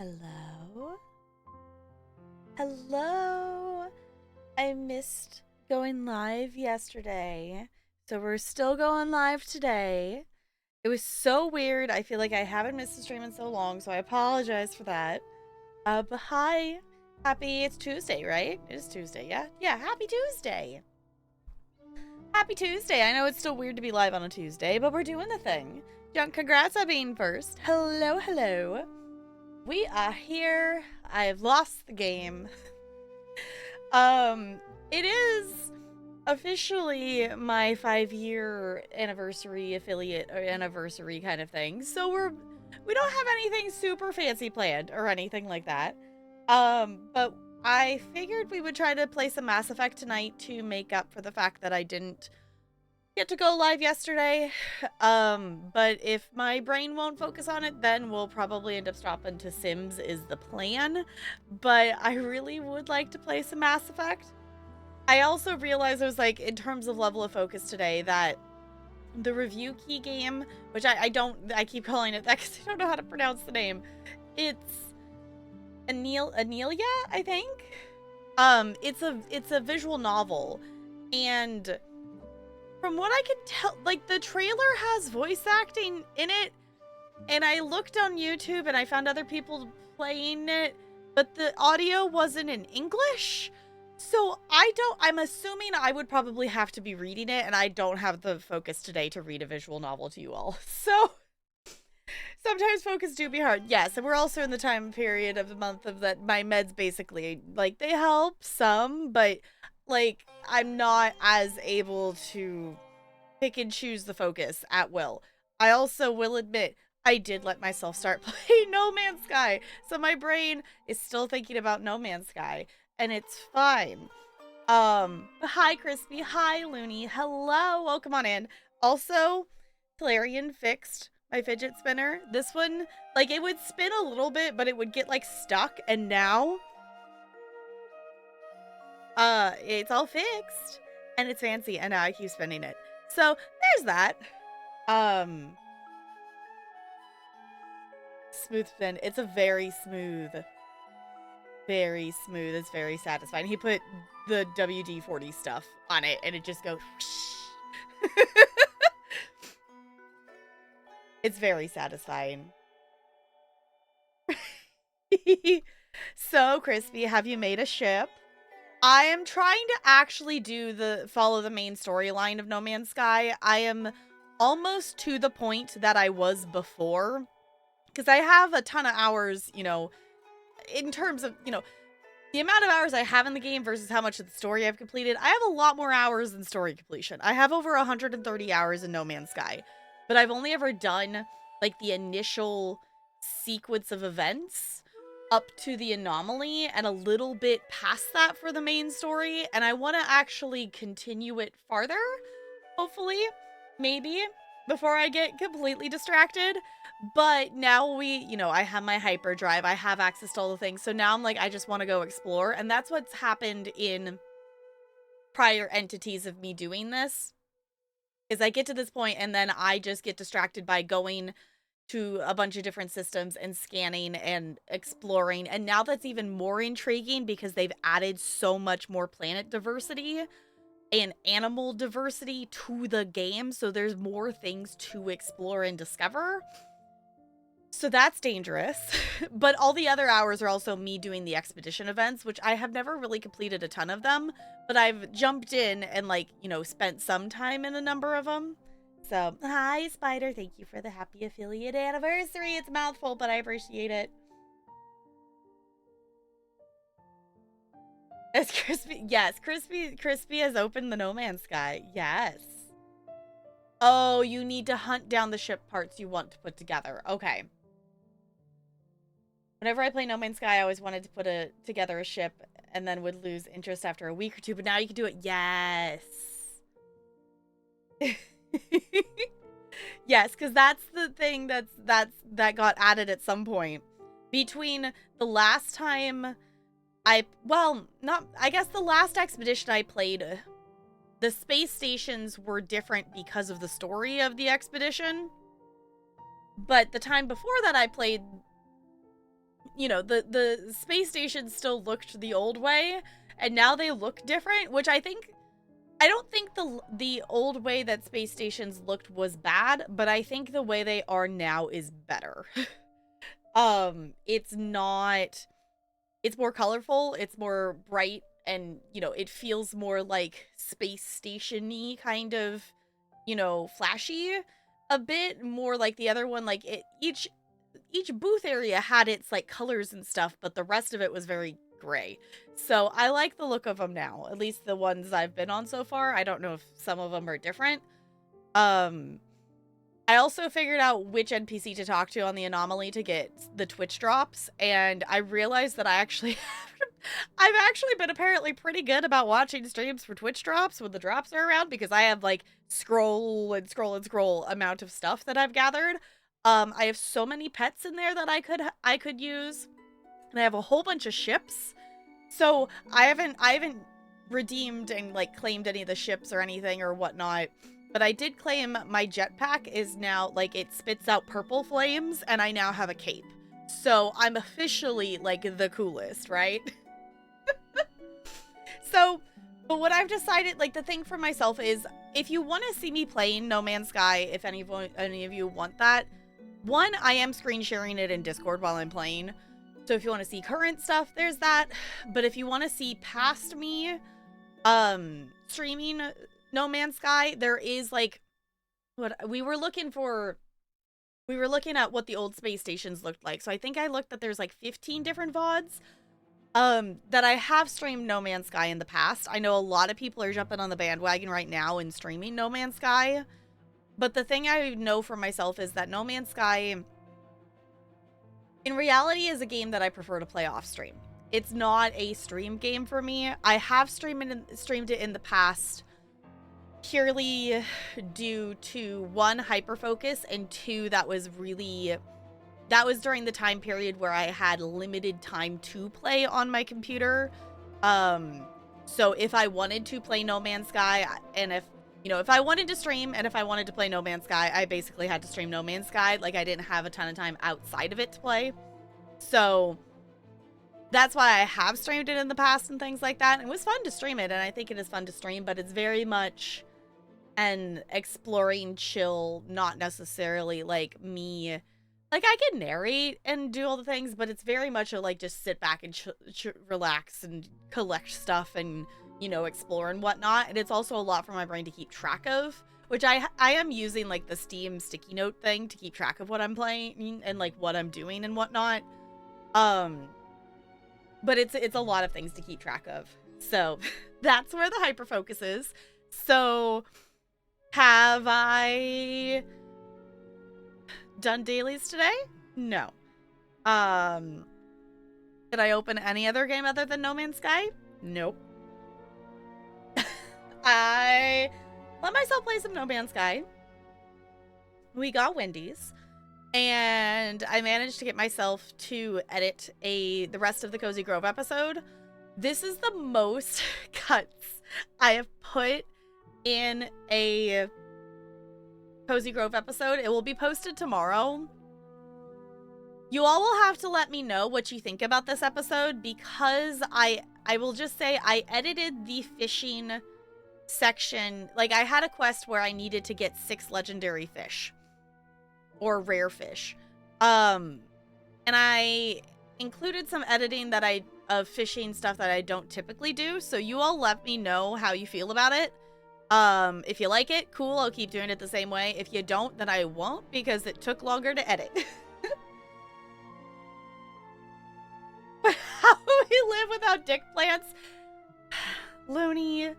Hello? Hello? I missed going live yesterday, so we're still going live today. It was so weird. I feel like I haven't missed a stream in so long, so I apologize for that. But hi. It's Tuesday, right? It is Tuesday, yeah? Yeah, happy Tuesday. Happy Tuesday. I know it's still weird to be live on a Tuesday, but we're doing the thing. Congrats on being first. Hello, hello. We are here. I've lost the game. It is officially my 5-year anniversary affiliate or anniversary kind of thing. So we don't have anything super fancy planned or anything like that. But I figured we would try to play some Mass Effect tonight to make up for the fact that I didn't get to go live yesterday. But if my brain won't focus on it, then we'll probably end up stopping to Sims is the plan. But I really would like to play some Mass Effect. I also realized I was like, in terms of level of focus today, that the review key game, which I keep calling it that because I don't know how to pronounce the name. It's Anelia, I think. It's a visual novel, and from what I can tell, like, the trailer has voice acting in it, and I looked on YouTube and I found other people playing it, but the audio wasn't in English. So I'm assuming I would probably have to be reading it, and I don't have the focus today to read a visual novel to you all. So sometimes focus do be hard. Yes, and we're also in the time period of the month of that my meds basically, like, they help some, but like I'm not as able to pick and choose the focus at will. I also will admit I did let myself start playing No Man's Sky, so my brain is still thinking about No Man's Sky, and it's fine. Hi Crispy, hi Looney, hello, welcome on in. Also, Talarian fixed my fidget spinner. This one, like, it would spin a little bit, but it would get like stuck, and now it's all fixed and it's fancy, and now I keep spinning it. So there's that. Smooth spin. It's a very smooth. Very smooth. It's very satisfying. He put the WD-40 stuff on it, and it just goes It's very satisfying. So, Crispy, have you made a ship? I am trying to actually follow the main storyline of No Man's Sky. I am almost to the point that I was before, because I have a ton of hours, in terms of, the amount of hours I have in the game versus how much of the story I've completed. I have a lot more hours than story completion. I have over 130 hours in No Man's Sky, but I've only ever done, like, the initial sequence of events up to the anomaly and a little bit past that for the main story, and I want to actually continue it farther, hopefully, maybe, before I get completely distracted. But now I have my hyperdrive, I have access to all the things, so now I'm like, I just want to go explore, and that's what's happened in prior entities of me doing this, is I get to this point and then I just get distracted by going to a bunch of different systems and scanning and exploring. And now that's even more intriguing because they've added so much more planet diversity and animal diversity to the game. So there's more things to explore and discover. So that's dangerous. But all the other hours are also me doing the expedition events, which I have never really completed a ton of them, but I've jumped in and, like, spent some time in a number of them. So, hi, Spider. Thank you for the happy affiliate anniversary. It's a mouthful, but I appreciate it. It's Crispy. Yes, Crispy has opened the No Man's Sky. Yes. Oh, you need to hunt down the ship parts you want to put together. Okay. Whenever I play No Man's Sky, I always wanted to put together a ship and then would lose interest after a week or two, but now you can do it. Yes. Yes, because that's the thing that got added at some point. Between the last time I guess the last expedition I played, the space stations were different because of the story of the expedition. But the time before that I played you know, the space stations still looked the old way, and now they look different, which I don't think the old way that space stations looked was bad, but I think the way they are now is better. It's more colorful, it's more bright, and, you know, it feels more like space station-y, kind of, you know, flashy. A bit more like the other one, like, each booth area had its, like, colors and stuff, but the rest of it was very gray. So I like the look of them now, at least the ones I've been on so far. I don't know if some of them are different. I also figured out which NPC to talk to on the anomaly to get the Twitch drops, and I realized that I've actually been apparently pretty good about watching streams for Twitch drops when the drops are around, because I have, like, scroll and scroll and scroll amount of stuff that I've gathered. I have so many pets in there that I could use, and I have a whole bunch of ships. So I haven't redeemed and, like, claimed any of the ships or anything or whatnot. But I did claim my jetpack is now, like, it spits out purple flames, and I now have a cape. So I'm officially, like, the coolest, right? So, but what I've decided, like, the thing for myself is, if you want to see me playing No Man's Sky, if any of you want that, one, I am screen sharing it in Discord while I'm playing. So if you want to see current stuff, there's that. But if you want to see past me, streaming No Man's Sky, there is, like, what we were looking at what the old space stations looked like. So I think I looked that there's like 15 different VODs that I have streamed No Man's Sky in the past. I know a lot of people are jumping on the bandwagon right now and streaming No Man's Sky. But the thing I know for myself is that No Man's Sky in reality is a game that I prefer to play off stream. It's not a stream game for me. I have streamed it in the past purely due to, one, hyperfocus, and two, that was during the time period where I had limited time to play on my computer. So if I wanted to play No Man's Sky, and if I wanted to stream and if I wanted to play No Man's Sky, I basically had to stream No Man's Sky. Like, I didn't have a ton of time outside of it to play. So that's why I have streamed it in the past and things like that. It was fun to stream it, and I think it is fun to stream, but it's very much an exploring chill, not necessarily like me. Like, I can narrate and do all the things, but it's very much a, like, just sit back and relax and collect stuff and, you know, explore and whatnot. And it's also a lot for my brain to keep track of, which I am using, like, the Steam sticky note thing to keep track of what I'm playing and, like, what I'm doing and whatnot. But it's a lot of things to keep track of. So that's where the hyperfocus is. So have I done dailies today? No. Did I open any other game other than No Man's Sky? Nope. I let myself play some No Man's Sky. We got Wendy's, and I managed to get myself to edit the rest of the Cozy Grove episode. This is the most cuts I have put in a Cozy Grove episode. It will be posted tomorrow. You all will have to let me know what you think about this episode, because I will just say I edited the fishing section. Like, I had a quest where I needed to get 6 legendary fish or rare fish. And I included some editing of fishing stuff that I don't typically do. So you all let me know how you feel about it. If you like it, cool, I'll keep doing it the same way. If you don't, then I won't, because it took longer to edit. But how do we live without dick plants? Looney.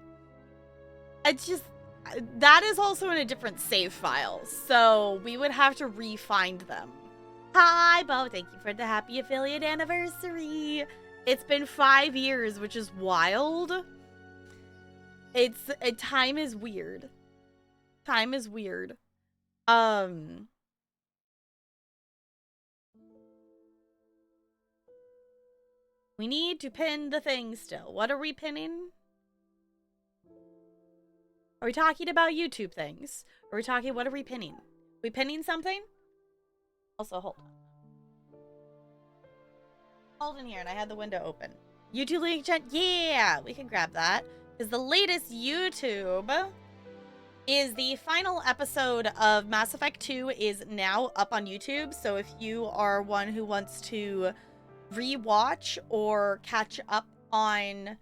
It's just, that is also in a different save file, so we would have to re-find them. Hi, Bo, thank you for the happy affiliate anniversary. It's been 5 years, which is wild. Time is weird. Time is weird. We need to pin the thing still. What are we pinning? Are we talking about YouTube things? Are we talking, what are we pinning? We pinning something? Also, hold on. cold in here and I had the window open. YouTube link, yeah, we can grab that. Because the latest YouTube is the final episode of Mass Effect 2 is now up on YouTube. So if you are one who wants to rewatch or catch up on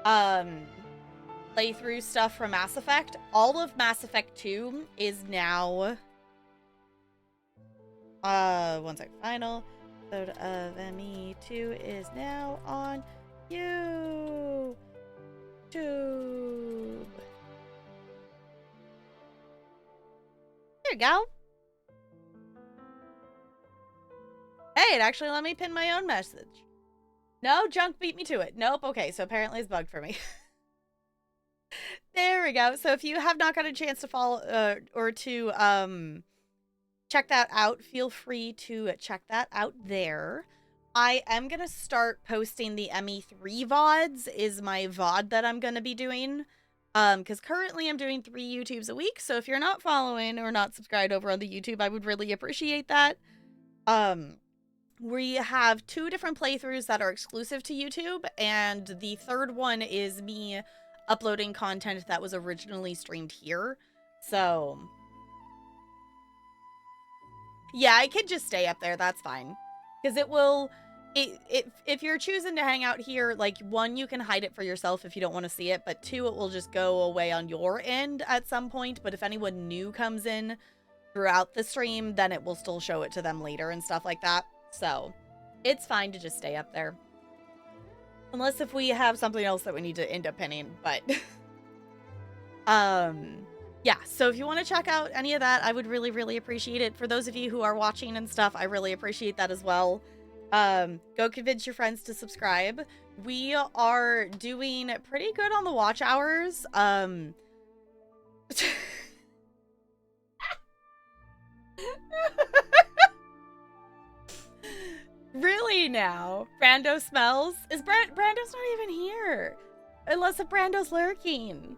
playthrough stuff from Mass Effect, all of Mass Effect 2 is now one second. Final episode of ME2 is now on YouTube. There you go. Hey, it actually let me pin my own message. No, junk beat me to it. Nope. Okay, so apparently it's bugged for me. There we go. So if you have not got a chance to follow or to check that out, feel free to check that out there. I am going to start posting the ME3 VODs is my VOD that I'm going to be doing. Because currently I'm doing 3 YouTubes a week. So if you're not following or not subscribed over on the YouTube, I would really appreciate that. We have 2 different playthroughs that are exclusive to YouTube. And the third one is me uploading content that was originally streamed here. So yeah, I could just stay up there. That's fine. Because it will... if you're choosing to hang out here, like, 1, you can hide it for yourself if you don't want to see it, but 2, it will just go away on your end at some point. But if anyone new comes in throughout the stream, then it will still show it to them later and stuff like that. So it's fine to just stay up there. Unless if we have something else that we need to end up pinning, but... yeah, so if you want to check out any of that, I would really, really appreciate it. For those of you who are watching and stuff, I really appreciate that as well. Go convince your friends to subscribe. We are doing pretty good on the watch hours. Really now? Brando smells? Is Brando's not even here. Unless if Brando's lurking.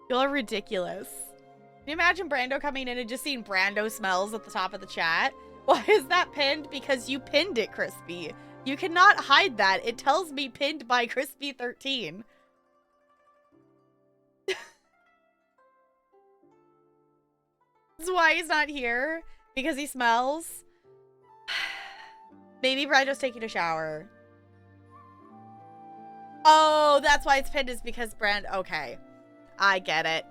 You're ridiculous. Can you imagine Brando coming in and just seeing Brando smells at the top of the chat? Why is that pinned? Because you pinned it, Crispy. You cannot hide that. It tells me pinned by Crispy13. That's why he's not here. Because he smells. Maybe Brando's taking a shower. Oh, that's why it's pinned, is because okay. I get it.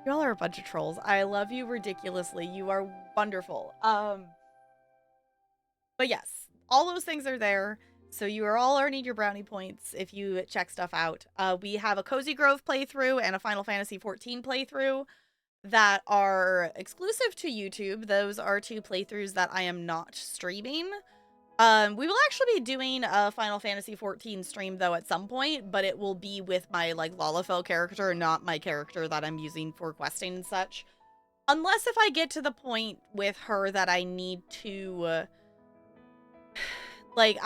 Y'all are a bunch of trolls. I love you ridiculously. You are wonderful. But yes, all those things are there. So you are all earning your brownie points if you check stuff out. We have a Cozy Grove playthrough and a Final Fantasy XIV playthrough that are exclusive to YouTube. Those are 2 playthroughs that I am not streaming. We will actually be doing a Final Fantasy XIV stream, though, at some point, but it will be with my, like, Lalafell character, not my character that I'm using for questing and such. Unless if I get to the point with her that I need to, like,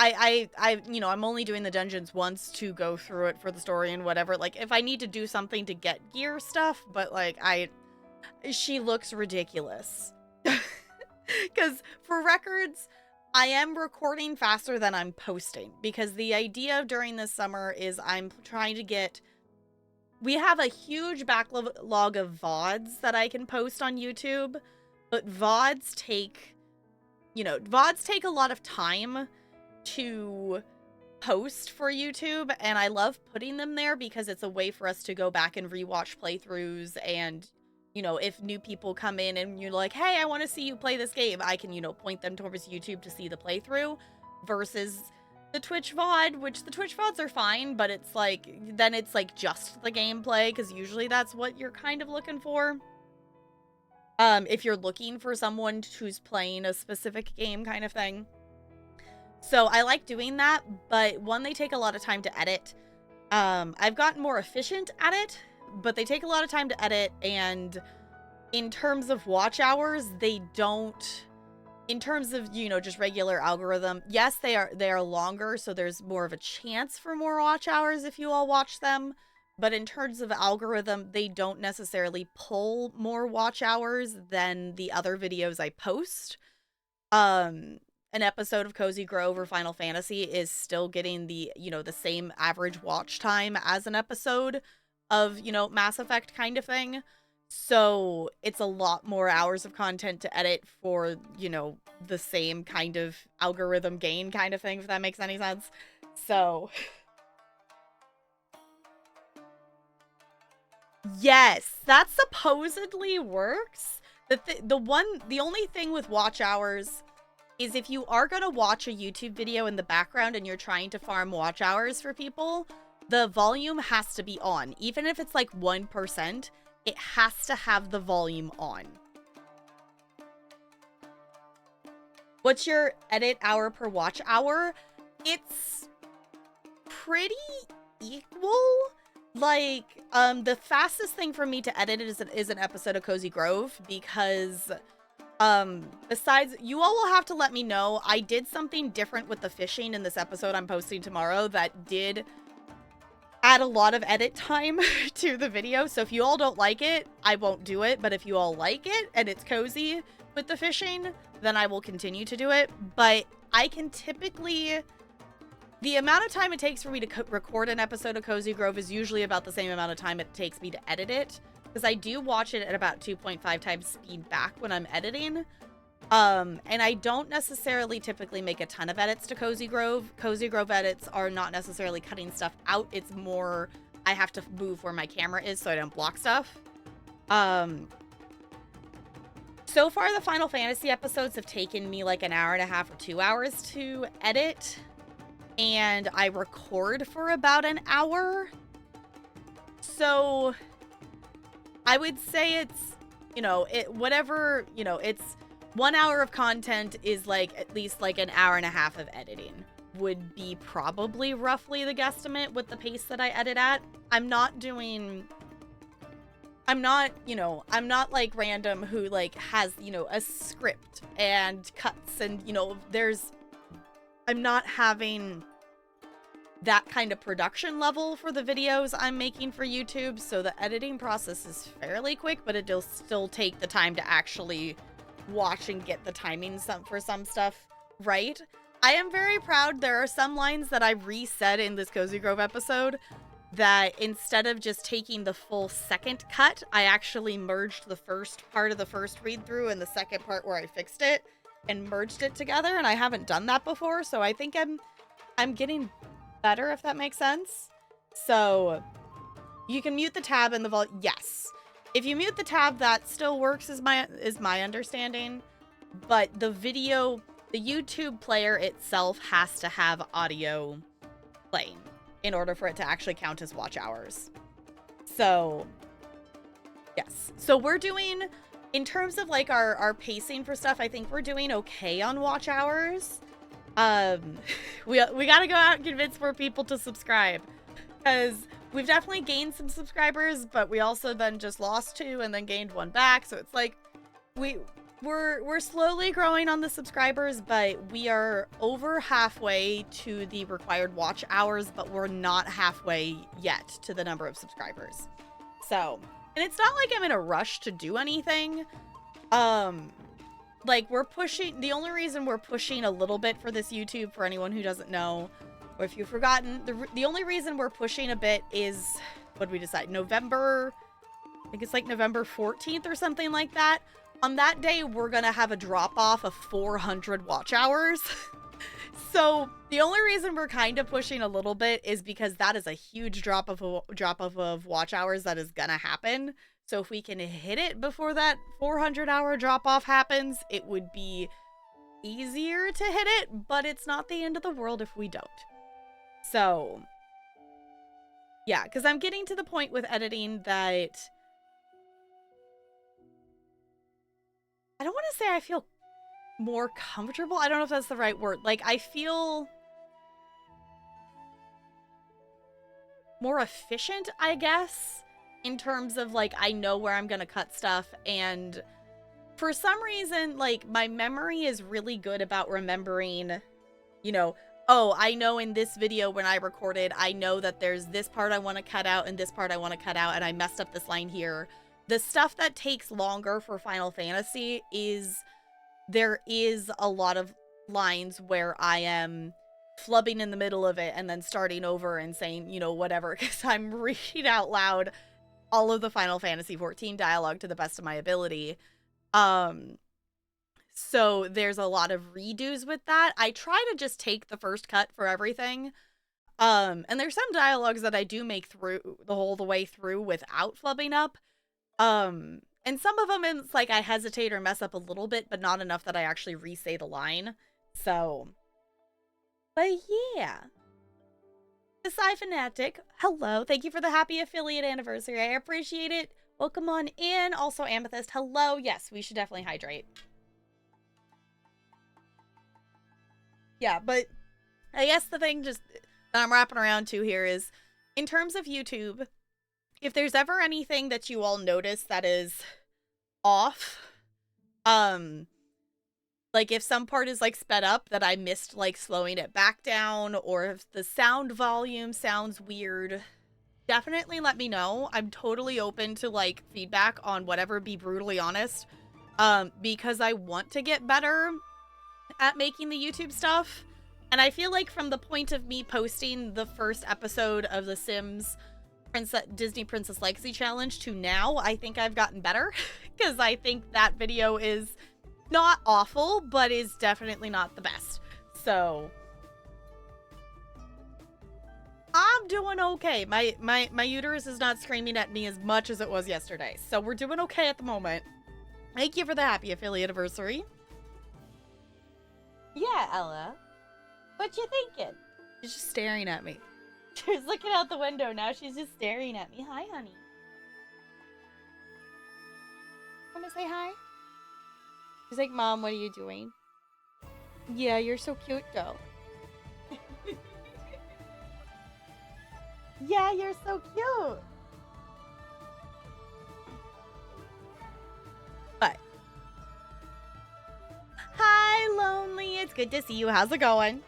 you know, I'm only doing the dungeons once to go through it for the story and whatever. Like, if I need to do something to get gear stuff, but, like, she looks ridiculous. Because, for records... I am recording faster than I'm posting, because the idea during this summer is I'm trying to get... We have a huge backlog of VODs that I can post on YouTube, but VODs take, you know, VODs take a lot of time to post for YouTube, and I love putting them there because it's a way for us to go back and rewatch playthroughs. And you know, if new people come in and you're like, hey, I want to see you play this game, I can, you know, point them towards YouTube to see the playthrough, versus the Twitch VOD, which the Twitch VODs are fine, but it's like, then it's like just the gameplay, because usually that's what you're kind of looking for. If you're looking for someone who's playing a specific game kind of thing. So I like doing that, but one, they take a lot of time to edit. I've gotten more efficient at it, but they take a lot of time to edit, and in terms of watch hours, they don't, in terms of, you know, just regular algorithm, yes, they are longer, so there's more of a chance for more watch hours if you all watch them, but in terms of algorithm, they don't necessarily pull more watch hours than the other videos I post. an episode of Cozy Grove or Final Fantasy is still getting the, the same average watch time as an episode of, Mass Effect kind of thing. So it's a lot more hours of content to edit for, the same kind of algorithm gain kind of thing, if that makes any sense. So yes, that supposedly works. The only thing with watch hours is if you are going to watch a YouTube video in the background and you're trying to farm watch hours for people, the volume has to be on. Even if it's like 1%, it has to have the volume on. What's your edit hour per watch hour? It's pretty equal. Like, the fastest thing for me to edit is an episode of Cozy Grove, because besides, you all will have to let me know. I did something different with the fishing in this episode I'm posting tomorrow that did add a lot of edit time to the video. So if you all don't like it, I won't do it. But if you all like it and it's cozy with the fishing, then I will continue to do it. But I can typically... The amount of time it takes for me to record an episode of Cozy Grove is usually about the same amount of time it takes me to edit it. Because I do watch it at about 2.5 times speed back when I'm editing. And I don't necessarily typically make a ton of edits to Cozy Grove. Cozy Grove edits are not necessarily cutting stuff out. It's more I have to move where my camera is so I don't block stuff. So far, the Final Fantasy episodes have taken me like an hour and a half or 2 hours to edit. And I record for about an hour. So I would say it's, it's 1 hour of content is like at least like an hour and a half of editing would be probably roughly the guesstimate with the pace that I edit at. I'm not like random who like has, a script and cuts and, I'm not having that kind of production level for the videos I'm making for YouTube, so the editing process is fairly quick, but it'll still take the time to actually watch and get the timing for some stuff right. I am very proud. There are some lines that I resaid in this Cozy Grove episode that instead of just taking the full second cut, I actually merged the first part of the first read through and the second part where I fixed it and merged it together, and I haven't done that before, so I think I'm getting better, if that makes sense. So you can mute the tab and the volume. Yes, if you mute the tab, that still works, is my understanding. But the YouTube player itself has to have audio playing in order for it to actually count as watch hours. So yes, so we're doing, in terms of like our pacing for stuff, I think we're doing okay on watch hours. We gotta go out and convince more people to subscribe, because we've definitely gained some subscribers, but we also then just lost 2 and then gained 1 back. So it's like we're slowly growing on the subscribers, but we are over halfway to the required watch hours, but we're not halfway yet to the number of subscribers. So, and it's not like I'm in a rush to do anything. Like, we're pushing, the only reason we're pushing a little bit for this YouTube, for anyone who doesn't know, or if you've forgotten, the only reason we're pushing a bit is, what did we decide? November, I think it's like November 14th or something like that. On that day, we're gonna have a drop-off of 400 watch hours. So, the only reason we're kind of pushing a little bit is because that is a huge drop-off of watch hours that is gonna happen. So if we can hit it before that 400-hour drop-off happens, it would be easier to hit it, but it's not the end of the world if we don't. So, yeah, because I'm getting to the point with editing that I don't want to say I feel more comfortable. I don't know if that's the right word. Like, I feel more efficient, I guess, in terms of, like, I know where I'm gonna cut stuff, and for some reason, like, my memory is really good about remembering, oh, I know in this video when I recorded, I know that there's this part I want to cut out and this part I want to cut out, and I messed up this line here. The stuff that takes longer for Final Fantasy is, there is a lot of lines where I am flubbing in the middle of it and then starting over and saying, you know, whatever, because I'm reading out loud all of the Final Fantasy XIV dialogue to the best of my ability. So there's a lot of redos with that. I try to just take the first cut for everything. And there's some dialogues that I do make through the way through without flubbing up. And some of them it's like I hesitate or mess up a little bit, but not enough that I actually re-say the line. So, but yeah. The Psy Fanatic, hello. Thank you for the happy affiliate anniversary. I appreciate it. Welcome on in. Also, Amethyst, hello. Yes, we should definitely hydrate. Yeah, but I guess the thing just that I'm wrapping around to here is, in terms of YouTube, if there's ever anything that you all notice that is off, like if some part is like sped up that I missed like slowing it back down, or if the sound volume sounds weird, definitely let me know. I'm totally open to like feedback on whatever, be brutally honest, because I want to get better at making the YouTube stuff. And I feel like from the point of me posting the first episode of The Sims Disney Princess Legacy Challenge to now, I think I've gotten better, because I think that video is not awful, but is definitely not the best. So I'm doing okay. My uterus is not screaming at me as much as it was yesterday, so we're doing okay at the moment. Thank you for the happy affiliate anniversary. Yeah, Ella. What you thinking? She's just staring at me. She's looking out the window now. She's just staring at me. Hi, honey. Wanna say hi? She's like, Mom, what are you doing? Yeah, you're so cute, though. Yeah, you're so cute. But hi, Lonely. It's good to see you. How's it going?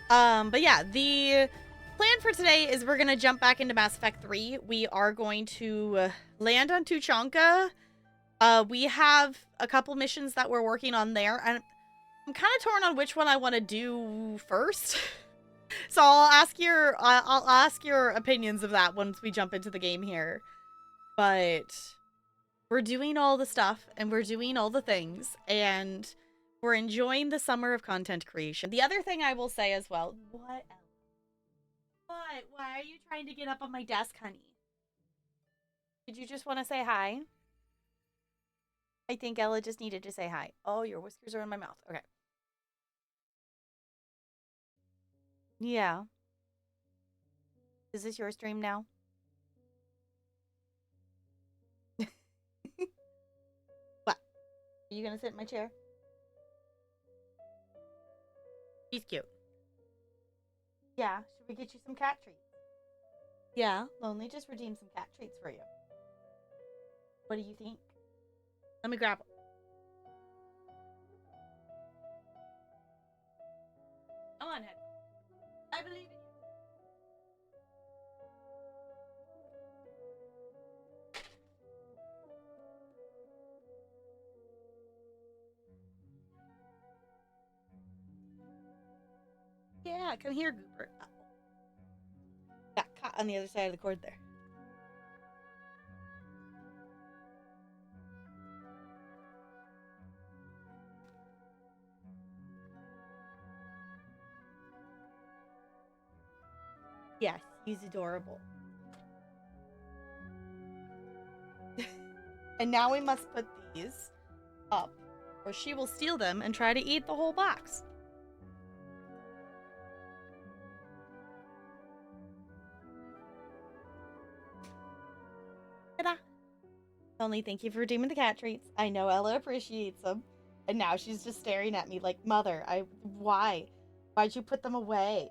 But yeah, the plan for today is we're gonna jump back into Mass Effect 3. We are going to land on Tuchanka. We have a couple missions that we're working on there, and I'm kind of torn on which one I want to do first. So I'll ask your opinions of that once we jump into the game here. But we're doing all the stuff and we're doing all the things, and we're enjoying the summer of content creation. The other thing I will say as well, what? Why are you trying to get up on my desk, honey? Did you just want to say hi? I think Ella just needed to say hi. Oh, your whiskers are in my mouth. Okay. Yeah. Is this your stream now? What? Are you gonna sit in my chair? She's cute. Yeah, should we get you some cat treats? Yeah, Lonely just redeemed some cat treats for you. What do you think? Let me grab them. Come on, head. I believe in you. Yeah, come here, Gooper. Got caught on the other side of the cord there. Yes, he's adorable. And now we must put these up, or she will steal them and try to eat the whole box. Ta-da! Only thank you for redeeming the cat treats. I know Ella appreciates them. And now she's just staring at me like, Mother, why? Why'd you put them away?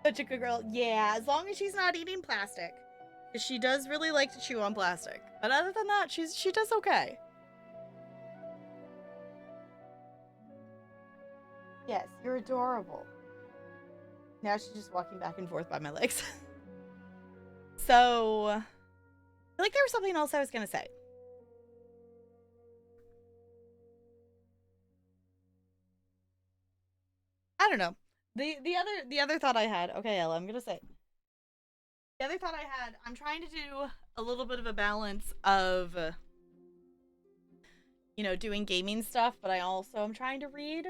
Such a good girl. Yeah, as long as she's not eating plastic. Because she does really like to chew on plastic. But other than that, she does okay. Yes, you're adorable. Now she's just walking back and forth by my legs. So, I feel like there was something else I was going to say. I don't know. The other thought I had. Okay, Ella, I'm gonna say. The other thought I had. I'm trying to do a little bit of a balance of, doing gaming stuff, but I'm trying to read.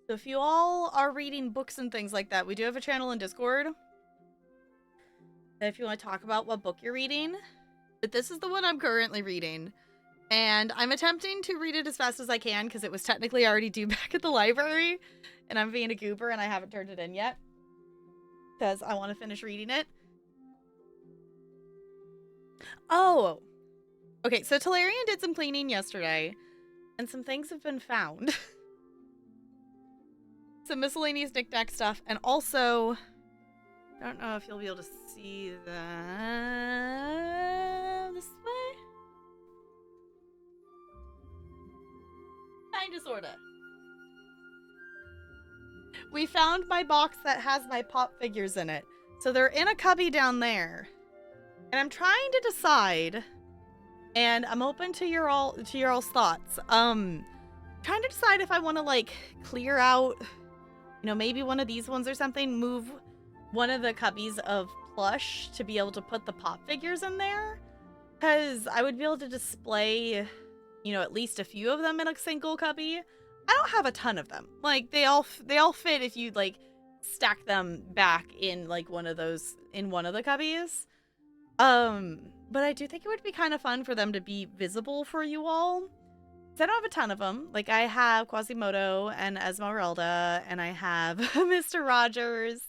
So if you all are reading books and things like that, we do have a channel in Discord. If you want to talk about what book you're reading, but this is the one I'm currently reading. And I'm attempting to read it as fast as I can because it was technically already due back at the library. And I'm being a goober and I haven't turned it in yet. Because I want to finish reading it. Oh. Okay, so Talarian did some cleaning yesterday. And some things have been found. Some miscellaneous knick-knack stuff. And also, I don't know if you'll be able to see that this way. Kinda, sorta. We found my box that has my pop figures in it. So they're in a cubby down there. And I'm trying to decide, and I'm open to your all's thoughts. Trying to decide if I want to like clear out, maybe one of these ones or something, move one of the cubbies of plush to be able to put the pop figures in there. Because I would be able to display, at least a few of them in a single cubby. I don't have a ton of them. Like, they all fit if you, like, stack them back in, like, one of the cubbies. But I do think it would be kind of fun for them to be visible for you all. So I don't have a ton of them. Like, I have Quasimodo and Esmeralda, and I have Mr. Rogers.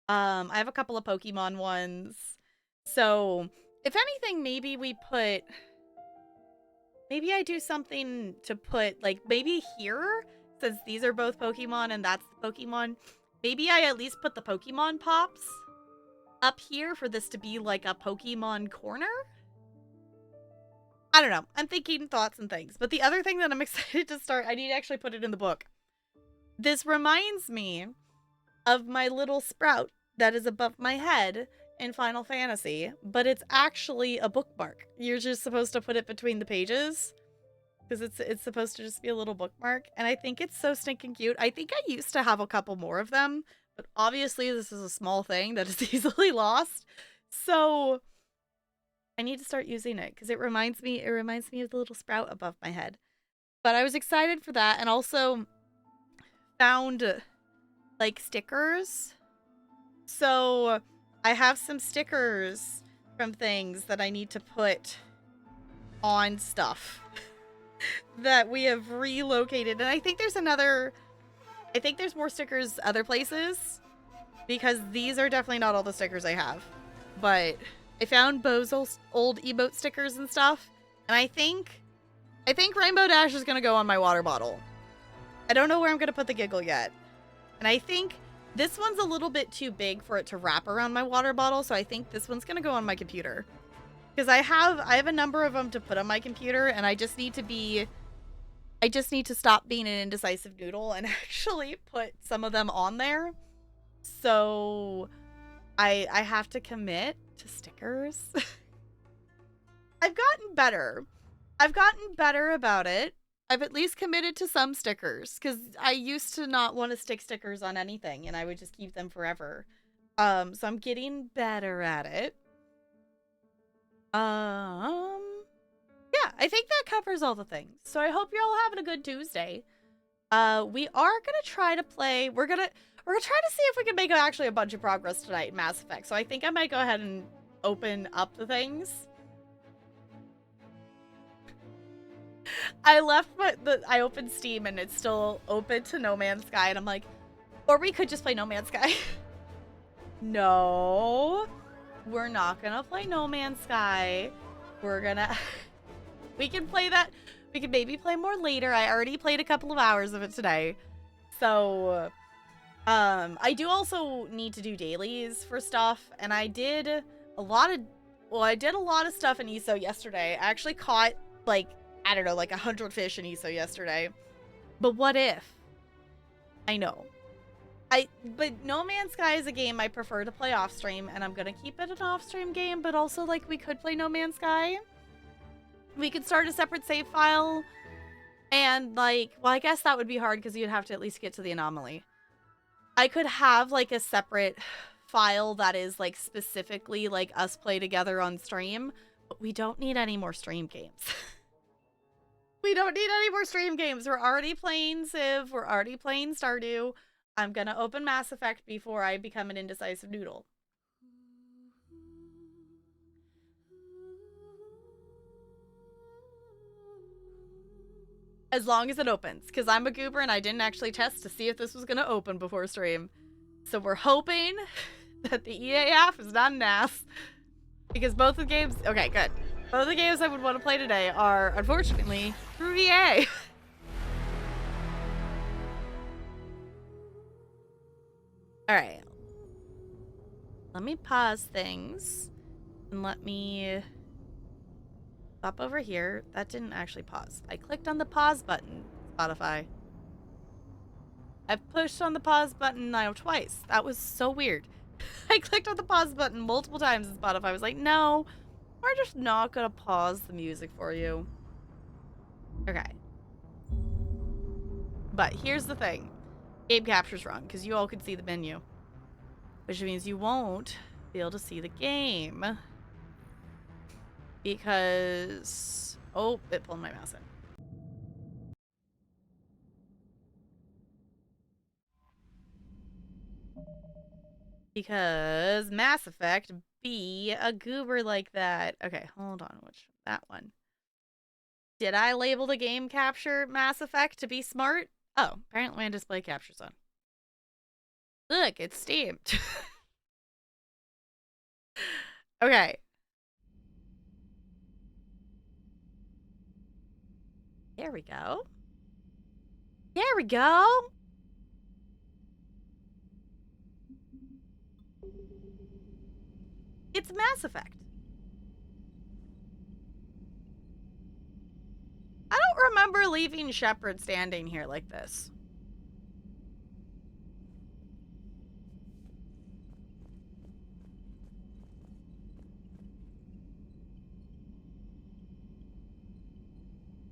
I have a couple of Pokemon ones. So, if anything, maybe I do something to put, like, maybe here, since these are both Pokemon and that's the Pokemon, maybe I at least put the Pokemon pops up here for this to be, like, a Pokemon corner? I don't know. I'm thinking thoughts and things. But the other thing that I'm excited to start, I need to actually put it in the book. This reminds me of my little sprout that is above my head in Final Fantasy, but it's actually a bookmark. You're just supposed to put it between the pages because it's supposed to just be a little bookmark, and I think it's so stinking cute. I think I used to have a couple more of them, but obviously this is a small thing that is easily lost, so I need to start using it because it reminds me of the little sprout above my head. But I was excited for that, and also found like stickers. So I have some stickers from things that I need to put on stuff that we have relocated. And I think there's more stickers other places because these are definitely not all the stickers I have. But I found Bo's old emote stickers and stuff. And I think Rainbow Dash is going to go on my water bottle. I don't know where I'm going to put the Giggle yet. And I think this one's a little bit too big for it to wrap around my water bottle, so I think this one's gonna go on my computer. Because I have a number of them to put on my computer, and I just need to stop being an indecisive noodle and actually put some of them on there. So I have to commit to stickers. I've gotten better about it. I've at least committed to some stickers, because I used to not want to stick stickers on anything, and I would just keep them forever. So I'm getting better at it. Yeah, I think that covers all the things. So I hope you're all having a good Tuesday. We are gonna try to play. We're gonna try to see if we can make actually a bunch of progress tonight in Mass Effect. So I think I might go ahead and open up the things. I opened Steam and it's still open to No Man's Sky, and I'm like, or we could just play No Man's Sky. No, we're not gonna play No Man's Sky. We can play that. We can maybe play more later. I already played a couple of hours of it today. So, I do also need to do dailies for stuff, and I did a lot of stuff in ESO yesterday. I actually caught, like, I don't know, like 100 fish in ESO yesterday. But what if? I know. But No Man's Sky is a game I prefer to play off stream, and I'm gonna keep it an off stream game, but also, like, we could play No Man's Sky. We could start a separate save file, and, like, well, I guess that would be hard because you'd have to at least get to the anomaly. I could have like a separate file that is like specifically like us play together on stream, but we don't need any more stream games. We don't need any more stream games. We're already playing Civ. We're already playing Stardew. I'm gonna open Mass Effect before I become an indecisive noodle. As long as it opens, because I'm a goober and I didn't actually test to see if this was gonna open before stream. So we're hoping that the EA app is not an ass. Because both the games... Okay, good. Both the games I would want to play today are, unfortunately, through EA. Alright. Let me pause things. And let me... Stop over here. That didn't actually pause. I clicked on the pause button, Spotify. I've pushed on the pause button now twice. That was so weird. I clicked on the pause button multiple times and Spotify was like, no, we're just not gonna pause the music for you. Okay. But here's the thing. Game capture's wrong, because you all can see the menu. Which means you won't be able to see the game. Because... Oh, it pulled my mouse in. Because Mass Effect be a goober like that. Okay, hold on. Which that one? Did I label the game capture Mass Effect to be smart? Oh, apparently my display capture's on. Look, it's stamped. Okay. There we go. There we go. It's Mass Effect. I don't remember leaving Shepard standing here like this.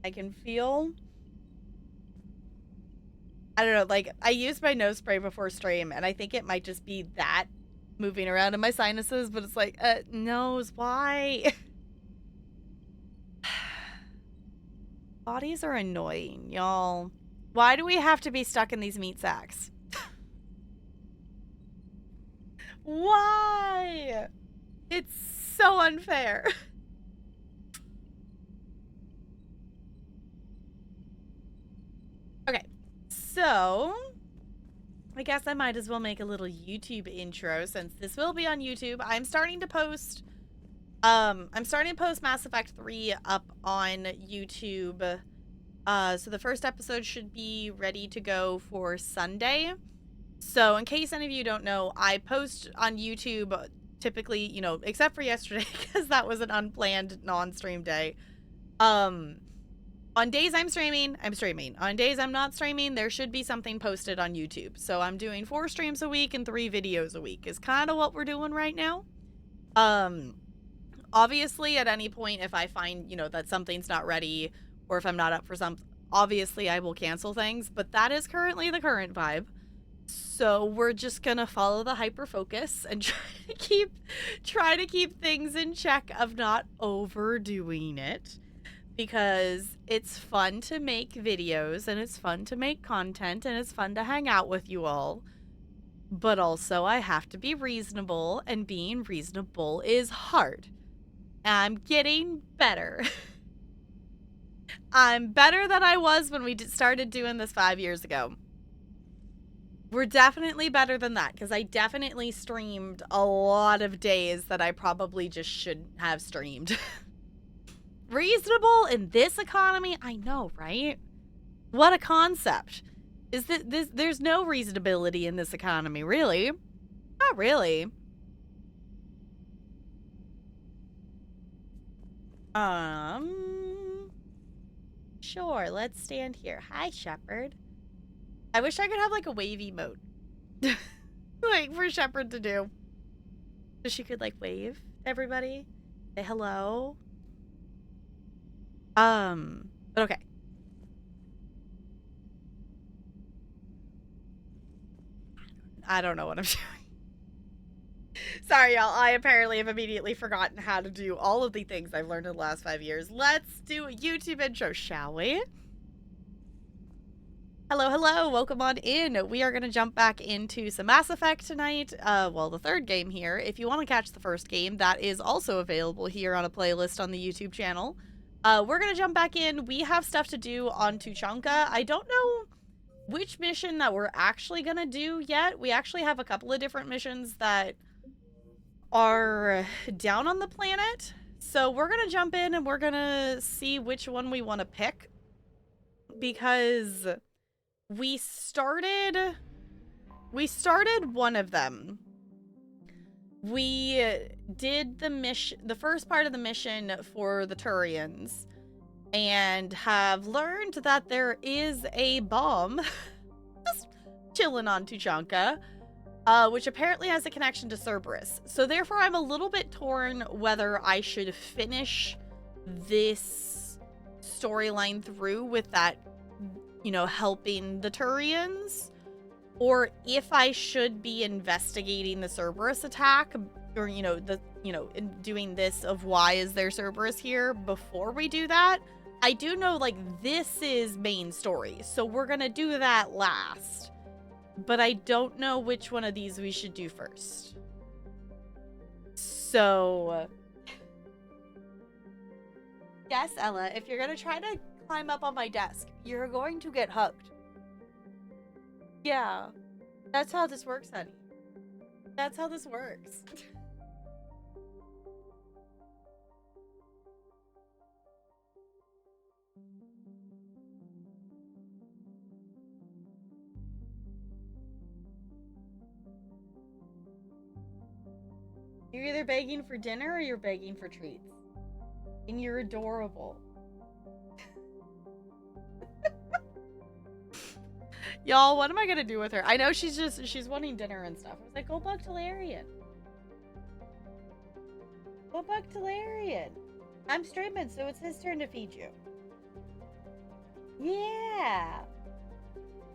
I can feel... I don't know, like, I used my nose spray before stream, and I think it might just be that moving around in my sinuses, but it's like, nose, why? Bodies are annoying, y'all. Why do we have to be stuck in these meat sacks? Why? It's so unfair. Okay, so I guess I might as well make a little YouTube intro since this will be on YouTube. I'm starting to post Mass Effect 3 up on YouTube. So the first episode should be ready to go for Sunday. So in case any of you don't know, I post on YouTube typically, you know, except for yesterday because that was an unplanned non-stream day. On days I'm streaming, I'm streaming. On days I'm not streaming, there should be something posted on YouTube. So I'm doing 4 streams a week and 3 videos a week is kind of what we're doing right now. Obviously at any point if I find, you know, that something's not ready or if I'm not up for something, obviously I will cancel things, but that is currently the current vibe. So we're just gonna follow the hyper focus and try to keep things in check of not overdoing it, because it's fun to make videos and it's fun to make content and it's fun to hang out with you all. But also I have to be reasonable, and being reasonable is hard. I'm getting better. I'm better than I was when we started doing this 5 years ago. We're definitely better than that, because I definitely streamed a lot of days that I probably just shouldn't have streamed. Reasonable in this economy? I know, right? What a concept. Is that there's no reasonability in this economy, really? Not really. Sure, let's stand here. Hi, Shepard. I wish I could have like a wavy mode. Like for Shepard to do. So she could like wave to everybody. Say hello. But okay. I don't I don't know what I'm doing. Sorry, y'all. I apparently have immediately forgotten how to do all of the things I've learned in the last 5 years. Let's do a YouTube intro, shall we? Hello, hello. Welcome on in. We are going to jump back into some Mass Effect tonight. Well, the third game here. If you want to catch the first game, that is also available here on a playlist on the YouTube channel. We're going to jump back in. We have stuff to do on Tuchanka. I don't know which mission that we're actually going to do yet. We actually have a couple of different missions that are down on the planet. So we're going to jump in and we're going to see which one we want to pick. Because we started one of them. We did the first part of the mission for the Turians, and have learned that there is a bomb just chilling on Tuchanka, which apparently has a connection to Cerberus. So therefore, I'm a little bit torn whether I should finish this storyline through with that, you know, helping the Turians, or if I should be investigating the Cerberus attack, or, doing this of why is there Cerberus here before we do that. I do know, like, this is main story, so we're gonna do that last. But I don't know which one of these we should do first. So... Yes, Ella, if you're gonna try to climb up on my desk, you're going to get hugged. Yeah, that's how this works, honey. That's how this works. You're either begging for dinner or you're begging for treats. And you're adorable. Y'all, what am I gonna do with her? I know she's wanting dinner and stuff. I was like, go bug Talarian. Go bug Talarian. I'm streaming, so it's his turn to feed you. Yeah.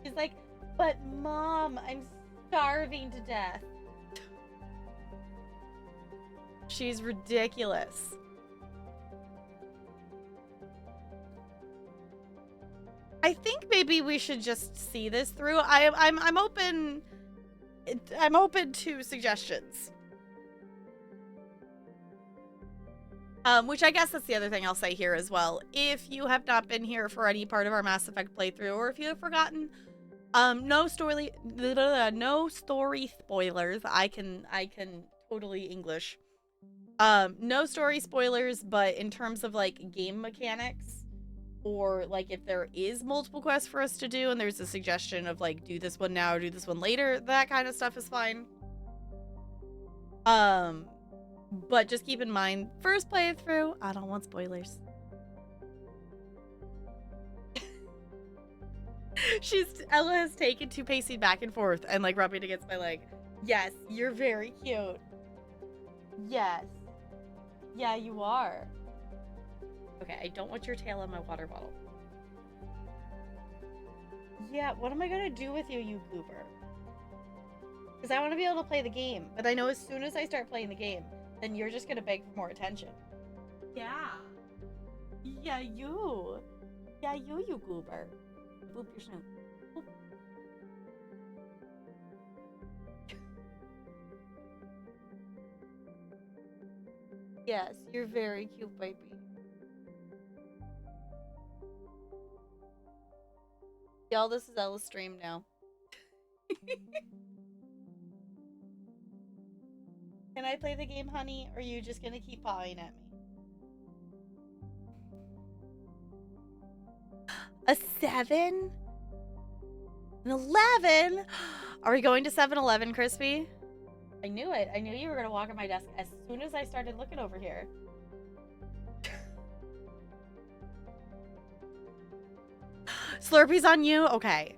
She's like, but Mom, I'm starving to death. She's ridiculous. I think maybe we should just see this through. I'm open. I'm open to suggestions. Which I guess that's the other thing I'll say here as well. If you have not been here for any part of our Mass Effect playthrough, or if you have forgotten, no story spoilers. I can totally English. No story spoilers, but in terms of like game mechanics, or like if there is multiple quests for us to do and there's a suggestion of like do this one now or do this one later, that kind of stuff is fine. But just keep in mind, first playthrough, I don't want spoilers. Ella has taken to pacing back and forth and like rubbing against my leg. Yes, you're very cute. Yes. Yeah, you are. Okay, I don't want your tail on my water bottle. Yeah, what am I gonna do with you, you goober? Because I want to be able to play the game, but I know as soon as I start playing the game, then you're just gonna beg for more attention. Yeah. Yeah, you. Yeah, you goober. Boop your snoot. Boop. Yes, you're very cute, baby. Y'all, this is Ella's stream now. Can I play the game, honey, or are you just gonna keep pawing at me? A 7? An 11? Are we going to 7-Eleven, Crispy? I knew it. I knew you were gonna walk at my desk as soon as I started looking over here. Slurpee's on you? Okay.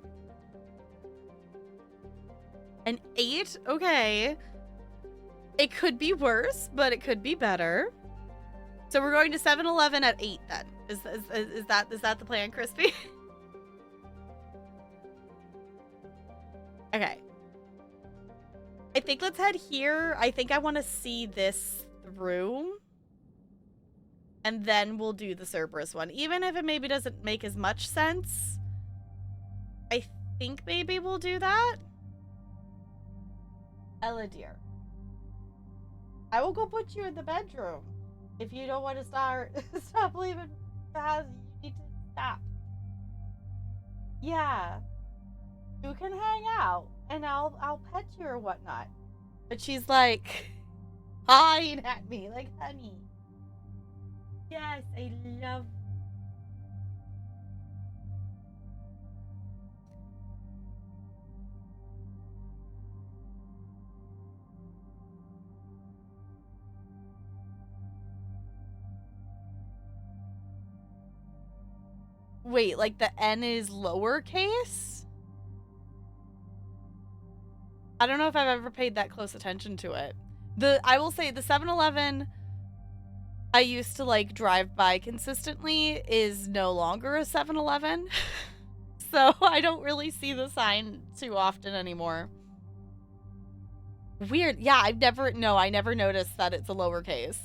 An 8? Okay. It could be worse, but it could be better. So we're going to 7-Eleven at 8 then. Is that the plan, Crispy? Okay. I think let's head here. I think I want to see this through. And then we'll do the Cerberus one. Even if it maybe doesn't make as much sense. I think maybe we'll do that. Ella, dear. I will go put you in the bedroom. If you don't want to stop leaving the house, you need to stop. Yeah. You can hang out, and I'll pet you or whatnot. But she's like, pawing at me, like, honey. Yes, I love. Wait, like the N is lowercase? I don't know if I've ever paid that close attention to it. I will say the 7-Eleven I used to like drive by consistently is no longer a 7-Eleven. So I don't really see the sign too often anymore. Weird. Yeah, I never noticed that it's a lowercase.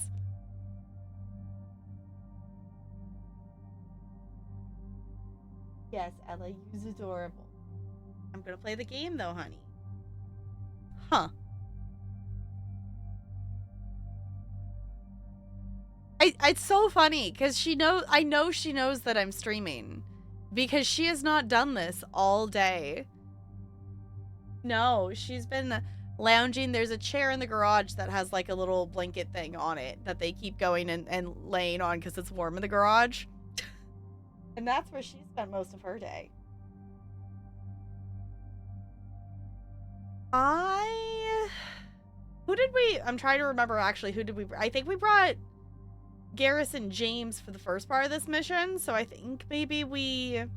Yes, Ella, you's adorable. I'm gonna play the game though, honey. Huh. It's so funny because I know she knows that I'm streaming because she has not done this all day. No, she's been lounging. There's a chair in the garage that has like a little blanket thing on it that they keep going and laying on because it's warm in the garage. And that's where she spent most of her day. I'm trying to remember actually, I think we brought Garrison James for the first part of this mission, so I think maybe we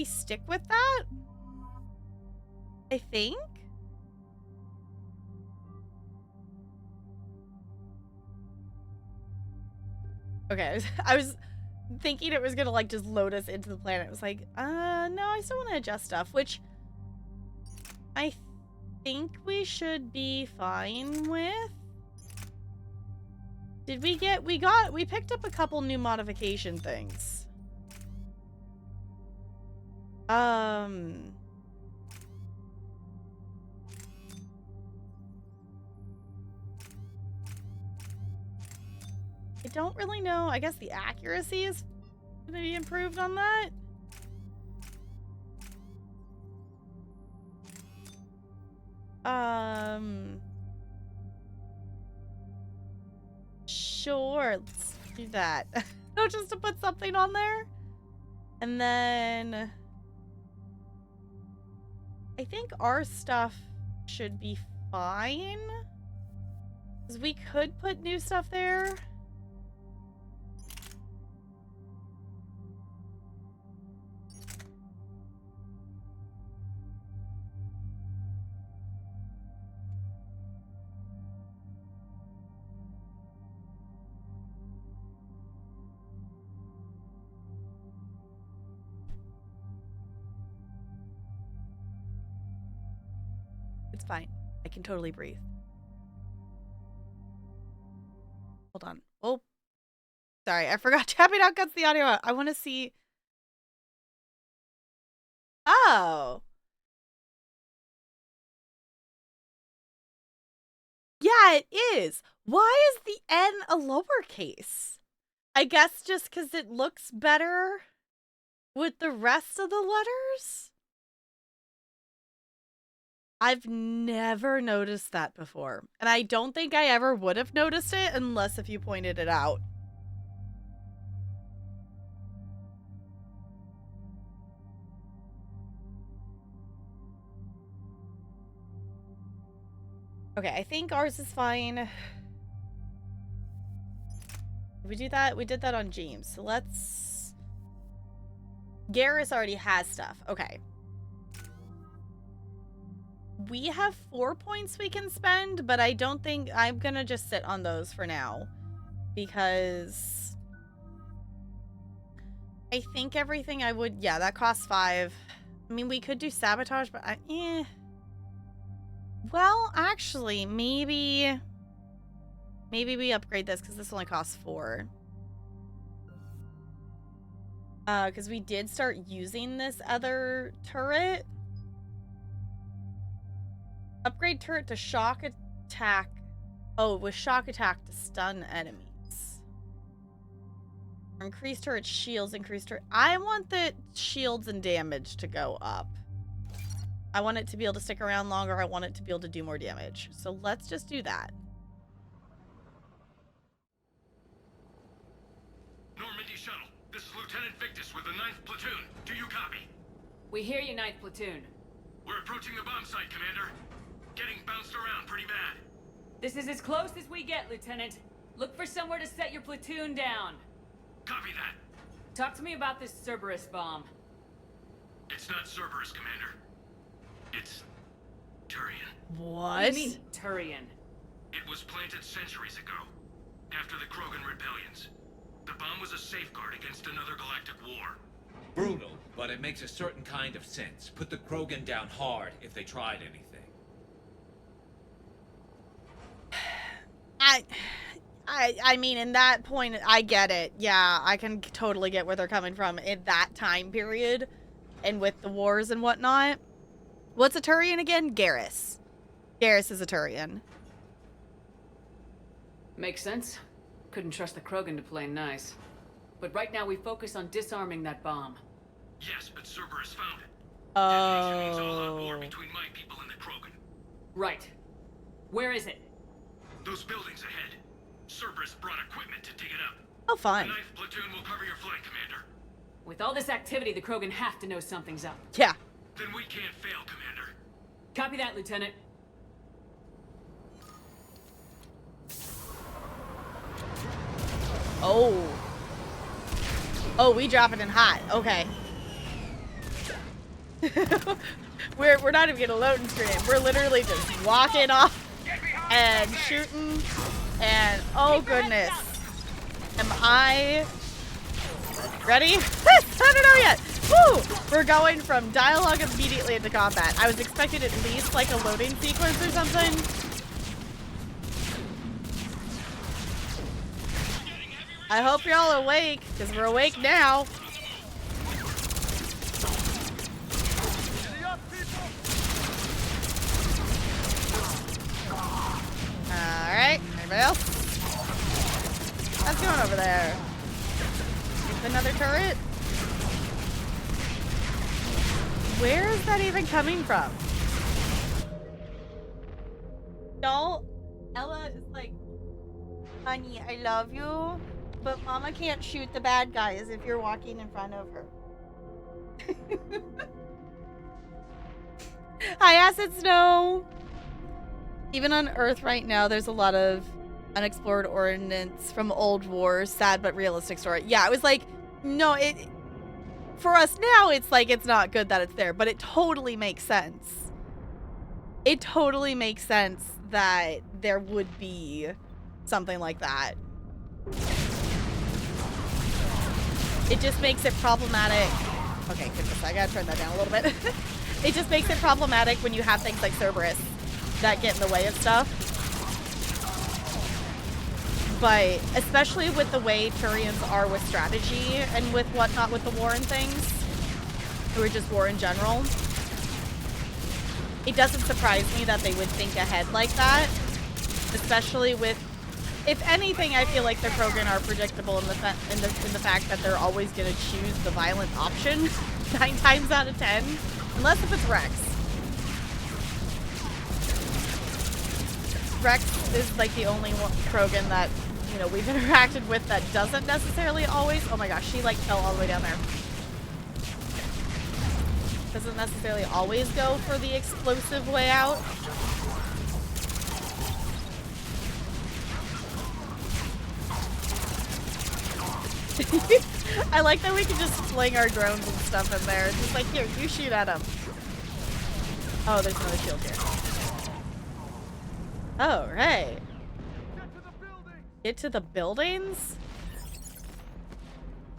stick with that. I think. Okay, I was thinking it was gonna like just load us into the planet. It was like, no, I still want to adjust stuff, which I think we should be fine with. Did we picked up a couple new modification things. I don't really know. I guess the accuracy is going to be improved on that. Sure, let's do that. No, just to put something on there. And then I think our stuff should be fine. Because we could put new stuff there. It's fine. I can totally breathe. Hold on. Oh. Sorry, I forgot tapping out cuts the audio out. I want to see. Oh. Yeah, it is. Why is the N a lowercase? I guess just because it looks better with the rest of the letters? I've never noticed that before. And I don't think I ever would have noticed it unless if you pointed it out. Okay, I think ours is fine. Did we do that? We did that on James. So let's... Garrus already has stuff. Okay. We have 4 points we can spend, but I don't think... I'm gonna just sit on those for now. Because... I think everything I would... Yeah, that costs 5. I mean, we could do sabotage, but well, actually, maybe we upgrade this because this only costs 4. Because we did start using this other turret. Upgrade turret to shock attack. Oh, with shock attack to stun enemies. Increase turret shields, increase turret. I want the shields and damage to go up. I want it to be able to stick around longer. I want it to be able to do more damage. So let's just do that. Normandy Shuttle, this is Lieutenant Victus with the 9th Platoon. Do you copy? We hear you, 9th Platoon. We're approaching the bomb site, Commander. Getting bounced around pretty bad. This is as close as we get, Lieutenant. Look for somewhere to set your platoon down. Copy that. Talk to me about this Cerberus bomb. It's not Cerberus, Commander. It's Turian. What? What do you mean, Turian? It was planted centuries ago, after the Krogan rebellions. The bomb was a safeguard against another galactic war. Brutal, but it makes a certain kind of sense. Put the Krogan down hard if they tried anything. I mean, in that point, I get it. Yeah, I can totally get where they're coming from in that time period and with the wars and whatnot. What's a Turian again? Garrus. Garrus is a Turian. Makes sense. Couldn't trust the Krogan to play nice. But right now we focus on disarming that bomb. Yes, but Cerberus found it. Detonation means all-out war Oh. between my people and the Krogan. Right. Where is it? Those buildings ahead. Cerberus brought equipment to dig it up. Oh, The fine. 9th Platoon will cover your flank, Commander. With all this activity, the Krogan have to know something's up. Yeah. Then we can't fail, Commander. Copy that, Lieutenant. Oh. Oh, we drop it in hot. Okay. we're not even gonna load and screen. We're literally just walking off and shooting and oh goodness. Am I ready? I don't know yet. Woo! We're going from dialogue immediately into combat. I was expecting at least like a loading sequence or something. I hope you're all awake, because we're awake now. Alright, anybody else? What's going over there? Another turret? Where is that even coming from? Y'all, Ella is like, honey, I love you, but Mama can't shoot the bad guys if you're walking in front of her. Hi, Acid Snow! Even on Earth right now, there's a lot of unexplored ordnance from old wars. Sad but realistic story. Yeah, it was like, no, for us now, it's like it's not good that it's there, but it totally makes sense. It totally makes sense that there would be something like that. It just makes it problematic. Okay, goodness, I gotta turn that down a little bit. It just makes it problematic when you have things like Cerberus that get in the way of stuff. But especially with the way Turians are with strategy and with whatnot with the war and things, or just war in general, it doesn't surprise me that they would think ahead like that. Especially with, if anything, I feel like the Krogan are predictable in the fact that they're always going to choose the violent option 9 times out of 10, unless if it's Rex. Rex is like the only one Krogan that, you know, we've interacted with that doesn't necessarily always. Oh my gosh, she like fell all the way down there. Doesn't necessarily always go for the explosive way out. I like that we can just fling our drones and stuff in there. It's just like, here, you shoot at them. Oh, there's another shield here. Oh, right. Get to the buildings?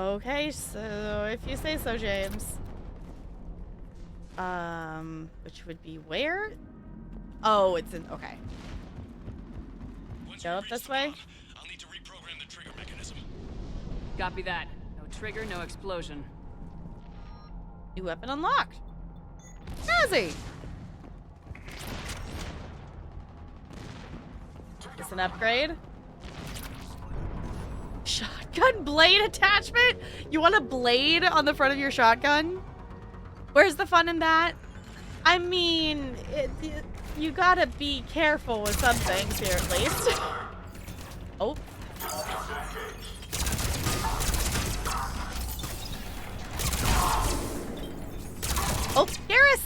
Okay, so if you say so, James. Which would be where? Oh, it's in. Okay. Once Go we up reach this the way? bomb, I'll need to reprogram the trigger mechanism. Copy that. No trigger, no explosion. New weapon unlocked. Jazzy. Is an upgrade? Shotgun blade attachment? You want a blade on the front of your shotgun? Where's the fun in that? I mean, you gotta be careful with some things here at least. Oh. Oh, Garrus!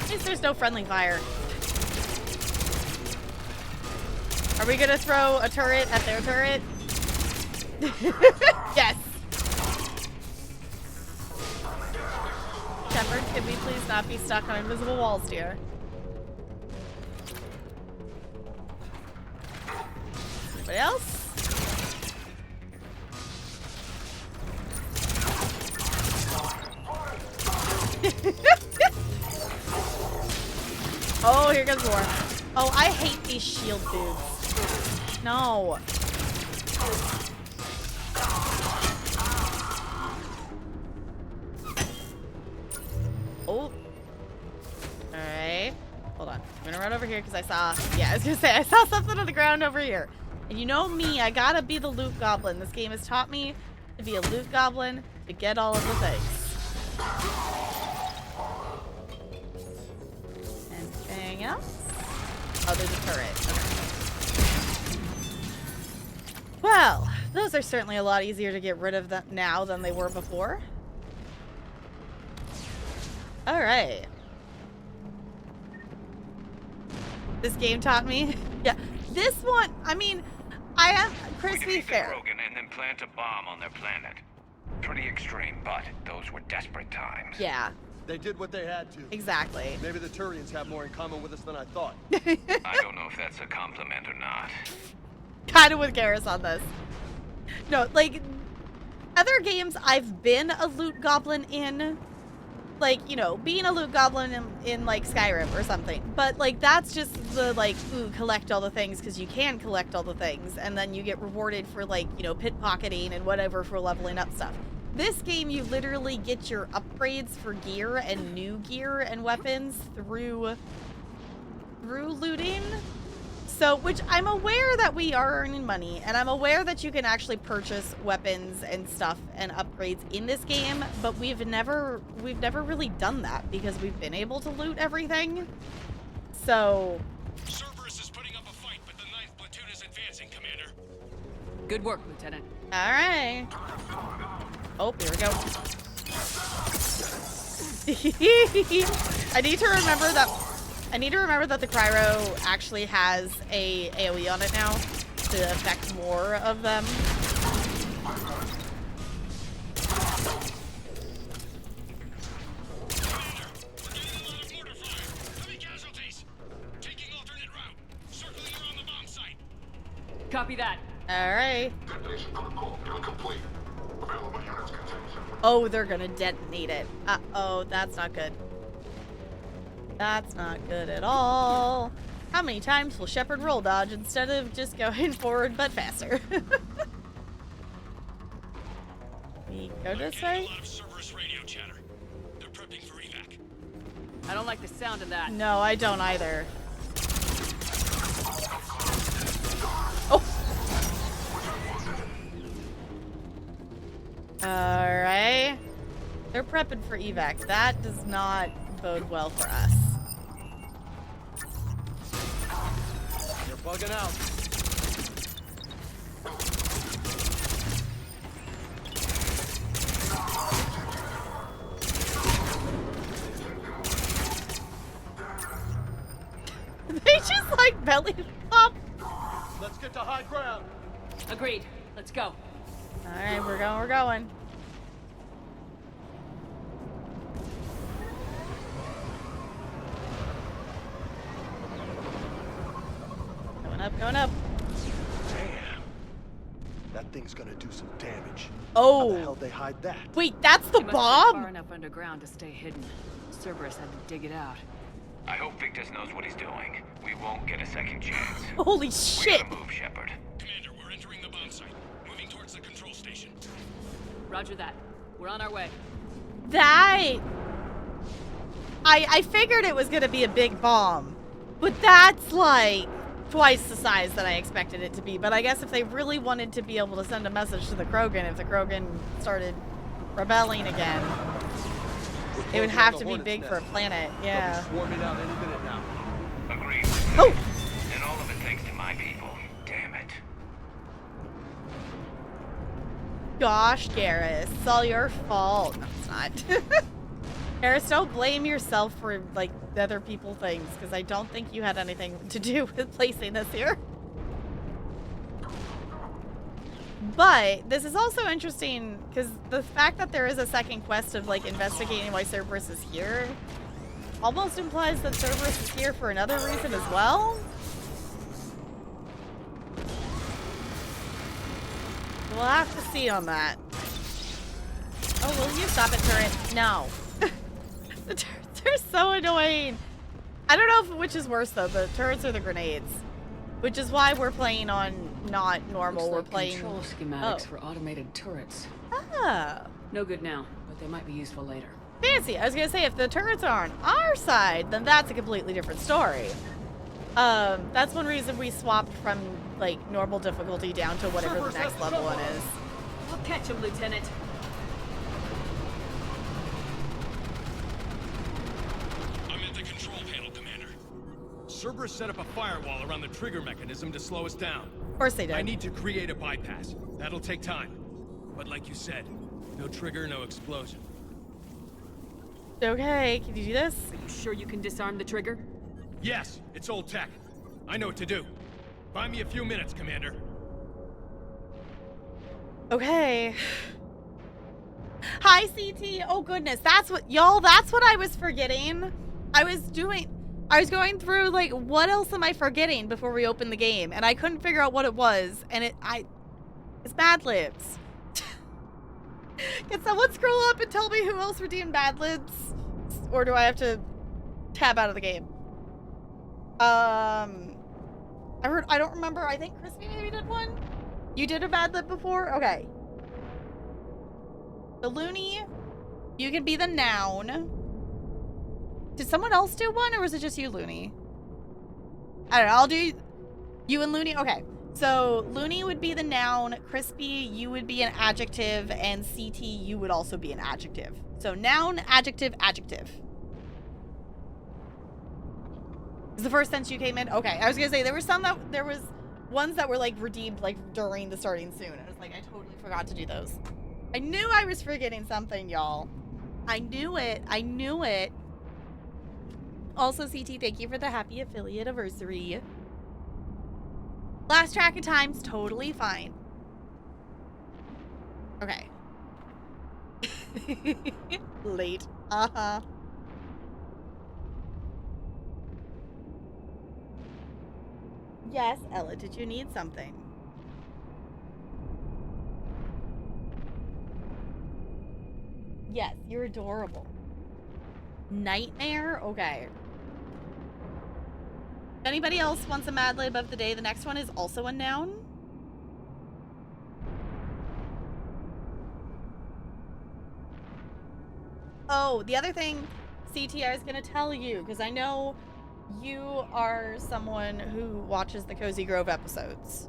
At least there's no friendly fire. Are we gonna throw a turret at their turret? Yes. Shepard, can we please not be stuck on invisible walls here? Anybody else? Oh, here comes more. Oh, I hate these shield dudes. No. Oh. Alright. Hold on. I'm gonna run over here because I saw... Yeah, I was gonna say, I saw something on the ground over here. And you know me, I gotta be the loot goblin. This game has taught me to be a loot goblin to get all of the things. Anything else? Oh, there's a turret. Okay. Well, those are certainly a lot easier to get rid of them now than they were before. All right. This game taught me. Yeah, this one. I mean, I am. Chris, be fair. Krogan and then plant a bomb on their planet. Pretty extreme, but those were desperate times. Yeah, They did what they had to. exactly. Maybe the Turians have more in common with us than I thought. I don't know if that's a compliment or not. Kind of with Garrus on this. No, like other games I've been a loot goblin in. Like, you know, being a loot goblin in like Skyrim or something. But like that's just the like, ooh, collect all the things because you can collect all the things and then you get rewarded for like, you know, pickpocketing and whatever for leveling up stuff. This game you literally get your upgrades for gear and new gear and weapons through looting. So, which I'm aware that we are earning money, and I'm aware that you can actually purchase weapons and stuff and upgrades in this game, but we've never really done that because we've been able to loot everything. So, Cerberus is putting up a fight, but the 9th platoon is advancing, Commander. Good work, Lieutenant. all right. Oh, here we go. I need to remember that the Cryo actually has a AoE on it now to affect more of them. Commander, we're getting a lot of mortar fire. Heavy casualties. Taking alternate route. Circling around the bomb site. Copy that. All right. Detonation protocol incomplete. Available units contain. Oh, they're gonna detonate it. Uh-oh, that's not good. That's not good at all. How many times will Shepard roll dodge instead of just going forward but faster? We go this Getting way? a lot of Cerberus radio chatter. They're prepping for evac. I don't like the sound of that. No, I don't either. Oh! Alright. They're prepping for evac. That does not bode well for us. They're bugging out. They just like belly flop. Let's get to high ground. Agreed. Let's go. Alright, we're going. Going up. That thing's gonna do some damage. How the hell Oh. they hide that? Wait, that's the It must have been far bomb? enough underground to stay hidden. Cerberus had to dig it out. I hope Victus knows what he's doing. We won't get a second chance. Holy We shit. gotta move, Shepard. Commander, we're entering the bomb site. Moving towards the control station. Roger that. We're on our way. That... I figured it was gonna be a big bomb, but that's like twice the size that I expected it to be. But I guess if they really wanted to be able to send a message to the Krogan, if the Krogan started rebelling again, it would have to be big for a planet. Yeah. They'll be swarming out any minute now. Agreed. Oh! And all of it thanks to my people. Damn it. Gosh, Garrus, it's all your fault. No, it's not. Garrus, don't blame yourself for, like, the other people things, because I don't think you had anything to do with placing this here. But this is also interesting, because the fact that there is a second quest of, like, investigating why Cerberus is here almost implies that Cerberus is here for another reason as well. We'll have to see on that. Oh, will you stop it, turret? No. The turrets are so annoying. I don't know which is worse, though, the turrets or the grenades. Which is why we're playing on not normal. Looks We're like playing... control schematics Oh. for automated turrets. Ah. No good now, but they might be useful later. Fancy. I was gonna say, if the turrets are on our side, then that's a completely different story. That's one reason we swapped from, like, normal difficulty down to whatever the next level one is. We'll catch him, Lieutenant. I'm at the control panel, Commander. Cerberus set up a firewall around the trigger mechanism to slow us down. Of course they I did. need to create a bypass. That'll take time. But like you said, no trigger, no explosion. Okay, can you do this? Are you sure you can disarm the trigger? Yes, it's old tech. I know what to do. Buy me a few minutes, Commander. Okay. Hi, CT. Oh, goodness. That's what, y'all, that's what I was forgetting. I was going through, like, what else am I forgetting before we opened the game? And I couldn't figure out what it was. And it's Mad Libs. Can someone scroll up and tell me who else redeemed Mad Libs? Or do I have to tab out of the game? I don't remember. I think Crispy maybe did one. You did a Mad Lib before? Okay. The Looney, you can be the noun. Did someone else do one, or was it just you, Looney? I don't know. I'll do you and Looney. Okay. So Looney would be the noun. Crispy, you would be an adjective, and CT, you would also be an adjective. So noun, adjective, adjective. Is the first sentence you came in? Okay. I was gonna say there was ones that were like redeemed like during the starting soon. I was like, I totally forgot to do those. I knew I was forgetting something, y'all. I knew it. I knew it. Also, CT, thank you for the happy affiliate anniversary. Last track of time's totally fine. Okay. Late. Uh-huh. Yes, Ella, did you need something? Yes, you're adorable. Nightmare? Okay. If anybody else wants a Mad Lib of the day, the next one is also a noun. Oh, the other thing, CT, I was going to tell you, because I know you are someone who watches the Cozy Grove episodes.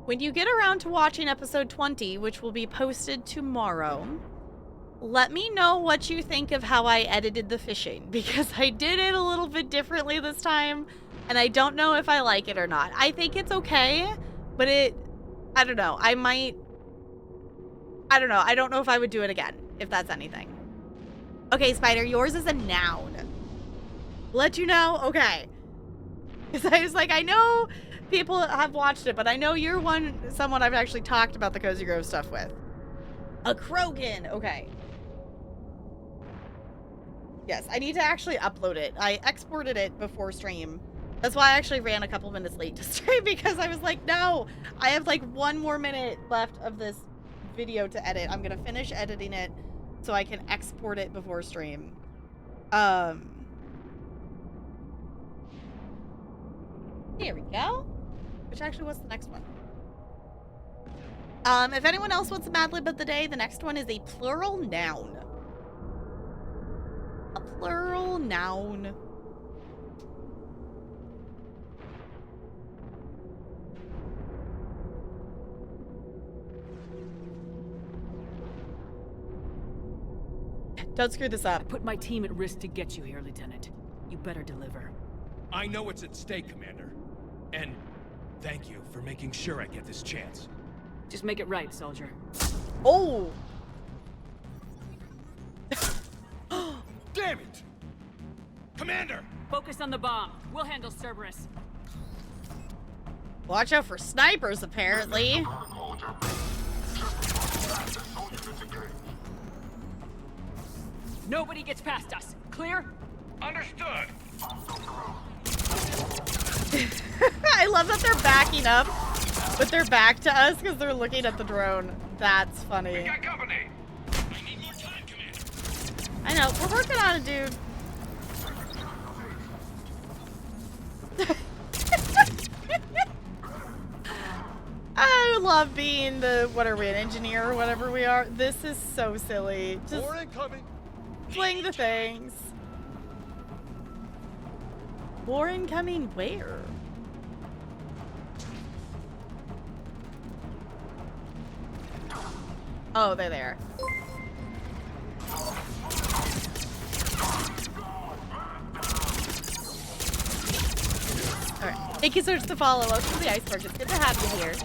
When you get around to watching episode 20, which will be posted tomorrow, let me know what you think of how I edited the fishing, because I did it a little bit differently this time, and I don't know if I like it or not. I think it's okay, but I don't know. I don't know. I don't know if I would do it again, if that's anything. Okay, Spider, yours is a noun. Let you know? Okay. Because I was like, I know people have watched it, but I know you're someone I've actually talked about the Cozy Grove stuff with. A Krogan. Okay. Yes, I need to actually upload it. I exported it before stream, That's why I actually ran a couple minutes late to stream, because I was like, no, I have like 1 more minute left of this video to edit. I'm gonna finish editing it so I can export it before stream. Here we go. Which actually, what's the next one? If anyone else wants a Mad Lib of the day, the next one is a plural noun. A plural noun. Don't screw this up. I put my team at risk to get you here, Lieutenant. You better deliver. I know what's at stake, Commander. And thank you for making sure I get this chance. Just make it right, soldier. Oh! Damn it! Commander! Focus on the bomb. We'll handle Cerberus. Watch out for snipers, apparently. Nobody gets past us. Clear? Understood. I love that they're backing up with their back to us because they're looking at the drone. That's We funny. got company. I need more time, Commander. I know. We're working on it, dude. I love being the, what are we, an engineer or whatever we are? This is so silly. Just More incoming. fling the things. War incoming where? Oh, they're there. Alright. Thank you so much to follow. Welcome to the iceberg. It's good to have you here.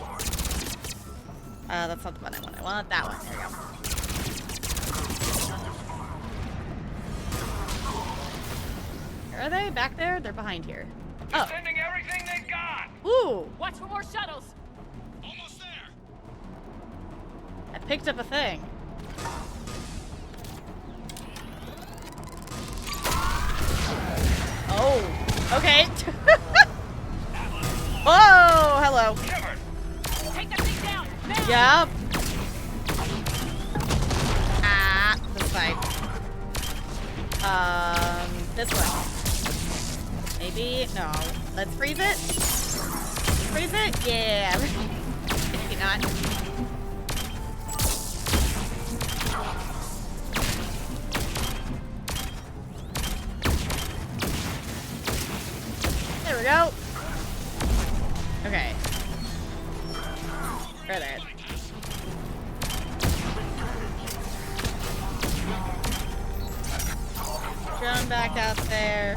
That's not the one I want. I want that one. There we go. Where are they? Back there? They're behind here. Oh. Sending everything they got. Ooh! Watch for more shuttles. Almost there. I picked up a thing. Oh. Okay. Whoa! Hello. Covered. Take that thing down. Now. Yep. Ah, this side. This one. Maybe, no. Let's freeze it. Freeze it? Yeah. Maybe not. There we go. Okay. Right there. Drone back out there.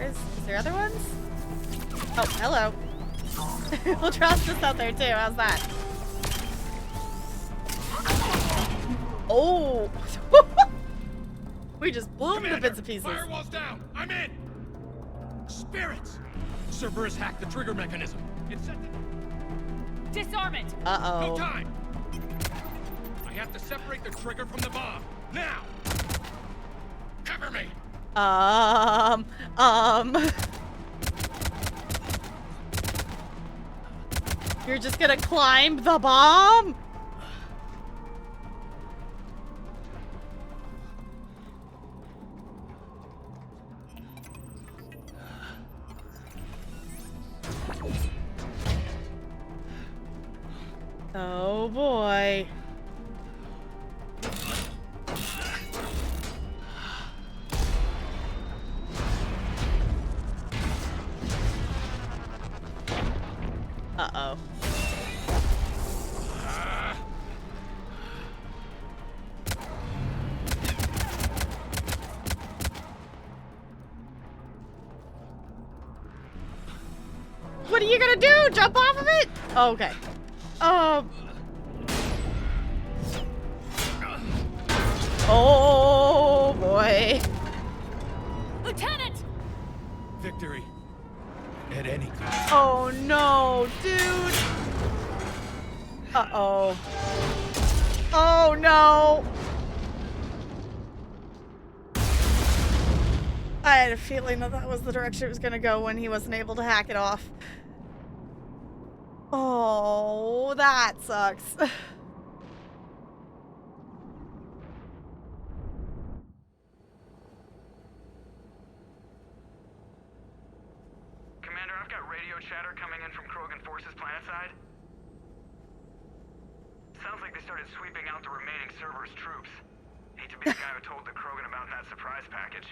Is there other ones? Oh, hello. We'll drop this out there too. How's that? Oh! We just blew them to Commander, bits and pieces. Firewall's down. I'm in. Spirits. Cerberus hacked the trigger mechanism. It's set to... Disarm it. No Uh-oh. time. I have to separate the trigger from the bomb. Now. Cover me. You're just gonna climb the bomb? Oh boy. Uh-oh. What are you gonna do? Jump off of it? Oh, okay. Oh boy. Lieutenant! Victory. At any cost. Oh no, dude. Uh-oh. Oh no. I had a feeling that that was the direction it was going to go when he wasn't able to hack it off. Oh, that sucks. Commander, I've got radio chatter coming in from Krogan forces planetside. Sounds like they started sweeping out the remaining Cerberus troops. Hate to be the guy who told the Krogan about that surprise package.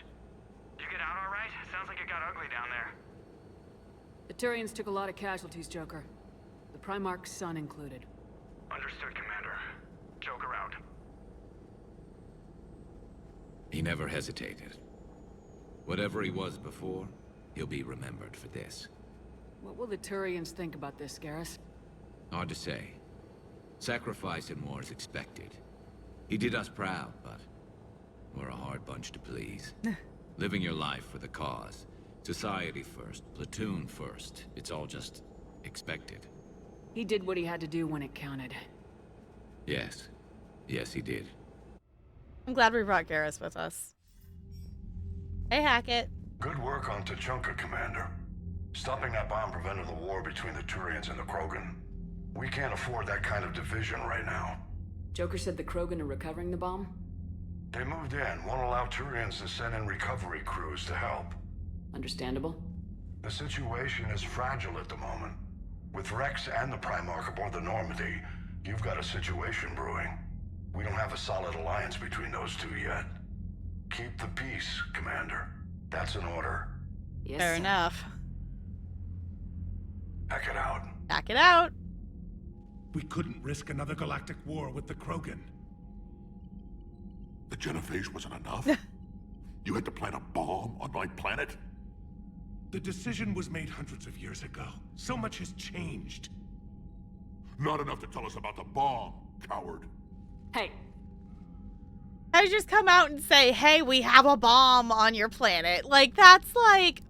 You get out all right? Sounds like it got ugly down there. The Turians took a lot of casualties, Joker. The Primarch's son included. Understood, Commander. Joker out. He never hesitated. Whatever he was before, he'll be remembered for this. What will the Turians think about this, Garrus? Hard to say. Sacrifice in war is expected. He did us proud, but we're a hard bunch to please. Living your life for the cause. Society first, platoon first. It's all just expected. He did what he had to do when it counted. Yes. Yes, he did. I'm glad we brought Garrus with us. Hey, Hackett. Good work on Tuchanka, Commander. Stopping that bomb prevented the war between the Turians and the Krogan. We can't afford that kind of division right now. Joker said the Krogan are recovering the bomb? They moved in, won't allow Turians to send in recovery crews to help. Understandable. The situation is fragile at the moment. With Rex and the Primarch aboard the Normandy, you've got a situation brewing. We don't have a solid alliance between those two yet. Keep the peace, Commander. That's an order. Yes, Fair sir. enough. Hack it out. Hack it out. We couldn't risk another galactic war with the Krogan. The genophage wasn't enough? You had to plant a bomb on my planet? The decision was made hundreds of years ago. So much has changed. Not enough to tell us about the bomb, coward. Hey, I just come out and say, hey, we have a bomb on your planet. Like, that's like...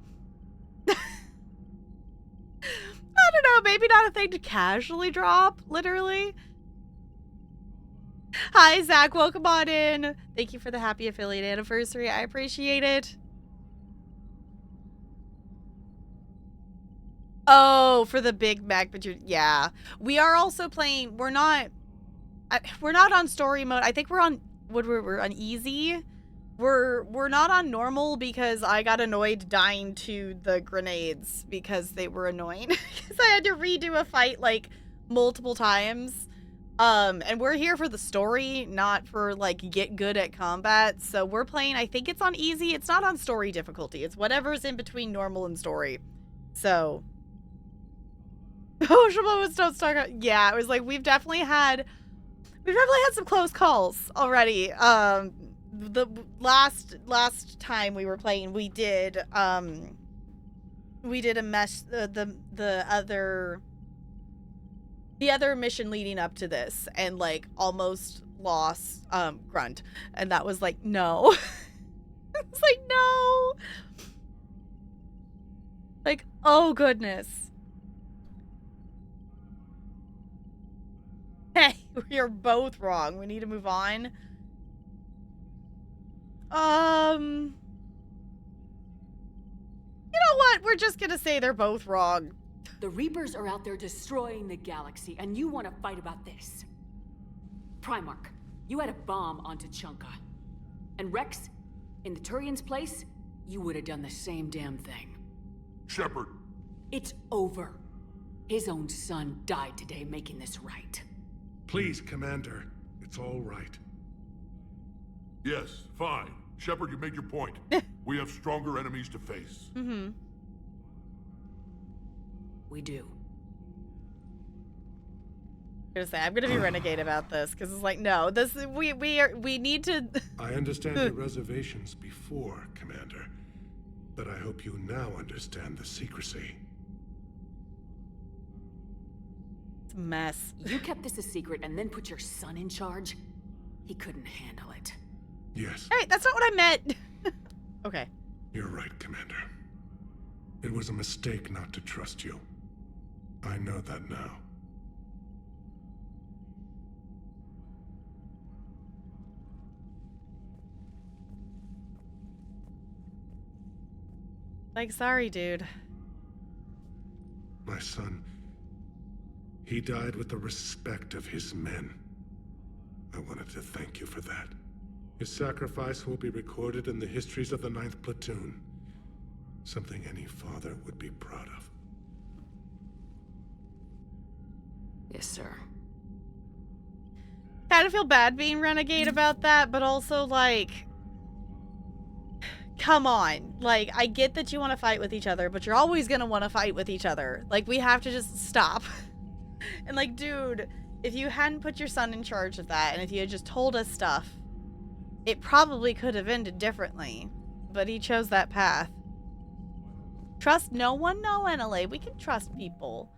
I don't know, maybe not a thing to casually drop, literally. Hi, Zach. Welcome on in. Thank you for the happy affiliate anniversary. I appreciate it. Oh, for the Big Mac, but yeah. We are also playing, we're not on story mode. I think we're on, we're on easy. We're not on normal because I got annoyed dying to the grenades because they were annoying. Because I had to redo a fight like multiple times. And we're here for the story, not for like get good at combat. So we're playing, I think it's on easy. It's not on story difficulty. It's whatever's in between normal and story. So oh, Shabo was don't start. Yeah, it was like we've definitely had some close calls already. The last time we were playing, we did a mesh the other mission leading up to this, and like almost lost Grunt, and that was like no. It's like no. Like, oh goodness. Hey, we're both wrong. We need to move on. You know what? We're just gonna say they're both wrong. the Reapers are out there destroying the galaxy, and you want to fight about this. Primarch, you had a bomb on Tuchanka. And Rex, in the Turian's place, you would have done the same damn thing. Shepard. It's over. His own son died today making this right. Please, Commander. It's all right. Yes, fine. Shepard, you made your point. We have stronger enemies to face. Mm-hmm. We do. I'm gonna be renegade about this because it's like, no, this we need to. I understand your reservations before, Commander, but I hope you now understand the secrecy. It's a mess. You kept this a secret and then put your son in charge? He couldn't handle it. Yes. Hey, that's not what I meant. Okay. You're right, Commander. It was a mistake not to trust you. I know that now. Like, sorry, dude. My son, he died with the respect of his men. I wanted to thank you for that. His sacrifice will be recorded in the histories of the 9th Platoon. Something any father would be proud of. Yes, sir. Kind of feel bad being renegade about that, but also, like, come on. Like, I get that you want to fight with each other, but you're always going to want to fight with each other. Like, we have to just stop. And, like, dude, if you hadn't put your son in charge of that, and if you had just told us stuff, it probably could have ended differently. But he chose that path. Trust no one? No, NLA. We can trust people.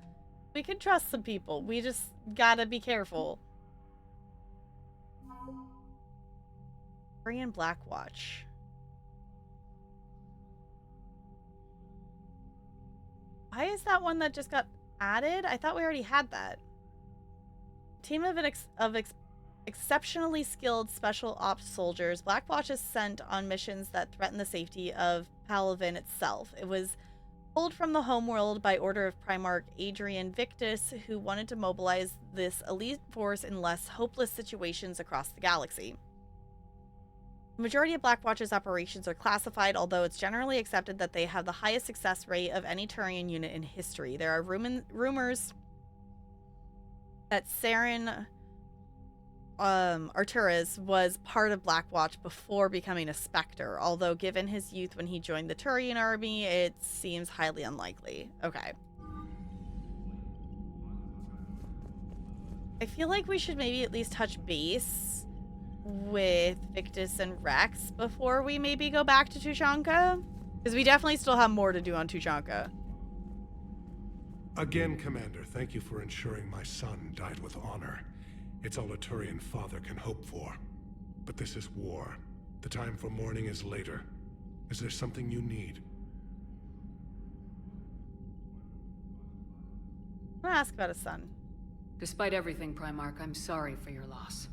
We can trust some people. We just gotta be careful. Bring in Blackwatch. Why is that one that just got added? I thought we already had that. Team of exceptionally skilled special ops soldiers. Blackwatch is sent on missions that threaten the safety of Palaven itself. It was pulled from the homeworld by order of Primarch Adrian Victus, who wanted to mobilize this elite force in less hopeless situations across the galaxy. The majority of Blackwatch's operations are classified, although it's generally accepted that they have the highest success rate of any Turian unit in history. There are rumors that Saren Arturas was part of Blackwatch before becoming a Spectre, although given his youth when he joined the Turian army, it seems highly unlikely. Okay. I feel like we should maybe at least touch base with Victus and Rex before we maybe go back to Tuchanka, because we definitely still have more to do on Tuchanka. Again, Commander, thank you for ensuring my son died with honor. It's all a Turian father can hope for. But this is war. The time for mourning is later. Is there something you need? I'm gonna ask about his son. Despite everything, Primarch, I'm sorry for your loss.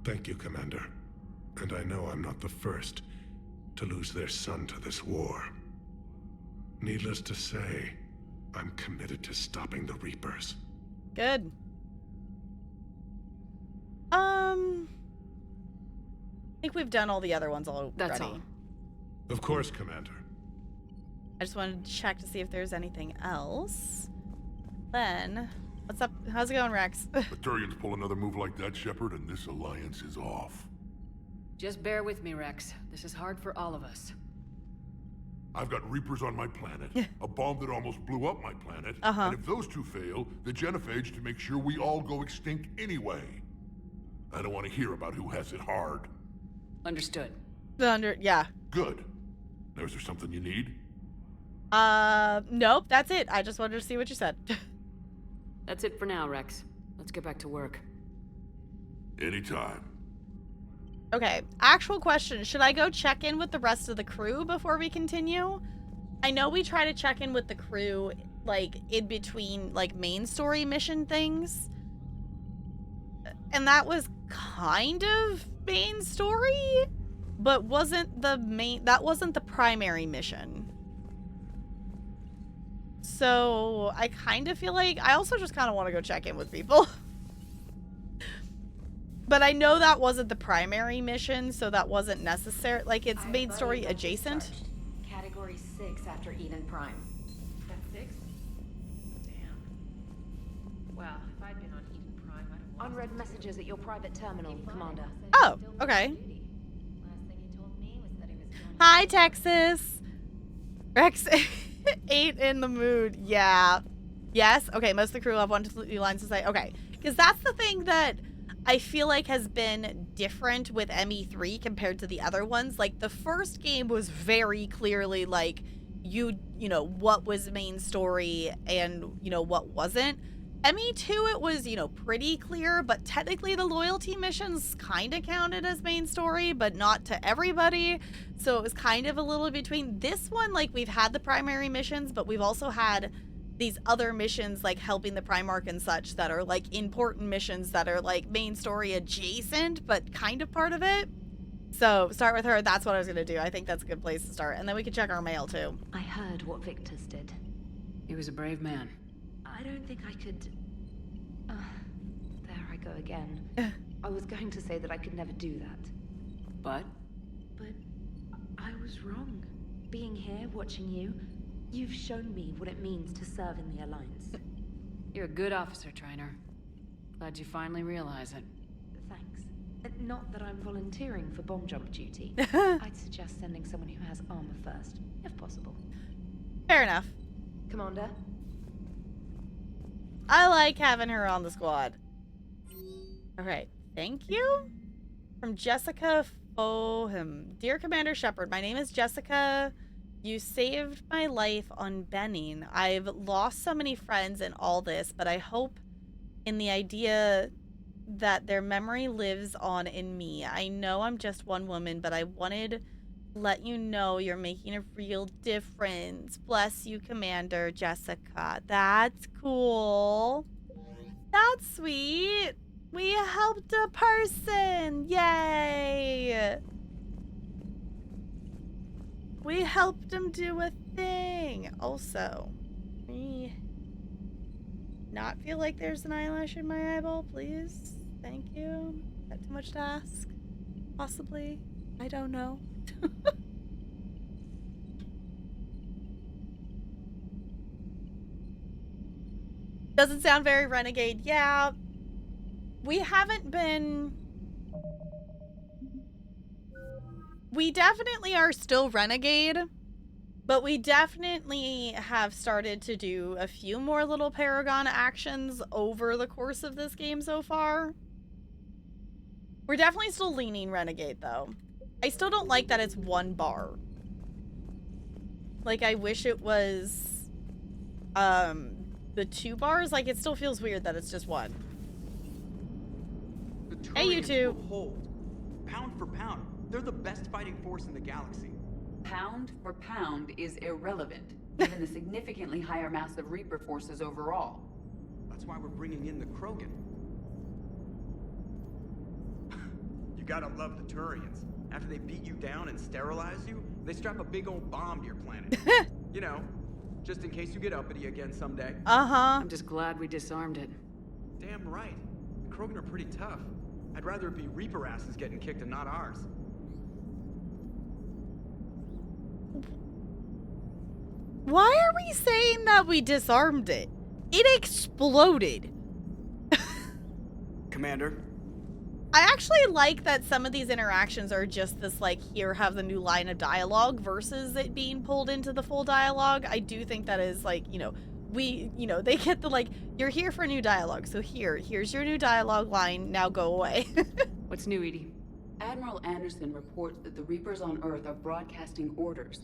Thank you, Commander. And I know I'm not the first to lose their son to this war. Needless to say, I'm committed to stopping the Reapers. Good. I think we've done all the other ones already. That's all. Of course, Commander. I just wanted to check to see if there's anything else. Then, what's up? How's it going, Rex? The Turians pull another move like that, Shepard, and this alliance is off. Just bear with me, Rex. This is hard for all of us. I've got Reapers on my planet, a bomb that almost blew up my planet, and if those two fail, the Genophage to make sure we all go extinct anyway. I don't want to hear about who has it hard. Understood. Yeah. Good. Now, is there something you need? Nope, that's it. I just wanted to see what you said. That's it for now, Rex. Let's get back to work. Anytime. Okay, actual question. Should I go check in with the rest of the crew before we continue? I know we try to check in with the crew, like, in between, like, main story mission things. And that was kind of main story, but wasn't the primary mission. So I kind of feel like I also just kind of want to go check in with people. But I know that wasn't the primary mission, so that wasn't necessary. Like, it's main story adjacent. Category 6 after Eden Prime. That's 6? Damn. Well, if I'd been on Eden Prime, I'd have lost. Unread messages at your private terminal, Commander. Oh, okay. Hi, Texas. Rex ate in the mood. Yeah. Yes. Okay. Most of the crew have 1 to 3 lines to say. Okay. Because that's the thing that I feel like has been different with ME3 compared to the other ones. Like, the first game was very clearly like, you know, what was main story and, you know, what wasn't. ME2, it was, you know, pretty clear, but technically the loyalty missions kind of counted as main story, but not to everybody. So it was kind of a little between. This one, like, we've had the primary missions, but we've also had these other missions, like helping the Primarch and such, that are, like, important missions that are, like, main story adjacent, but kind of part of it. So start with her. That's what I was gonna do. I think that's a good place to start, and then we can check our mail too. I heard what Victor's did. He was a brave man. I don't think I could... there I go again. I was going to say that I could never do that. But? But I was wrong. Being here, watching you, you've shown me what it means to serve in the Alliance. You're a good officer, Trainer. Glad you finally realize it. Thanks. Not that I'm volunteering for bomb jump duty. I'd suggest sending someone who has armor first, if possible. Fair enough. Commander? I like having her on the squad. Okay, thank you. From Jessica Foham. Dear Commander Shepard, my name is Jessica. You saved my life on Benin. I've lost so many friends in all this, but I hope in the idea that their memory lives on in me. I know I'm just one woman, but I wanted to let you know you're making a real difference. Bless you, Commander Jessica. That's cool. That's sweet. We helped a person. Yay. We helped him do a thing. Also, me not feel like there's an eyelash in my eyeball, please. Thank you. Is that too much to ask? Possibly. I don't know. Doesn't sound very renegade. Yeah. We haven't been... We definitely are still renegade, but we definitely have started to do a few more little Paragon actions over the course of this game so far. We're definitely still leaning renegade, though. I still don't like that it's one bar. Like, I wish it was, the 2 bars. Like, it still feels weird that it's just one. Hey, you two. Hold. Pound for pound, they're the best fighting force in the galaxy. Pound for pound is irrelevant, given the significantly higher mass of Reaper forces overall. That's why we're bringing in the Krogan. You gotta love the Turians. After they beat you down and sterilize you, they strap a big old bomb to your planet. You know, just in case you get uppity again someday. I'm just glad we disarmed it. Damn right. The Krogan are pretty tough. I'd rather it be Reaper asses getting kicked and not ours. Why are we saying that we disarmed it? It exploded. Commander? I actually like that some of these interactions are just this, like, here, have the new line of dialogue versus it being pulled into the full dialogue. I do think that is, like, you know, they get the, like, you're here for new dialogue, so here's your new dialogue line, now go away. What's new, Edie? Admiral Anderson reports that the Reapers on Earth are broadcasting orders.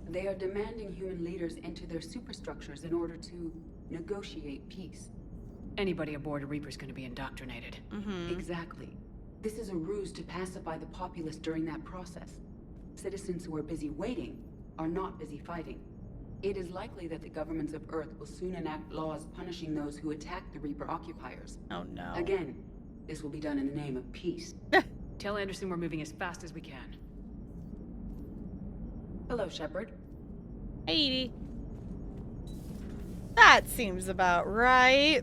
They are demanding human leaders into their superstructures in order to negotiate peace. Anybody aboard a Reaper's gonna be indoctrinated. Exactly. This is a ruse to pacify the populace during that process. Citizens who are busy waiting are not busy fighting. It is likely that the governments of Earth will soon enact laws punishing those who attack the Reaper occupiers. Oh no. Again, this will be done in the name of peace. Tell Anderson we're moving as fast as we can. Hello, Shepard. Hey, Edie. That seems about right.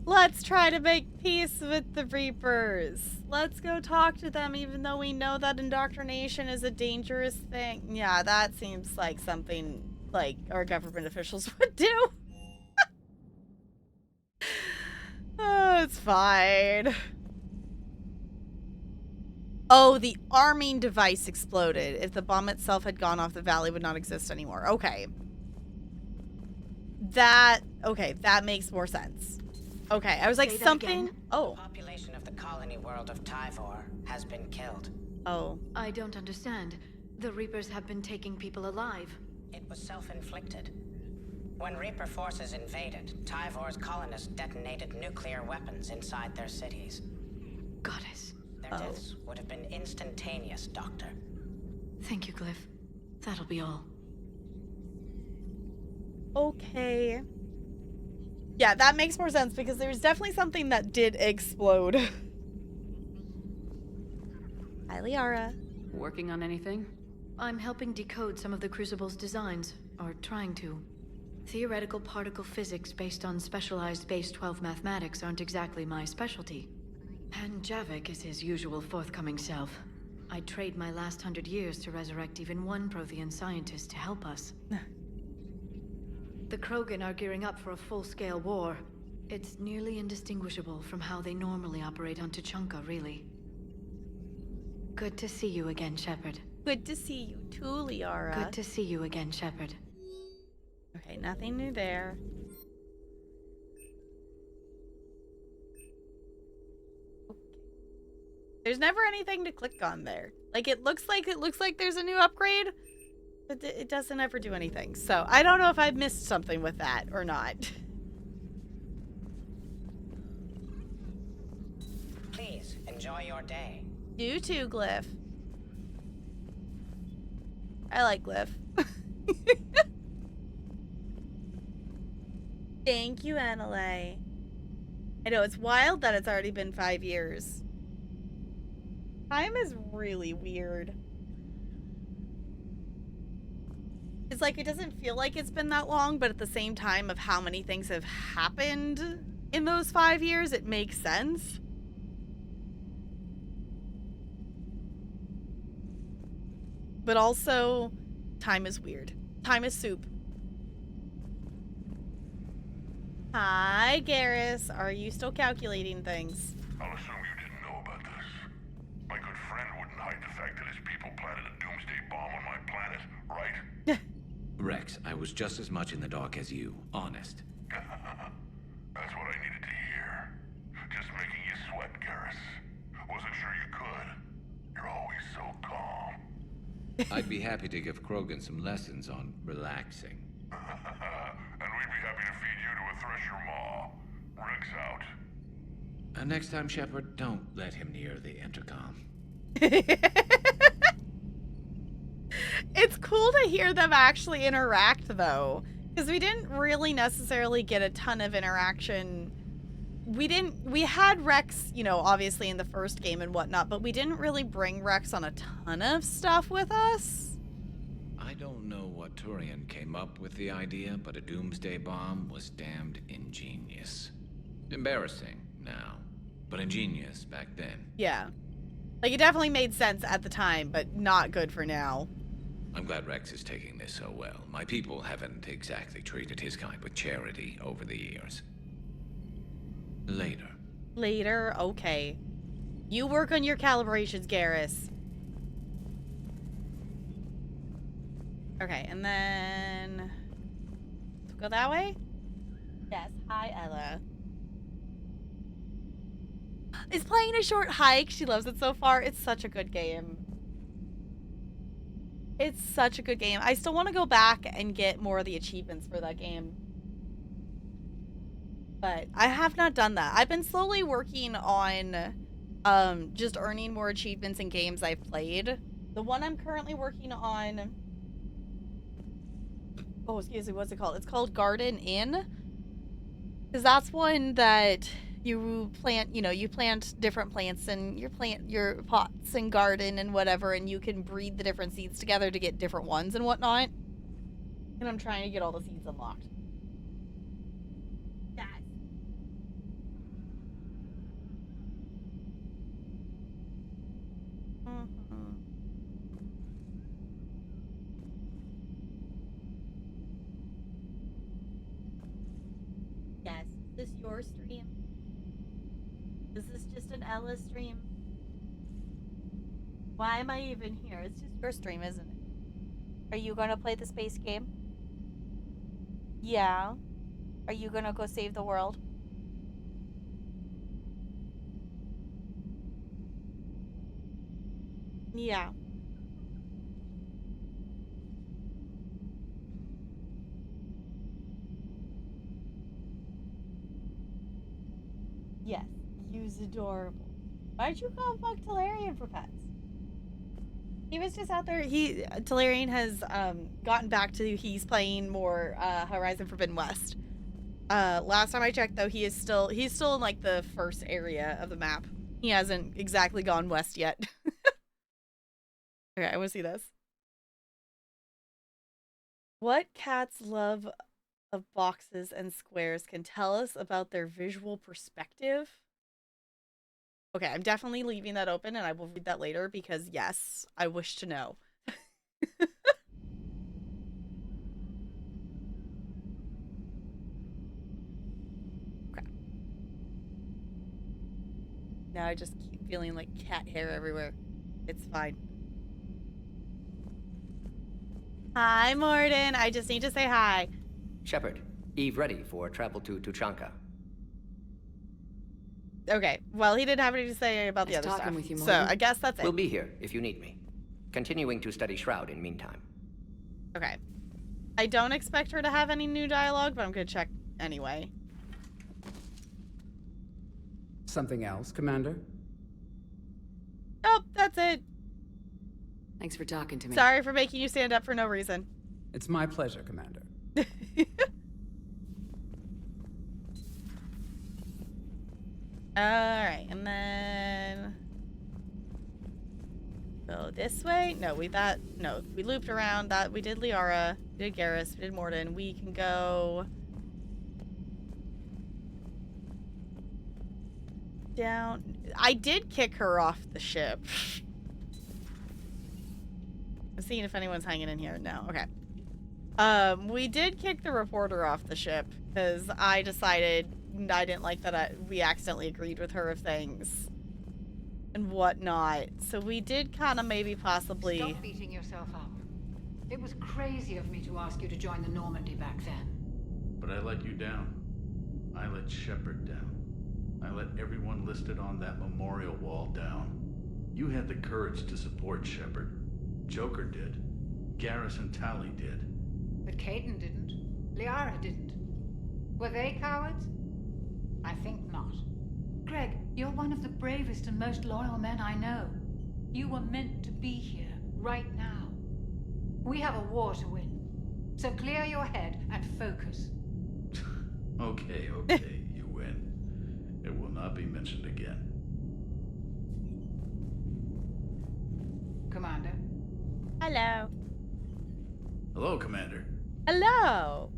Let's try to make peace with the Reapers. Let's go talk to them, even though we know that indoctrination is a dangerous thing. Yeah, that seems like something, like, our government officials would do. Oh, it's fine. Oh, the arming device exploded. If the bomb itself had gone off, the valley would not exist anymore. Okay. That makes more sense. Okay, I was like, something... Oh. The population of the colony world of Tyvor has been killed. Oh. I don't understand. The Reapers have been taking people alive. It was self-inflicted. When Reaper forces invaded, Tyvor's colonists detonated nuclear weapons inside their cities. Goddess. Their deaths would have been instantaneous, Doctor. Thank you, Glyph. That'll be all. Okay. Yeah, that makes more sense because there's definitely something that did explode. Hi, Liara. Working on anything? I'm helping decode some of the Crucible's designs, or trying to. Theoretical particle physics based on specialized base 12 mathematics aren't exactly my specialty. And Javik is his usual forthcoming self. I'd trade my last 100 years to resurrect even one Prothean scientist to help us. The Krogan are gearing up for a full-scale war. It's nearly indistinguishable from how they normally operate on Tuchanka, really. Good to see you again, Shepard. Good to see you too, Liara. Good to see you again, Shepard. Okay, nothing new there. Okay. There's never anything to click on there. Like it looks like there's a new upgrade, but it doesn't ever do anything. So I don't know if I've missed something with that or not. Please enjoy your day. You too, Glyph. I like Glyph. Thank you, Annalay. I know, it's wild that it's already been 5 years. Time is really weird. It's like, it doesn't feel like it's been that long, but at the same time of how many things have happened in those 5 years, it makes sense. But also, time is weird. Time is soup. Hi, Garrus. Are you still calculating things? I'll assume you didn't know about this. My good friend wouldn't hide the fact that his people planted a doomsday bomb on my planet, right? Rex, I was just as much in the dark as you. Honest. That's what I needed to hear. Just making you sweat, Garrus. Wasn't sure you could. You're always so calm. I'd be happy to give Krogan some lessons on relaxing. And we'd be happy to feed you to a Thresher Maw. Rex out. Next time, Shepard, don't let him near the intercom. It's cool to hear them actually interact, though. Because we didn't really necessarily get a ton of interaction. We had Rex, you know, obviously in the first game and whatnot, but we didn't really bring Rex on a ton of stuff with us. I don't know what Turian came up with the idea, but a doomsday bomb was damned ingenious. Embarrassing now, but ingenious back then. Yeah. Like, it definitely made sense at the time, but not good for now. I'm glad Rex is taking this so well. My people haven't exactly treated his kind with charity over the years. Later. Later? Okay. You work on your calibrations, Garrus. Okay, and then... Let's go that way? Yes. Hi, Ella. Is playing a short hike. She loves it so far. It's such a good game. It's such a good game. I still want to go back and get more of the achievements for that game. But I have not done that. I've been slowly working on just earning more achievements in games I've played. The one I'm currently working on... Oh, excuse me, what's it called? It's called Garden Inn. Because that's one that you plant, you know, you plant different plants and you plant your pots and garden and whatever, and you can breed the different seeds together to get different ones and whatnot. And I'm trying to get all the seeds unlocked. Yes. Yes. Is this your stream? Is this just an Ella stream? Why am I even here? It's just your stream, isn't it? Are you gonna play the space game? Yeah. Are you gonna go save the world? Yeah. Yes. You's adorable. Why'd you call fuck Talarian for pets? He was just out there. Talarian has gotten back to, he's playing more Horizon Forbidden West. Last time I checked, though, he's still in like the first area of the map. He hasn't exactly gone west yet. Okay, I want to see this. What cats' love of boxes and squares can tell us about their visual perspective? Okay, I'm definitely leaving that open, and I will read that later because, yes, I wish to know. Okay. Now I just keep feeling like cat hair everywhere. It's fine. Hi, Mordin. I just need to say hi. Shepard, Eve ready for travel to Tuchanka. Okay, well, he didn't have anything to say about the other stuff. With you, so I guess that's it. We'll be here if you need me. Continuing to study Shroud in meantime. Okay. I don't expect her to have any new dialogue, but I'm gonna check anyway. Something else, Commander? Nope, that's it. Thanks for talking to me. Sorry for making you stand up for no reason. It's my pleasure, Commander. Alright, and then go this way. No, we looped around. That we did Liara, we did Garrus, we did Mordin. We can go down. I did kick her off the ship. I'm seeing if anyone's hanging in here. No, okay. We did kick the reporter off the ship because I decided I didn't like that we accidentally agreed with her of things and whatnot. So we did kind of maybe possibly... Stop beating yourself up. It was crazy of me to ask you to join the Normandy back then. But I let you down. I let Shepard down. I let everyone listed on that memorial wall down. You had the courage to support Shepard. Joker did. Garrus and Tali did. But Kaidan didn't. Liara didn't. Were they cowards? I think not. Greg, you're one of the bravest and most loyal men I know. You were meant to be here, right now. We have a war to win. So clear your head and focus. Okay, you win. It will not be mentioned again. Commander. Hello. Hello, Commander. Hello.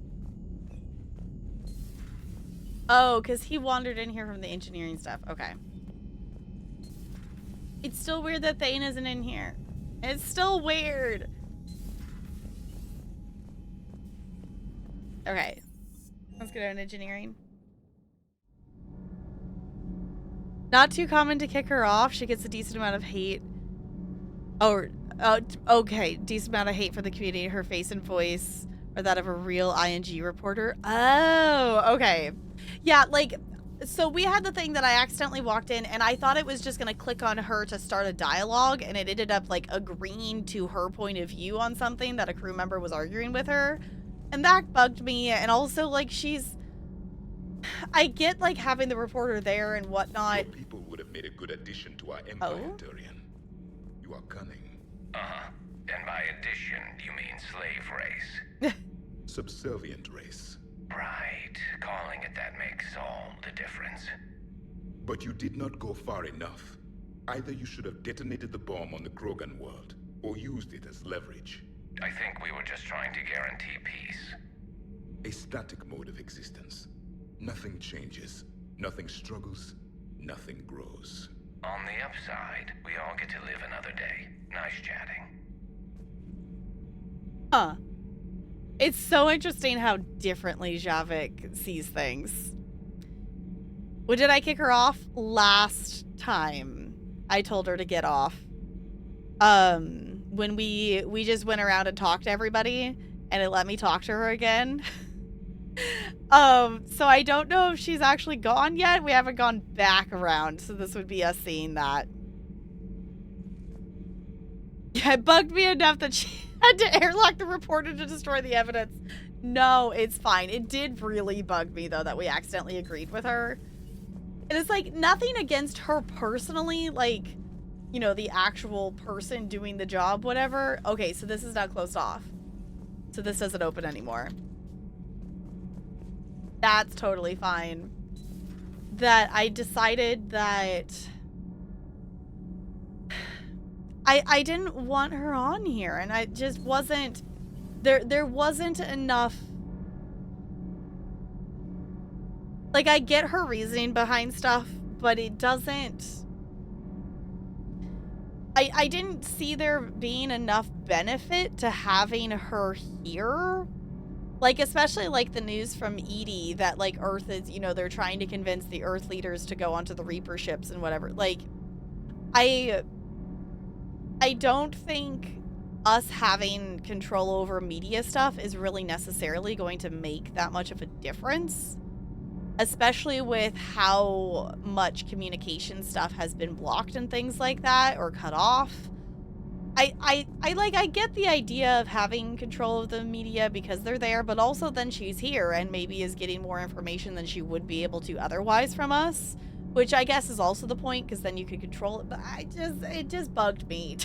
Oh, because he wandered in here from the engineering stuff. Okay. It's still weird that Thane isn't in here. It's still weird. Okay. Let's go down to engineering. Not too common to kick her off. She gets a decent amount of hate. Oh, okay. Decent amount of hate for the community. Her face and voice are that of a real ING reporter. Oh, okay. Yeah, like, so we had the thing that I accidentally walked in and I thought it was just going to click on her to start a dialogue, and it ended up, like, agreeing to her point of view on something that a crew member was arguing with her. And that bugged me, and also, like, I get, like, having the reporter there and whatnot. Your people would have made a good addition to our empire, Turian. You are cunning. Uh-huh. And by addition, you mean slave race. Subservient race. Right. Calling it that makes all the difference. But you did not go far enough. Either you should have detonated the bomb on the Krogan world, or used it as leverage. I think we were just trying to guarantee peace. A static mode of existence. Nothing changes, nothing struggles, nothing grows. On the upside, we all get to live another day. Nice chatting. Huh. It's so interesting how differently Javik sees things. Well, did I kick her off? Last time I told her to get off. When we just went around and talked to everybody, and it let me talk to her again. So I don't know if she's actually gone yet. We haven't gone back around, so this would be us seeing that. Yeah, it bugged me enough that she had to airlock the reporter to destroy the evidence. No, it's fine. It did really bug me, though, that we accidentally agreed with her. And it's like, nothing against her personally, like, you know, the actual person doing the job, whatever. Okay, so this is now closed off. So this doesn't open anymore. That's totally fine. That I decided that I didn't want her on here, and I just wasn't... There wasn't enough... Like, I get her reasoning behind stuff, but it doesn't... I didn't see there being enough benefit to having her here. Like, especially, like, the news from EDI that, like, Earth is, you know, they're trying to convince the Earth leaders to go onto the Reaper ships and whatever. Like, I don't think us having control over media stuff is really necessarily going to make that much of a difference. Especially with how much communication stuff has been blocked and things like that, or cut off. I get the idea of having control of the media because they're there, but also then she's here and maybe is getting more information than she would be able to otherwise from us, which I guess is also the point, because then you could control it, but it just bugged me.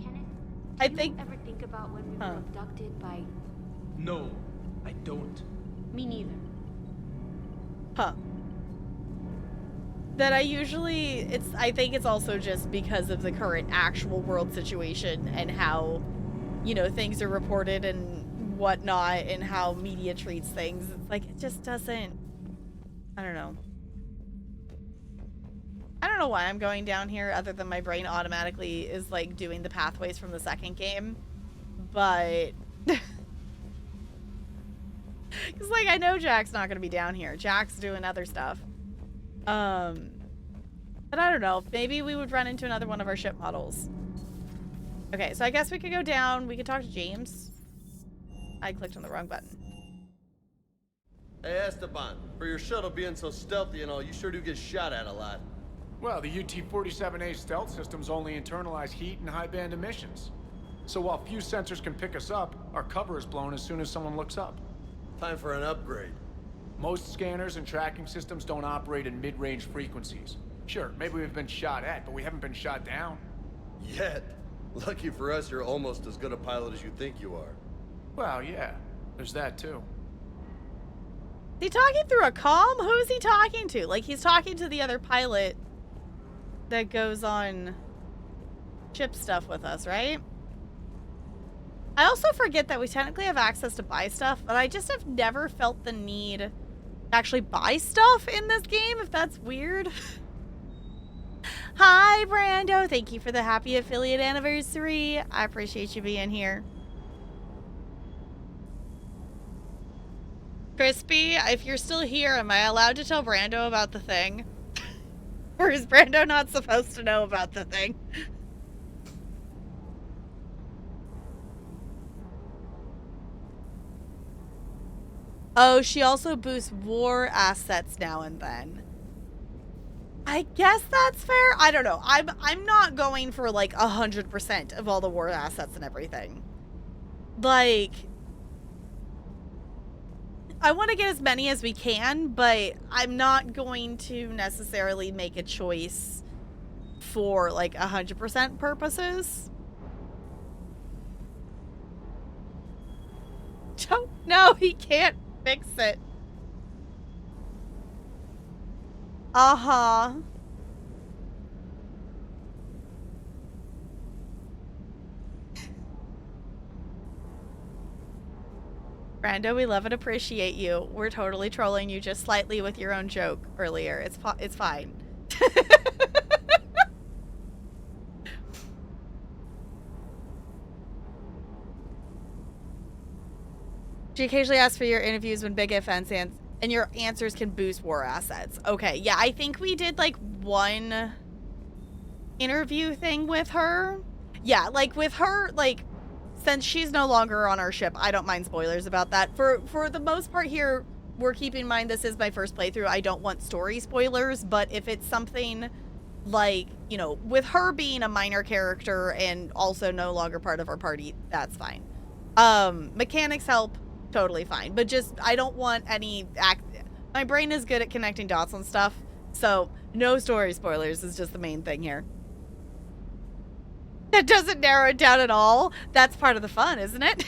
Kenneth, do you ever think about when we were abducted by... No, I don't. Me neither. Huh. That I usually, I think it's also just because of the current actual world situation and how, you know, things are reported and whatnot and how media treats things. It's like, it just doesn't, I don't know. I don't know why I'm going down here other than my brain automatically is like doing the pathways from the second game. But... Because, like, I know Jack's not going to be down here. Jack's doing other stuff. But I don't know. Maybe we would run into another one of our ship models. Okay, so I guess we could go down. We could talk to James. I clicked on the wrong button. Hey, Esteban, for your shuttle being so stealthy and all, you sure do get shot at a lot. Well, the UT-47A stealth systems only internalize heat and high-band emissions. So while few sensors can pick us up, our cover is blown as soon as someone looks up. Time for an upgrade. Most scanners and tracking systems don't operate in mid-range frequencies. Sure, maybe we've been shot at, but we haven't been shot down. Yet. Lucky for us, you're almost as good a pilot as you think you are. Well, yeah. There's that, too. Is he talking through a comm? Who is he talking to? Like, he's talking to the other pilot that goes on ship stuff with us, right? I also forget that we technically have access to buy stuff, but I just have never felt the need to actually buy stuff in this game, if that's weird. Hi, Brando. Thank you for the happy affiliate anniversary. I appreciate you being here. Crispy, if you're still here, am I allowed to tell Brando about the thing? Or is Brando not supposed to know about the thing? Oh, she also boosts war assets now and then. I guess that's fair. I don't know. I'm not going for like 100% of all the war assets and everything. Like, I want to get as many as we can, but I'm not going to necessarily make a choice for like 100% purposes. No, he can't fix it. Uh-huh. Brando, we love and appreciate you. We're totally trolling you just slightly with your own joke earlier. It's fine. She occasionally asks for your interviews when Big Offense and your answers can boost war assets. Okay, yeah, I think we did like one interview thing with her. Yeah, like with her, like, since she's no longer on our ship, I don't mind spoilers about that. For the most part here, we're keeping in mind this is my first playthrough. I don't want story spoilers, but if it's something like, you know, with her being a minor character and also no longer part of our party, that's fine. Mechanics help. Totally fine, but just I don't want any my brain is good at connecting dots on stuff, so no story spoilers is just the main thing here. That doesn't narrow it down at all. That's part of the fun, isn't it?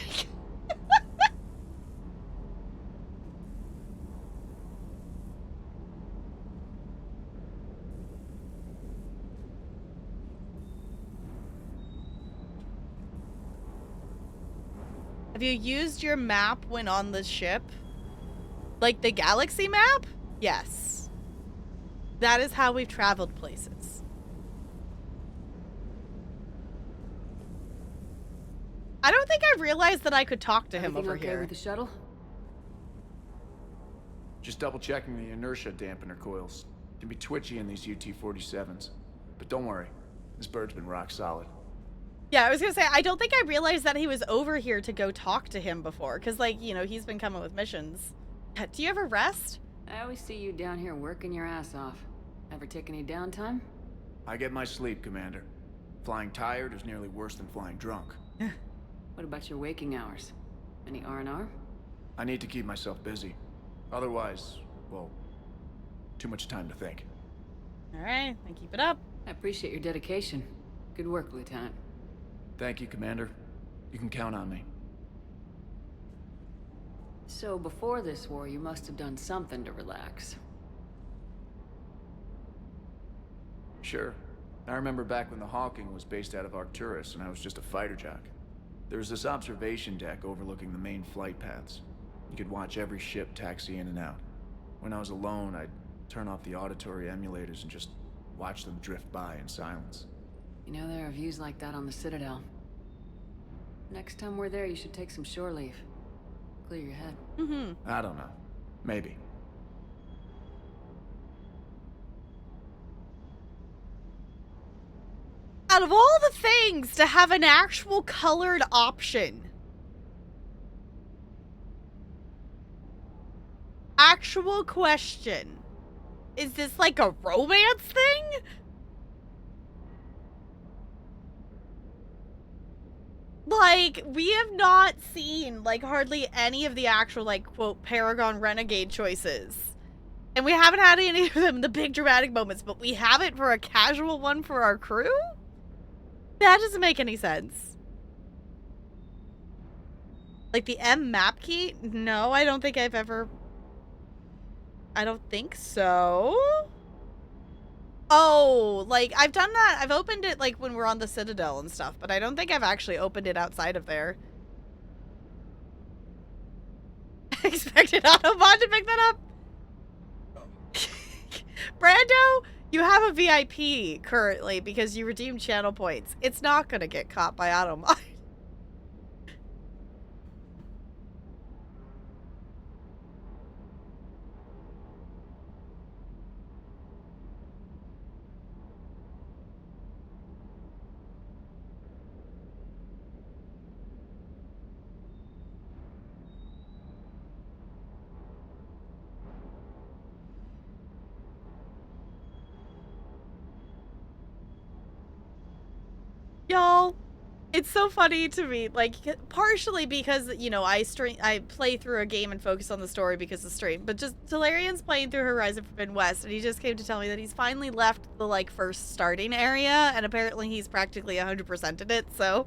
Have you used your map when on the ship? Like the galaxy map? Yes. That is how we've traveled places. I don't think I realized that I could talk to him over okay here. with the shuttle? Just double checking the inertia dampener coils. Can be twitchy in these UT-47s. But don't worry, this bird's been rock solid. Yeah, I was gonna say, I don't think I realized that he was over here to go talk to him before. Because, like, you know, he's been coming with missions. Do you ever rest? I always see you down here working your ass off. Ever take any downtime? I get my sleep, Commander. Flying tired is nearly worse than flying drunk. What about your waking hours? Any R&R? I need to keep myself busy. Otherwise, well, too much time to think. Alright, then keep it up. I appreciate your dedication. Good work, Lieutenant. Thank you, Commander. You can count on me. So before this war, you must have done something to relax. Sure. I remember back when the Hawking was based out of Arcturus and I was just a fighter jock. There was this observation deck overlooking the main flight paths. You could watch every ship taxi in and out. When I was alone, I'd turn off the auditory emulators and just watch them drift by in silence. You know, there are views like that on the Citadel. Next time we're there, you should take some shore leave. Clear your head. I don't know. Maybe. Out of all the things to have an actual colored option. Actual question. Is this like a romance thing? Like, we have not seen, like, hardly any of the actual, like, quote, Paragon Renegade choices. And we haven't had any of them in the big dramatic moments, but we have it for a casual one for our crew? That doesn't make any sense. Like, the M map key? No, I don't think I've ever... I don't think so. Oh, like, I've done that. I've opened it, like, when we're on the Citadel and stuff, but I don't think I've actually opened it outside of there. Expected Autobot to pick that up? Brando, you have a VIP currently because you redeemed channel points. It's not gonna get caught by Autobot. Y'all, it's so funny to me, like, partially because, you know, I play through a game and focus on the story because of stream, but just Talarian's playing through Horizon Forbidden West, and he just came to tell me that he's finally left the, like, first starting area, and apparently he's practically 100%ed it, so...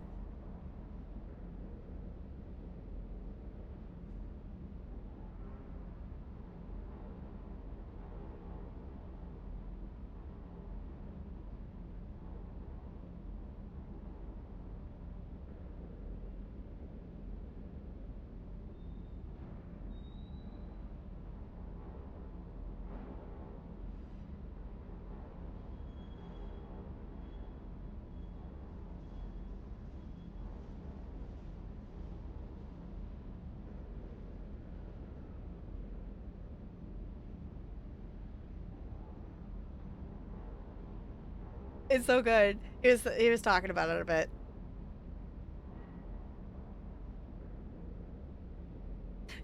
It's so good. He was talking about it a bit.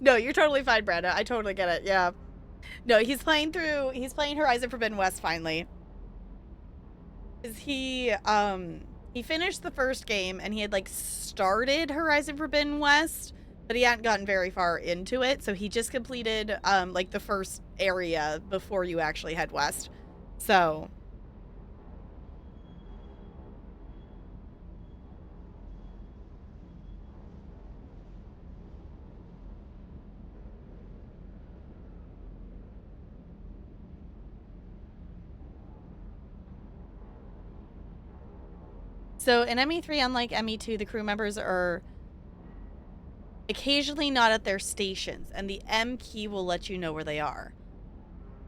No, you're totally fine, Brenda. I totally get it. Yeah. No, he's playing Horizon Forbidden West finally. He finished the first game and he had like started Horizon Forbidden West, but he hadn't gotten very far into it, so he just completed like the first area before you actually head west. So in ME3, unlike ME2, the crew members are Occasionally not at their stations, and the M key will let you know where they are.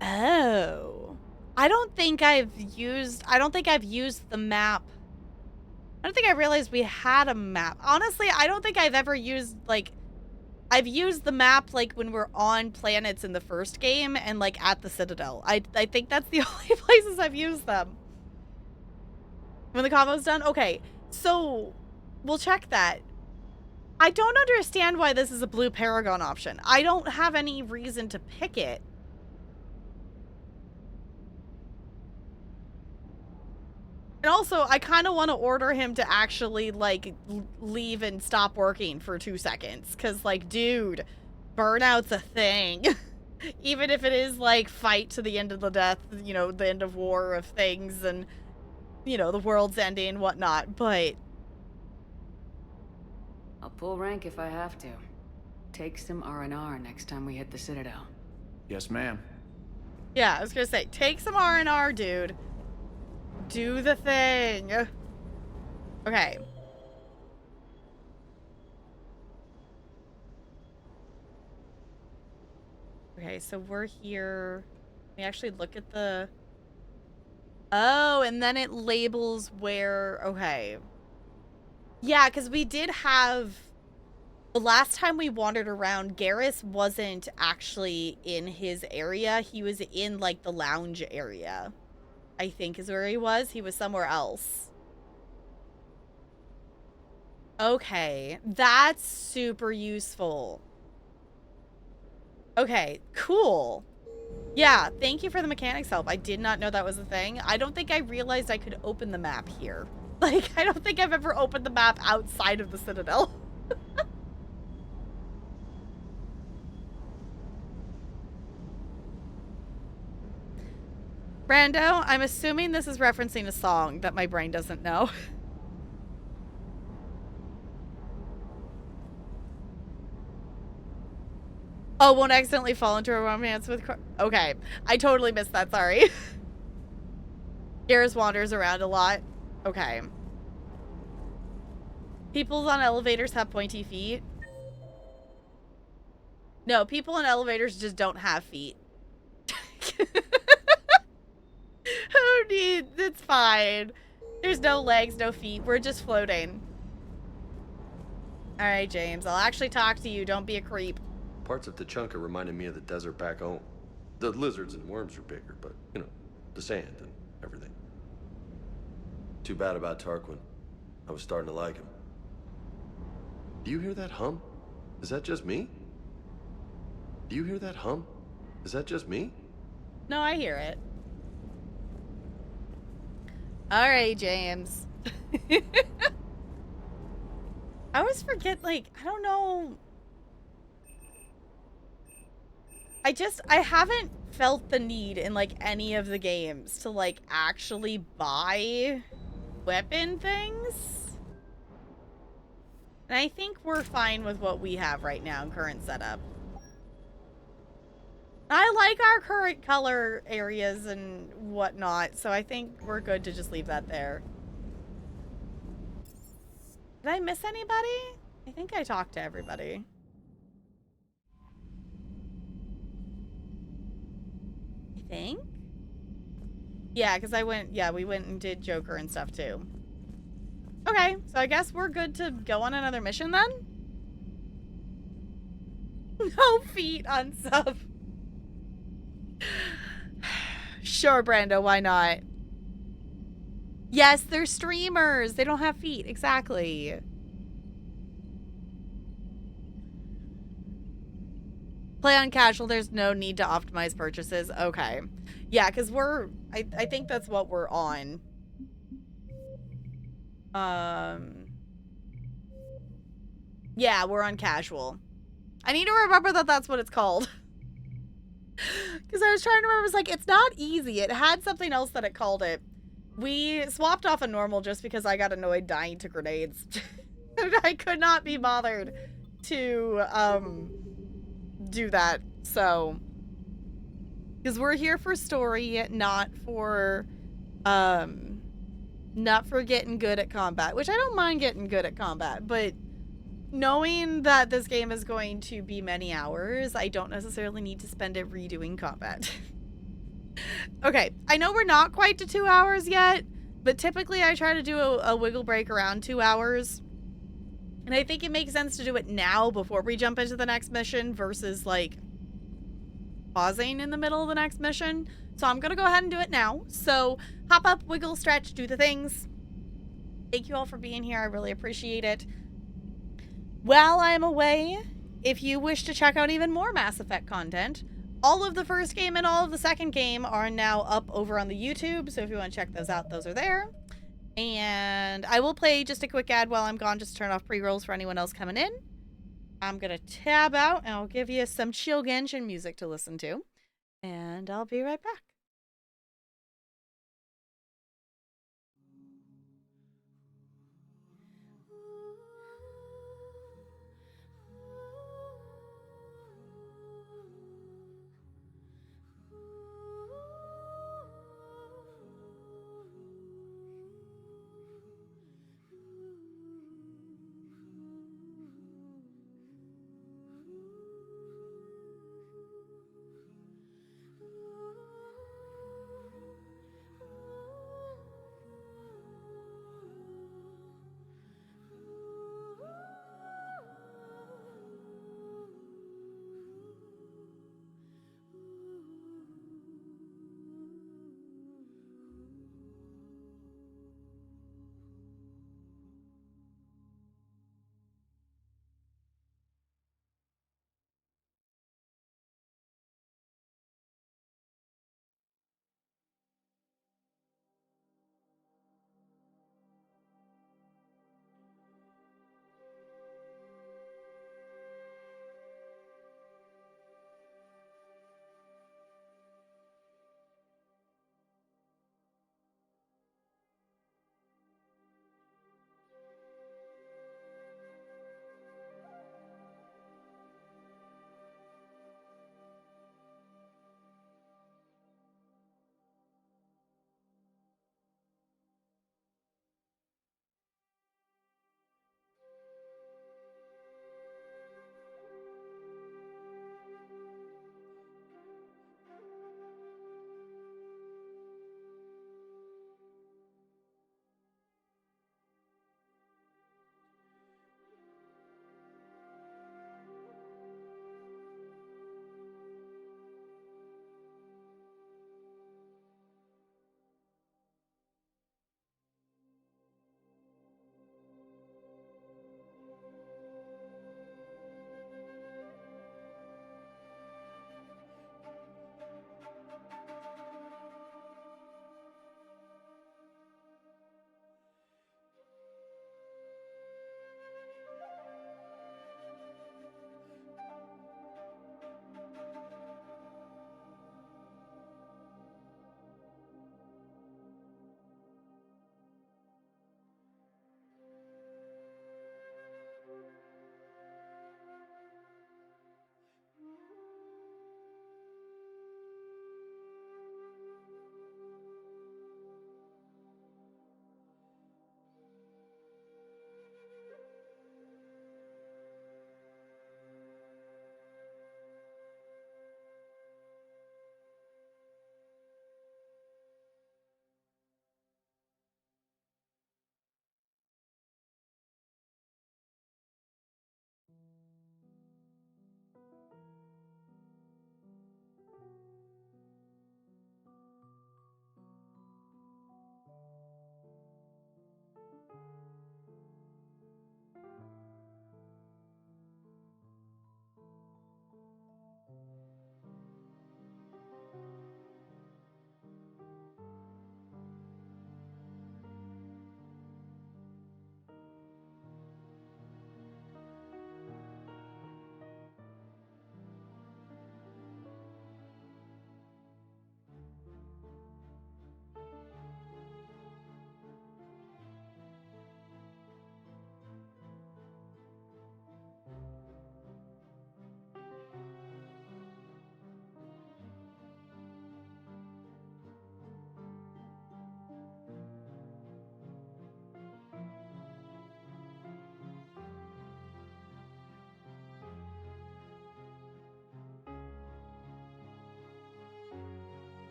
Oh. I don't think I've used the map. I don't think I realized we had a map. Honestly, I don't think I've ever used, like, I've used the map, like, when we're on planets in the first game and, like, at the Citadel. I think that's the only places I've used them. When the combo's done? Okay, so we'll check that. I don't understand why this is a blue Paragon option. I don't have any reason to pick it. And also, I kind of want to order him to actually, like, leave and stop working for 2 seconds. Because, like, dude, burnout's a thing. Even if it is, like, fight to the end of the death, you know, the end of war of things and, you know, the world's ending and whatnot. But I'll pull rank if I have to. Take some R&R next time we hit the Citadel. Yes, ma'am. yeah, I was going to say, take some R&R, dude. Do the thing. Okay. Okay, so we're here. We actually look at the... Oh, and then it labels where... Okay. Yeah, because we did have... The last time we wandered around, Garrus wasn't actually in his area. He was in, like, the lounge area. I think is where he was. He was somewhere else. Okay. That's super useful. Okay, cool. Yeah, thank you for the mechanics help. I did not know that was a thing. I don't think I realized I could open the map here. Like, I don't think I've ever opened the map outside of the Citadel. Brando, I'm assuming this is referencing a song that my brain doesn't know. Oh, won't accidentally fall into a romance with... Okay, I totally missed that, sorry. Garrus wanders around a lot. Okay. People on elevators have pointy feet. No, people in elevators just don't have feet. Who needs? It's fine. There's no legs, no feet. We're just floating. Alright, James. I'll actually talk to you. Don't be a creep. Parts of Tuchanka reminded me of the desert back home. The lizards and worms are bigger, but, you know, the sand and everything. Too bad about Tarquin. I was starting to like him. Do you hear that hum? Is that just me? Do you hear that hum? Is that just me? No, I hear it. Alright, James. I always forget, like, I don't know. I haven't felt the need in, like, any of the games to, like, actually buy weapon things. And I think we're fine with what we have right now in current setup. I like our current color areas and whatnot, so I think we're good to just leave that there. Did I miss anybody? I think I talked to everybody. I think? Yeah, because we went and did Joker and stuff too. Okay, so I guess we're good to go on another mission then? No feet on sub. Sure, Brando, why not? Yes, they're streamers. They don't have feet. Exactly. Play on casual. There's no need to optimize purchases. Okay. Yeah, because I think that's what we're on. Yeah, we're on casual. I need to remember that that's what it's called. Because I was trying to remember, it was like, it's not easy. It had something else that it called it. We swapped off a normal just because I got annoyed dying to grenades. I could not be bothered to, do that. So, because we're here for story, not for getting good at combat. Which I don't mind getting good at combat, but, knowing that this game is going to be many hours, I don't necessarily need to spend it redoing combat. Okay, I know we're not quite to 2 hours yet, but typically I try to do a wiggle break around 2 hours. And I think it makes sense to do it now before we jump into the next mission versus, like, pausing in the middle of the next mission. So I'm gonna go ahead and do it now. So hop up, wiggle, stretch, do the things. Thank you all for being here. I really appreciate it. While I'm away, if you wish to check out even more Mass Effect content, all of the first game and all of the second game are now up over on the YouTube. So if you want to check those out, those are there. And I will play just a quick ad while I'm gone, just to turn off pre-rolls for anyone else coming in. I'm going to tab out and I'll give you some chill Genshin music to listen to. And I'll be right back.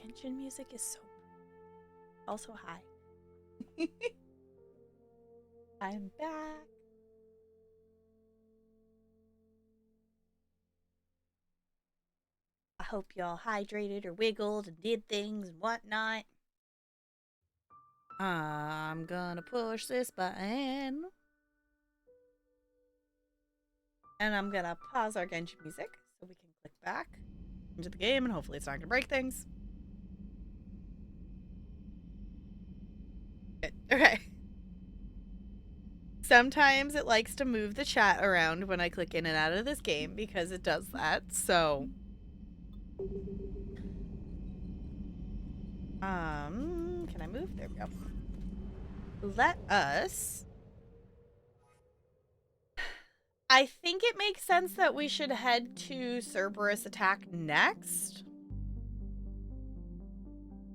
Genshin music is so also high. I'm back. I hope y'all hydrated or wiggled and did things and whatnot. I'm gonna push this button. And I'm gonna pause our Genshin music so we can click back into the game and hopefully it's not gonna break things. Good. Okay. Sometimes it likes to move the chat around when I click in and out of this game because it does that, so... can I move? There we go. Let us... I think it makes sense that we should head to Cerberus attack next.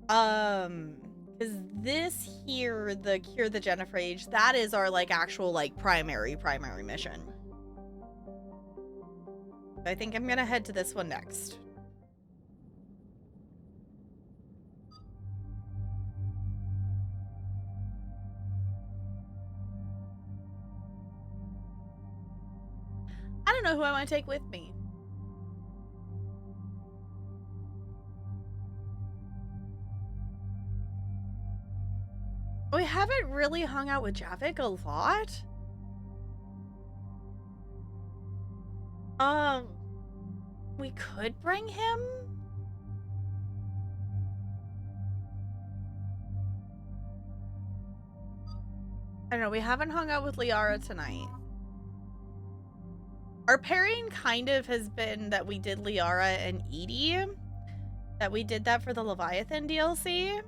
Because this here, the Cure the Genophage, that is our, like, actual, like, primary mission. I think I'm gonna head to this one next. I don't know who I want to take with me. We haven't really hung out with Javik a lot. We could bring him. I don't know, we haven't hung out with Liara tonight. Our pairing kind of has been that we did Liara and Edie. That we did that for the Leviathan DLC.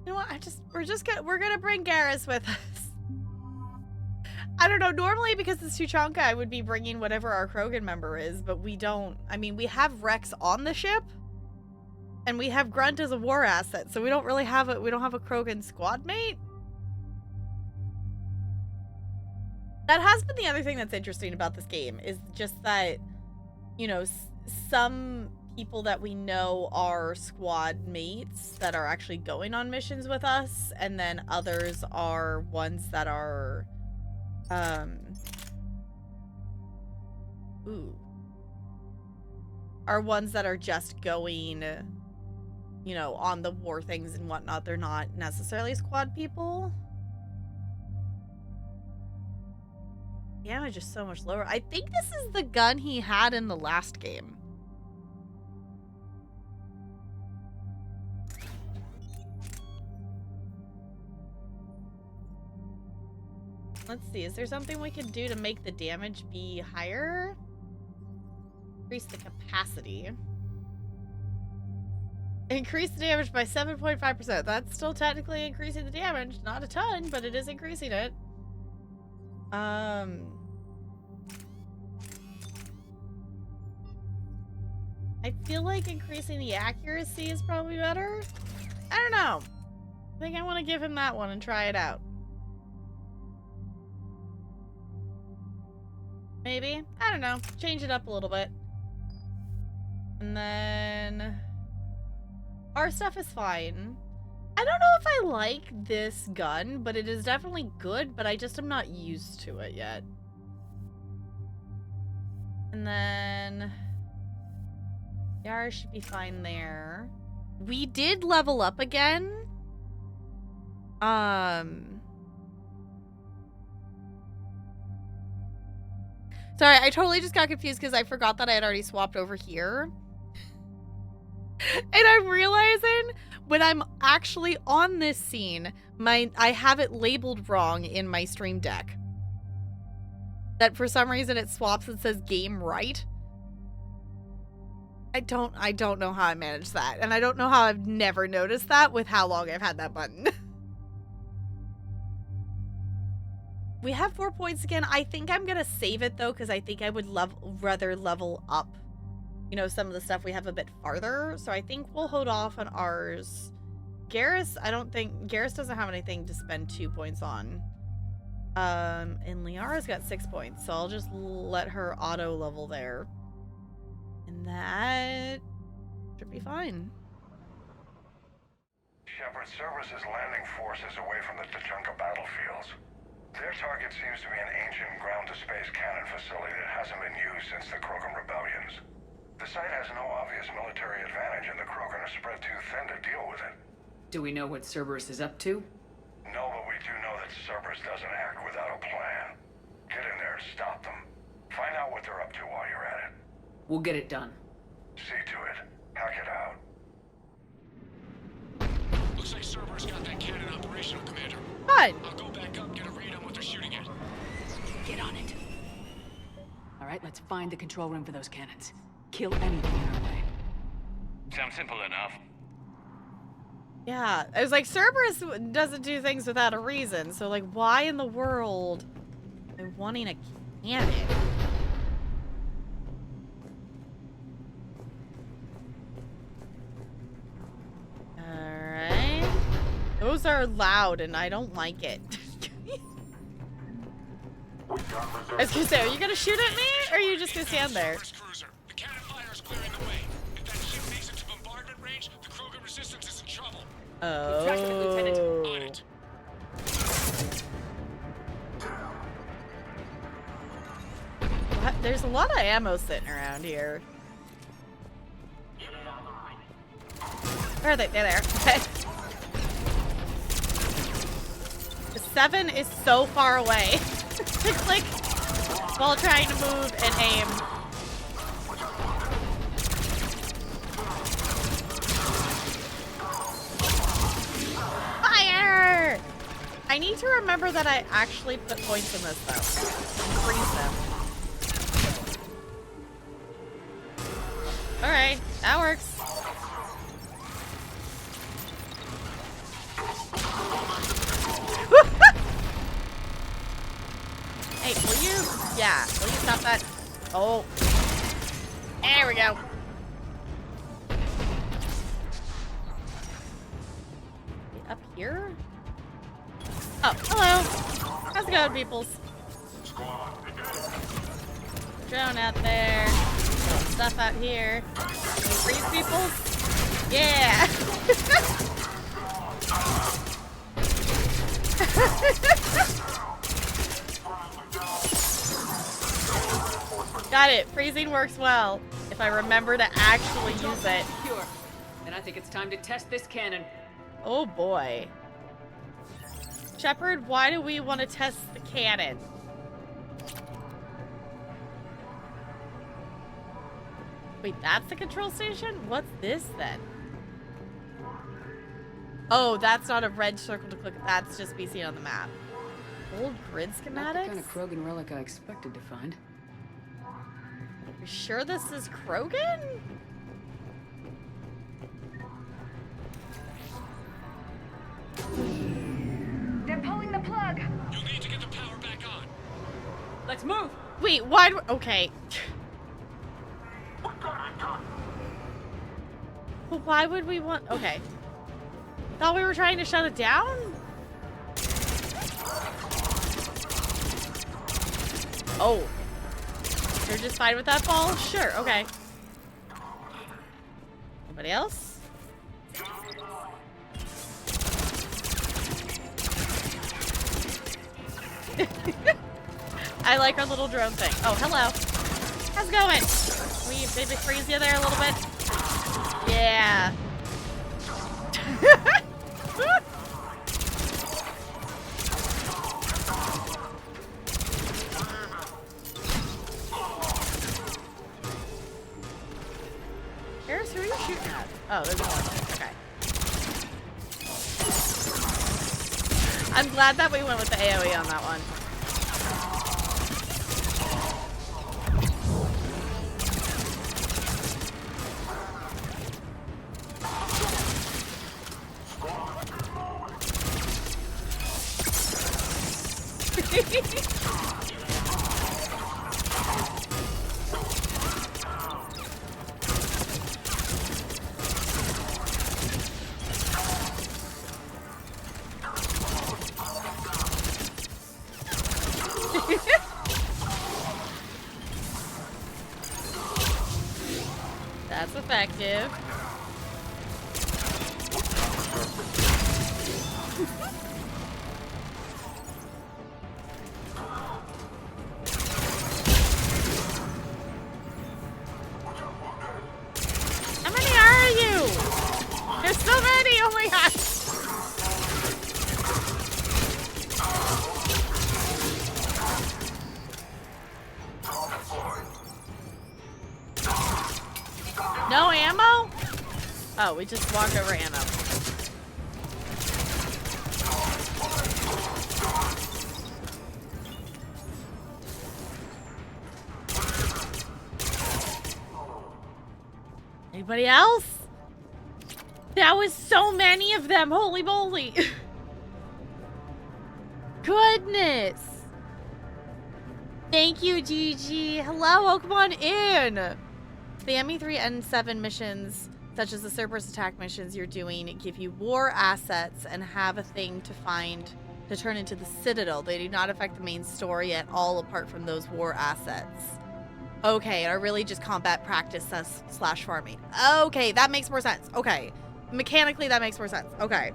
You know what? We're gonna bring Garrus with us. I don't know. Normally, because it's Tuchanka, I would be bringing whatever our Krogan member is, but we don't. I mean, we have Rex on the ship, and we have Grunt as a war asset, so we don't really have a Krogan squad mate. That has been the other thing that's interesting about this game, is just that, you know, some people that we know are squad mates that are actually going on missions with us, and then others are ones that are, are ones that are just going, you know, on the war things and whatnot. They're not necessarily squad people. Damage is so much lower. I think this is the gun he had in the last game. Let's see, is there something we could do to make the damage be higher? Increase the capacity. Increase the damage by 7.5%. That's still technically increasing the damage. Not a ton, but it is increasing it. I feel like increasing the accuracy is probably better. I don't know. I think I want to give him that one and try it out. Maybe? I don't know. Change it up a little bit. And then... our stuff is fine. I don't know if I like this gun, but it is definitely good, but I just am not used to it yet. And then... Yara should be fine there. We did level up again. Sorry, I totally just got confused because I forgot that I had already swapped over here. And I'm realizing when I'm actually on this scene, I have it labeled wrong in my stream deck. That for some reason it swaps and says game right. I don't know how I managed that. And I don't know how I've never noticed that with how long I've had that button. We have 4 points again. I think I'm going to save it though, because I think I would rather level up, you know, some of the stuff we have a bit farther. So I think we'll hold off on ours. Garrus, Garrus doesn't have anything to spend 2 points on. And Liara's got 6 points, so I'll just let her auto level there. that should be fine. Shepard, Cerberus is landing forces away from the Tuchanka battlefields. Their target seems to be an ancient ground-to-space cannon facility that hasn't been used since the Krogan rebellions. The site has no obvious military advantage, and the Krogan are spread too thin to deal with it. Do we know what Cerberus is up to? No, but we do know that Cerberus doesn't act without a plan. Get in there and stop them. Find out what they're up to while you're at it. We'll get it done. See to it. Hack it out. Looks like Cerberus got that cannon operational, Commander. Fine. I'll go back up, get a read on what they're shooting at. Get on it. All right, let's find the control room for those cannons. Kill anything in our way. Sounds simple enough. Yeah, I was like, Cerberus doesn't do things without a reason, so like, why in the world am I wanting a cannon? Alright. Those are loud and I don't like it. I was gonna say, are you gonna shoot at me or are you just gonna stand there? The cannon fire is clearing the way. If that ship makes it to bombardment range, the Krogan resistance is in trouble. Oh. Track it, Lieutenant. On it. What? There's a lot of ammo sitting around here. Where are they? They're there. Okay. The 7 is so far away to click while trying to move and aim. Fire! I need to remember that I actually put points in this though. Increase them. Alright, that works. Hey, will you? Yeah, will you stop that? Oh. There we go. Up here? Oh, hello. How's it going, peoples? Drone out there. Stuff out here. Can you freeze people? Yeah. Got it. Freezing works well. If I remember to actually use it. Secure. Then I think it's time to test this cannon. Oh boy. Shepard, why do we want to test the cannon? Wait, that's the control station? What's this then? Oh, that's not a red circle to click. That's just be seen on the map. Old grid schematics? Not the kind of Krogan relic I expected to find. You sure this is Krogan? They're pulling the plug. You'll need to get the power back on. Let's move. Wait, why? Okay. But why would we want? Okay. Thought we were trying to shut it down? Oh. You're just fine with that ball? Sure, okay. Anybody else? I like our little drone thing. Oh, hello. How's it going? Can we maybe freeze you there a little bit? Yeah. Harris, who are you shooting at? Oh, there's one. Okay. I'm glad that we went with the AoE on that one. That's effective. How many are you? There's so many! Oh my gosh! No ammo? Oh, we just walked over ammo. Anybody else? That was so many of them. Holy moly. Goodness. Thank you, Gigi. Hello, welcome on in. The ME3 N7 missions, such as the Cerberus attack missions you're doing, give you war assets and have a thing to find to turn into the Citadel. They do not affect the main story at all apart from those war assets. Okay, and are really just combat practice slash farming. Okay, that makes more sense. Okay. Mechanically, that makes more sense. Okay.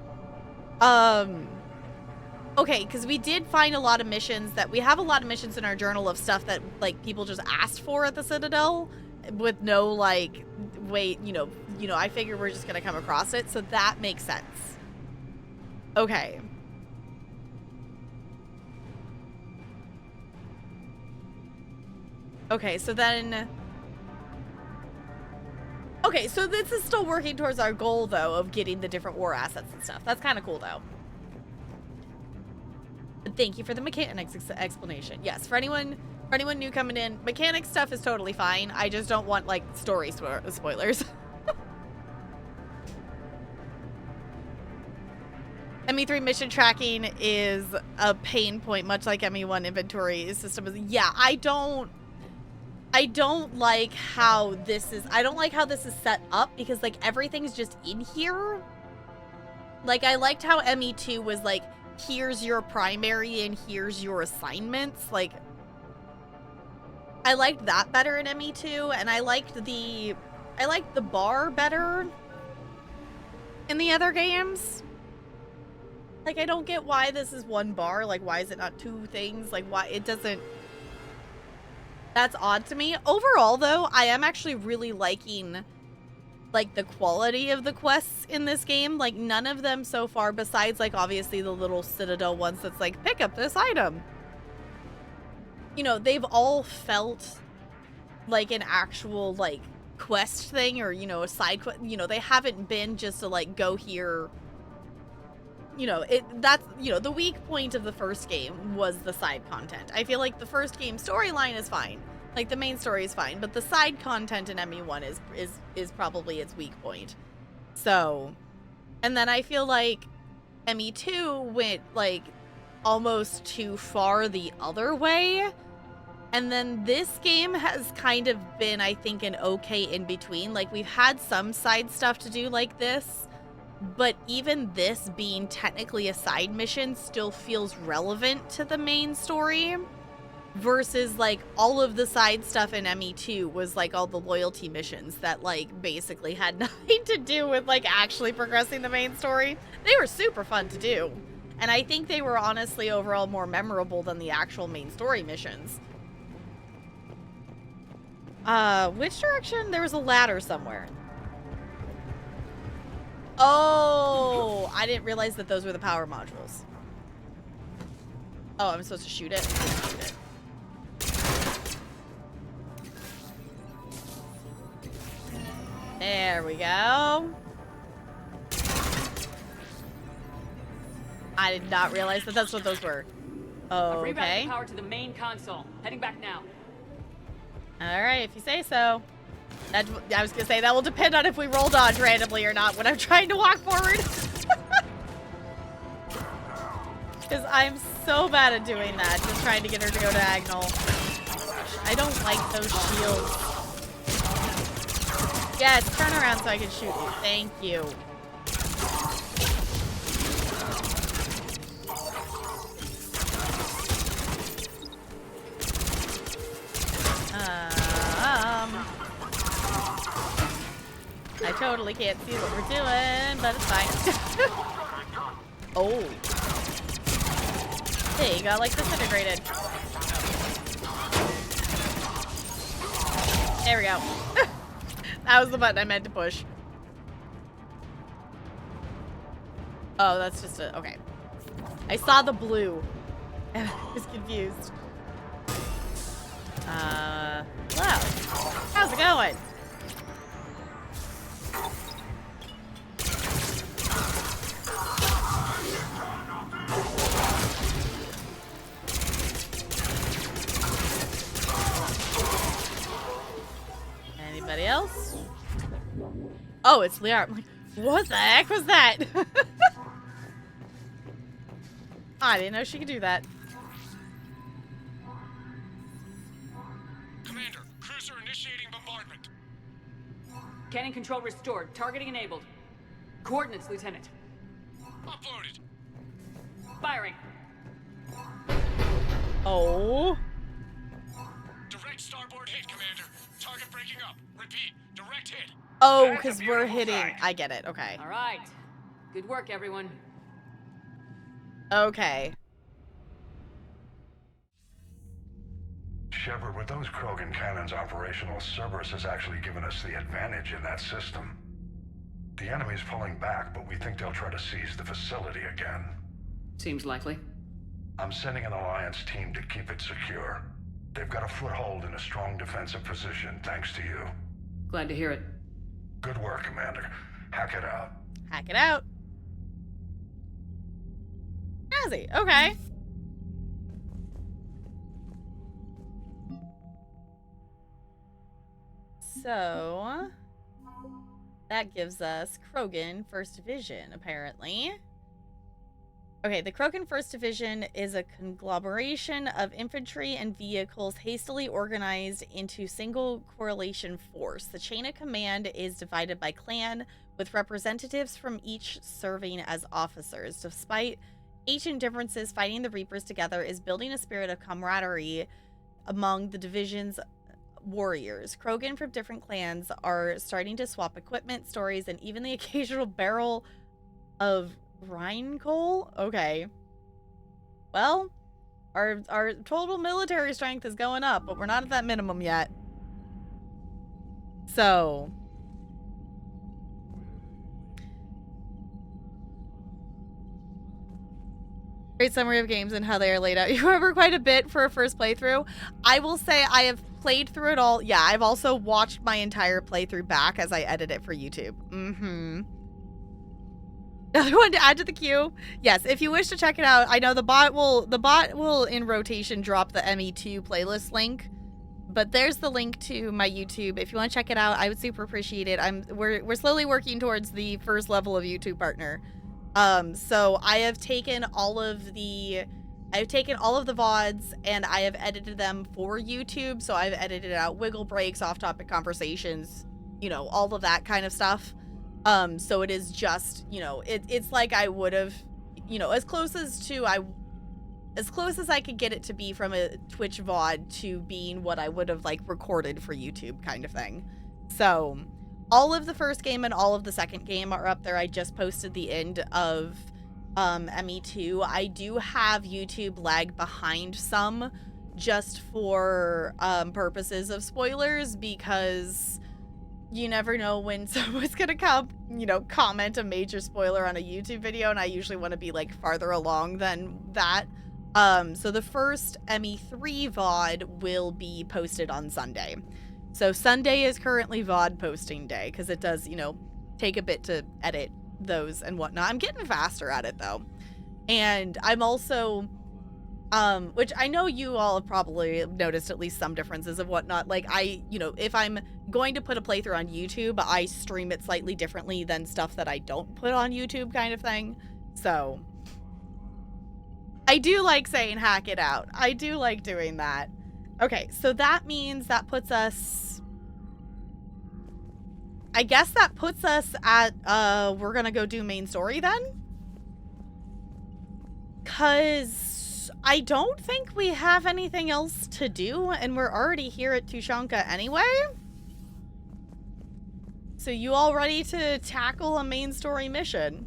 Okay, because we did find a lot of missions that we have a lot of missions in our journal of stuff that like people just asked for at the Citadel with no like wait, you know, I figure we're just gonna come across it, so that makes sense. Okay. Okay, so then... Okay, so this is still working towards our goal, though, of getting the different war assets and stuff. That's kind of cool, though. But thank you for the mechanics explanation. Yes, for anyone new coming in, mechanic stuff is totally fine. I just don't want, like, story spoilers. ME3 mission tracking is a pain point, much like ME1 inventory system. Yeah, I don't like how this is, set up because like everything's just in here. Like I liked how ME2 was like, here's your primary and here's your assignments. Like I liked that better in ME2, and I liked the bar better in the other games. Like I don't get why this is one bar, like why is it not two things? Like why it doesn't. That's odd to me. Overall, though, I am actually really liking, like, the quality of the quests in this game. Like, none of them so far, besides, like, obviously the little Citadel ones that's like, pick up this item. You know, they've all felt like an actual, like, quest thing or, you know, a side quest. You know, they haven't been just to, like, go here. You know, that's, you know, the weak point of the first game was the side content. I feel like the first game storyline is fine. Like, the main story is fine, but the side content in ME1 is probably its weak point. So, and then I feel like ME2 went, like, almost too far the other way. And then this game has kind of been, I think, an okay in between. Like, we've had some side stuff to do like this. But even this being technically a side mission still feels relevant to the main story versus like all of the side stuff in ME2 was like all the loyalty missions that like basically had nothing to do with like actually progressing the main story. They were super fun to do. And I think they were honestly overall more memorable than the actual main story missions. Which direction? There was a ladder somewhere. Oh, I didn't realize that those were the power modules. Oh, I'm supposed to shoot it? There we go. I did not realize that that's what those were. Oh, okay. Power to the main console. Heading back now. All right, if you say so. I was gonna say that will depend on if we roll dodge randomly or not when I'm trying to walk forward. Because I'm so bad at doing that, just trying to get her to go diagonal. I don't like those shields. Yes, turn around so I can shoot you. Thank you. I totally can't see what we're doing, but it's fine. Oh. Hey, you got like disintegrated. There we go. That was the button I meant to push. Oh, that's just a... Okay. I saw the blue. And I was confused. Hello. How's it going? Anybody else? Oh, it's Liara. I'm like, what the heck was that? I didn't know she could do that. Commander, cruiser initiating bombardment. Cannon control restored. Targeting enabled. Coordinates, Lieutenant. Uploaded. Firing. Oh. Direct starboard hit, Commander. Target breaking up. Repeat, direct hit. Oh, because we're hitting. I get it. Okay. All right. Good work, everyone. Okay. Shepard, with those Krogan cannons operational, Cerberus has actually given us the advantage in that system. The enemy's pulling back, but we think they'll try to seize the facility again. Seems likely. I'm sending an Alliance team to keep it secure. They've got a foothold in a strong defensive position, thanks to you. Glad to hear it. Good work, Commander. Hack it out. Hack it out. Jazzy. Okay. So that gives us Krogan 1st Division, apparently. Okay, the Krogan 1st Division is a conglomeration of infantry and vehicles hastily organized into single correlation force. The chain of command is divided by clan, with representatives from each serving as officers. Despite ancient differences, fighting the Reapers together is building a spirit of camaraderie among the division's warriors. Krogan from different clans are starting to swap equipment, stories, and even the occasional barrel of Rhine coal? Okay. Well, our total military strength is going up, but we're not at that minimum yet. So... Great summary of games and how they are laid out. You remember quite a bit for a first playthrough. I will say I have played through it all. Yeah, I've also watched my entire playthrough back as I edit it for YouTube. Mm-hmm. Another one to add to the queue. Yes, if you wish to check it out, I know the bot will in rotation drop the ME2 playlist link, but there's the link to my YouTube. If you want to check it out, I would super appreciate it. We're slowly working towards the first level of YouTube partner. So I have taken all of the VODs and I have edited them for YouTube. So I've edited out wiggle breaks, off-topic conversations, you know, all of that kind of stuff. So it is just, you know, it's like I would have, you know, as close as I could get it to be from a Twitch VOD to being what I would have like recorded for YouTube kind of thing. So all of the first game and all of the second game are up there. I just posted the end of ME2. I do have YouTube lag behind some just for purposes of spoilers, because you never know when someone's gonna come, you know, comment a major spoiler on a YouTube video, and I usually want to be like farther along than that. So the first ME3 VOD will be posted on Sunday. So Sunday is currently VOD posting day, because it does, you know, take a bit to edit those and whatnot. I'm getting faster at it though. And I'm also, which I know you all have probably noticed at least some differences of whatnot. Like you know, if I'm going to put a playthrough on YouTube, I stream it slightly differently than stuff that I don't put on YouTube kind of thing. So I do like saying hack it out. I do like doing that. Okay, so that means that puts us, I guess that puts us at, we're gonna go do main story then? Cause I don't think we have anything else to do, and we're already here at Tushonka anyway. So you all ready to tackle a main story mission?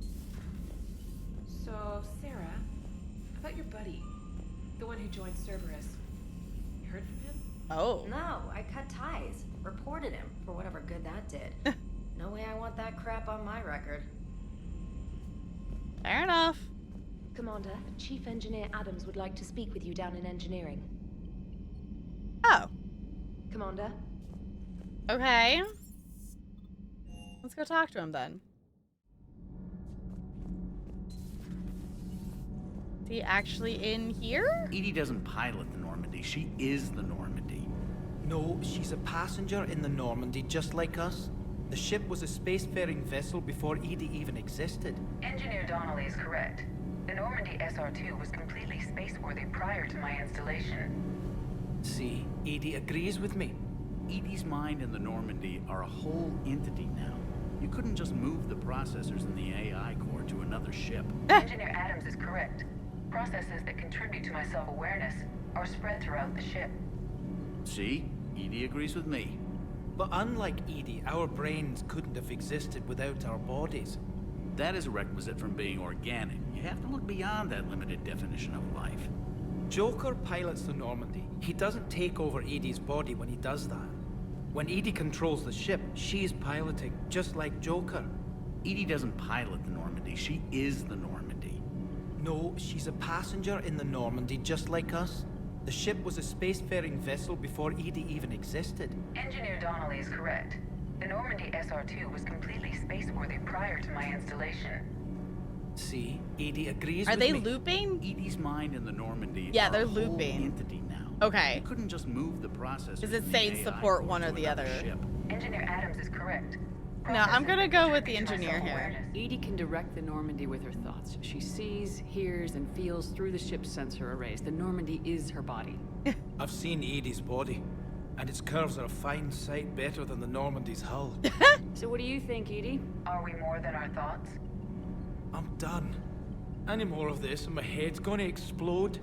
So, Sarah, about your buddy, the one who joined Cerberus. You heard from him? Oh. No, I cut ties. Reported him for whatever good that did. No way I want that crap on my record. Fair enough. Commander, Chief Engineer Adams would like to speak with you down in engineering. Oh. Commander? Okay. Let's go talk to him then. Is he actually in here? Edie doesn't pilot the Normandy. She is the Normandy. No, she's a passenger in the Normandy, just like us. The ship was a spacefaring vessel before Edie even existed. Engineer Donnelly is correct. The Normandy SR-2 was completely spaceworthy prior to my installation. See, Edie agrees with me. Edie's mind and the Normandy are a whole entity now. You couldn't just move the processors in the AI core to another ship. Engineer Adams is correct. Processes that contribute to my self-awareness are spread throughout the ship. See? Edie agrees with me. But unlike Edie, our brains couldn't have existed without our bodies. That is a requisite from being organic. You have to look beyond that limited definition of life. Joker pilots the Normandy. He doesn't take over Edie's body when he does that. When Edie controls the ship, she's piloting, just like Joker. Edie doesn't pilot the Normandy. She is the Normandy. No, she's a passenger in the Normandy, just like us. The ship was a spacefaring vessel before Edie even existed. Engineer Donnelly is correct. The Normandy SR-2 was completely spaceworthy prior to my installation. See, Edie agrees Are with they me. looping? Edie's mind and the Normandy Yeah, are they're a whole looping. entity now. Okay. You couldn't just move the processors. Is it in the saying AI support core one to or the another other? ship. Engineer Adams is correct. No, I'm gonna go with the engineer here. Edie can direct the Normandy with her thoughts. She sees, hears, and feels through the ship's sensor arrays. The Normandy is her body. I've seen Edie's body, and its curves are a fine sight better than the Normandy's hull. So what do you think, Edie? Are we more than our thoughts? I'm done. Any more of this and my head's gonna explode.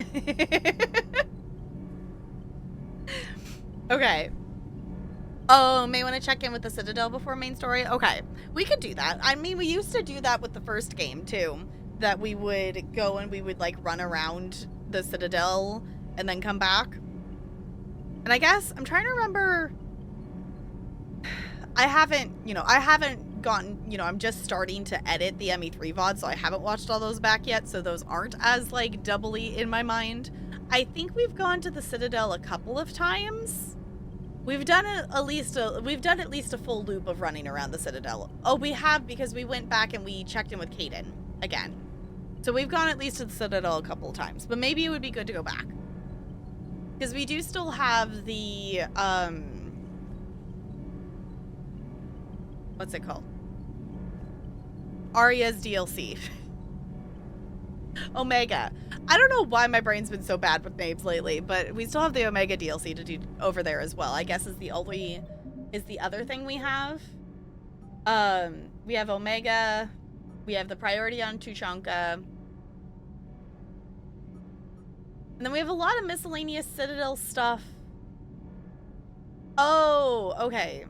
Okay. Oh, may want to check in with the Citadel before main story? Okay. We could do that. I mean, we used to do that with the first game, too. That we would go and we would, like, run around the Citadel and then come back. And I guess, I'm trying to remember... I haven't gotten, I'm just starting to edit the ME3 VOD, so I haven't watched all those back yet, so those aren't as, like, doubly in my mind. I think we've gone to the Citadel a couple of times. We've done at least a full loop of running around the Citadel. Oh, we have, because we went back and we checked in with Kaidan again. So we've gone at least to the Citadel a couple of times, but maybe it would be good to go back. Because we do still have the, what's it called? Arya's DLC. Omega. I don't know why my brain's been so bad with names lately, but we still have the Omega DLC to do over there as well. I guess is the other thing we have. We have Omega. We have the priority on Tuchanka. And then we have a lot of miscellaneous Citadel stuff. Oh, okay.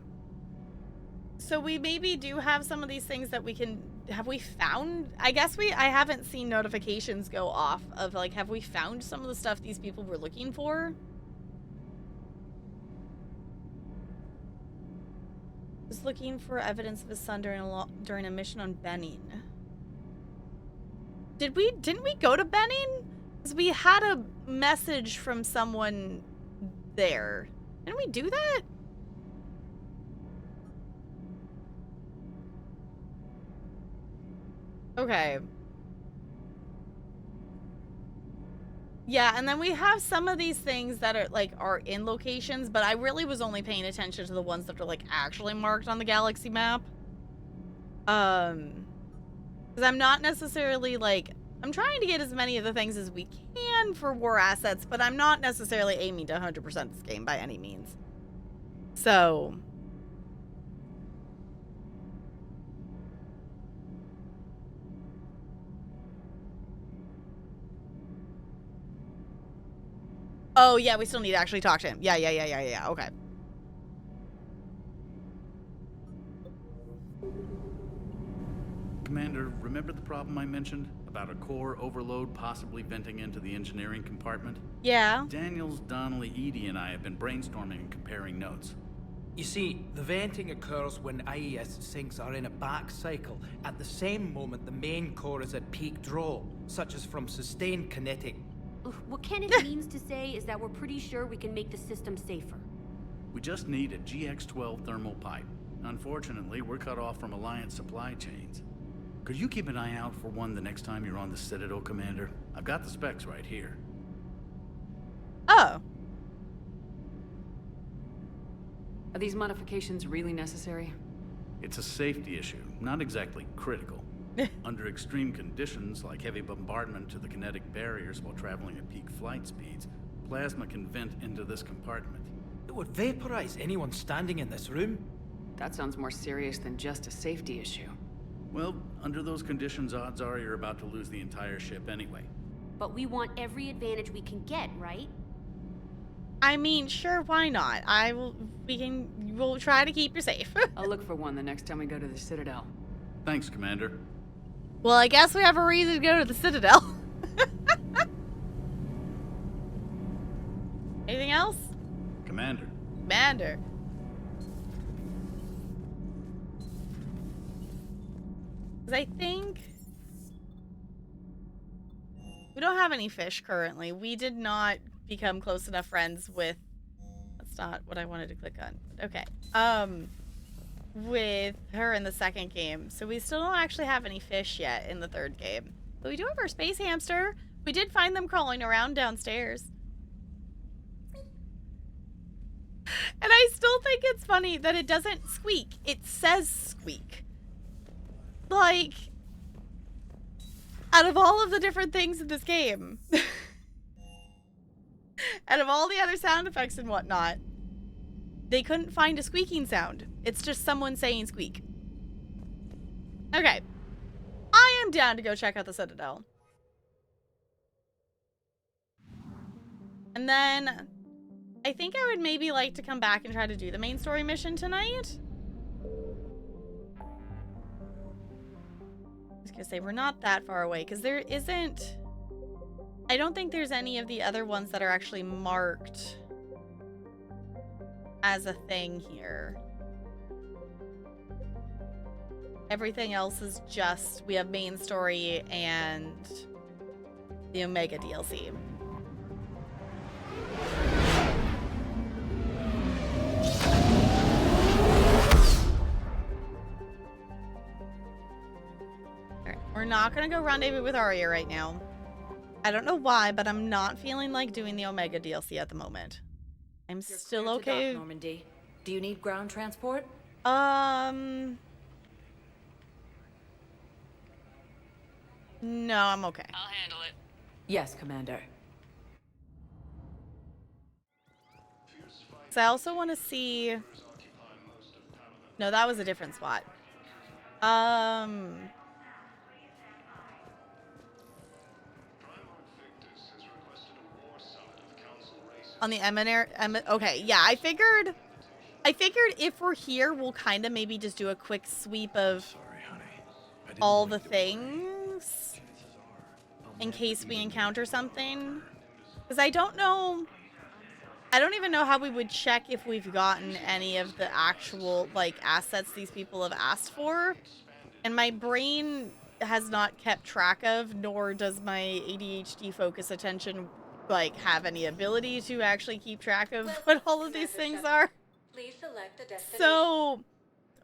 So we maybe do have some of these things that we can... Have we found... I haven't seen notifications go off of, like, have we found some of the stuff these people were looking for? Was looking for evidence of his son during a mission on Benin. Didn't we go to Benin? Because we had a message from someone there. Didn't we do that? Okay. Yeah, and then we have some of these things that are in locations, but I really was only paying attention to the ones that are like actually marked on the galaxy map. Because I'm not necessarily like, I'm trying to get as many of the things as we can for war assets, but I'm not necessarily aiming to 100% this game by any means. So... Oh, yeah, we still need to actually talk to him. Yeah, okay. Commander, remember the problem I mentioned? About a core overload possibly venting into the engineering compartment? Yeah. Daniels, Donnelly, Edie, and I have been brainstorming and comparing notes. You see, the venting occurs when IES sinks are in a back cycle. At the same moment, the main core is at peak draw, such as from sustained kinetic. What Kenneth means to say is that we're pretty sure we can make the system safer. We just need a GX-12 thermal pipe. Unfortunately, we're cut off from Alliance supply chains. Could you keep an eye out for one the next time you're on the Citadel, Commander? I've got the specs right here. Oh. Are these modifications really necessary? It's a safety issue, not exactly critical. Under extreme conditions, like heavy bombardment to the kinetic barriers while traveling at peak flight speeds, plasma can vent into this compartment. It would vaporize anyone standing in this room. That sounds more serious than just a safety issue. Well, under those conditions, odds are you're about to lose the entire ship anyway. But we want every advantage we can get, right? I mean, sure, why not? We'll try to keep you safe. I'll look for one the next time we go to the Citadel. Thanks, Commander. Well, I guess we have a reason to go to the Citadel. Anything else? Commander. Commander. Because I think we don't have any fish currently. We did not become close enough friends with... That's not what I wanted to click on. Okay. With her in the second game. So we still don't actually have any fish yet in the third game. But we do have our space hamster. We did find them crawling around downstairs. And I still think it's funny that it doesn't squeak. It says squeak. Like, out of all of the different things in this game, out of all the other sound effects and whatnot, they couldn't find a squeaking sound. It's just someone saying squeak. Okay. I am down to go check out the Citadel. And then I think I would maybe like to come back and try to do the main story mission tonight. I was gonna say, we're not that far away, because there isn't... I don't think there's any of the other ones that are actually marked as a thing here. Everything else is just, we have main story and the Omega DLC. Alright, we're not gonna go rendezvous with Arya right now. I don't know why, but I'm not feeling like doing the Omega DLC at the moment. I'm still okay. Normandy. Do you need ground transport? No, I'm okay. I'll handle it. Yes, Commander. So I also want to see... No, that was a different spot. On the okay, yeah, I figured if we're here, we'll kind of maybe just do a quick sweep of all the things in case we encounter something. Because I don't even know how we would check if we've gotten any of the actual, like, assets these people have asked for. And my brain has not kept track of, nor does my ADHD focus attention like have any ability to actually keep track of what all of these things are. Please select the destination. So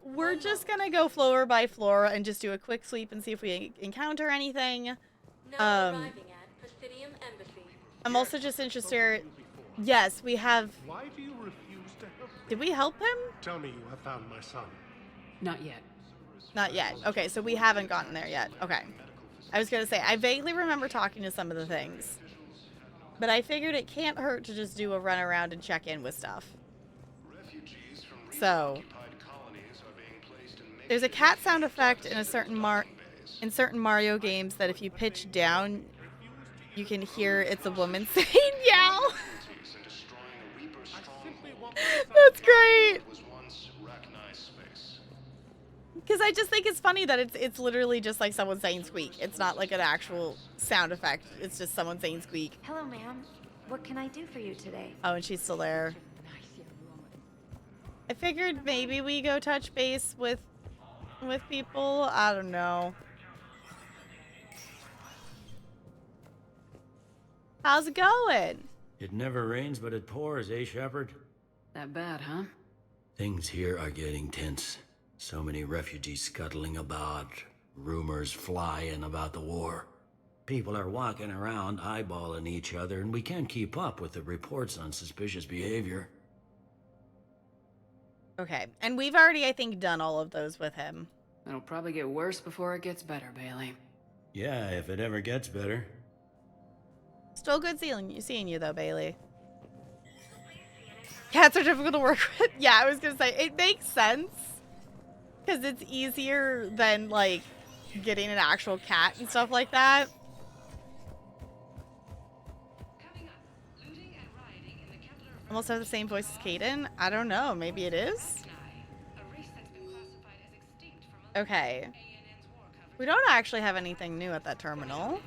we're just gonna go floor by floor and just do a quick sweep and see if we encounter anything. Now arriving at Presidium Embassy. I'm also just interested. Yes, we have. Why do you refuse to help? Did we help him? Tell me you have found my son. Not yet. Not yet. Okay, so we haven't gotten there yet. Okay. I was gonna say, I vaguely remember talking to some of the things. But I figured it can't hurt to just do a run around and check in with stuff. So, there's a cat sound effect in a certain Mario games that if you pitch down, you can hear it's a woman saying "yow." That's great. Because I just think it's funny that it's literally just like someone saying squeak. It's not like an actual sound effect. It's just someone saying squeak. Hello, ma'am. What can I do for you today? Oh, and she's still there. I figured maybe we go touch base with people. I don't know. How's it going? It never rains, but it pours, eh, Shepard? That bad, huh? Things here are getting tense. So many refugees scuttling about, rumors flying about the war. People are walking around eyeballing each other, and we can't keep up with the reports on suspicious behavior. Okay, and we've already, I think, done all of those with him. It'll probably get worse before it gets better, Bailey. Yeah, if it ever gets better. Still good seeing you though, Bailey. Cats are difficult to work with. Yeah, I was gonna say, it makes sense. Because it's easier than, like, getting an actual cat and stuff like that. Almost have the same voice as Kaden? I don't know. Maybe it is? Okay. We don't actually have anything new at that terminal.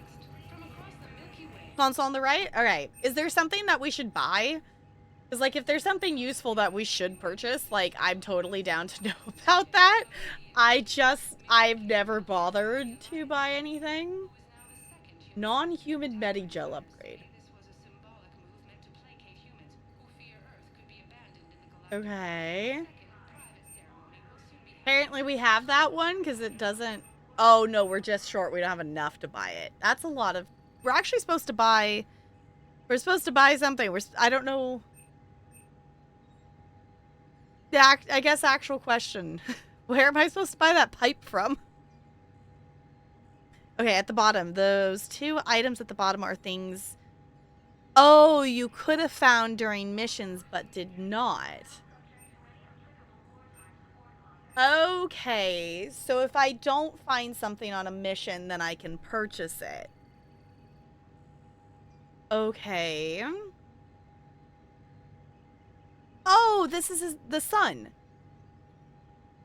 Console on the right? Okay. Is there something that we should buy? Because, like, if there's something useful that we should purchase, like, I'm totally down to know about that. I've never bothered to buy anything. Non-human Medigel upgrade. Okay. Apparently we have that one because it doesn't... Oh, no, we're just short. We don't have enough to buy it. That's a lot of... We're actually supposed to buy... We're supposed to buy something. I don't know... I guess actual question. Where am I supposed to buy that pipe from? Okay, at the bottom. Those two items at the bottom are things... Oh, you could have found during missions, but did not. Okay, so if I don't find something on a mission, then I can purchase it. Okay. Oh, this is the son.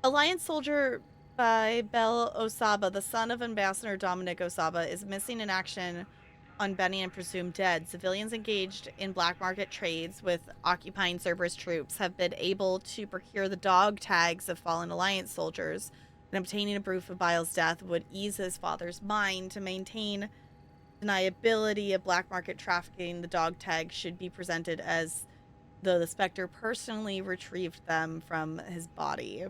Alliance soldier by Bel Osaba, the son of Ambassador Dominic Osaba, is missing in action on Benny and presumed dead. Civilians engaged in black market trades with occupying Cerberus troops have been able to procure the dog tags of fallen Alliance soldiers, and obtaining a proof of Bile's death would ease his father's mind. To maintain deniability of black market trafficking, the dog tag should be presented as though the Spectre personally retrieved them from his body.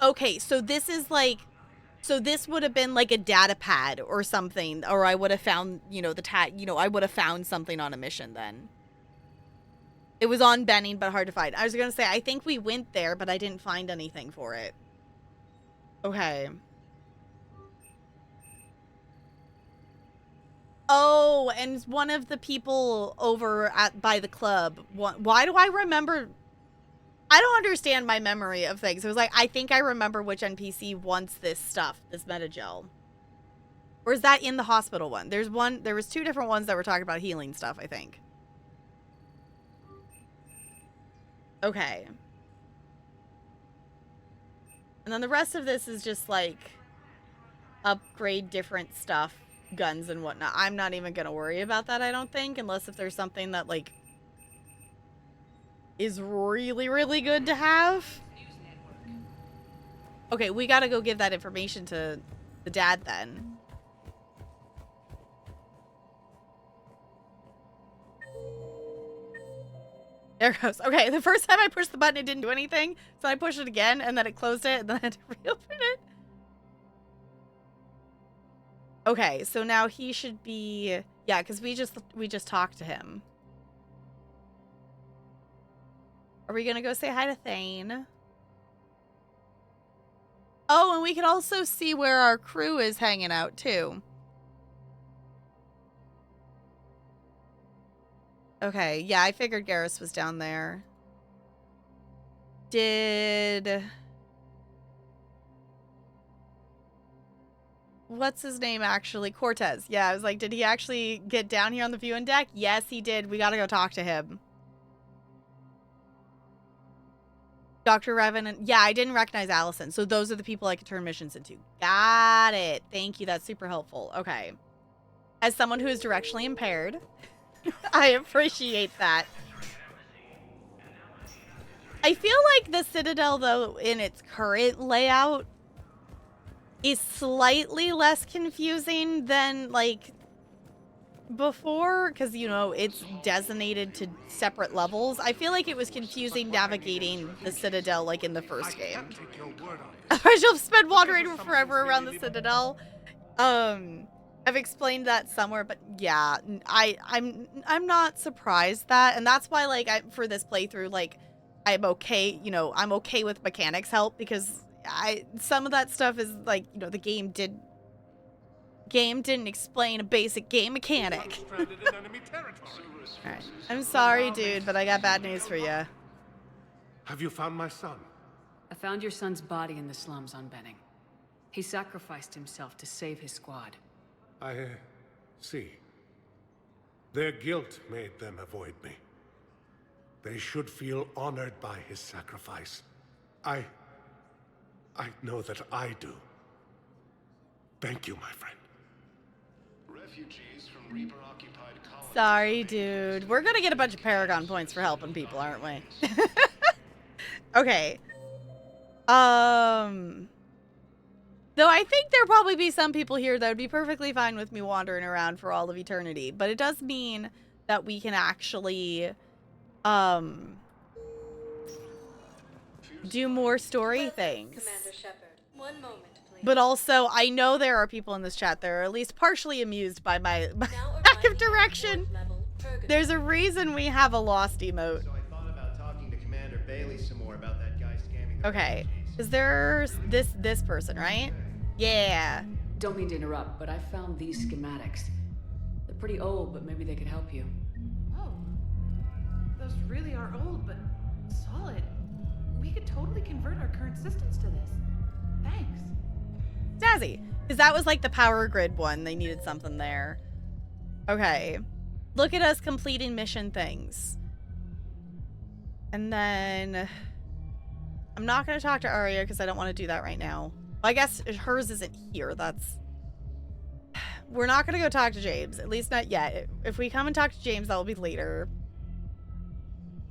Okay, so this is like... So this would have been like a data pad or something, or I would have found, you know, the tag, you know, I would have found something on a mission then. It was on Benning, but hard to find. I was going to say, I think we went there, but I didn't find anything for it. Okay. Oh, and one of the people over by the club, why do I remember... I don't understand my memory of things. It was like, I think I remember which NPC wants this stuff, this Medigel. Or is that in the hospital one? There was two different ones that were talking about healing stuff, I think. Okay. And then the rest of this is just like upgrade different stuff, guns and whatnot. I'm not even going to worry about that, I don't think, unless if there's something that like is really, really good to have. Okay, we gotta go give that information to the dad then. There it goes. Okay, the first time I pushed the button, it didn't do anything. So I pushed it again, and then it closed it, and then I had to reopen it. Okay, so now he should be... Yeah, because we just talked to him. Are we gonna go say hi to Thane? Oh, and we can also see where our crew is hanging out, too. Okay, yeah, I figured Garrus was down there. What's his name, actually? Cortez. Yeah, I was like, did he actually get down here on the viewing deck? Yes, he did. We gotta go talk to him. Dr. Revan, yeah, I didn't recognize Allison. So those are the people I could turn missions into. Got it. Thank you. That's super helpful. Okay. As someone who is directionally impaired, I appreciate that. I feel like the Citadel, though, in its current layout, is slightly less confusing than, like, before, because, you know, it's designated to separate levels. I feel like it was confusing navigating the Citadel, like, in the first game. I shall spend wandering forever around the Citadel. I've explained that somewhere, but yeah, I'm not surprised that, and that's why, like, for this playthrough, like, I'm okay, you know, I'm okay with mechanics help, because some of that stuff is, like, you know, the game didn't explain a basic game mechanic. Alright. I'm sorry, dude, but I got bad news for you. Have you found my son? I found your son's body in the slums on Benning. He sacrificed himself to save his squad. I see. Their guilt made them avoid me. They should feel honored by his sacrifice. I know that I do. Thank you, my friend. Refugees from Reaper-occupied colonies. Sorry, dude. We're gonna get a bunch of Paragon points for helping people, aren't we? Okay. Though I think there'll probably be some people here that would be perfectly fine with me wandering around for all of eternity. But it does mean that we can actually, do more story things. Commander Shepard, 1 moment, please. But also, I know there are people in this chat that are at least partially amused by my lack of direction. There's a reason we have a lost emote. So I thought about talking to Commander Bailey some more about that guy scamming the Okay. Is there this person, right? Yeah. Don't mean to interrupt, but I found these schematics. They're pretty old, but maybe they could help you. Oh. Those really are old, but solid. We could totally convert our current systems to this. Thanks. Jazzy. Because that was like the power grid one. They needed something there. Okay. Look at us completing mission things. And then I'm not going to talk to Arya because I don't want to do that right now. Well, I guess hers isn't here. We're not going to go talk to James. At least not yet. If we come and talk to James, that will be later.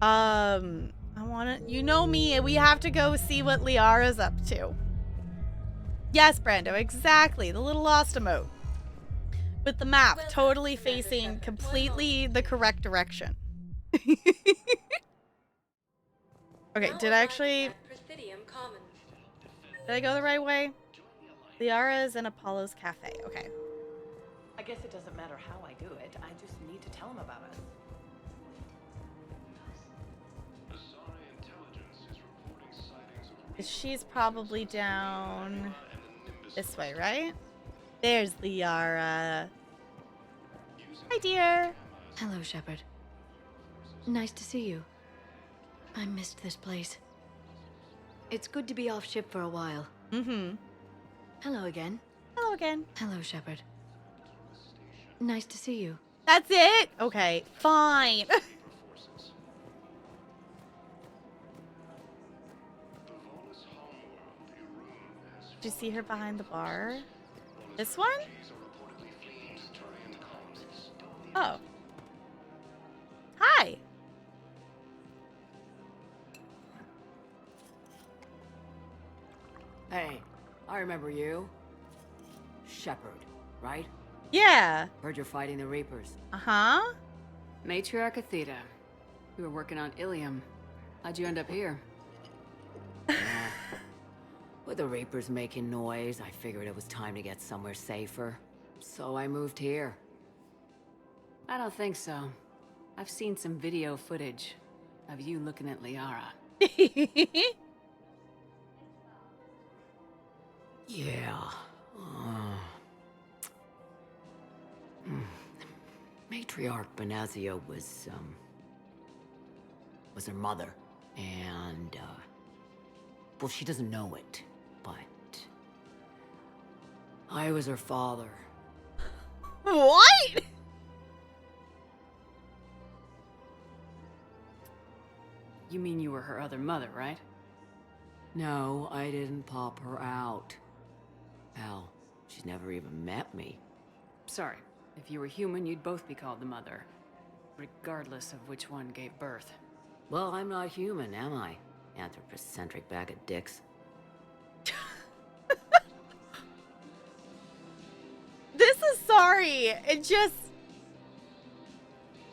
I want to... You know me. We have to go see what Liara's up to. Yes, Brando. Exactly. The little lost emote. With the map totally facing completely the correct direction. Okay, did I actually... Did I go the right way? Liara's in Apollo's Cafe. Okay. I guess it doesn't matter how I do it. I just need to tell him about it. She's probably down this way, right? There's Liara. Hi, dear. Hello, Shepard. Nice to see you. I missed this place. It's good to be off ship for a while. Mm-hmm. Hello again. Hello again. Hello, Shepard. Nice to see you. That's it? Okay, fine. Did you see her behind the bar? This one? Oh. Hi. Hey, I remember you. Shepard, right? Yeah. Heard you're fighting the Reapers. Uh-huh. Matriarch Athena. You were working on Ilium. How'd you end up here? With the Reapers making noise, I figured it was time to get somewhere safer. So I moved here. I don't think so. I've seen some video footage of you looking at Liara. Yeah. Matriarch Benazia was her mother. And, well, she doesn't know it, but I was her father. What? You mean you were her other mother, right? No, I didn't pop her out. Hell, she's never even met me. Sorry, if you were human, you'd both be called the mother. Regardless of which one gave birth. Well, I'm not human, am I? Anthropocentric bag of dicks. This is sorry. It just...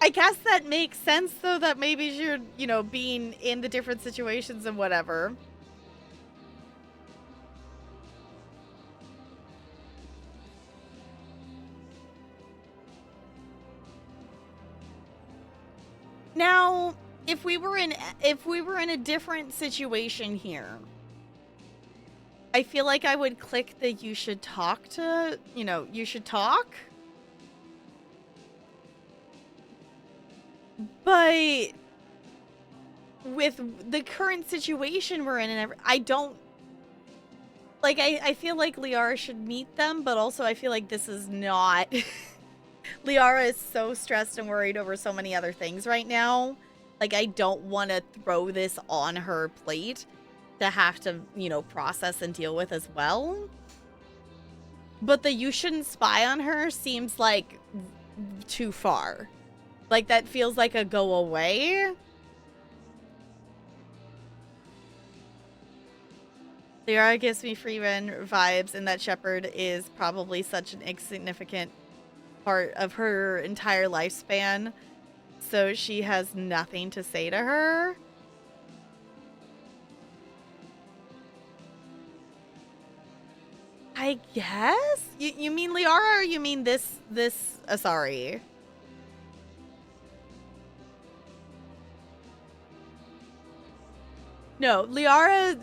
I guess that makes sense, though, that maybe you're, you know, being in the different situations and whatever. Now, if we were in a different situation here, I feel like I would click the you should talk to, you know, you should talk. But with the current situation we're in and I don't like I feel like Liara should meet them, but also I feel like this is not Liara is so stressed and worried over so many other things right now. Like, I don't want to throw this on her plate to have to, you know, process and deal with as well. But the you shouldn't spy on her seems like too far. Like, that feels like a go away. Liara gives me Freeman vibes, and that Shepard is probably such an insignificant part of her entire lifespan, so she has nothing to say to her. I guess? You mean Liara, or you mean this Asari? No, Liara,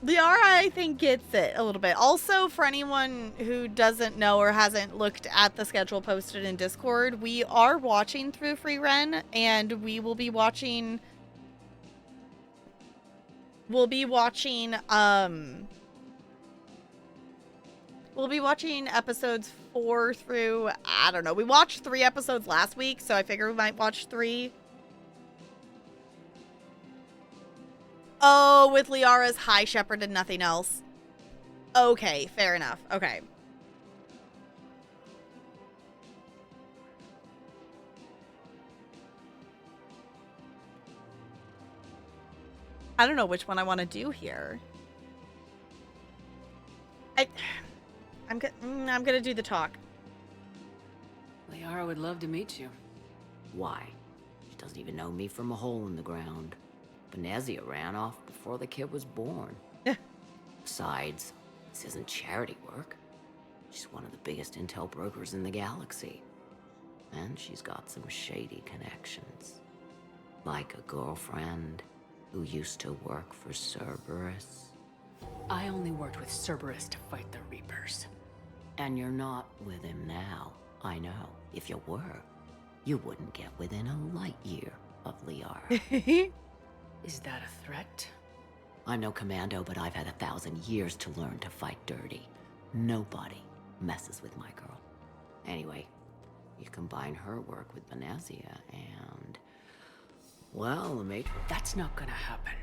I think, gets it a little bit. Also, for anyone who doesn't know or hasn't looked at the schedule posted in Discord, we are watching through Free Ren, and we will be watching... We'll be watching episodes 4 through... I don't know. We watched 3 episodes last week, so I figure we might watch 3. Oh, with Liara's High Shepherd and nothing else. Okay, fair enough. Okay. I don't know which one I want to do here. I'm gonna do the talk. Liara would love to meet you. Why? She doesn't even know me from a hole in the ground. Venezia ran off before the kid was born. Besides, this isn't charity work. She's one of the biggest intel brokers in the galaxy. And she's got some shady connections. Like a girlfriend who used to work for Cerberus. I only worked with Cerberus to fight the Reapers. And you're not with him now. I know. If you were, you wouldn't get within a light year of Liara. Is that a threat? I'm no commando, but I've had 1,000 years to learn to fight dirty. Nobody messes with my girl. Anyway, you combine her work with Venezia and... well, mate, that's not gonna happen.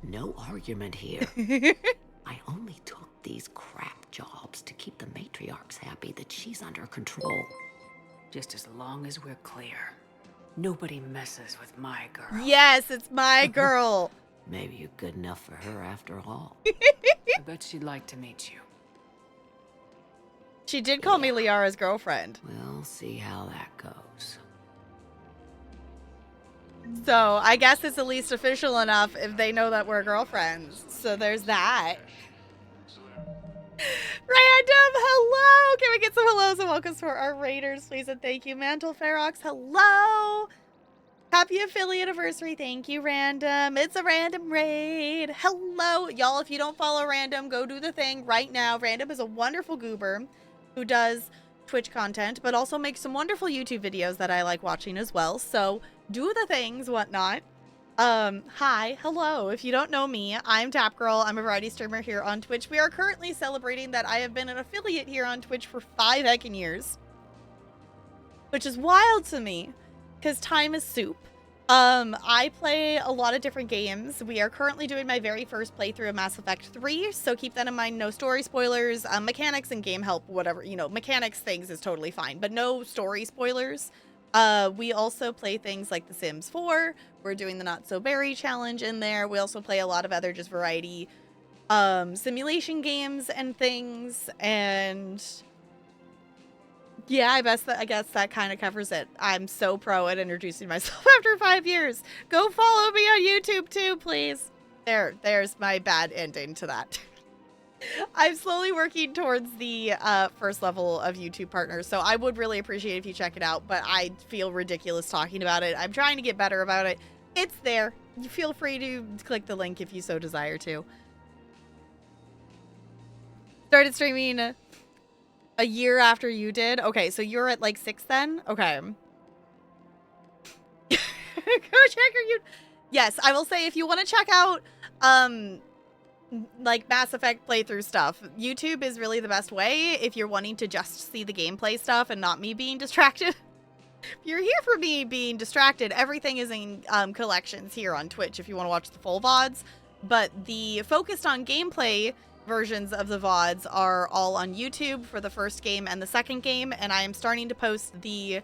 No argument here. I only took these crap jobs to keep the matriarchs happy that she's under control. Just as long as we're clear. Nobody messes with my girl. Yes, it's my girl. Maybe you're good enough for her after all. I bet she'd like to meet you. She did call me Liara's girlfriend. We'll see how that goes. So, I guess it's at least official enough if they know that we're girlfriends. So there's that. Random, hello! Can we get some hellos and welcomes for our raiders, please? And thank you, Mantle Ferox. Hello! Happy affiliate anniversary. Thank you, Random. It's a random raid. Hello. Y'all, if you don't follow Random, go do the thing right now. Random is a wonderful goober who does Twitch content, but also makes some wonderful YouTube videos that I like watching as well. So do the things, whatnot. Hi, hello. If you don't know me, I'm Tap Girl. I'm a variety streamer here on Twitch. We are currently celebrating that I have been an affiliate here on Twitch for 5 heckin' years, which is wild to me because time is soup. I play a lot of different games. We are currently doing my very first playthrough of Mass Effect 3, so keep that in mind. No story spoilers, mechanics and game help, whatever, you know, mechanics things is totally fine, but no story spoilers. We also play things like The Sims 4. We're doing the Not So Berry challenge in there. We also play a lot of other just variety simulation games and things, and yeah, I guess that kind of covers it. I'm so pro at introducing myself after 5 years. Go follow me on YouTube too, please. There's my bad ending to that. I'm slowly working towards the first level of YouTube partners, so I would really appreciate if you check it out, but I feel ridiculous talking about it. I'm trying to get better about it. It's there. You feel free to click the link if you so desire to. Started streaming a year after you did. Okay, so you're at like 6 then? Okay. Go check your YouTube. Yes, I will say if you want to check out like Mass Effect playthrough stuff, YouTube is really the best way if you're wanting to just see the gameplay stuff and not me being distracted. If you're here for me being distracted, everything is in collections here on Twitch if you want to watch the full VODs, but the focused on gameplay versions of the VODs are all on YouTube for the first game and the second game, and I am starting to post the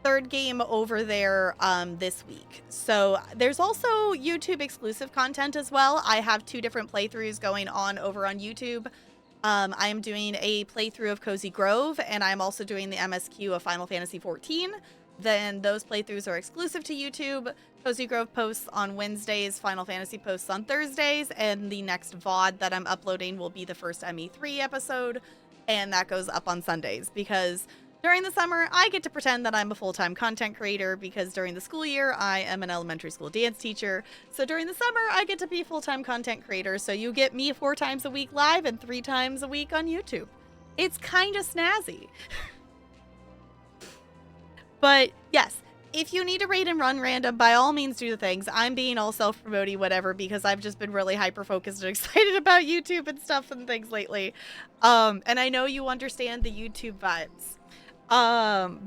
third game over there this week. So there's also YouTube exclusive content as well. I have 2 different playthroughs going on over on YouTube. I am doing a playthrough of Cozy Grove, and I'm also doing the MSQ of Final Fantasy XIV. Then those playthroughs are exclusive to YouTube. Cozy Grove posts on Wednesdays, Final Fantasy posts on Thursdays, and the next VOD that I'm uploading will be the first ME3 episode, and that goes up on Sundays, because during the summer, I get to pretend that I'm a full-time content creator, because during the school year, I am an elementary school dance teacher. So during the summer, I get to be a full-time content creator, so you get me 4 times a week live and 3 times a week on YouTube. It's kind of snazzy. But yes, if you need to raid and run random, by all means do the things. I'm being all self-promoting, whatever, because I've just been really hyper-focused and excited about YouTube and stuff and things lately. And I know you understand the YouTube vibes.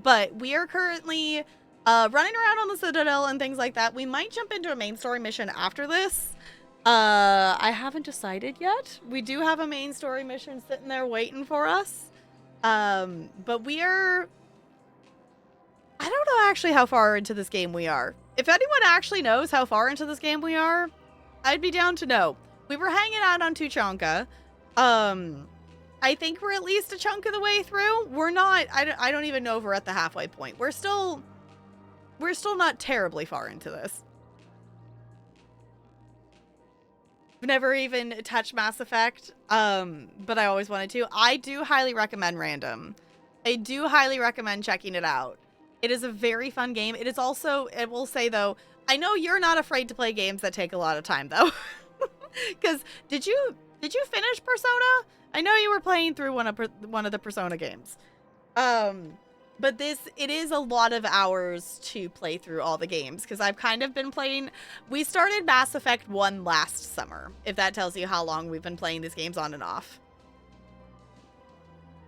But we are currently running around on the Citadel and things like that. We might jump into a main story mission after this. I haven't decided yet. We do have a main story mission sitting there waiting for us. But we are... I don't know actually how far into this game we are. If anyone actually knows how far into this game we are, I'd be down to know. We were hanging out on Tuchanka. I think we're at least a chunk of the way through. We're not, I don't even know if we're at the halfway point. We're still not terribly far into this. I've never even touched Mass Effect, but I always wanted to. I do highly recommend Random. I do highly recommend checking it out. It is a very fun game. It is also, I will say though, I know you're not afraid to play games that take a lot of time though. Because did you finish Persona? I know you were playing through one of the Persona games. But it is a lot of hours to play through all the games, because I've kind of been playing. We started Mass Effect 1 last summer, if that tells you how long we've been playing these games on and off.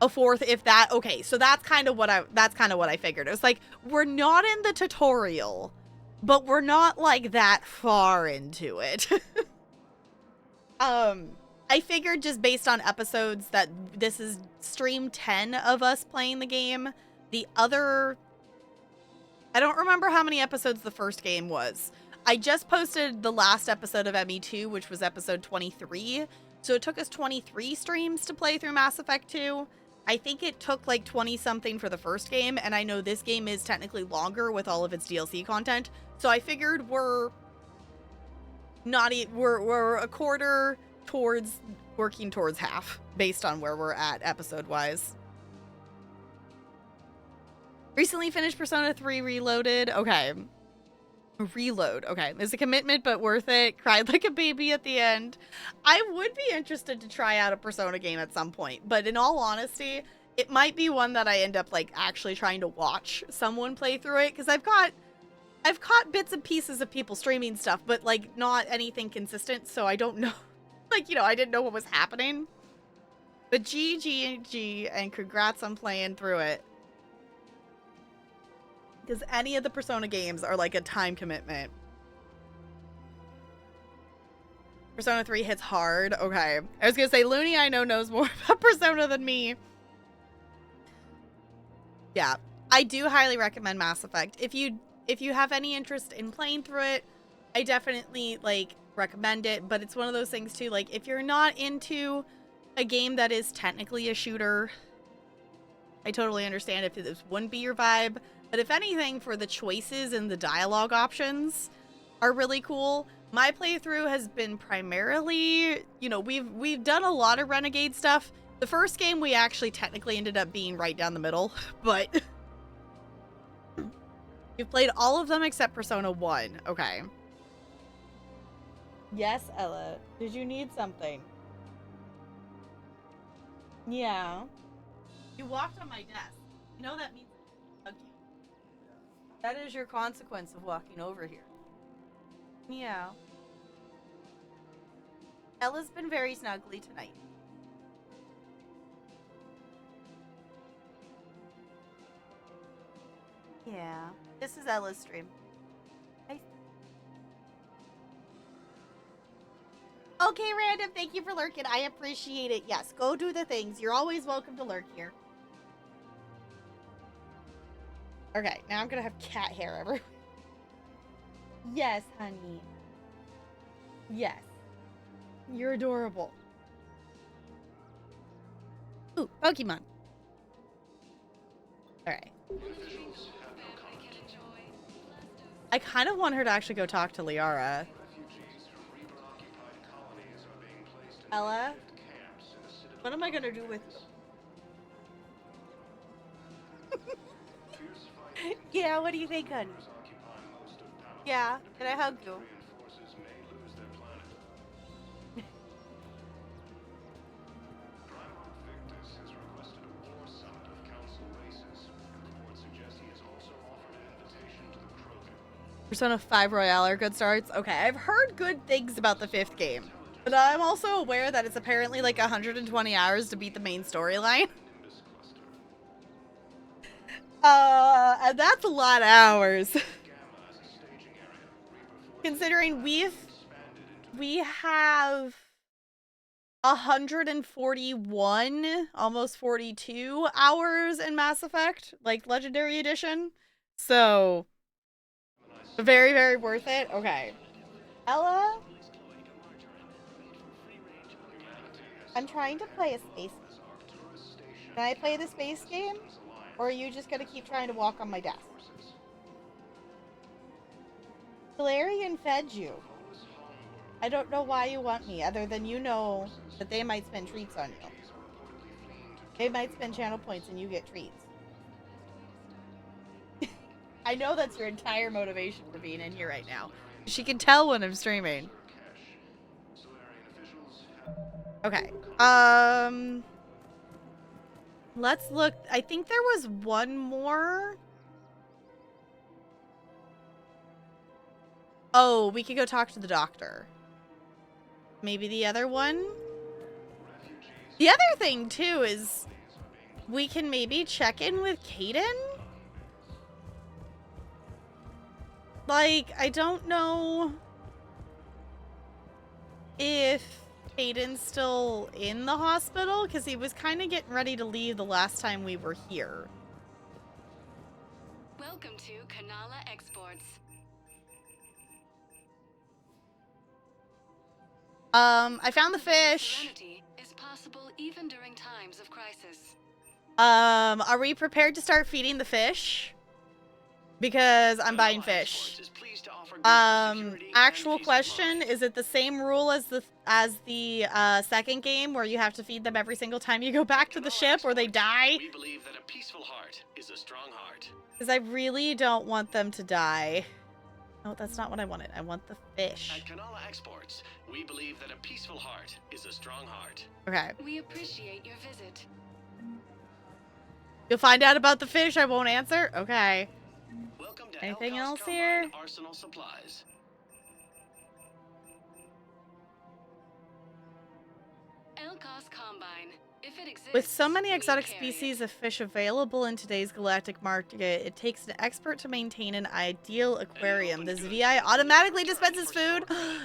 A 4th, if that. Okay, so that's kind of what I figured. It was like, we're not in the tutorial, but we're not like that far into it. I figured just based on episodes that this is stream 10 of us playing the game. The other, I don't remember how many episodes the first game was. I just posted the last episode of ME2, which was episode 23. So it took us 23 streams to play through Mass Effect 2. I think it took like 20 something for the first game, and I know this game is technically longer with all of its DLC content. So I figured we're a quarter towards working towards half based on where we're at episode wise. Recently finished Persona 3 Reloaded. Okay. Reload. Okay. It's a commitment, but worth it. Cried like a baby at the end. I would be interested to try out a Persona game at some point, but in all honesty, it might be one that I end up like actually trying to watch someone play through it, because I've caught bits and pieces of people streaming stuff, but like not anything consistent, so I don't know. Like, you know, I didn't know what was happening. But GG and congrats on playing through it. Because any of the Persona games are like a time commitment. Persona 3 hits hard. Okay. I was going to say, Looney I know knows more about Persona than me. Yeah. I do highly recommend Mass Effect. If you have any interest in playing through it, I definitely like recommend it. But it's one of those things too, like if you're not into a game that is technically a shooter, I totally understand if this wouldn't be your vibe. But if anything, for the choices and the dialogue options are really cool. My playthrough has been primarily, you know, we've done a lot of Renegade stuff. The first game we actually technically ended up being right down the middle, but you've played all of them except Persona 1. Okay. Yes, Ella. Did you need something? Yeah. You walked on my desk. You know that means I hugged you. That is your consequence of walking over here. Yeah. Ella's been very snuggly tonight. Yeah. This is Ella's stream. Nice. Okay, Random, thank you for lurking. I appreciate it. Yes, go do the things. You're always welcome to lurk here. Okay, now I'm gonna have cat hair everywhere. Yes, honey. Yes. You're adorable. Ooh, Pokemon. Alright. I kind of want her to actually go talk to Liara. Ella? What am I gonna do with you? Yeah, what do you think, honey? Yeah, can I hug you? Persona 5 Royale are good starts. Okay, I've heard good things about the 5th game. But I'm also aware that it's apparently like 120 hours to beat the main storyline. And that's a lot of hours. Considering we have 141, almost 42 hours in Mass Effect, like Legendary Edition. So, very, very worth it. Okay. Ella? I'm trying to play a space game. Can I play the space game? Or are you just going to keep trying to walk on my desk? Valerian fed you. I don't know why you want me, other than you know that they might spend treats on you. They might spend channel points and you get treats. I know that's your entire motivation for being in here right now. She can tell when I'm streaming. Okay. Let's look. I think there was one more. Oh, we could go talk to the doctor. Maybe the other one? The other thing, too, is we can maybe check in with Kaidan? Like, I don't know if Kaidan's still in the hospital, because he was kind of getting ready to leave the last time we were here. Welcome to Kanala Exports. I found the fish. Serenity is possible even during times of crisis. Are we prepared to start feeding the fish? Because I'm buying fish. Actual question, is it the same rule as the second game where you have to feed them every single time you go back to the ship or they die? We believe that a peaceful heart is a strong heart. Because I really don't want them to die. No, that's not what I wanted. I want the fish. At Kanala Exports, we believe that a peaceful heart is a strong heart. Okay. We appreciate your visit. You'll find out about the fish. I won't answer. Okay. Welcome to Anything Elcos else Combine here? Arsenal Supplies. Elcos Combine. If it exists, With so many we exotic carry species it. of fish available in today's galactic market, it takes an expert to maintain an ideal aquarium. This VI automatically dispenses food,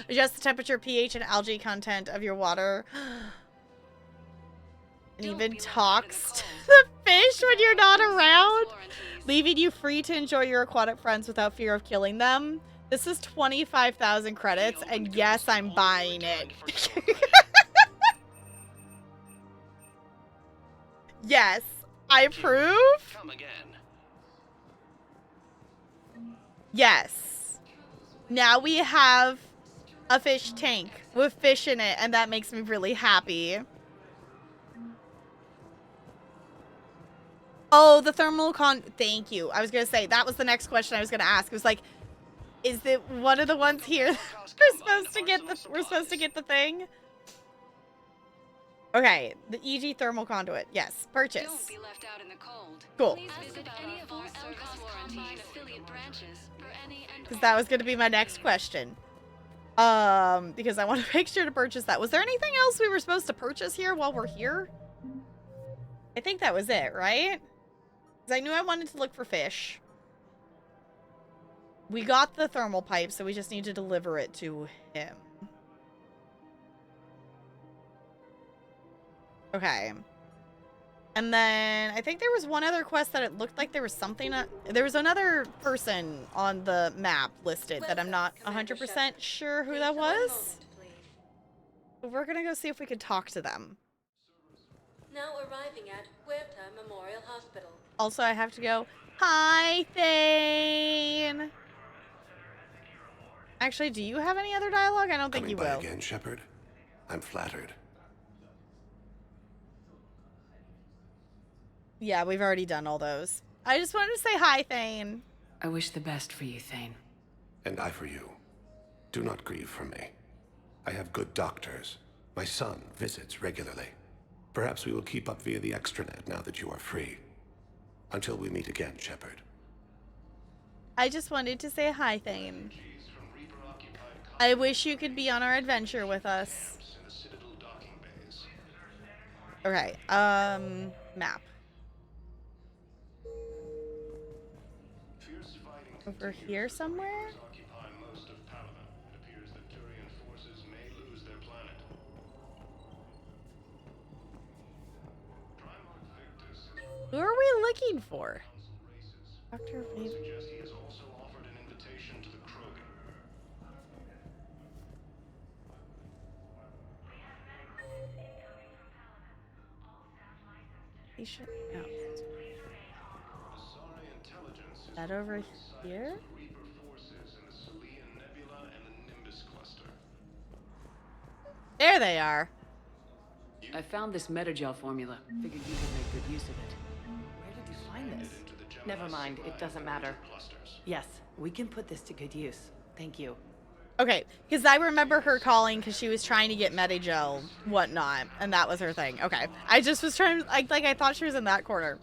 adjusts the temperature, pH, and algae content of your water, and even talks to the fish when you're not around, leaving you free to enjoy your aquatic friends without fear of killing them. This is 25,000 credits, and yes, I'm buying it. Yes, I approve. Come again. Yes. Now we have a fish tank with fish in it, and that makes me really happy. Oh, the thermal thank you. I was going to say, that was the next question I was going to ask. It was like, is it one of the ones here that we're supposed to get the thing? Okay, the EG thermal conduit. Yes, purchase. Don't be left out in the cold. Cool. Please visit any of our Elcos Combine affiliate branches for any and Because that was going to be my next question. Because I want to make sure to purchase that. Was there anything else we were supposed to purchase here while we're here? I think that was it, right? Because I knew I wanted to look for fish. We got the thermal pipe, so we just need to deliver it to him. Okay. And then I think there was one other quest that it looked like there was something. There was another person on the map listed that I'm not 100% sure who that was. But we're going to go see if we could talk to them. Now arriving at Huerta Memorial Hospital. Also, I have to go, hi, Thane. Actually, do you have any other dialogue? I don't think you will. Again, Shepard. I'm flattered. Yeah, we've already done all those. I just wanted to say hi, Thane. I wish the best for you, Thane. And I for you. Do not grieve for me. I have good doctors. My son visits regularly. Perhaps we will keep up via the extranet now that you are free. Until we meet again, Shepard. I just wanted to say hi, Thane. I wish you could be on our adventure with us. Okay, map. Over here somewhere? Who are we looking for? Dr. Vader. No. That over here? There they are. I found this Metagel formula. Figured you could make good use of it. Where did you find this? Never mind, it doesn't matter. Yes, we can put this to good use. Thank you. Okay, because I remember her calling because she was trying to get Metagel, whatnot, and that was her thing. Okay, I just was trying, like I thought she was in that corner.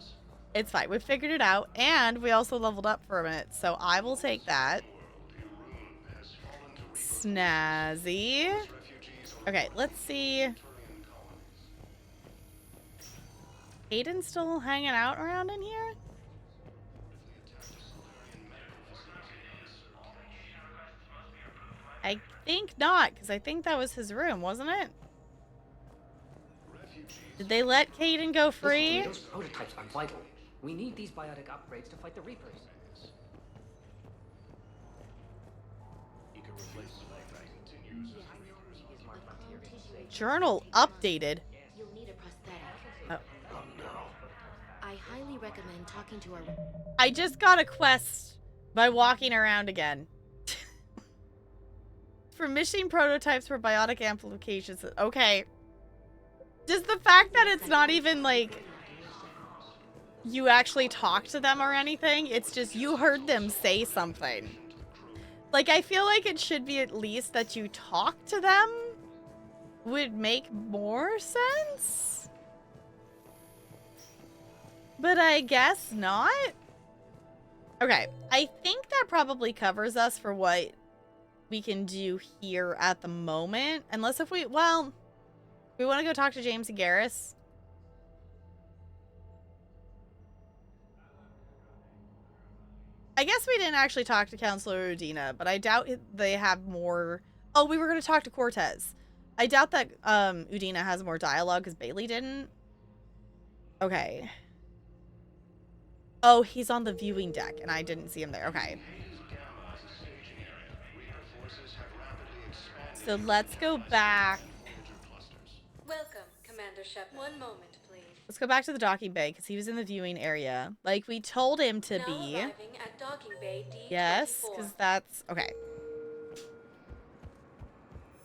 It's fine, we figured it out, and we also leveled up for a minute, so I will take that. Snazzy. Okay, let's see. Aiden's still hanging out around in here? I think not, because I think that was his room, wasn't it? Did they let Caden go free? Those prototypes are vital. We need these biotic upgrades to fight the Reapers. Journal updated. You'll need a prosthetic. Oh. I highly recommend talking to our... I just got a quest by walking around again. For missing prototypes for biotic amplifications. Okay. Just the fact that it's not even like you actually talk to them or anything, it's just you heard them say something. Like, I feel like it should be at least that you talk to them would make more sense. But I guess not. Okay, I think that probably covers us for what we can do here at the moment. Unless if we We want to go talk to James and Garrus. I guess we didn't actually talk to Counselor Udina, but I doubt they have more. Oh, we were going to talk to Cortez. I doubt that Udina has more dialogue because Bailey didn't. Okay. Oh, he's on the viewing deck, and I didn't see him there. Okay. So let's go back. Welcome, Commander Shepard. One moment, please. Let's go back to the docking bay because he was in the viewing area, like we told him to be. Arriving at docking bay D24. Yes, because that's okay.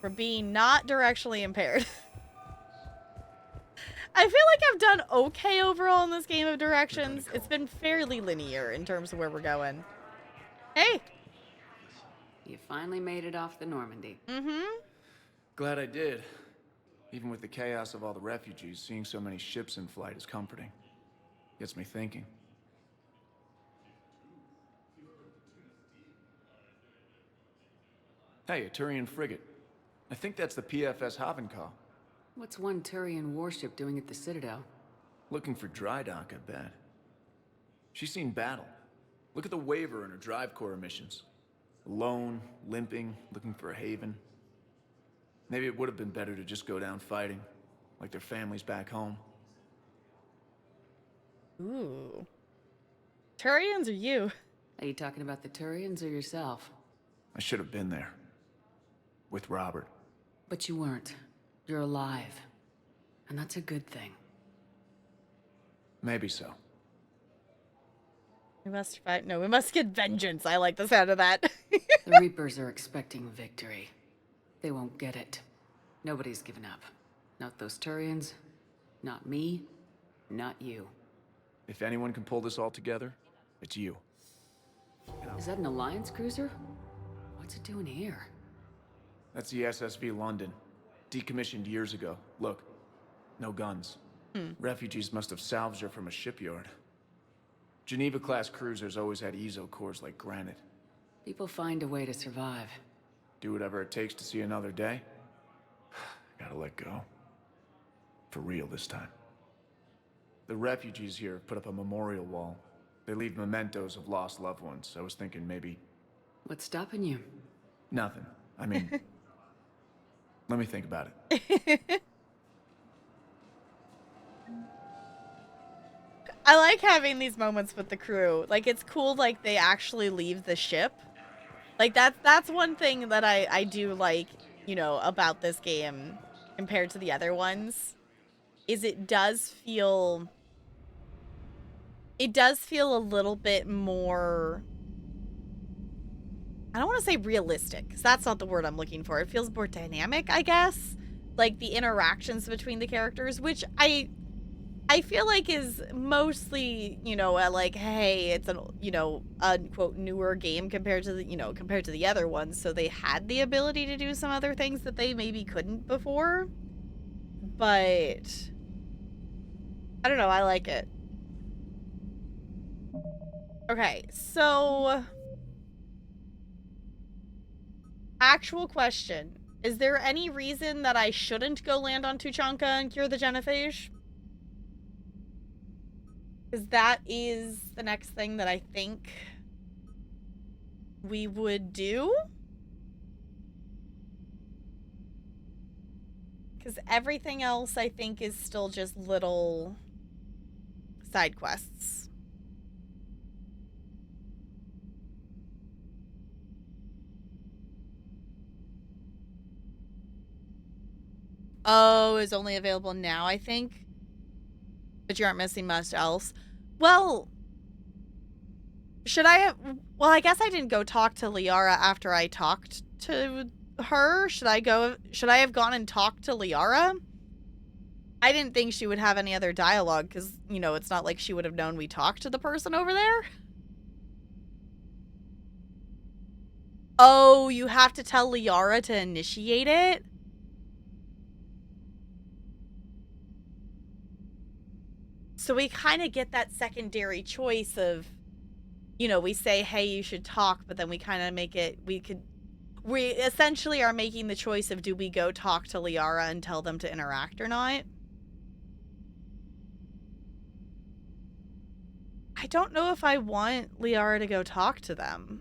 For being not directionally impaired. I feel like I've done okay overall in this game of directions. It's been fairly linear in terms of where we're going. Hey! You finally made it off the Normandy. Mm-hmm. Glad I did. Even with the chaos of all the refugees, seeing so many ships in flight is comforting. Gets me thinking. Hey, a Turian frigate. I think that's the PFS Havenkaw. What's one Turian warship doing at the Citadel? Looking for dry dock, I bet. She's seen battle. Look at the Waver and her drive core emissions. Alone, limping, looking for a haven. Maybe it would have been better to just go down fighting, like their families back home. Ooh. Turians or you? Are you talking about the Turians or yourself? I should have been there. With Robert. But you weren't. You're alive. And that's a good thing. Maybe so. We must fight. No, we must get vengeance. I like the sound of that. The Reapers are expecting victory. They won't get it. Nobody's given up. Not those Turians. Not me. Not you. If anyone can pull this all together, it's you. Is that an Alliance cruiser? What's it doing here? That's the SSV London. Decommissioned years ago. Look. No guns. Refugees must have salvaged her from a shipyard. Geneva-class cruisers always had ezo cores like granite. People find a way to survive. Do whatever it takes to see another day. Gotta let go. For real this time. The refugees here put up a memorial wall. They leave mementos of lost loved ones. I was thinking maybe... What's stopping you? Nothing. I mean... let me think about it. I like having these moments with the crew. Like, it's cool, like, they actually leave the ship. Like, that's one thing that I do like, you know, about this game compared to the other ones. Is it does feel a little bit more... I don't want to say realistic, because that's not the word I'm looking for. It feels more dynamic, I guess. Like, the interactions between the characters, which I feel like is mostly, you know, like, hey, it's an, you know, unquote newer game compared to the, you know, compared to the other ones, so they had the ability to do some other things that they maybe couldn't before. But I don't know, I like it. Okay, so actual question. Is there any reason that I shouldn't go land on Tuchanka and cure the genophage? Because that is the next thing that I think we would do. Because everything else I think is still just little side quests. Oh, it's only available now, I think. But you aren't missing much else. Well, should I have... Well, I guess I didn't go talk to Liara after I talked to her. Should I have gone and talked to Liara? I didn't think she would have any other dialogue because, you know, it's not like she would have known we talked to the person over there. Oh, you have to tell Liara to initiate it? So we kind of get that secondary choice of, you know, we say, hey, you should talk, but then we kind of make it, we essentially are making the choice of, do we go talk to Liara and tell them to interact or not? I don't know if I want Liara to go talk to them.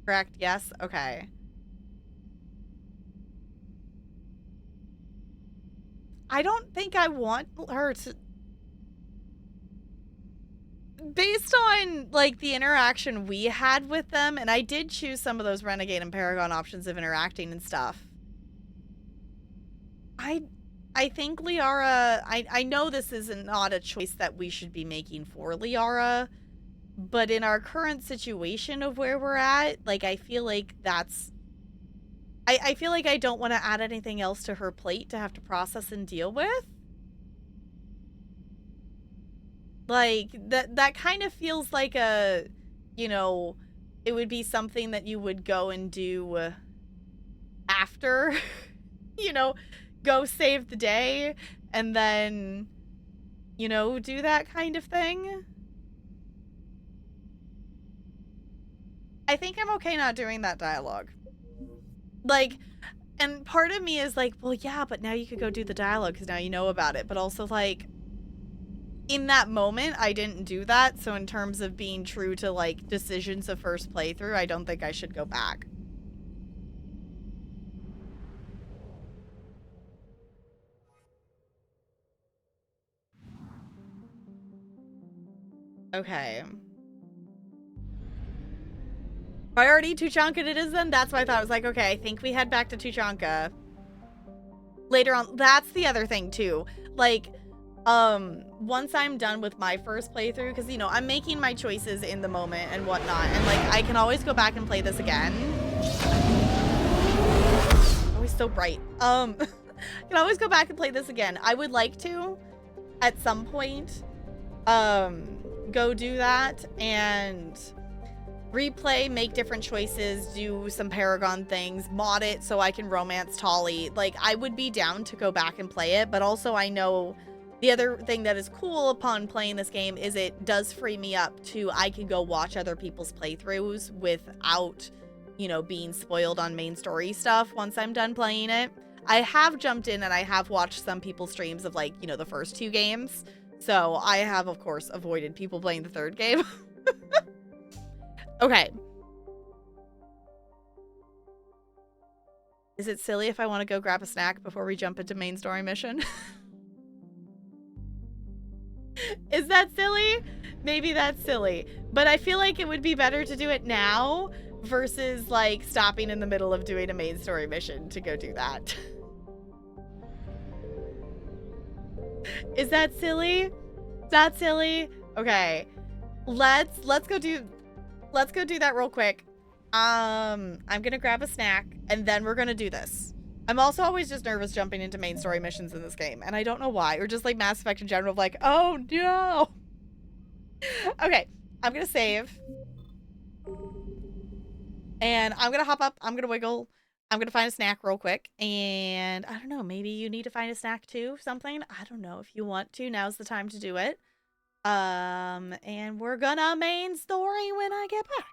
Correct? Yes? Okay. I don't think I want her to... Based on, like, the interaction we had with them, and I did choose some of those Renegade and Paragon options of interacting and stuff. I think Liara... I know this is not a choice that we should be making for Liara, but in our current situation of where we're at, like, I feel like that's... I feel like I don't want to add anything else to her plate to have to process and deal with. Like, that kind of feels like a, you know, it would be something that you would go and do after, you know, go save the day and then, you know, do that kind of thing. I think I'm okay not doing that dialogue. Like, and part of me is like, well, yeah, but now you could go do the dialogue because now you know about it. But also, like, in that moment, I didn't do that. So in terms of being true to, like, decisions of first playthrough, I don't think I should go back. Okay. Priority Tuchanka it is then? That's why I thought. I was like, okay, I think we head back to Tuchanka. Later on, that's the other thing too. Like, once I'm done with my first playthrough, because, you know, I'm making my choices in the moment and whatnot, and, like, I can always go back and play this again. Always so bright. I can always go back and play this again. I would like to, at some point, go do that and replay, make different choices, do some Paragon things, mod it so I can romance Tali. Like, I would be down to go back and play it, but also I know the other thing that is cool upon playing this game is it does free me up to, I can go watch other people's playthroughs without, you know, being spoiled on main story stuff once I'm done playing it. I have jumped in and I have watched some people's streams of, like, you know, the first 2 games. So I have, of course, avoided people playing the 3rd game. Okay. Is it silly if I want to go grab a snack before we jump into main story mission? Is that silly? Maybe that's silly. But I feel like it would be better to do it now versus, like, stopping in the middle of doing a main story mission to go do that. Is that silly? Is that silly? Okay. Let's go do that real quick. I'm gonna grab a snack and then we're gonna do this. I'm also always just nervous jumping into main story missions in this game, and I don't know why, or just like Mass Effect in general, of like, oh no. Okay, I'm gonna save. And I'm gonna hop up, I'm gonna wiggle, I'm gonna find a snack real quick, and I don't know, maybe you need to find a snack too, something? I don't know, if you want to, now's the time to do it. And we're gonna main story when I get back.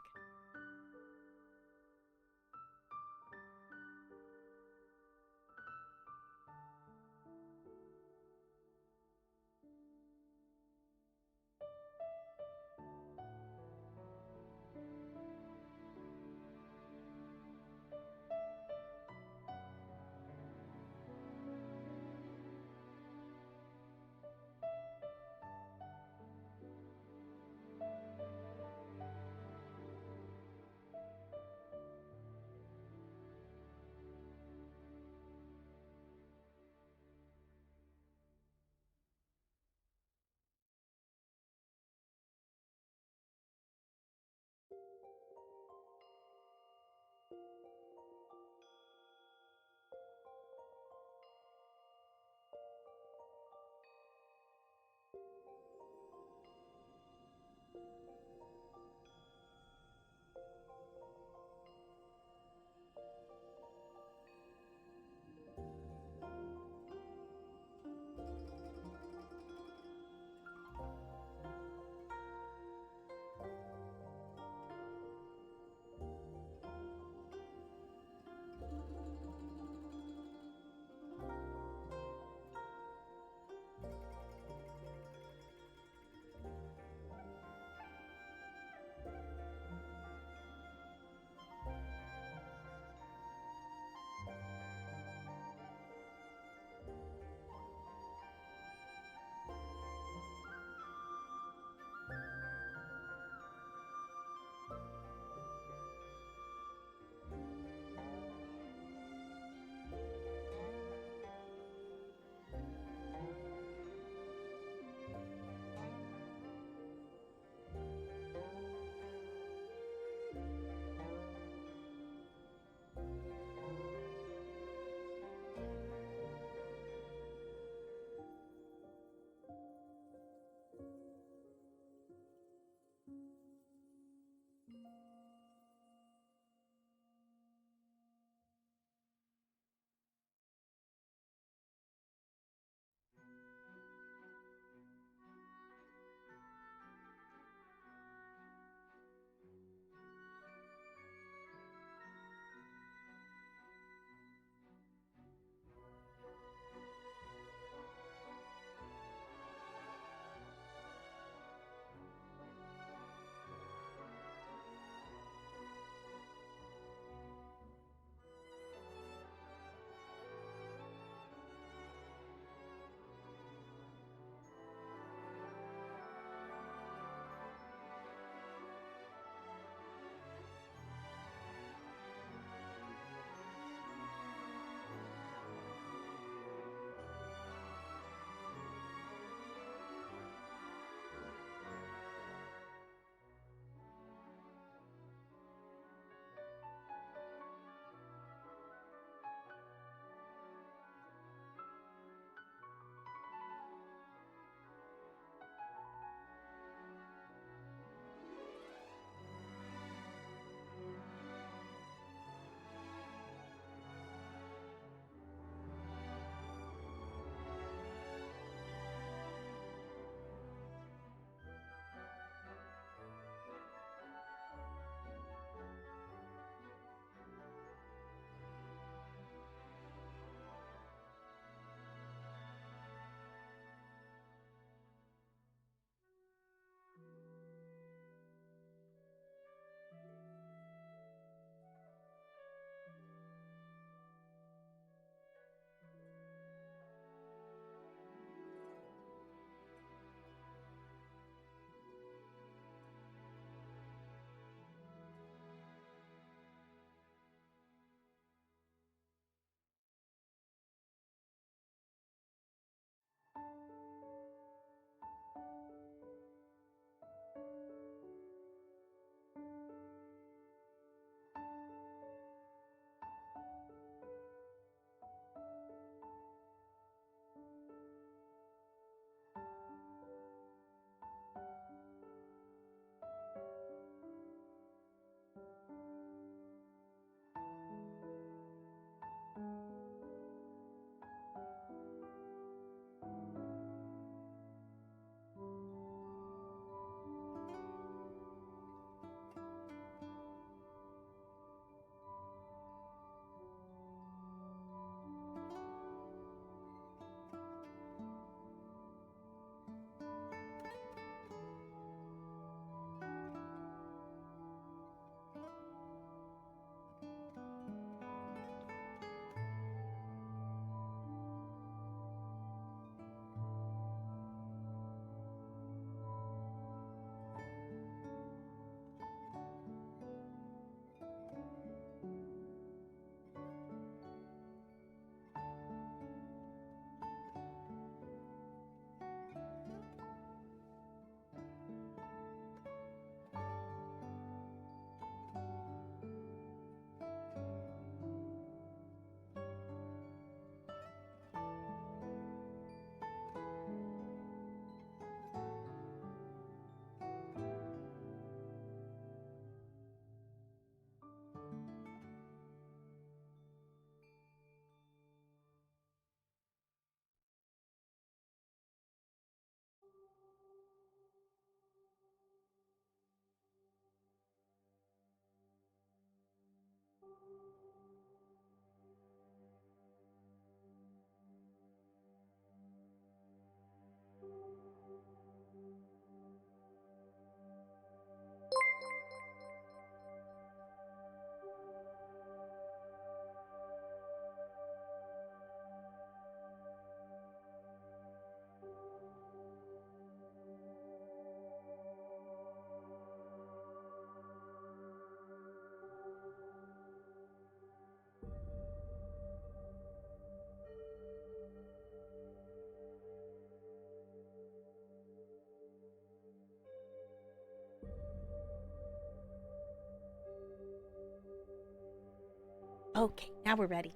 Okay, now we're ready.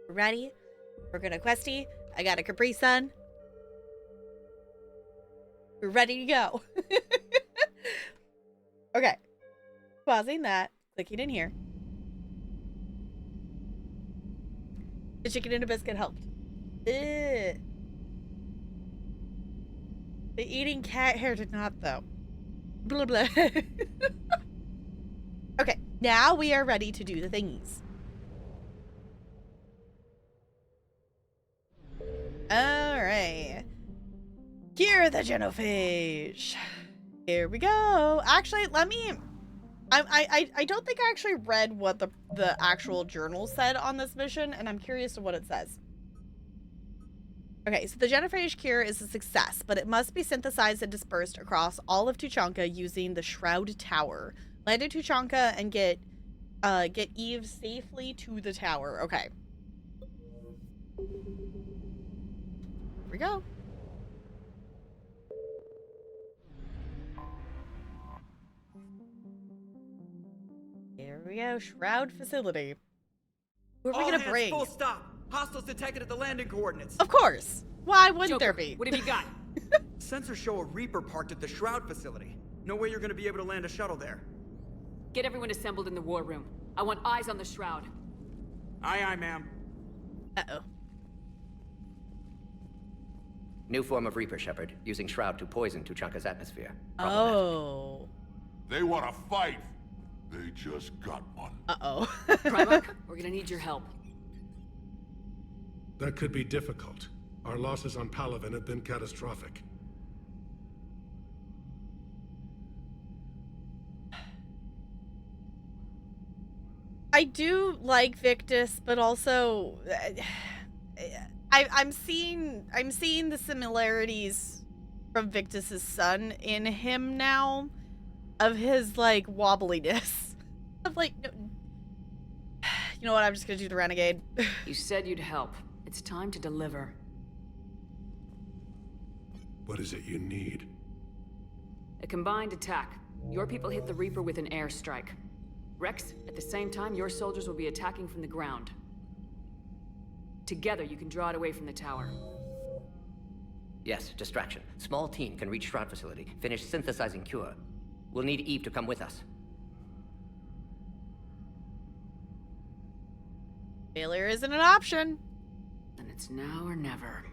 We're ready. We're gonna questy. I got a Capri Sun. We're ready to go. Okay. Pausing that. Clicking in here. The chicken and a biscuit helped. Ugh. The eating cat hair did not, though. Blah, blah. Okay, now we are ready to do the thingies. Alright. Cure the genophage. Here we go. Actually, let me... I don't think I actually read what the actual journal said on this mission, and I'm curious to what it says. Okay, so the genophage cure is a success, but it must be synthesized and dispersed across all of Tuchanka using the Shroud Tower. Land in Tuchanka and get Eve safely to the tower. Okay. Here we go. Here we go. Shroud facility. Who are we gonna bring? Full stop. Hostiles detected at the landing coordinates. Of course. Why wouldn't Joker, there be? What have you got? Sensors show a Reaper parked at the Shroud facility. No way you're gonna be able to land a shuttle there. Get everyone assembled in the war room. I want eyes on the Shroud. Aye, aye, ma'am. Uh-oh. New form of Reaper, Shepard, using Shroud to poison Tuchanka's atmosphere. Oh. They want to fight. They just got one. Uh-oh. Primarch, we're gonna need your help. That could be difficult. Our losses on Palaven have been catastrophic. I do like Victus, but also I'm seeing the similarities from Victus's son in him now, of his like wobbliness. Of like, no, you know what? I'm just gonna do the renegade. You said you'd help. It's time to deliver. What is it you need? A combined attack. Your people hit the Reaper with an airstrike. Rex, at the same time, your soldiers will be attacking from the ground. Together, you can draw it away from the tower. Yes, distraction. Small team can reach Shroud facility, finish synthesizing cure. We'll need Eve to come with us. Failure isn't an option. Then it's now or never.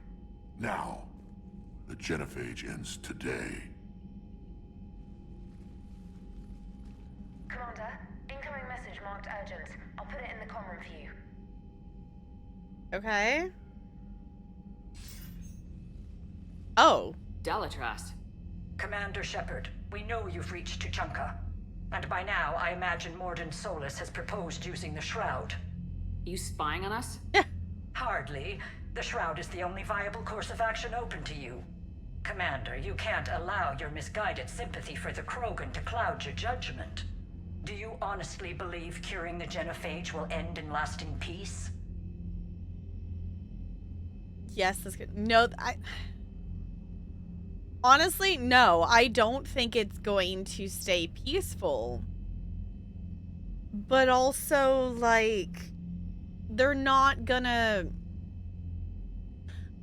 Now. The genophage ends today. Commander, incoming message marked urgent. I'll put it in the comm room for you. Okay. Oh. Dalatras. Commander Shepard, we know you've reached Tuchanka. And by now, I imagine Mordin Solus has proposed using the Shroud. You spying on us? Hardly. The Shroud is the only viable course of action open to you. Commander, you can't allow your misguided sympathy for the Krogan to cloud your judgment. Do you honestly believe curing the genophage will end in lasting peace? Yes, that's good. No, honestly, no. I don't think it's going to stay peaceful. But also, like, they're not gonna...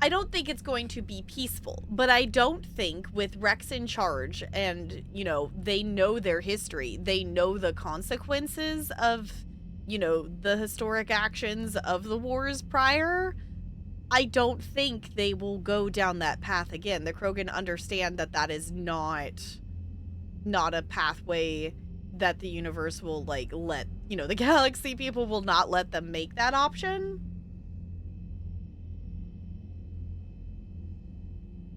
I don't think it's going to be peaceful, but I don't think with Rex in charge and, you know, they know their history, they know the consequences of, you know, the historic actions of the wars prior, I don't think they will go down that path again. The Krogan understand that that is not a pathway that the universe will, like, let, you know, the galaxy people will not let them make that option.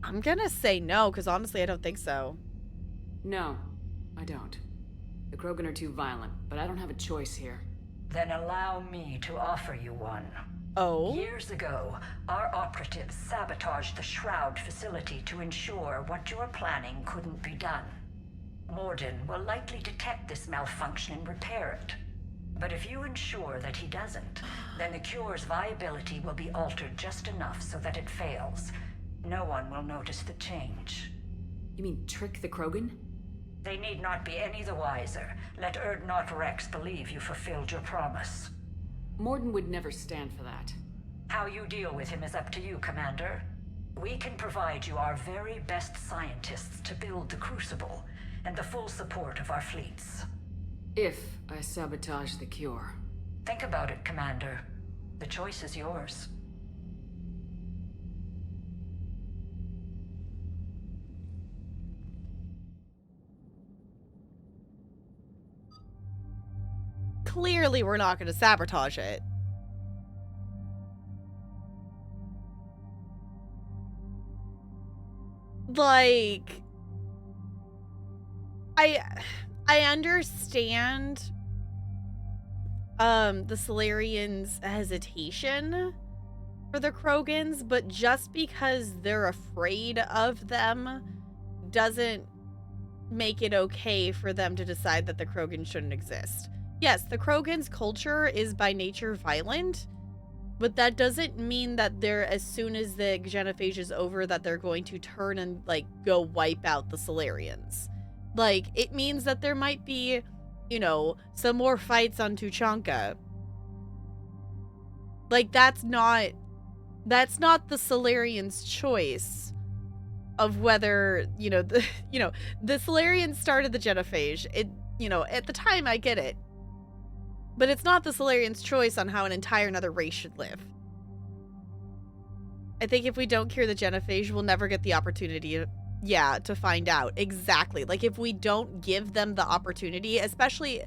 I'm gonna say no, because honestly, I don't think so. No, I don't. The Krogan are too violent, but I don't have a choice here. Then allow me to offer you one. Oh? Years ago, our operatives sabotaged the Shroud facility to ensure what you are planning couldn't be done. Morden will likely detect this malfunction and repair it. But if you ensure that he doesn't, then the cure's viability will be altered just enough so that it fails. No one will notice the change. You mean trick the Krogan? They need not be any the wiser. Let Urdnot Rex believe you fulfilled your promise. Morden would never stand for that. How you deal with him is up to you, Commander. We can provide you our very best scientists to build the Crucible, and the full support of our fleets. If I sabotage the cure. Think about it, Commander. The choice is yours. Clearly, we're not going to sabotage it. Like, I understand the Salarians' hesitation for the Krogans, but just because they're afraid of them doesn't make it okay for them to decide that the Krogan shouldn't exist. Yes, the Krogan's culture is by nature violent, but that doesn't mean that they're, as soon as the genophage is over, that they're going to turn and, like, go wipe out the Salarians. Like, it means that there might be, you know, some more fights on Tuchanka. Like, that's not the Salarians' choice of whether, the Salarians started the genophage. It, at the time, I get it. But it's not the Salarians' choice on how an entire another race should live. I think if we don't cure the genophage, we'll never get the opportunity to find out. Exactly. Like, if we don't give them the opportunity, especially,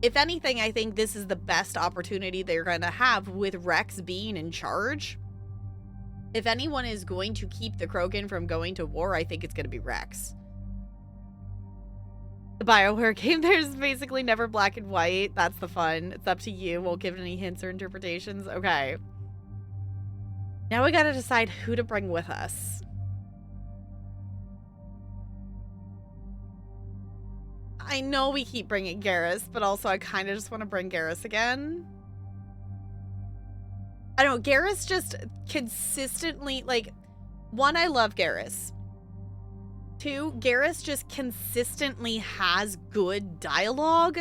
if anything, I think this is the best opportunity they're going to have with Rex being in charge. If anyone is going to keep the Krogan from going to war, I think it's going to be Rex. The BioWare game, there's basically never black and white. That's the fun. It's up to you. Won't give any hints or interpretations. Okay. Now we gotta decide who to bring with us. I know we keep bringing Garrus, but also I kind of just want to bring Garrus again. I don't know. Garrus just consistently, like, one, I love Garrus. Two, Garrus just consistently has good dialogue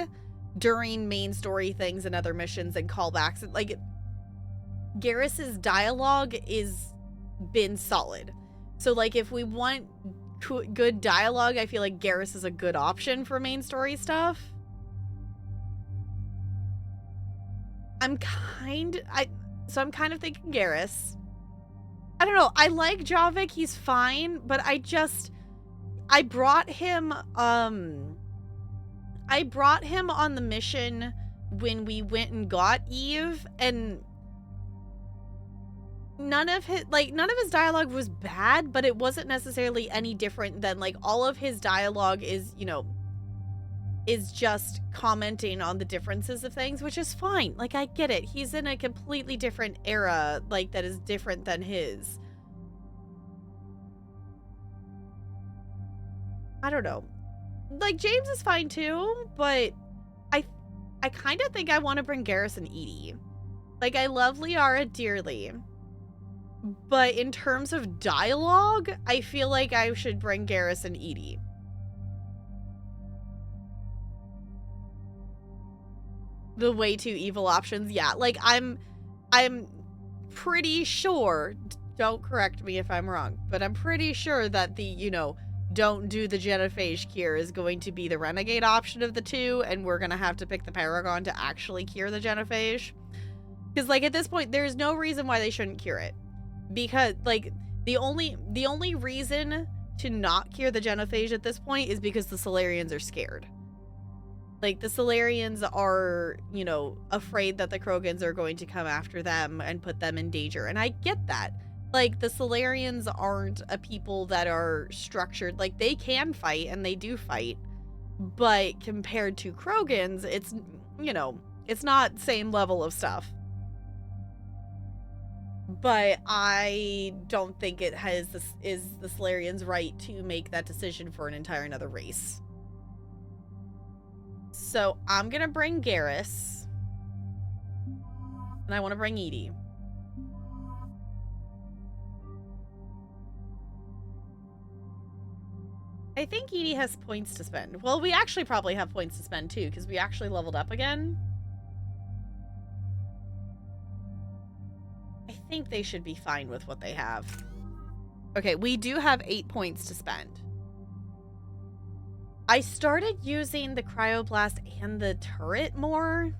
during main story things and other missions and callbacks. Like, Garrus's dialogue is been solid. So, like, if we want good dialogue, I feel like Garrus is a good option for main story stuff. I'm kind of thinking Garrus. I don't know. I like Javik. He's fine, but I brought him on the mission when we went and got Eve, and none of his dialogue was bad, but it wasn't necessarily any different than, like, all of his dialogue is, is just commenting on the differences of things, which is fine. Like, I get it. He's in a completely different era, like, that is different than his. I don't know. Like, James is fine too, but I kind of think I want to bring Garrus and EDI. Like, I love Liara dearly, but in terms of dialogue, I feel like I should bring Garrus and EDI. The way to evil options, yeah. Like, I'm pretty sure, don't correct me if I'm wrong, but I'm pretty sure that the, don't do the genophage cure is going to be the renegade option of the two, and we're gonna have to pick the Paragon to actually cure the genophage. Because, like, at this point, there's no reason why they shouldn't cure it. Because, like, the only reason to not cure the genophage at this point is because the Salarians are scared. Like, the Salarians are, afraid that the Krogans are going to come after them and put them in danger. And I get that. Like, the Solarians aren't a people that are structured. Like, they can fight, and they do fight. But compared to Krogans, it's, you know, it's not same level of stuff. But I don't think it is the Solarians' right to make that decision for an entire another race. So I'm going to bring Garrus. And I want to bring EDI. I think EDI has points to spend. Well, we actually probably have points to spend too, because we actually leveled up again. I think they should be fine with what they have. Okay, we do have 8 points to spend. I started using the cryoblast and the turret more.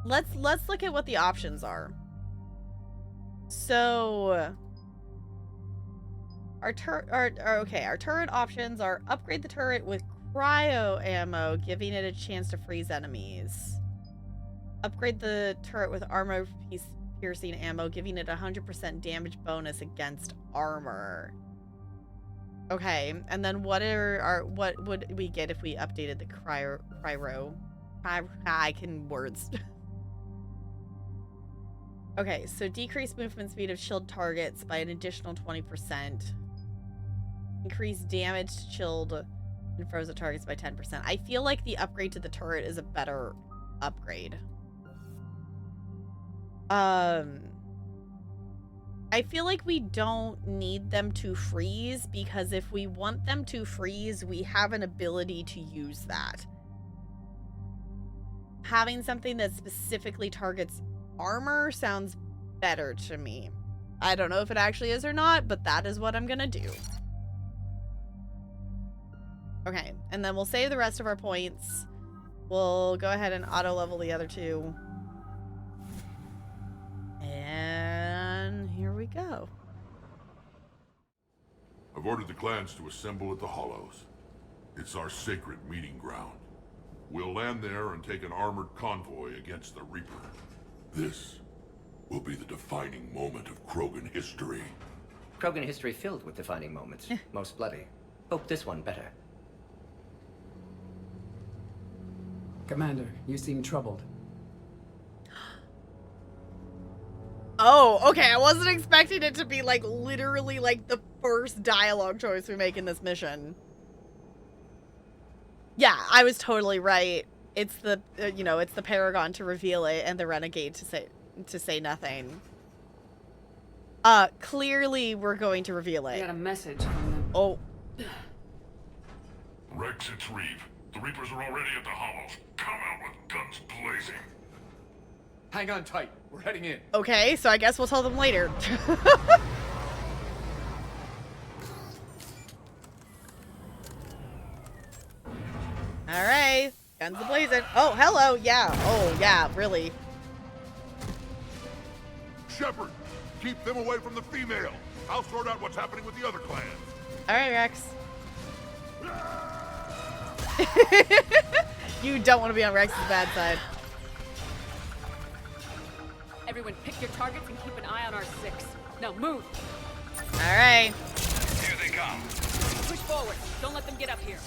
Let's look at what the options are. So our turret options are upgrade the turret with cryo ammo, giving it a chance to freeze enemies. Upgrade the turret with armor piercing ammo, giving it 100% damage bonus against armor. Okay, and then what would we get if we updated the cryo? I can words. Okay, so decrease movement speed of chilled targets by an additional 20%. Increase damage to chilled and frozen targets by 10%. I feel like the upgrade to the turret is a better upgrade. I feel like we don't need them to freeze, because if we want them to freeze, we have an ability to use that. Having something that specifically targets armor sounds better to me. I don't know if it actually is or not, but that is what I'm gonna do. Okay, and then we'll save the rest of our points. We'll go ahead and auto level the other two. And here we go. I've ordered the clans to assemble at the Hollows. It's our sacred meeting ground. We'll land there and take an armored convoy against the Reaper. This will be the defining moment of Krogan history. Krogan history filled with defining moments. Most bloody. Hope this one better. Commander, you seem troubled. Oh, okay. I wasn't expecting it to be like literally like the first dialogue choice we make in this mission. Yeah, I was totally right. It's the you know, it's the Paragon to reveal it and the Renegade to say nothing. Clearly we're going to reveal it. I got a message from them. Oh. Rex, it's Reeve. The Reapers are already at the Hollows. Come out with guns blazing. Hang on tight. We're heading in. Okay, so I guess we'll tell them later. Alright. Guns a-blazing. Oh, hello. Yeah. Oh, yeah, really. Shepard, keep them away from the female. I'll sort out what's happening with the other clans. Alright, Rex. You don't want to be on Rex's bad side. Everyone pick your targets and keep an eye on our 6. Now move! Alright. Here they come. Push forward. Don't let them get up here.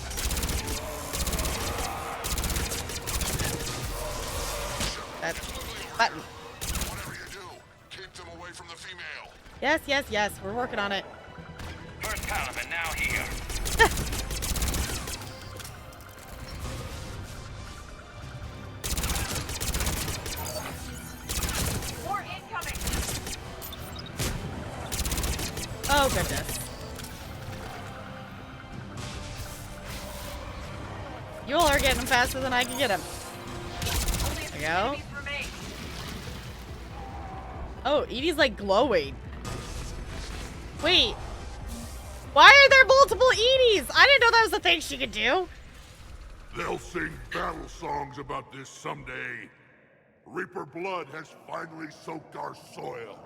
That's button. Whatever you do, keep them away from the female. Yes, yes, yes. We're working on it. First Taliban now here. More incoming. Oh, goodness. You all are getting them faster than I can get them. There we go. Oh, Edie's like glowing. Wait. Why are there multiple Edies? I didn't know that was a thing she could do. They'll sing battle songs about this someday. Reaper blood has finally soaked our soil.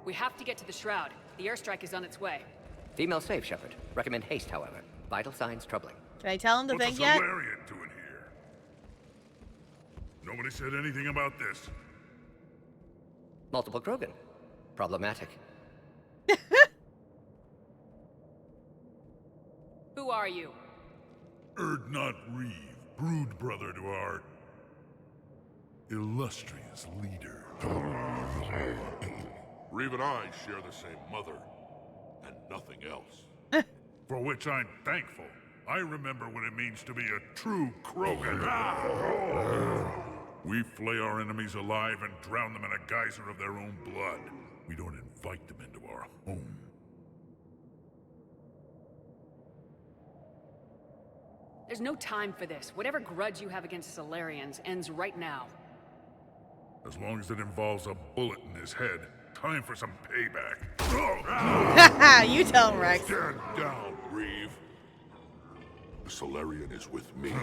We have to get to the Shroud. The airstrike is on its way. Female safe, Shepard. Recommend haste, however. Vital signs troubling. Can I tell him to What's think a yet? Solarian doing here? Nobody said anything about this. Multiple Krogan. Problematic. Who are you? Erdnot Reeve, brood brother to our illustrious leader. Reeve and I share the same mother, and nothing else. For which I'm thankful. I remember what it means to be a true Krogan. We flay our enemies alive and drown them in a geyser of their own blood. We don't invite them into our home. There's no time for this. Whatever grudge you have against Solarians ends right now. As long as it involves a bullet in his head, time for some payback. You tell him, Rex. Stand down, Reeve. The Solarian is with me.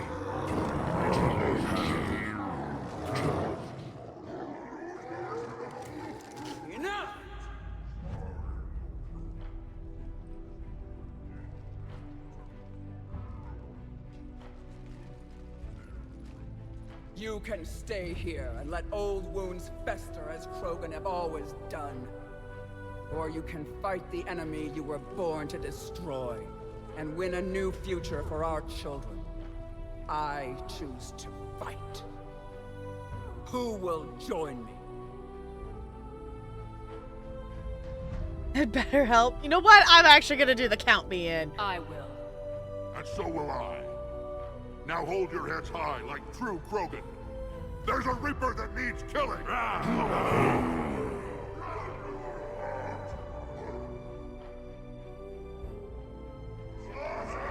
Enough! You can stay here and let old wounds fester as Krogan have always done. Or you can fight the enemy you were born to destroy and win a new future for our children. I choose to fight. Who will join me? It better help. You know what? I'm actually gonna do the count me in. I will. And so will I. Now hold your heads high like true Krogan. There's a Reaper that needs killing. I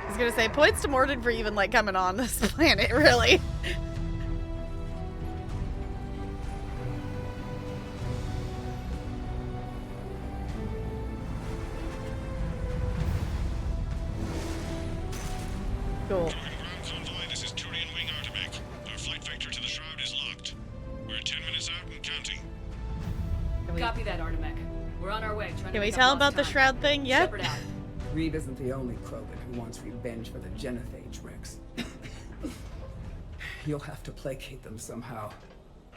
was gonna say, points to Mordin for even, like, coming on this planet, really. Cool. Convoy, this is Turian Wing Artemek. Our flight vector to the Shroud is locked. We're 10 minutes out and counting. Copy that, Artemek. We're on our way. Can we tell him about the Shroud thing yet? Shepard out. Reeve isn't the only Krogan who wants revenge for the Genophage, Rex. You'll have to placate them somehow.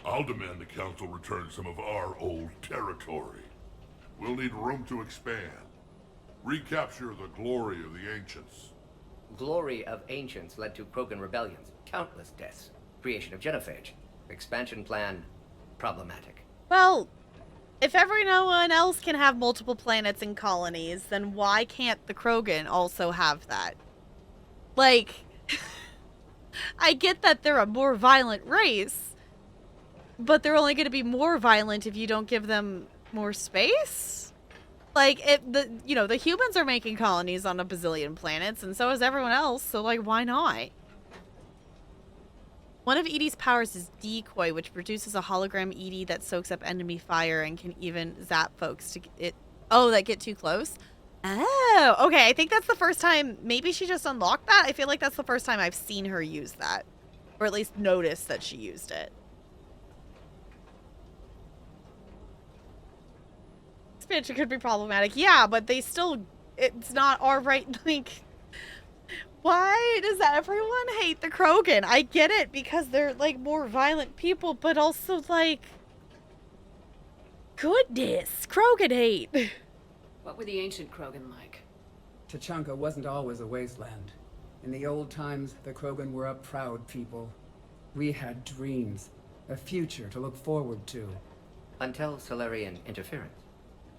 I'll demand the Council return some of our old territory. We'll need room to expand. Recapture the glory of the Ancients. Glory of Ancients led to Krogan rebellions, countless deaths, creation of Genophage. Expansion plan, problematic. Well, if everyone else can have multiple planets and colonies, then why can't the Krogan also have that? Like, I get that they're a more violent race, but they're only going to be more violent if you don't give them more space? Like, the humans are making colonies on a bazillion planets, and so is everyone else, so, like, why not? One of EDI's powers is Decoy, which produces a hologram EDI that soaks up enemy fire and can even zap folks to that get too close. Oh, okay. I think that's the first time. Maybe she just unlocked that. I feel like that's the first time I've seen her use that, or at least noticed that she used it. Expansion could be problematic. Yeah, but they still. It's not our right. Like. Why does everyone hate the Krogan? I get it because they're, like, more violent people, but also, like, goodness, Krogan hate. What were the ancient Krogan like? Tuchanka wasn't always a wasteland. In the old times, the Krogan were a proud people. We had dreams, a future to look forward to. Until Solarian interference.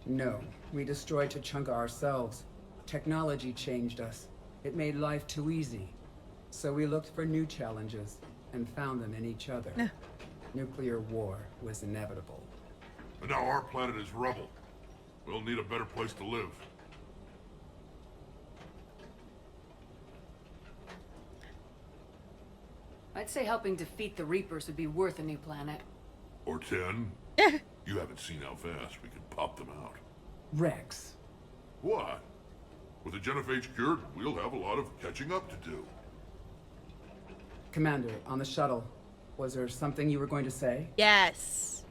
No, we destroyed Tuchanka ourselves. Technology changed us. It made life too easy. So we looked for new challenges and found them in each other. Nuclear war was inevitable. And now our planet is rubble. We'll need a better place to live. I'd say helping defeat the Reapers would be worth a new planet. Or 10. You haven't seen how fast we can pop them out. Rex. What? With the Genophage cured, we'll have a lot of catching up to do. Commander, on the shuttle, was there something you were going to say? Yes.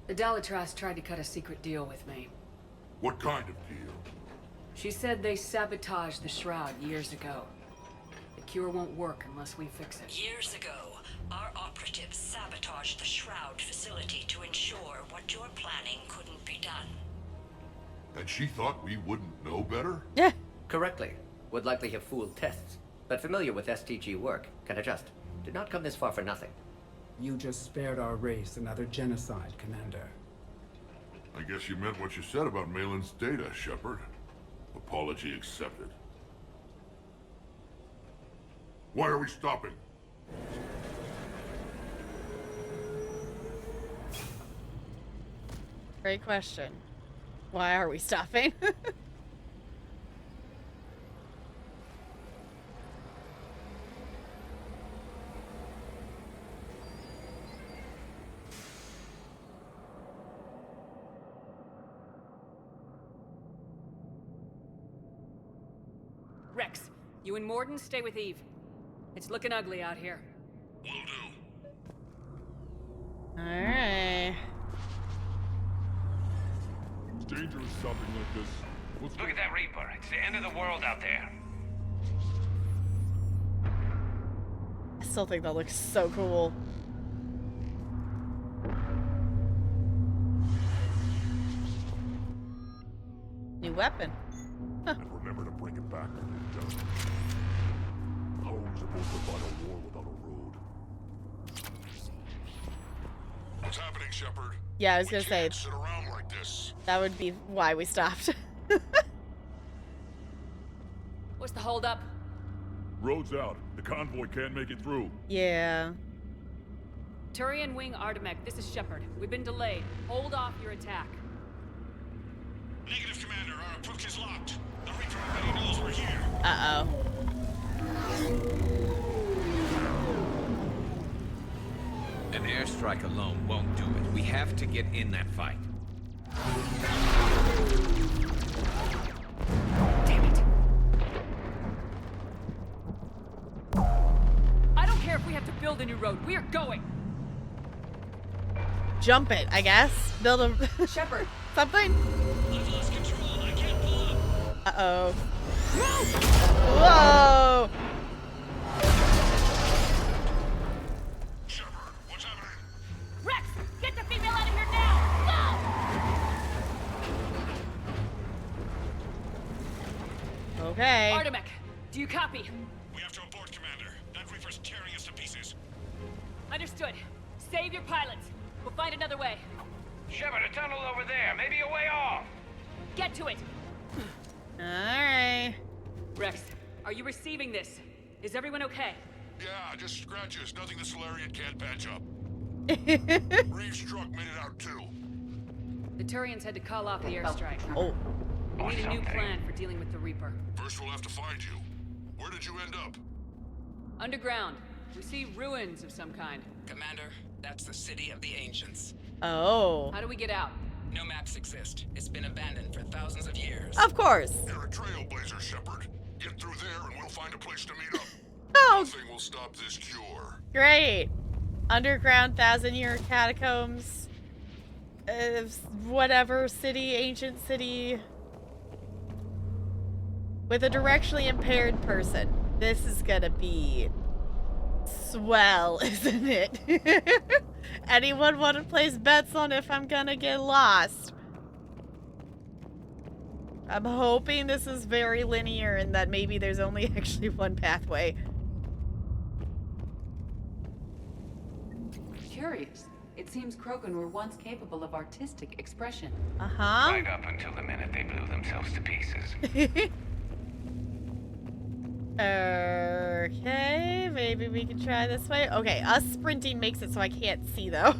The Dalitras tried to cut a secret deal with me. What kind of deal? She said they sabotaged the Shroud years ago. The cure won't work unless we fix it. Years ago, our operatives sabotaged the Shroud facility to ensure what your And she thought we wouldn't know better? Yeah. Correctly. Would likely have fooled tests, but familiar with STG work, can adjust. Did not come this far for nothing. You just spared our race another genocide, Commander. I guess you meant what you said about Malin's data, Shepard. Apology accepted. Why are we stopping? Great question. Why are we stopping? Rex, you and Mordin stay with Eve. It's looking ugly out here. Will do. Alright. It's dangerous stopping like this. Look at that Reaper. It's the end of the world out there. I still think that looks so cool. New weapon. And remember to bring it back when you're done. How are we supposed to fight a war without a road? What's happening, Shepard? Yeah, I was gonna say, Sit around like this. that would be why we stopped. What's the holdup? Road's out. The convoy can't make it through. Yeah. Turian Wing Artemek, this is Shepard. We've been delayed. Hold off your attack. Negative, Commander. Our approach is locked. The Reaper already knows we're here. Uh-oh. An airstrike alone won't do it. We have to get in that fight. Damn it. I don't care if we have to build a new road. We are going. Jump it, I guess. Build a... Shepard. Something? I've lost control. I can't pull up. Uh-oh. Whoa! Shepard, what's happening? Rex, get the female out of here now! Go! Okay. Artemek, do you copy? We have to abort, Commander. That Reaper's tearing us to pieces. Understood. Save your pilots. We'll find another way. Shepard, a tunnel over there. Maybe a way off. Get to it. Alright. Rex, are you receiving this? Is everyone okay? Yeah, just scratches. Nothing the Solarian can't patch up. Reeves' truck made it out too. The Turians had to call off the airstrike. Oh. We need a new plan for dealing with the Reaper. First we'll have to find you. Where did you end up? Underground. We see ruins of some kind. Commander, that's the City of the Ancients. Oh. How do we get out? No maps exist. It's been abandoned for thousands of years. Of course. You're a trailblazer, Shepard. Get through there and we'll find a place to meet up. Oh. Nothing will stop this cure. Great. Underground 1,000-year catacombs. Whatever city, ancient city. With a directionally impaired person. This is gonna be swell, isn't it? Anyone want to place bets on if I'm gonna get lost? I'm hoping this is very linear and that maybe there's only actually one pathway. Curious. It seems Krogan were once capable of artistic expression. Uh-huh. Right up until the minute they blew themselves to pieces. Okay, maybe we can try this way. Okay, us sprinting makes it so I can't see, though.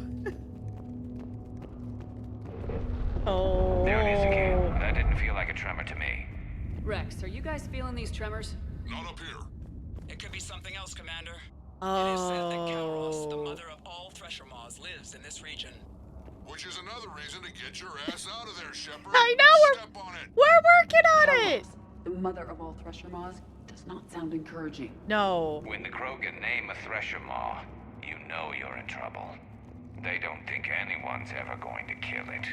Oh. There it is again. That didn't feel like a tremor to me. Rex, are you guys feeling these tremors? Not up here. It could be something else, Commander. Oh. It is said that Kalros, the mother of all Thresher Maws, lives in this region. Which is another reason to get your ass out of there, Shepard. I know, Step on it. we're working on it! The mother of all Thresher Maws does not sound encouraging. No. When the Krogan name a Thresher Maw, you know you're in trouble. They don't think anyone's ever going to kill it.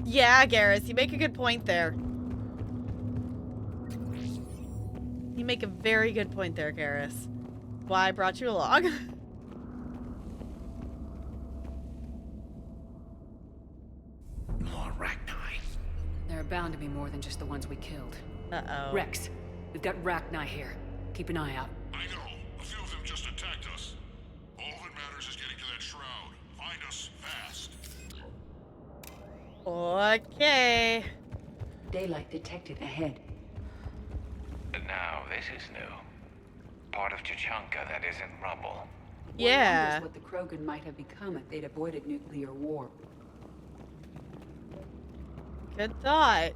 Yeah, Garrus, you make a good point there. You make a very good point there, Garrus. Why I brought you along. More Rachni. bound to be more than just the ones we killed. Uh-oh. Rex, we've got Rachni here. Keep an eye out. I know. A few of them just attacked us. All that matters is getting to that shroud. Find us fast. Okay. Daylight detected ahead. Now, this is new. Part of Tuchanka that isn't rubble. Yeah. One wonders what the Krogan might have become if they'd avoided nuclear war. Good thought.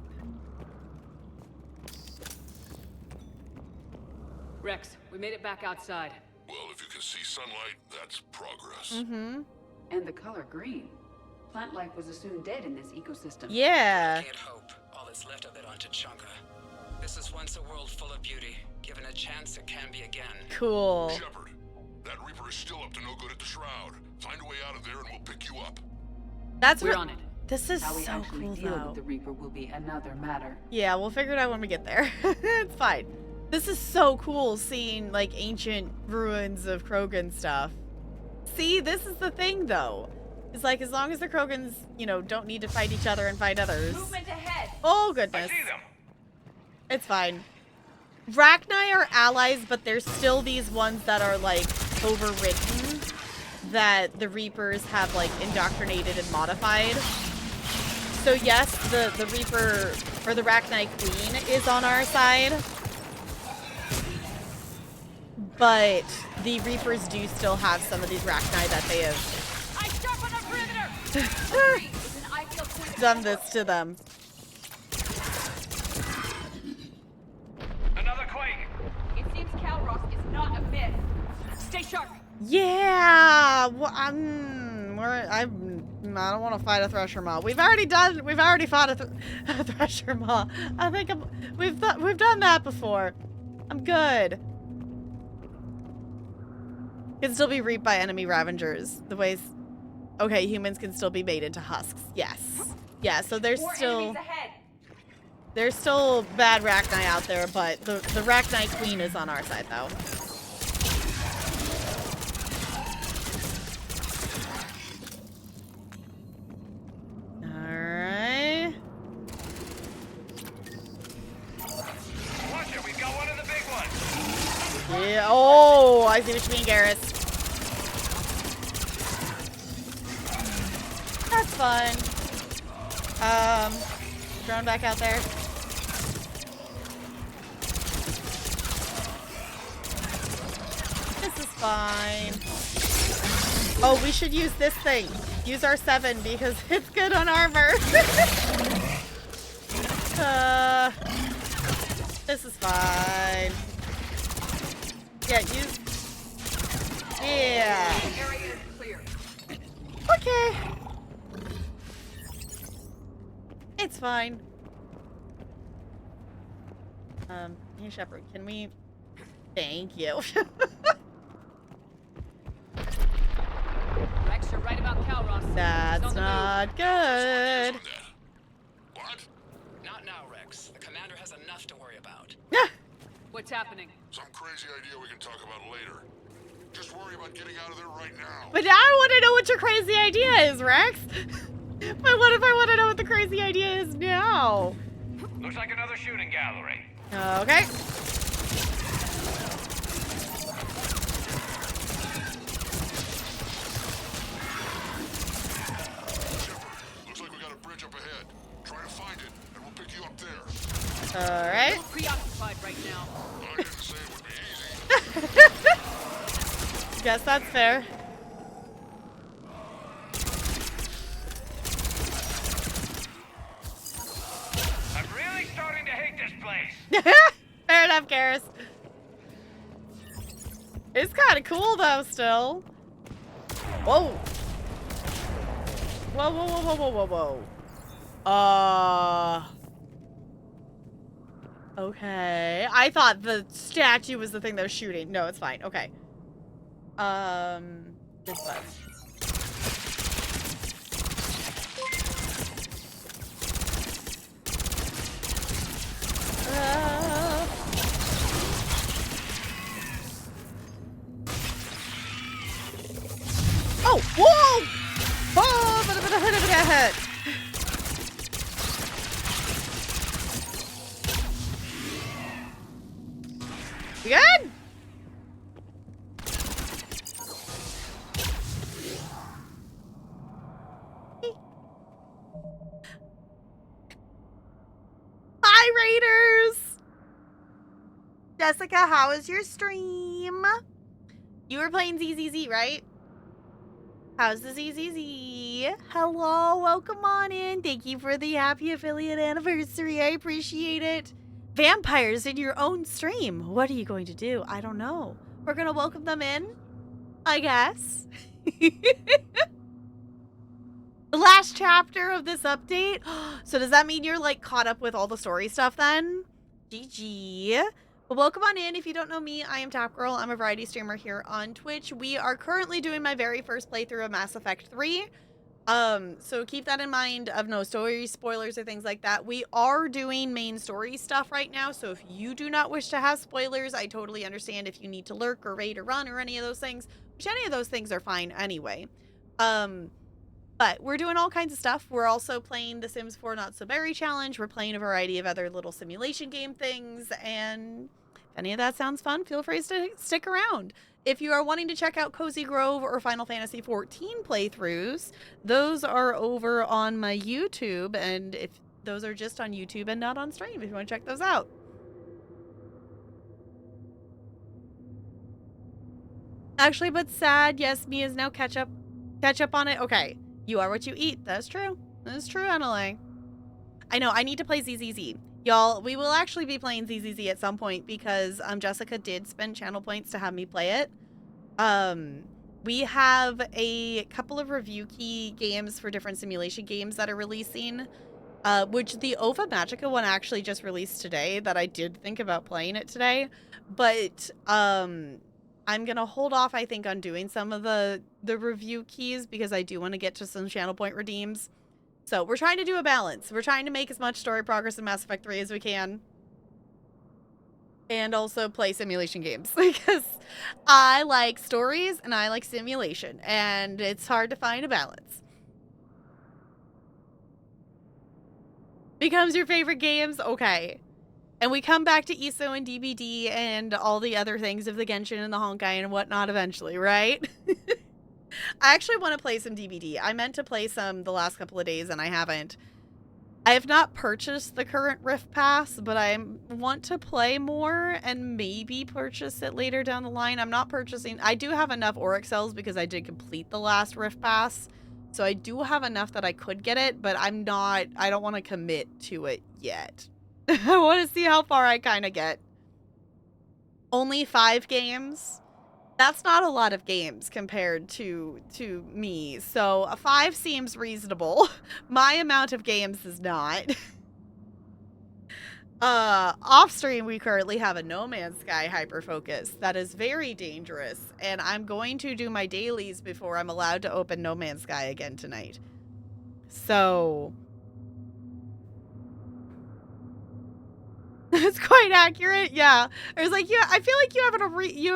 Rex, we made it back outside. Well, if you can see sunlight, that's progress. Mm-hmm. And the color green. Plant life was assumed dead in this ecosystem. Yeah. Can't hope. All that's left of it on Tuchanka. This is once a world full of beauty. Given a chance, it can be again. Cool. Shepard, that Reaper is still up to no good at the shroud. Find a way out of there and we'll pick you up. That's We're on it. This is How we so actually cool, deal though. with the Reaper will be another matter. Yeah, we'll figure it out when we get there. It's fine. This is so cool seeing, like, ancient ruins of Krogan stuff. See, this is the thing, though. It's like, as long as the Krogans, you know, don't need to fight each other and fight others. Movement ahead. Oh, goodness. I see them. It's fine. Rachni are allies, but there's still these ones that are, like, overridden that the Reapers have, like, indoctrinated and modified. So, yes, the Reaper, or the Rachni Queen is on our side. But the Reapers do still have some of these Rachni that they have I sharpen our perimeter. done this to them. Another quake. It seems Calros is not a myth. Stay sharp. Yeah, well, I don't want to fight a Thresher Maw. We've already fought a Thresher Maw. I think we've done that before. I'm good. Can still be reaped by enemy Ravengers. The ways, okay, humans can still be made into husks. Yes, yeah. So there's still bad Rachni out there, but the Rachni Queen is on our side though. Alright. Watch it, we've got one of the big ones. Yeah. Oh, I see what you mean, Garrus. That's fun. Drone back out there. This is fine. Oh, we should use this thing. Use our 7 because it's good on armor. This is fine. Yeah, use. Yeah. Area is clear. Okay. It's fine. Hey Shepard, can we? Thank you. Rex, you're right about Calros. That's not good. What? Not now, Rex. The commander has enough to worry about. What's happening? Some crazy idea we can talk about later. Just worry about getting out of there right now. But now I want to know what your crazy idea is, Rex. But what if I want to know what the crazy idea is now? Looks like another shooting gallery. Okay. Looks like we got a bridge up ahead. Try to find it, and we'll pick you up there. All right. We're preoccupied right now. I didn't say it would be easy. Guess that's fair. I'm really starting to hate this place. Fair enough, Garrus. It's kind of cool though, still. Whoa. Whoa, whoa, whoa, whoa, whoa, whoa, whoa. Okay. I thought the statue was the thing that was shooting. No, it's fine. Okay. This one. Oh, whoa! Oh, but a hit. Jessica, how was your stream? You were playing ZZZ, right? How's the ZZZ? Hello, welcome on in. Thank you for the happy affiliate anniversary. I appreciate it. Vampires in your own stream. What are you going to do? I don't know. We're going to welcome them in, I guess. The last chapter of this update. So does that mean you're like caught up with all the story stuff then? GG. Well, welcome on in. If you don't know me, I am Top Girl. I'm a variety streamer here on Twitch. We are currently doing my very first playthrough of Mass Effect 3. So keep that in mind of no story spoilers or things like that. We are doing main story stuff right now, so if you do not wish to have spoilers, I totally understand if you need to lurk or raid or run or any of those things, which any of those things are fine anyway. But we're doing all kinds of stuff. We're also playing the Sims 4 Not So Berry Challenge. We're playing a variety of other little simulation game things, and if any of that sounds fun, feel free to stick around. If you are wanting to check out Cozy Grove or Final Fantasy XIV playthroughs, those are over on my YouTube, and if those are just on YouTube and not on stream, if you want to check those out. Actually, but sad, yes, Mia's now catch up on it. Okay, you are what you eat. That's true. That's true, Annalie. I know, I need to play ZZZ. Y'all, we will actually be playing ZZZ at some point because Jessica did spend channel points to have me play it. We have a couple of review key games for different simulation games that are releasing, which the Ova Magica one actually just released today that I did think about playing it today. But I'm going to hold off, I think, on doing some of the review keys because I do want to get to some channel point redeems. So we're trying to do a balance. We're trying to make as much story progress in Mass Effect 3 as we can. And also play simulation games. Because I like stories and I like simulation. And it's hard to find a balance. Becomes your favorite games? Okay. And we come back to ESO and DBD and all the other things of the Genshin and the Honkai and whatnot eventually, right? I actually want to play some DBD. I meant to play some the last couple of days and I haven't. I have not purchased the current Rift Pass, but I want to play more and maybe purchase it later down the line. I'm not purchasing. I do have enough Auric cells because I did complete the last Rift Pass. So I do have enough that I could get it, but I don't want to commit to it yet. I want to see how far I kind of get. Only 5 games? That's not a lot of games compared to me. So a 5 seems reasonable. My amount of games is not. Off stream, we currently have a No Man's Sky hyperfocus. That is very dangerous. And I'm going to do my dailies before I'm allowed to open No Man's Sky again tonight. So it's quite accurate, yeah. I was like, yeah, I feel like you have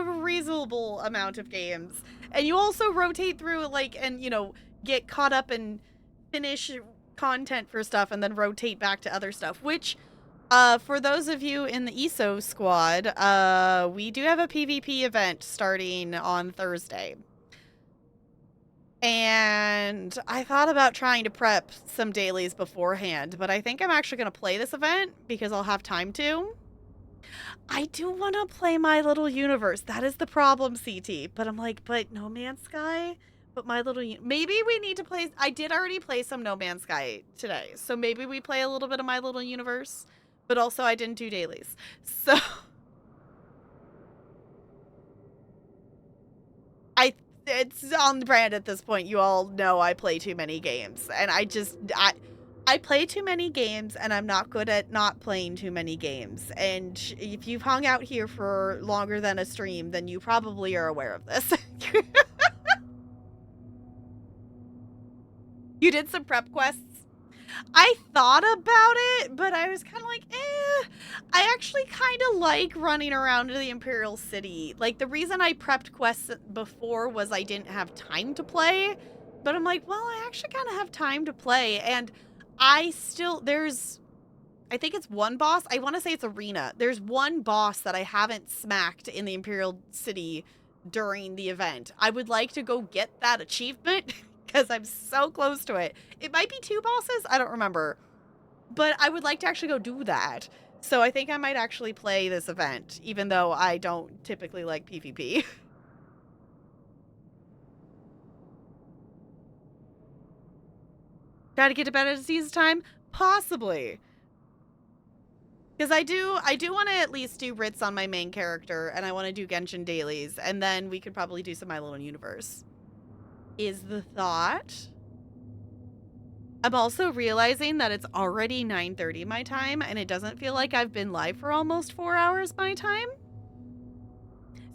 a reasonable amount of games, and you also rotate through, like, and you know, get caught up and finish content for stuff, and then rotate back to other stuff. Which, for those of you in the ESO squad, we do have a PvP event starting on Thursday. And I thought about trying to prep some dailies beforehand, but I think I'm actually going to play this event because I'll have time to. I do want to play My Little Universe. That is the problem, CT. But I'm like, but No Man's Sky? But My Little maybe we need to play. I did already play some No Man's Sky today. So maybe we play a little bit of My Little Universe. But also I didn't do dailies. So it's on brand at this point. You all know I play too many games. And I play too many games, and I'm not good at not playing too many games. And if you've hung out here for longer than a stream, then you probably are aware of this. You did some prep quests? I thought about it, but I was kind of like, I actually kind of like running around to the Imperial City. Like, the reason I prepped quests before was I didn't have time to play. But I'm like, well, I actually kind of have time to play. And I think it's one boss. I want to say it's Arena. There's one boss that I haven't smacked in the Imperial City during the event. I would like to go get that achievement because I'm so close to it. It might be 2 bosses. I don't remember. But I would like to actually go do that. So I think I might actually play this event, even though I don't typically like PvP. Try to get to bed at a decent time? Possibly. Because I do want to at least do writs on my main character, and I want to do Genshin dailies, and then we could probably do some My Little Universe. Is the thought. I'm also realizing that it's already 9:30 my time, and it doesn't feel like I've been live for almost 4 hours my time.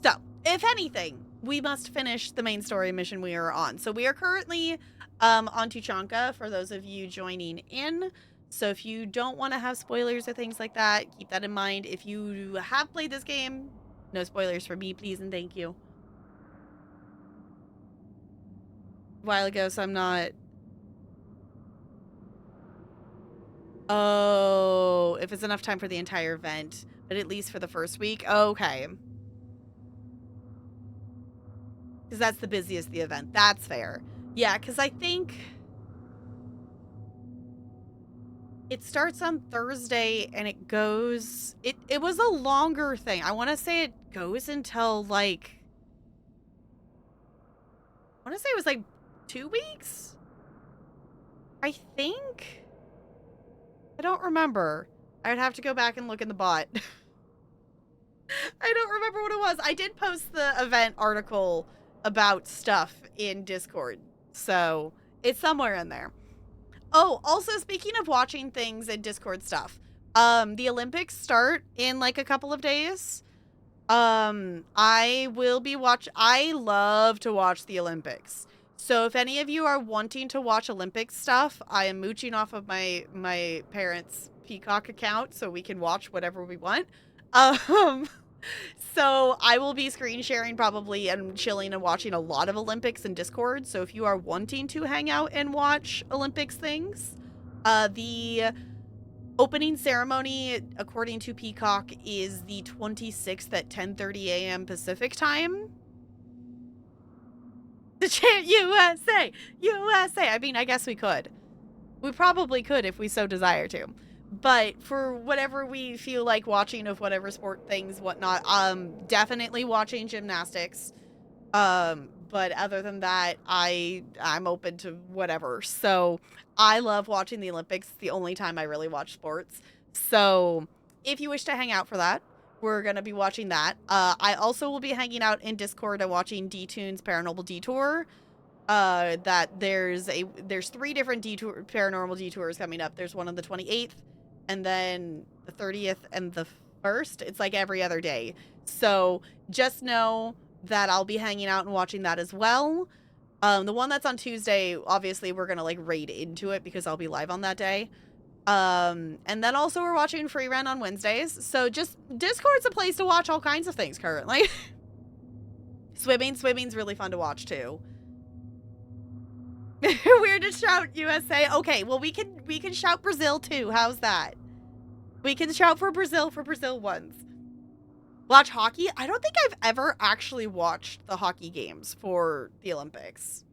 So, if anything, we must finish the main story mission we are on. So we are currently on Tuchanka, for those of you joining in. So if you don't want to have spoilers or things like that, keep that in mind. If you have played this game, no spoilers for me, please and thank you. A while ago, so I'm not... Oh, if it's enough time for the entire event, but at least for the first week. Okay. Because that's the busiest the event. That's fair. Yeah, because I think it starts on Thursday and it goes... It was a longer thing. I want to say it goes until, like... I want to say it was, like, 2 weeks? I think... I don't remember. I'd have to go back and look in the bot. I don't remember what it was. I did post the event article about stuff in Discord, so it's somewhere in there. Oh, also speaking of watching things in Discord stuff, the Olympics start in like a couple of days. I will be I love to watch the Olympics. So if any of you are wanting to watch Olympic stuff, I am mooching off of my parents' Peacock account so we can watch whatever we want. So I will be screen sharing probably and chilling and watching a lot of Olympics in Discord. So if you are wanting to hang out and watch Olympics things, the opening ceremony, according to Peacock, is the 26th at 10:30 a.m. Pacific time. To chant USA! USA! I mean, I guess we could. We probably could if we so desire to. But for whatever we feel like watching of whatever sport things, whatnot, definitely watching gymnastics. But other than that, I'm open to whatever. So I love watching the Olympics. It's the only time I really watch sports. So if you wish to hang out for that, we're going to be watching that. I also will be hanging out in Discord and watching D-Tunes Paranormal Detour. That there's 3 different paranormal detours coming up. There's one on the 28th, and then the 30th and the 1st. It's like every other day. So just know that I'll be hanging out and watching that as well. The one that's on Tuesday, obviously we're going to like raid into it because I'll be live on that day. And then also we're watching Free Run on Wednesdays. So just Discord's a place to watch all kinds of things currently. Swimming's really fun to watch too. Weird to shout USA. Okay, well we can shout Brazil too. How's that? We can shout for Brazil once. Watch hockey? I don't think I've ever actually watched the hockey games for the Olympics.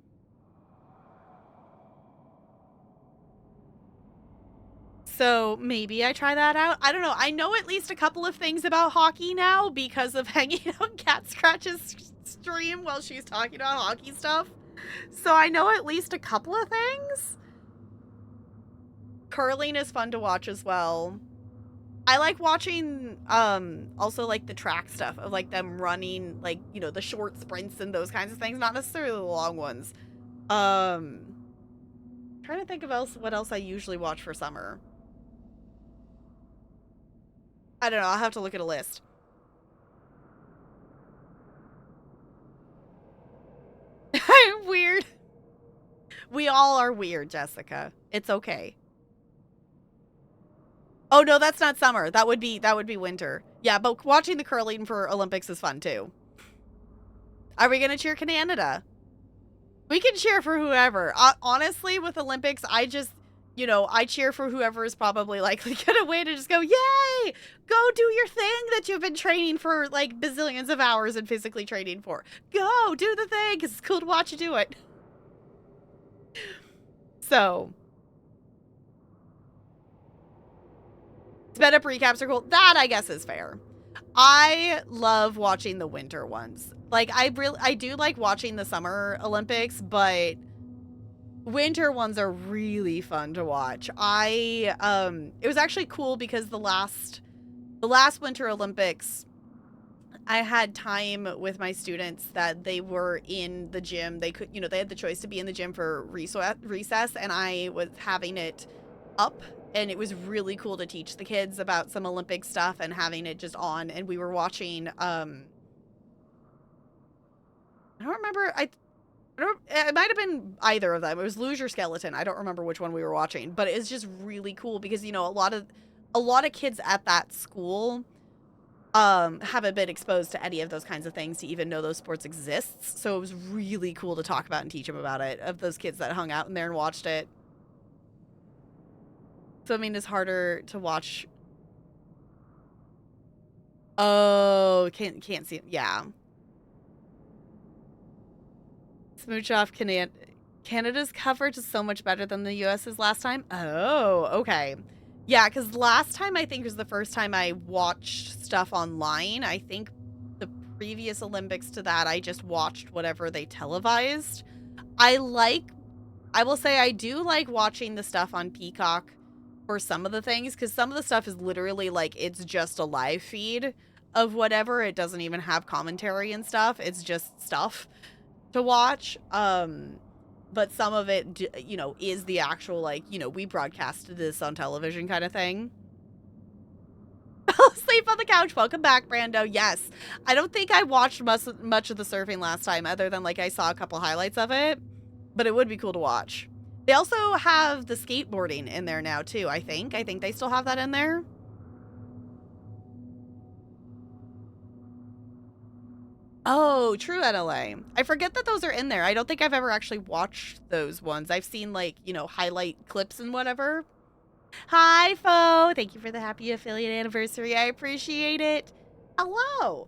So maybe I try that out. I don't know. I know at least a couple of things about hockey now because of hanging on Cat Scratch's stream while she's talking about hockey stuff. So I know at least a couple of things. Curling is fun to watch as well. I like watching also like the track stuff of like them running, like, you know, the short sprints and those kinds of things, not necessarily the long ones. Trying to think of what else I usually watch for summer. I don't know, I'll have to look at a list. I'm weird. We all are weird, Jessica. It's okay. Oh no, that's not summer. That would be winter. Yeah, but watching the curling for Olympics is fun too. Are we gonna cheer Canada? We can cheer for whoever. Honestly, with Olympics, I just, you know, I cheer for whoever is probably likely gonna win and just go, yay! Go do your thing that you've been training for like bazillions of hours and physically training for. Go do the thing, because it's cool to watch you do it. So Sped-up recaps are cool. That, I guess, is fair. I love watching the winter ones. Like, I do like watching the Summer Olympics, but winter ones are really fun to watch. It was actually cool because the last Winter Olympics, I had time with my students that they were in the gym. They could, they had the choice to be in the gym for recess, and I was having it up, and it was really cool to teach the kids about some Olympic stuff and having it just on. And we were watching, I don't remember, it might have been either of them. It was Luge or Skeleton. I don't remember which one we were watching, but it's just really cool because, a lot of kids at that school haven't been exposed to any of those kinds of things to even know those sports exists. So it was really cool to talk about and teach them about it, of those kids that hung out in there and watched it. So, I mean, it's harder to watch. Oh, can't see it. Yeah. Smooch off Canada's coverage is so much better than the US's last time. Oh, okay. Yeah, because last time I think was the first time I watched stuff online. I think the previous Olympics to that, I just watched whatever they televised. I will say I do like watching the stuff on Peacock for some of the things, because some of the stuff is literally like, it's just a live feed of whatever. It doesn't even have commentary and stuff. It's just stuff to watch. But some of it, is the actual, like, we broadcasted this on television kind of thing. Sleep on the couch. Welcome back, Brando. Yes. I don't think I watched much of the surfing last time, other than, like, I saw a couple highlights of it. But it would be cool to watch. They also have the skateboarding in there now, too, I think. I think they still have that in there. Oh, true, NLA. I forget that those are in there. I don't think I've ever actually watched those ones. I've seen, like, highlight clips and whatever. Hi, Fo. Thank you for the happy affiliate anniversary. I appreciate it. Hello.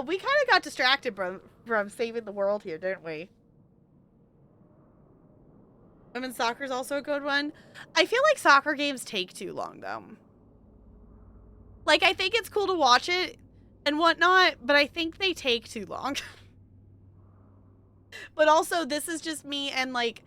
We kind of got distracted from saving the world here, didn't we? Women's soccer is also a good one. I feel like soccer games take too long, though. Like, I think it's cool to watch it and whatnot, but I think they take too long. But also, this is just me, and, like,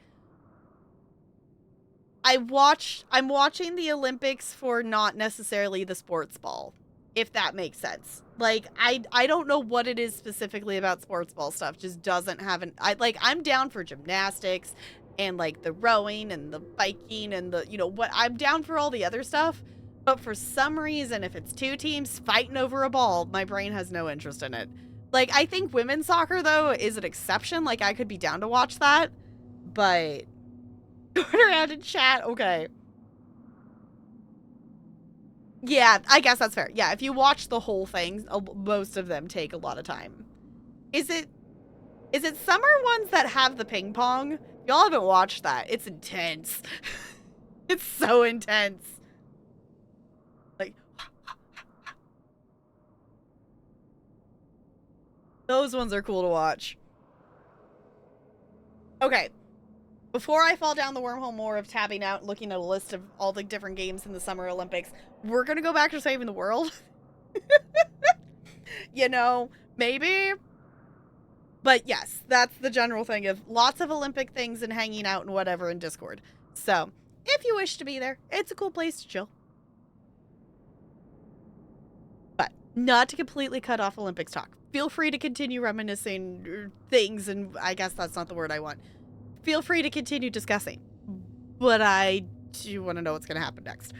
I'm watching the Olympics for not necessarily the sports ball, if that makes sense. Like, I don't know what it is specifically about sports ball stuff. Just doesn't have I'm down for gymnastics and, like, the rowing and the biking and the, I'm down for all the other stuff. But for some reason, if it's two teams fighting over a ball, my brain has no interest in it. Like, I think women's soccer, though, is an exception. Like, I could be down to watch that. But going around in chat, okay. Yeah, I guess that's fair. Yeah, if you watch the whole thing, most of them take a lot of time. Is it summer ones that have the ping pong? Y'all haven't watched that. It's intense. It's so intense. Like, those ones are cool to watch. Okay. Before I fall down the wormhole more of tabbing out and looking at a list of all the different games in the Summer Olympics, we're going to go back to saving the world. Maybe. But yes, that's the general thing of lots of Olympic things and hanging out and whatever in Discord. So, if you wish to be there, it's a cool place to chill. But not to completely cut off Olympics talk. Feel free to continue reminiscing things, and I guess that's not the word I want. Feel free to continue discussing. But I do want to know what's going to happen next.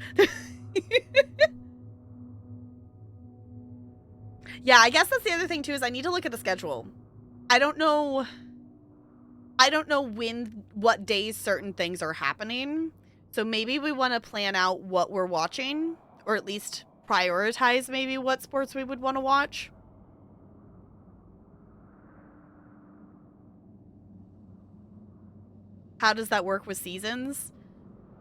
Yeah, I guess that's the other thing too, is I need to look at the schedule. I don't know what days certain things are happening. So maybe we want to plan out what we're watching, or at least prioritize maybe what sports we would want to watch. How does that work with seasons?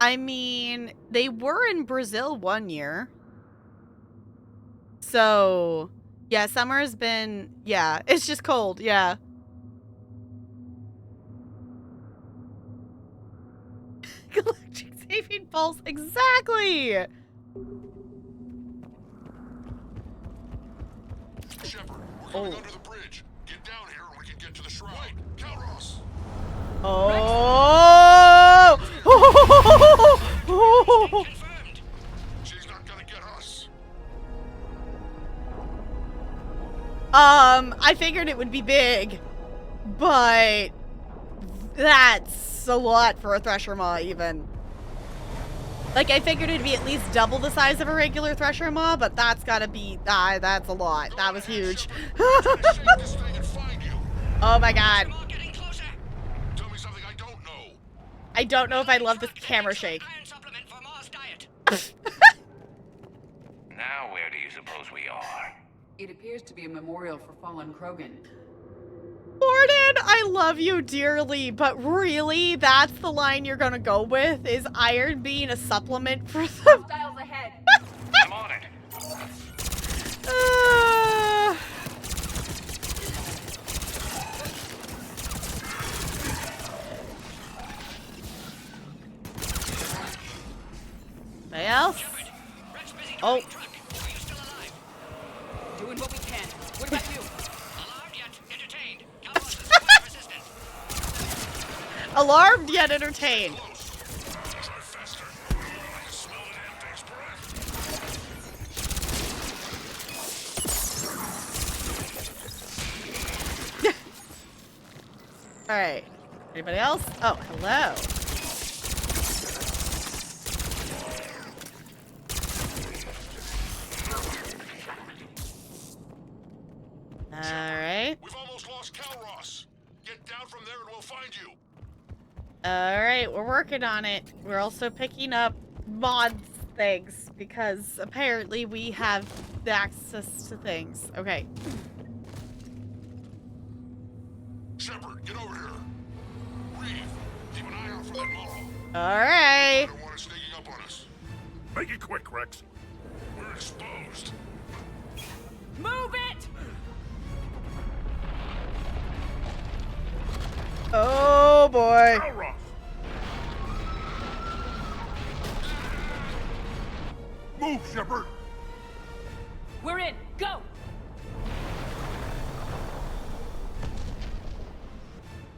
I mean, they were in Brazil one year. So, yeah, summer has been, yeah, it's just cold, yeah. Galactic saving pulse, exactly! Shepard, we're coming under the bridge. Get down here and we can get to the shroud. Wait, Kalros! Oh! She's not gonna get us. I figured it would be big, but that's a lot for a Thresher Maw, even. Like, I figured it'd be at least double the size of a regular Thresher Maw, but that's gotta be, that's a lot. That was huge. Oh my god. Tell me something I don't know. I don't know if I love this camera shake. Now where do you suppose we are? It appears to be a memorial for fallen Krogan. Mordin, I love you dearly, but really, that's the line you're gonna go with, is iron being a supplement for some... Styles ahead. I'm on it. Anybody else? Oh. Doing what we can. What about you? Alarmed yet entertained. All right. Anybody else? Oh, hello. All right. We've almost lost Kalros. Get down from there and we'll find you. All right, we're working on it. We're also picking up mods things because apparently we have access to things. Okay. Shepard, get over here. Reeve, keep an eye out for that Maw. All right. I don't want it sneaking up on us. Make it quick, Rex. We're exposed. Move it! Oh boy. Kalros. Move, Shepard. We're in. Go!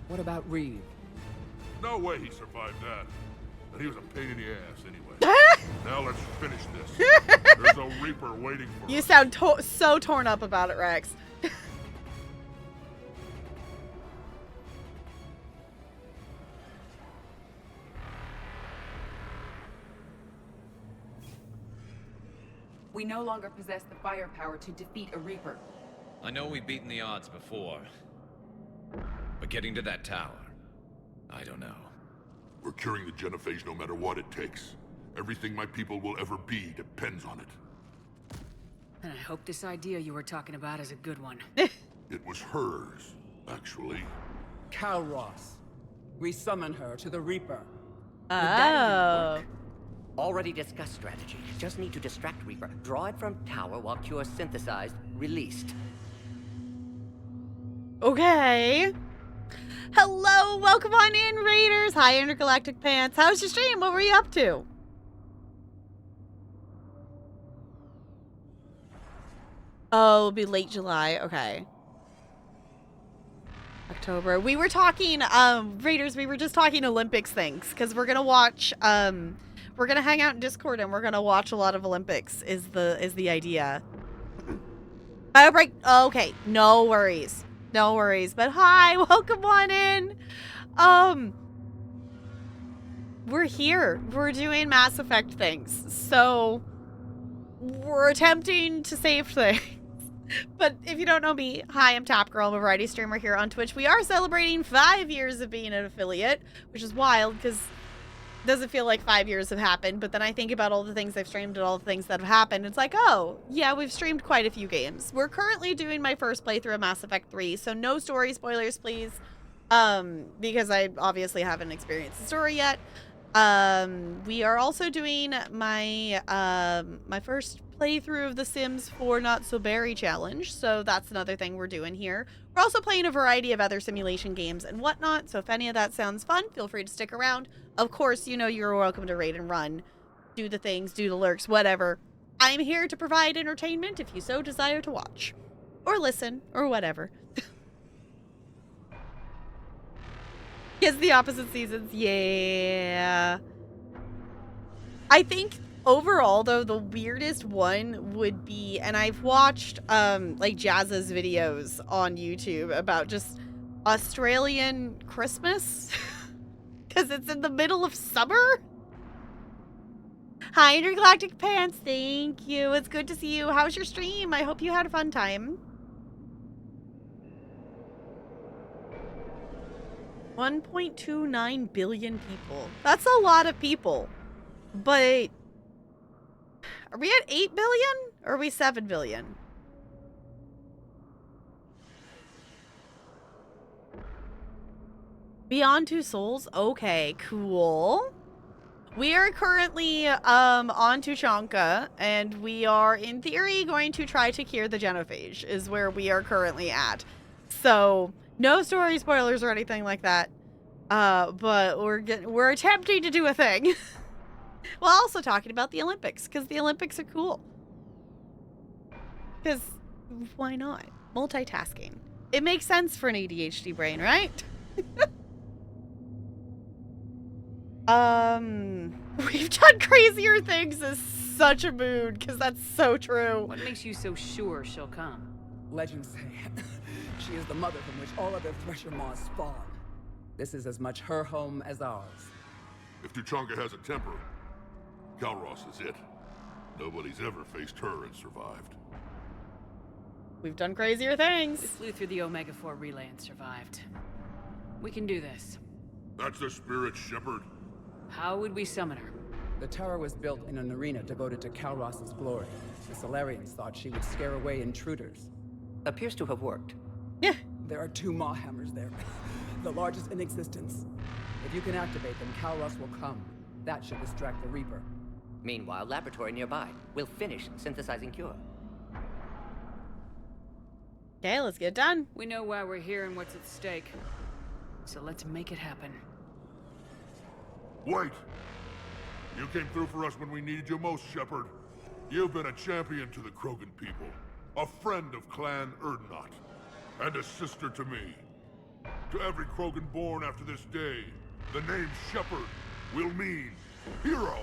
What about Reeve? No way he survived that. And he was a pain in the ass anyway. Now let's finish this. There's a Reaper waiting for You us. sound so torn up about it, Rex. We no longer possess the firepower to defeat a Reaper. I know we've beaten the odds before. But getting to that tower, I don't know. We're curing the genophage no matter what it takes. Everything my people will ever be depends on it. And I hope this idea you were talking about is a good one. It was hers, actually. Kalros. We summon her to the Reaper. Oh. Already discussed strategy. Just need to distract Reaper. Draw it from tower while Cure synthesized, released. Okay. Hello, welcome on in, Raiders. Hi, Intergalactic Pants. How was your stream? What were you up to? Oh, it'll be late July. Okay. October. We were talking, Raiders, we were just talking Olympics things, because we're gonna watch, we're gonna hang out in Discord and we're gonna watch a lot of Olympics is the idea. Right. Okay, no worries. No worries. But hi, welcome on in. We're here. We're doing Mass Effect things. So we're attempting to save things. But if you don't know me, hi, I'm Top Girl. I'm a variety streamer here on Twitch. We are celebrating 5 years of being an affiliate, which is wild because it doesn't feel like 5 years have happened. But then I think about all the things I've streamed and all the things that have happened. It's like, oh, yeah, we've streamed quite a few games. We're currently doing my first playthrough of Mass Effect 3, so no story spoilers, please. Because I obviously haven't experienced the story yet. We are also doing my my first playthrough of The Sims 4 Not So Berry Challenge, so that's another thing we're doing here. We're also playing a variety of other simulation games and whatnot, so if any of that sounds fun, feel free to stick around. Of course, you know you're welcome to raid and run, do the things, do the lurks, whatever. I'm here to provide entertainment if you so desire to watch. Or listen, or whatever. It's the opposite seasons. Yeah. I think overall, though, the weirdest one would be, and I've watched like Jazza's videos on YouTube about just Australian Christmas because it's in the middle of summer. Hi, Intergalactic Pants. Thank you. It's good to see you. How's your stream? I hope you had a fun time. 1.29 billion people. That's a lot of people. But are we at 8 billion or are we 7 billion? Beyond Two Souls? Okay, cool. We are currently on Tuchanka, and we are, in theory, going to try to cure the genophage, is where we are currently at. So, no story spoilers or anything like that. But we're attempting to do a thing. While also talking about the Olympics, because the Olympics are cool. Because, why not? Multitasking. It makes sense for an ADHD brain, right? We've done crazier things is such a mood, because that's so true. What makes you so sure she'll come? Legends say she is the mother from which all other Thresher Maws spawn. This is as much her home as ours. If Tuchanka has a temper, Calros is it. Nobody's ever faced her and survived. We've done crazier things. We flew through the Omega-4 relay and survived. We can do this. That's the spirit, Shepard. How would we summon her? The tower was built in an arena devoted to Calros' glory. The Solarians thought she would scare away intruders. Appears to have worked. Yeah. There are 2 Maw hammers there. The largest in existence. If you can activate them, Calros will come. That should distract the Reaper. Meanwhile, laboratory nearby. We'll finish synthesizing Cure. Okay, let's get done. We know why we're here and what's at stake. So let's make it happen. Wait! You came through for us when we needed you most, Shepard. You've been a champion to the Krogan people, a friend of Clan Erdnot, and a sister to me. To every Krogan born after this day, the name Shepard will mean hero.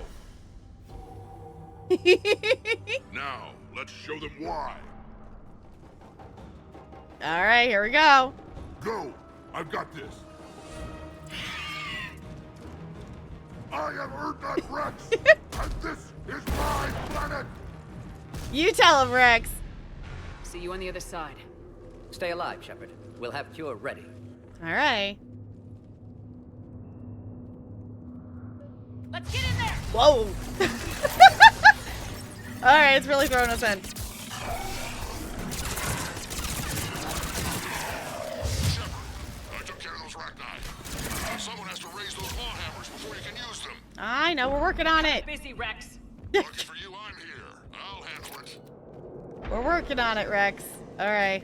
Now, let's show them why. All right, here we go. Go! I've got this. I am Erdnot Rex, and this is my planet. You tell him, Rex. See you on the other side. Stay alive, Shepard. We'll have Cure ready. All right. Let's get in there. Whoa. All right, it's really throwing us in. I took care of those Rachni. Someone has to raise those Maw hammers before you can use them. I know, we're working on it. Busy, Rex. Lucky for you, I'm here. I'll handle it. We're working on it, Rex. All right.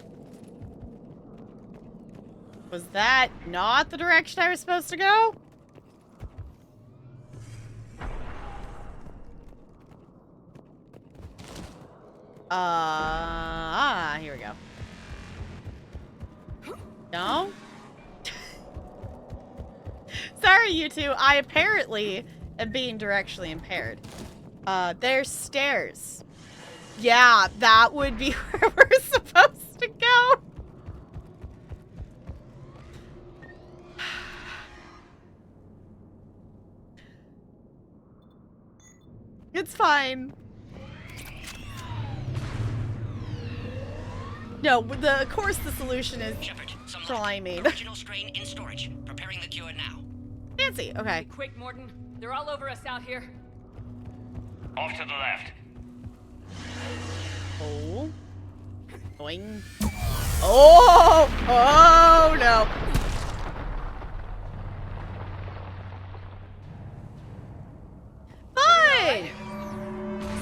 Was that not the direction I was supposed to go? Here we go. No? Sorry, you two. I apparently am being directionally impaired. There's stairs. Yeah, that would be where we're supposed to go. It's fine. No, of course the solution is climbing. Original strain in storage. Preparing the cure now. Fancy, okay. Quick, Morton. They're all over us out here. Off to the left. Oh. Boing. Oh! Oh, no. Fine!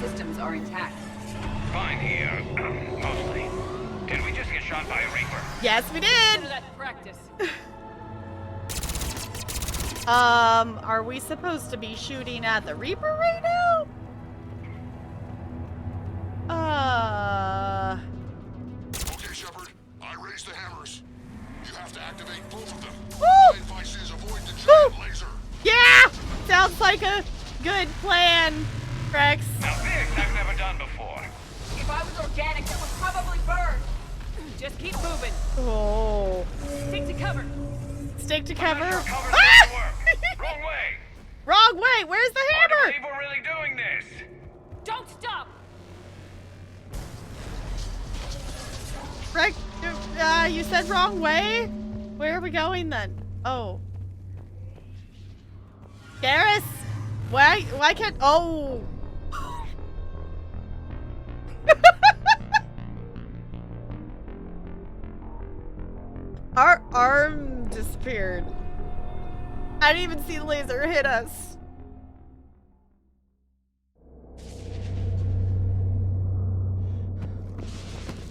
Systems are intact. Fine here, mostly. Did we just get shot by a Reaper? Yes, we did! Consider that practice. Are we supposed to be shooting at the Reaper right now? Okay, Shepard. activate both of them. Woo! My advice is avoid the giant laser. Yeah! Sounds like a good plan, Rex. Now this I've never done before. If I was organic, that would probably burn. Just keep moving. Oh. Stick to cover. Stick to cover. I'm not sure cover's Ah! gonna work. Wrong way. Wrong way. Where's the Hard to hammer? believe we're really doing this. Don't stop. Rex, you said wrong way? Where are we going then? Oh. Garrus? Why can't... Oh. Our arm disappeared. I didn't even see the laser hit us.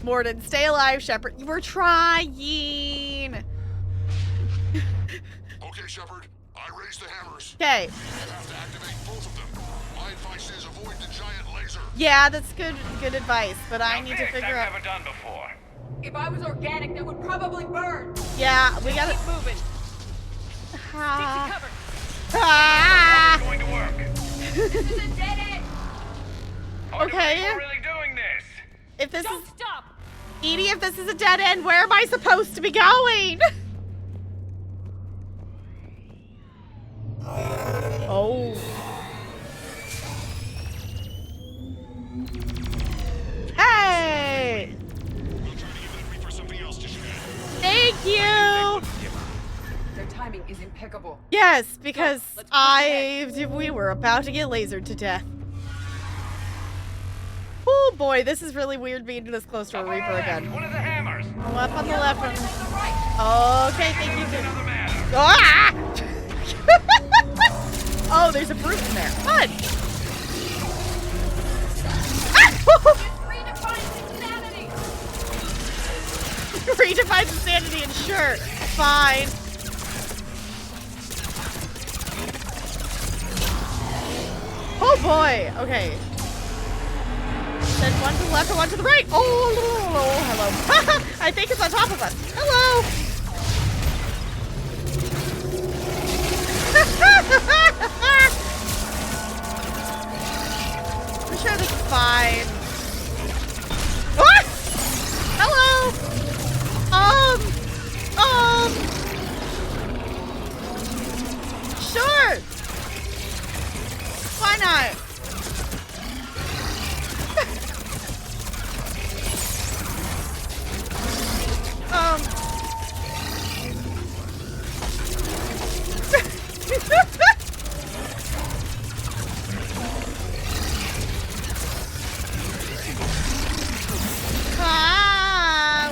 Mordin, stay alive, Shepard. We're trying. Okay, Shepard. I raised the hammers. Okay. You have to activate both of them. My advice is avoid the giant laser. Yeah, that's good advice, but I need to This figure I've out... never done before. If I was organic, that would probably burn. Yeah, we gotta... Keep moving. Ah. Stick to cover. Ah. It's going to work. This is a dead end. Hard to Okay. believe we're really doing this. If this Don't is... stop. Edie, if this is a dead end, where am I supposed to be going? Oh. Hey! We'll try to give that Reaper something else to shoot at. Thank you! Their timing is impeccable. Yes, because we were about to get lasered to death. Oh boy, this is really weird being this close to a Reaper again. One of the hammers. Up on the left one. Okay, thank you. Another man. Ah! Oh, there's a brute in there. Fun! Redefines insanity and sure, fine. Oh boy, okay. Then one to the left and one to the right. Oh, hello. I think it's on top of us. Hello. I'm sure this is fine. What? Hello. Sure. Why not?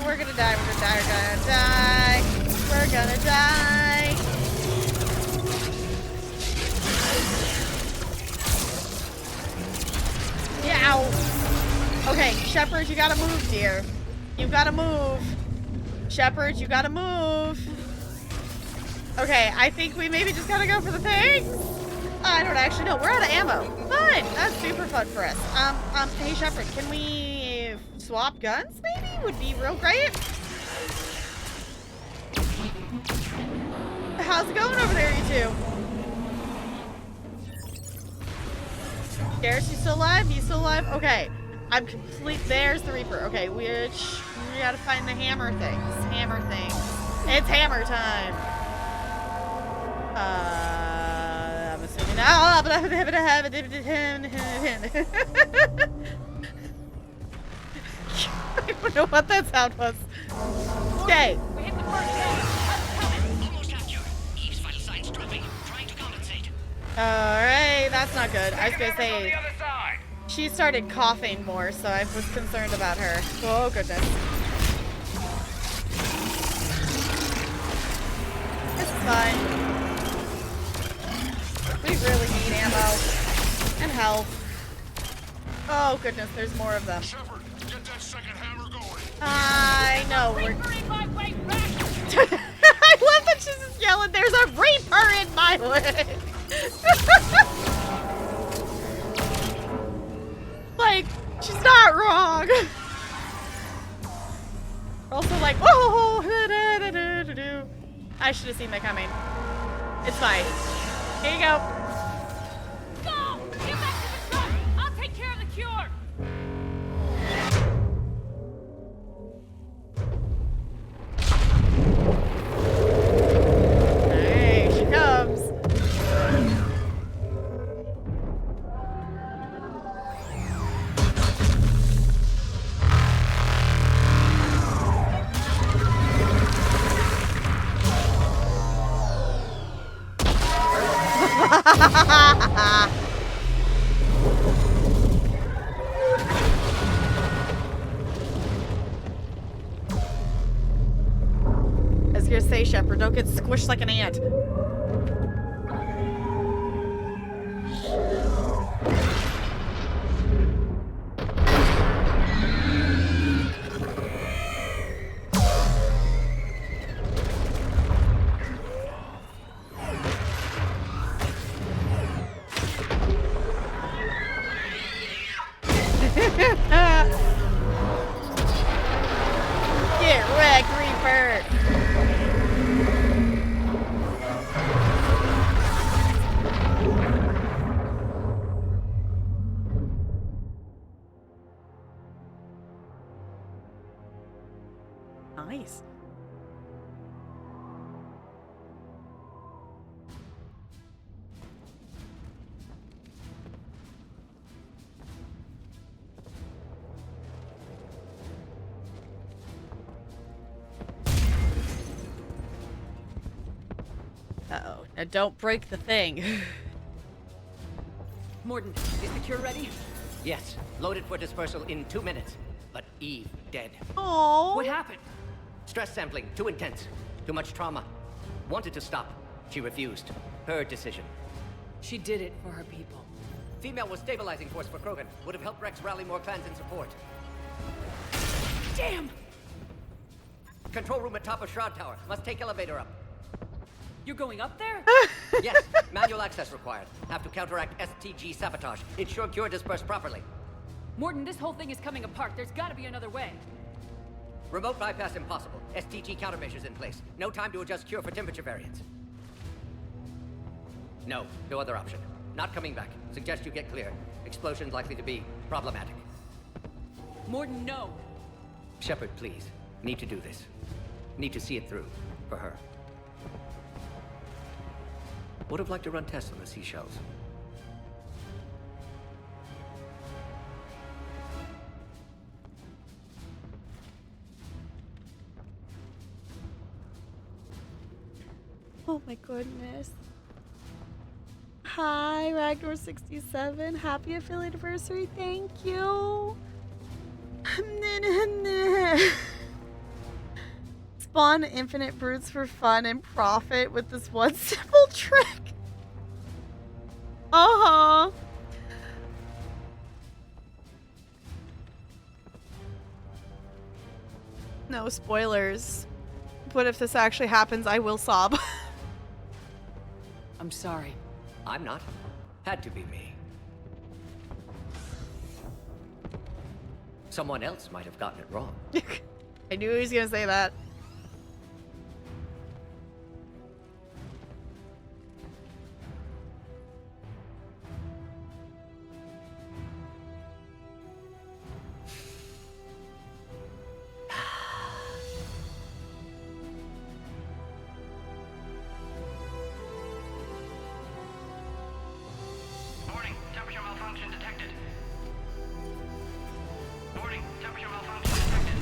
We're gonna die, we're gonna die, we're gonna die. We're gonna die. Yeah. Okay, Shepard, you gotta move, dear. You gotta move. Shepard, you gotta move. Okay, I think we maybe just gotta go for the thing. I don't actually know. We're out of ammo. Fun. That's super fun for us. Hey Shepard, can we swap guns maybe? Would be real great. How's it going over there, you two? Garrus, you still alive? You still alive? Okay. I'm complete. There's the Reaper. Okay, we gotta find the hammer things. Hammer things. It's hammer time. I'm assuming now. I don't know what that sound was. Okay. We hit the first wall. Almost at you. Eve's vital signs dropping. Trying to compensate. Alright, that's not good. I was gonna On say the other side. she started coughing more, so I was concerned about her. Oh goodness. This is fine. We really need ammo. And health. Oh goodness, there's more of them. Shepard, get that second hammer going. I know. We're... Reaper in my way, back. I love that she's just yelling, there's a Reaper in my way. Like, she's not wrong. Also like, oh, I should have seen that coming. It's fine. Here you go. Go! Get back to the truck! I'll take care of the cure! Hey, she comes. I was gonna say, Shepard, don't get squished like an ant. Get wrecked, Reaper! Nice. Uh-oh. Now don't break the thing. Mordin, is the cure ready? Yes, loaded for dispersal in 2 minutes. But Eve dead. Oh. What happened? Stress sampling, too intense. Too much trauma. Wanted to stop. She refused. Her decision. She did it for her people. Female was stabilizing force for Krogan. Would have helped Rex rally more clans in support. Damn! Control room at top of Shroud Tower. Must take elevator up. You're going up there? Yes, manual access required. Have to counteract STG sabotage. Ensure cure dispersed properly. Mordin, this whole thing is coming apart. There's gotta be another way. Remote bypass impossible. STG countermeasures in place. No time to adjust cure for temperature variance. No other option. Not coming back. Suggest you get clear. Explosion's likely to be problematic. Mordin, no. Shepard, please. Need to do this. Need to see it through. For her. Would have liked to run tests on the seashells. Oh my goodness. Hi, Ragnar67. Happy affiliate anniversary. Thank you. Spawn infinite brutes for fun and profit with this one simple trick. Uh-huh. No spoilers. But if this actually happens, I will sob. I'm sorry. I'm not. Had to be me. Someone else might have gotten it wrong. I knew he was gonna say that. Warning, temperature malfunction detected. Warning, temperature malfunction detected.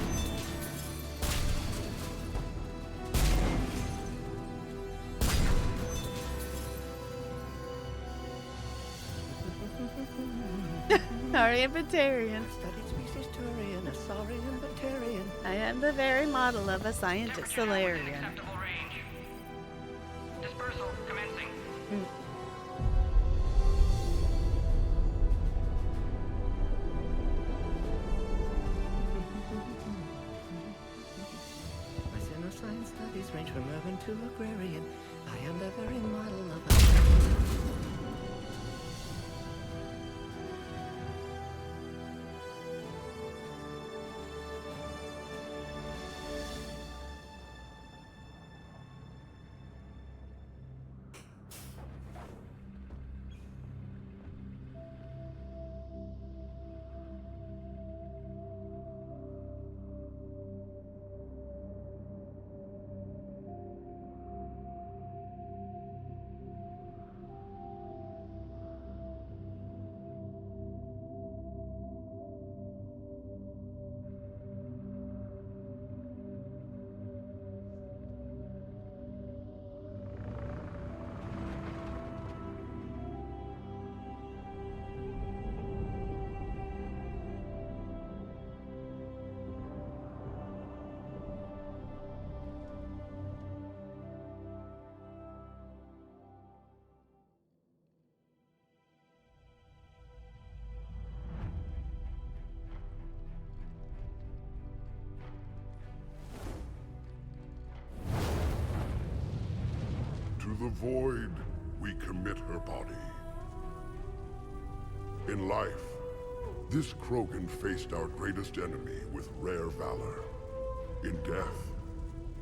Saurian Batarian. Studied species Turian, a Saurian Batarian. I am the very model of a scientist Solarian. Acceptable range. Dispersal commencing. My Science studies range from urban to agrarian. I am the very model of a... void, we commit her body. In life, this Krogan faced our greatest enemy with rare valor. In death,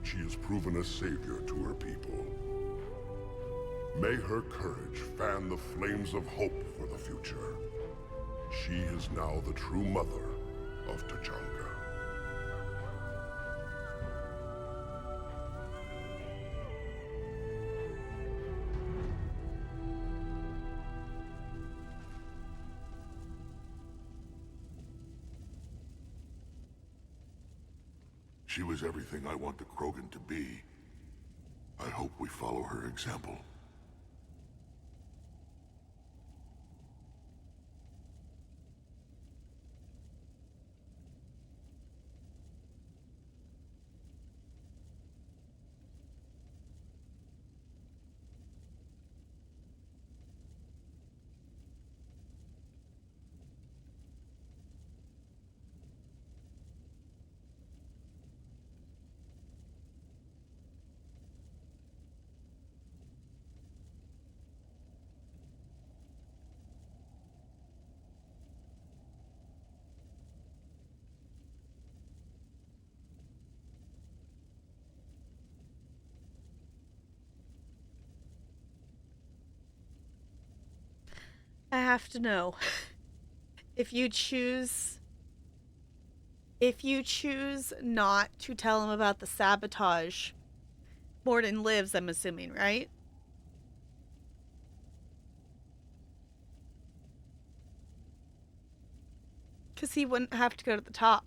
she has proven a savior to her people. May her courage fan the flames of hope for the future. She is now the true mother of Tuchanka. She was everything I want the Krogan to be. I hope we follow her example. I have to know. If you choose not to tell him about the sabotage, Mordin lives, I'm assuming, right? Because he wouldn't have to go to the top.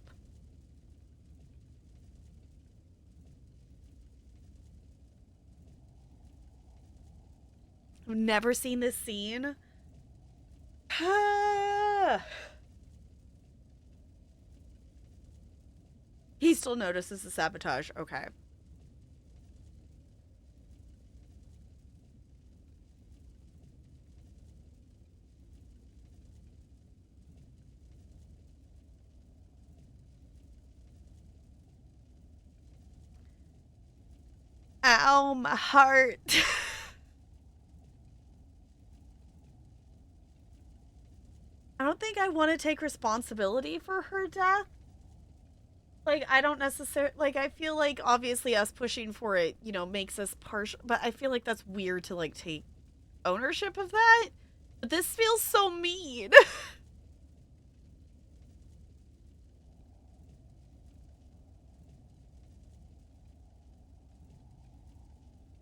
I've never seen this scene. He still notices the sabotage. Okay. Ow, my heart. I don't think I want to take responsibility for her death. Like, I don't necessarily, like, I feel like obviously us pushing for it, you know, makes us partial, but I feel like that's weird to, like, take ownership of that. But this feels so mean.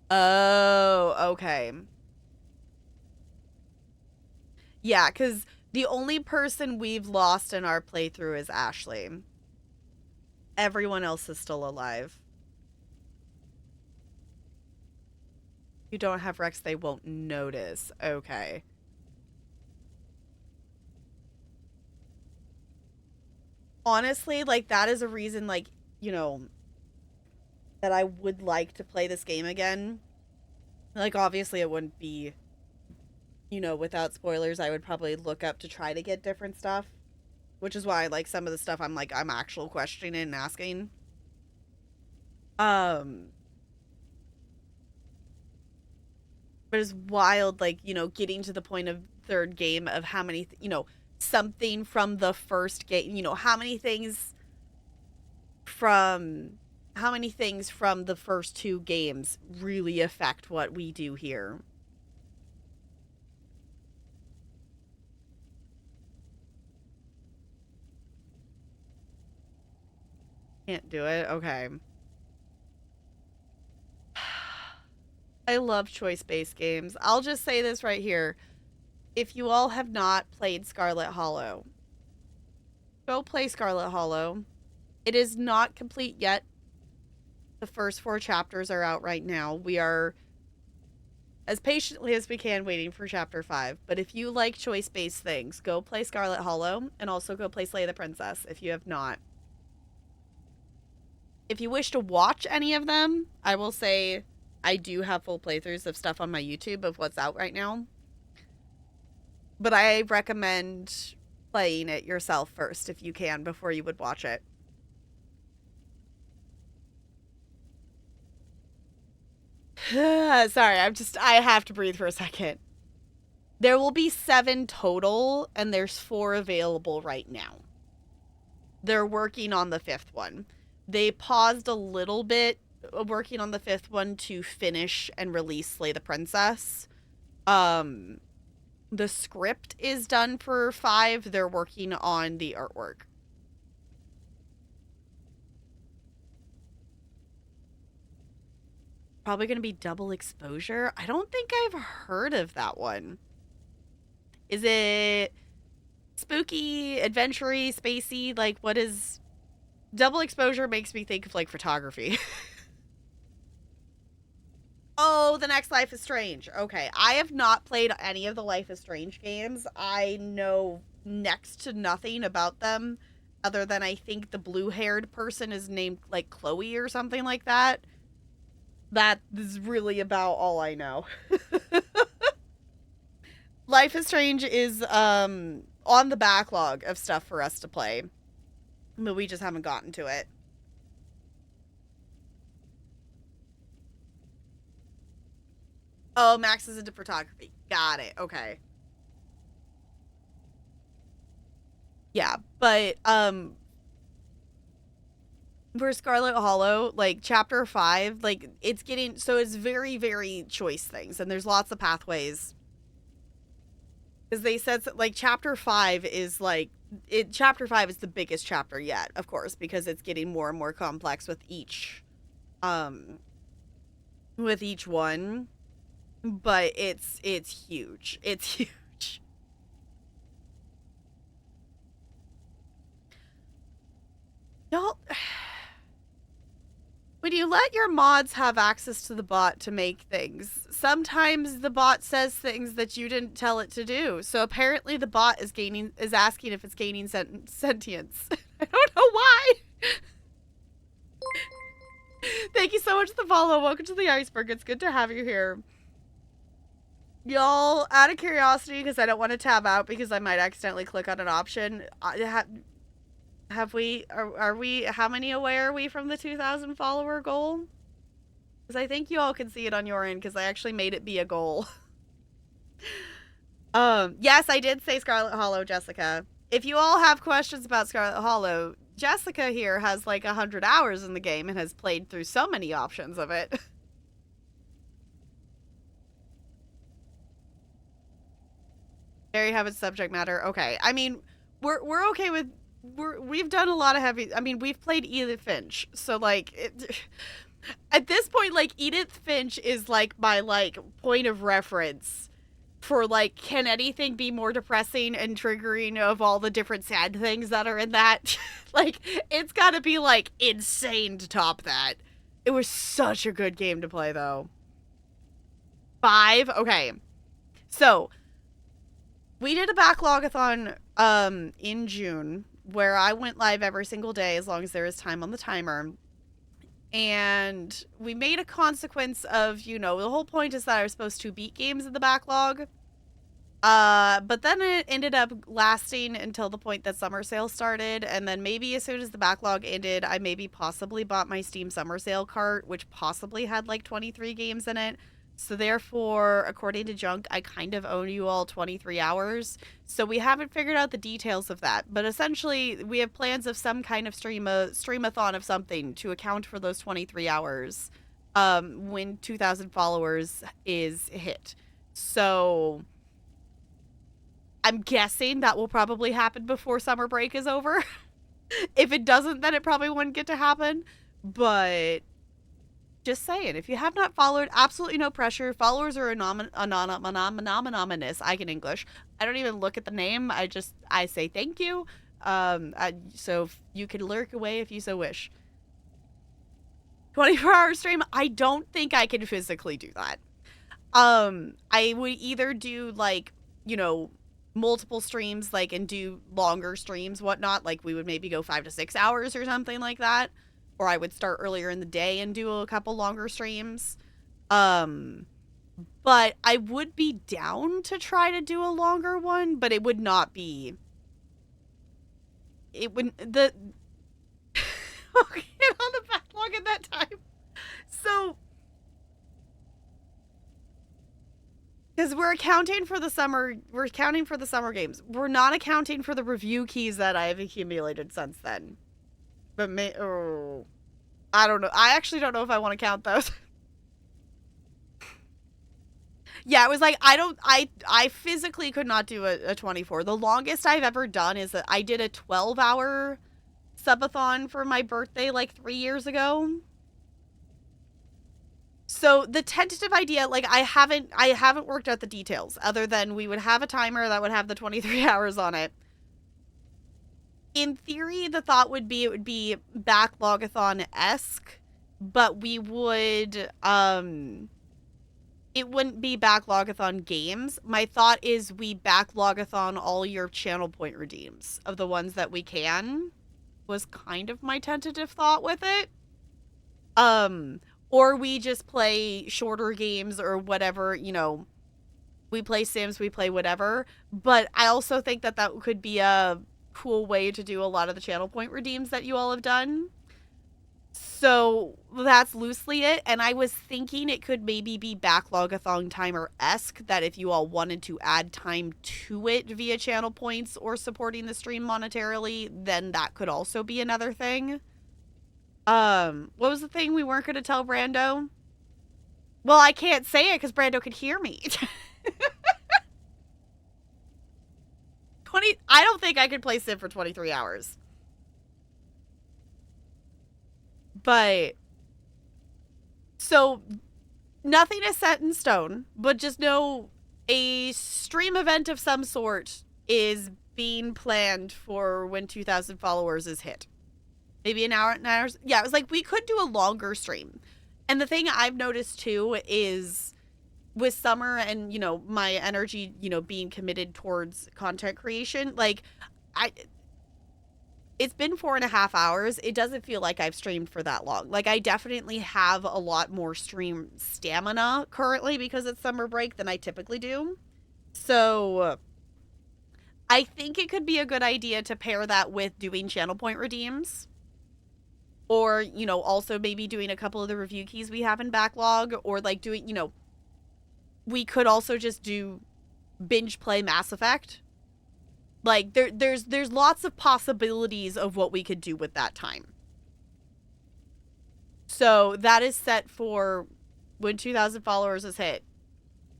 Oh, okay. Yeah, because the only person we've lost in our playthrough is Ashley. Everyone else is still alive. You don't have Rex, they won't notice. Okay. Honestly, like, that is a reason, like, you know, that I would like to play this game again. Like, obviously it wouldn't be, you know, without spoilers, I would probably look up to try to get different stuff. Which is why, like, some of the stuff I'm actual questioning and asking. But it's wild, like, you know, getting to the point of third game of how many, you know, something from the first game, you know, how many things from the first two games really affect what we do here. Can't do it? Okay. I love choice-based games. I'll just say this right here. If you all have not played Scarlet Hollow, go play Scarlet Hollow. It is not complete yet. The first 4 chapters are out right now. We are, as patiently as we can, waiting for chapter 5. But if you like choice-based things, go play Scarlet Hollow, and also go play Slay the Princess if you have not. If you wish to watch any of them, I will say I do have full playthroughs of stuff on my YouTube of what's out right now. But I recommend playing it yourself first if you can before you would watch it. Sorry, I have to breathe for a second. There will be 7 total, and there's 4 available right now. They're working on the 5th one. They paused a little bit working on the 5th one to finish and release Slay the Princess. The script is done for 5. They're working on the artwork. Probably going to be Double Exposure. I don't think I've heard of that one. Is it spooky, adventure-y, spacey? Like, what is... Double Exposure makes me think of, like, photography. Oh, the next Life is Strange. Okay, I have not played any of the Life is Strange games. I know next to nothing about them, other than I think the blue-haired person is named, like, Chloe or something like that. That is really about all I know. Life is Strange is on the backlog of stuff for us to play, but we just haven't gotten to it. Oh, Max is into photography. Got it. Okay. Yeah, but for Scarlet Hollow, like, Chapter 5, like, it's getting... So it's very, very choice things, and there's lots of pathways. Because they said, like, Chapter 5 is, like... Chapter 5 is the biggest chapter yet, of course, because it's getting more and more complex with each... with each one. But it's huge. It's huge. Y'all... When you let your mods have access to the bot to make things, sometimes the bot says things that you didn't tell it to do. So apparently the bot is asking if it's gaining sentience. I don't know why. Thank you so much for the follow. Welcome to the iceberg. It's good to have you here. Y'all, out of curiosity, because I don't want to tab out because I might accidentally click on an option. Are we, how many away are we from the 2,000 follower goal? Because I think you all can see it on your end, because I actually made it be a goal. Yes, I did say Scarlet Hollow, Jessica. If you all have questions about Scarlet Hollow, Jessica here has like 100 hours in the game and has played through so many options of it. There you have it, subject matter. Okay, I mean, we're okay with... We've done a lot of heavy... I mean, we've played Edith Finch, so, like... at this point, like, Edith Finch is, like, my, like, point of reference for, like, can anything be more depressing and triggering of all the different sad things that are in that? Like, it's gotta be, like, insane to top that. It was such a good game to play, though. 5? Okay. So, we did a backlog-a-thon, in June, where I went live every single day as long as there is time on the timer. And we made a consequence of, you know, the whole point is that I was supposed to beat games in the backlog. But then it ended up lasting until the point that summer sale started. And then maybe as soon as the backlog ended, I maybe possibly bought my Steam summer sale cart, which possibly had like 23 games in it. So therefore, according to Junk, I kind of owe you all 23 hours. So we haven't figured out the details of that. But essentially, we have plans of some kind of streamathon of something to account for those 23 hours when 2,000 followers is hit. So I'm guessing that will probably happen before summer break is over. If it doesn't, then it probably wouldn't get to happen. But... just saying, if you have not followed, absolutely no pressure. Followers are anonymous. I can English. I don't even look at the name. I say thank you. So you can lurk away if you so wish. 24-hour stream, I don't think I can physically do that. I would either do, like, you know, multiple streams, like, and do longer streams, whatnot. Like, we would maybe go 5 to 6 hours or something like that. Or I would start earlier in the day and do a couple longer streams. But I would be down to try to do a longer one, but it would not be... It wouldn't... The... I'll get on the backlog at that time. So, Because we're accounting for the summer games. We're not accounting for the review keys that I've accumulated since then. But I don't know. I actually don't know if I want to count those. Yeah, it was like, I physically could not do a 24. The longest I've ever done is that I did a 12-hour subathon for my birthday like 3 years ago. So the tentative idea, like I haven't worked out the details other than we would have a timer that would have the 23 hours on it. In theory, the thought would be it would be Backlogathon-esque, but we would it wouldn't be Backlogathon games. My thought is we Backlogathon all your channel point redeems of the ones that we can, was kind of my tentative thought with it. Or we just play shorter games or whatever, you know, we play Sims, we play whatever. But I also think that that could be a cool way to do a lot of the channel point redeems that you all have done. So that's loosely it. And I was thinking it could maybe be Backlogathon timer-esque, that if you all wanted to add time to it via channel points or supporting the stream monetarily, then that could also be another thing. What was the thing we weren't going to tell Brando? Well, I can't say it because Brando could hear me. I don't think I could play Sim for 23 hours. But, so, nothing is set in stone, but just know a stream event of some sort is being planned for when 2,000 followers is hit. Maybe an hour, 9 hours. Yeah, it was like we could do a longer stream. And the thing I've noticed too is with summer and, you know, my energy, you know, being committed towards content creation, like it's been 4.5 hours. It doesn't feel like I've streamed for that long. Like I definitely have a lot more stream stamina currently because it's summer break than I typically do. So I think it could be a good idea to pair that with doing channel point redeems. Or, you know, also maybe doing a couple of the review keys we have in backlog. Or, like, doing, you know, we could also just do binge play Mass Effect. Like, there's lots of possibilities of what we could do with that time. So, that is set for when 2,000 followers is hit.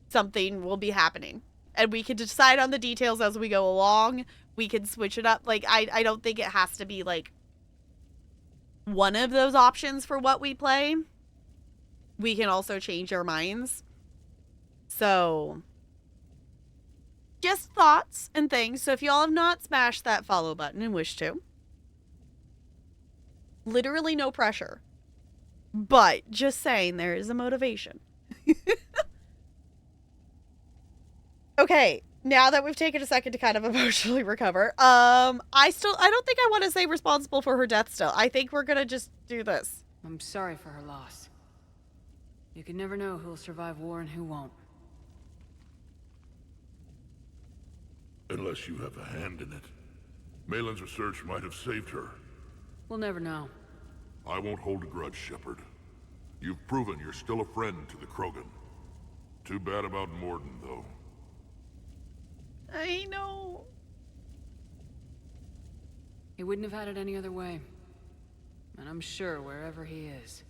Something will be happening. And we can decide on the details as we go along. We can switch it up. Like, I don't think it has to be, like, one of those options for what we play. We can also change our minds. So, just thoughts and things. So if y'all have not smashed that follow button and wish to, literally no pressure. But just saying, there is a motivation. Okay, now that we've taken a second to kind of emotionally recover, I don't think I want to say responsible for her death still. I think we're gonna just do this. I'm sorry for her loss. You can never know who'll survive war and who won't. Unless you have a hand in it. Malin's research might have saved her. We'll never know. I won't hold a grudge, Shepard. You've proven you're still a friend to the Krogan. Too bad about Mordin, though. I know. He wouldn't have had it any other way. And I'm sure wherever he is,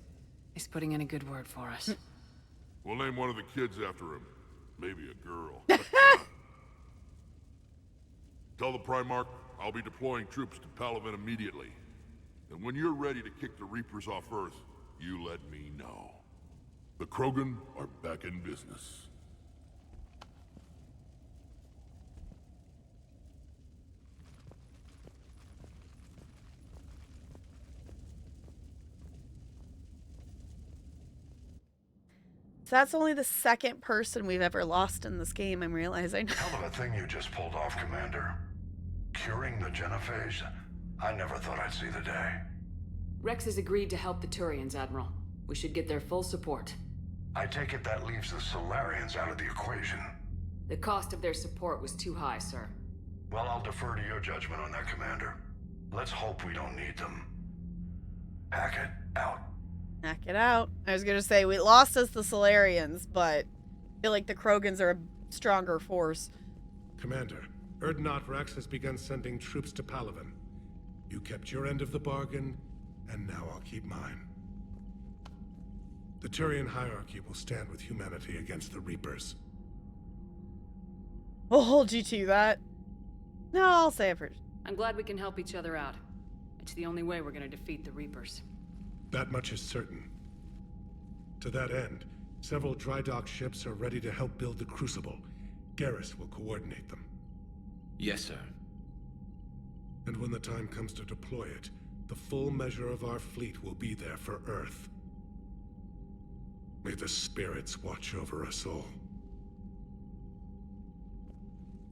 he's putting in a good word for us. We'll name one of the kids after him. Maybe a girl. Tell the Primarch I'll be deploying troops to Palaven immediately. And when you're ready to kick the Reapers off Earth, you let me know. The Krogan are back in business. So that's only the second person we've ever lost in this game, I'm realizing. Hell of a thing you just pulled off, Commander. Curing the Genophage? I never thought I'd see the day. Rex has agreed to help the Turians, Admiral. We should get their full support. I take it that leaves the Solarians out of the equation. The cost of their support was too high, sir. Well, I'll defer to your judgment on that, Commander. Let's hope we don't need them. Hackett, out. Knock it out. I was gonna say, we lost us the Solarians, but I feel like the Krogans are a stronger force. Commander, Urdnot Rex has begun sending troops to Palaven. You kept your end of the bargain, and now I'll keep mine. The Turian hierarchy will stand with humanity against the Reapers. We'll hold you to that. No, I'll say it first. I'm glad we can help each other out. It's the only way we're gonna defeat the Reapers. That much is certain. To that end, several dry dock ships are ready to help build the Crucible. Garrus will coordinate them. Yes, sir. And when the time comes to deploy it, the full measure of our fleet will be there for Earth. May the spirits watch over us all.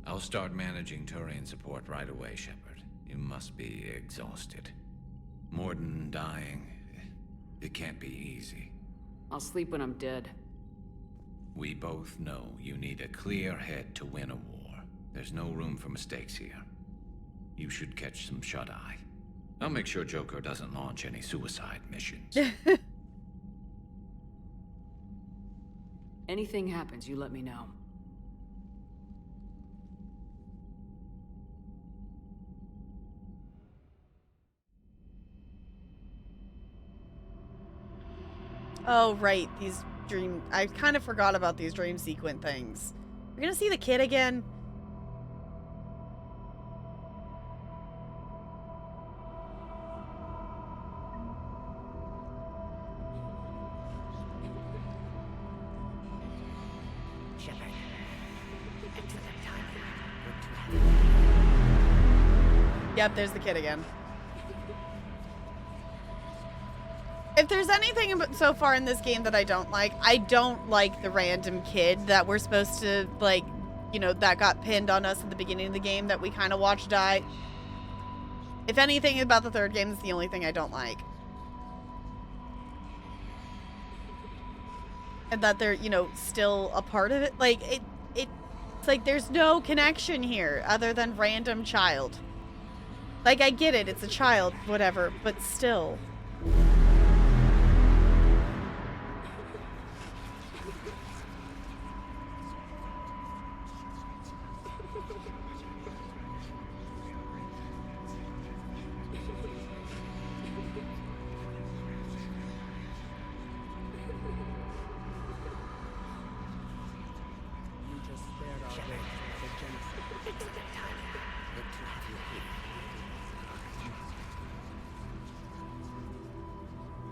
I'll start managing Turian support right away, Shepard. You must be exhausted. Mordin dying, it can't be easy. I'll sleep when I'm dead. We both know you need a clear head to win a war. There's no room for mistakes here. You should catch some shut-eye. I'll make sure Joker doesn't launch any suicide missions. Anything happens, you let me know. Oh, right. These dream... I kind of forgot about these dream sequence things. We're gonna see the kid again? Yep, there's the kid again. If there's anything so far in this game that I don't like the random kid that we're supposed to, like, you know, that got pinned on us at the beginning of the game that we kind of watched die. If anything about the third game is the only thing I don't like. And that they're, you know, still a part of it. Like, it's like there's no connection here other than random child. Like, I get it, it's a child, whatever, but still.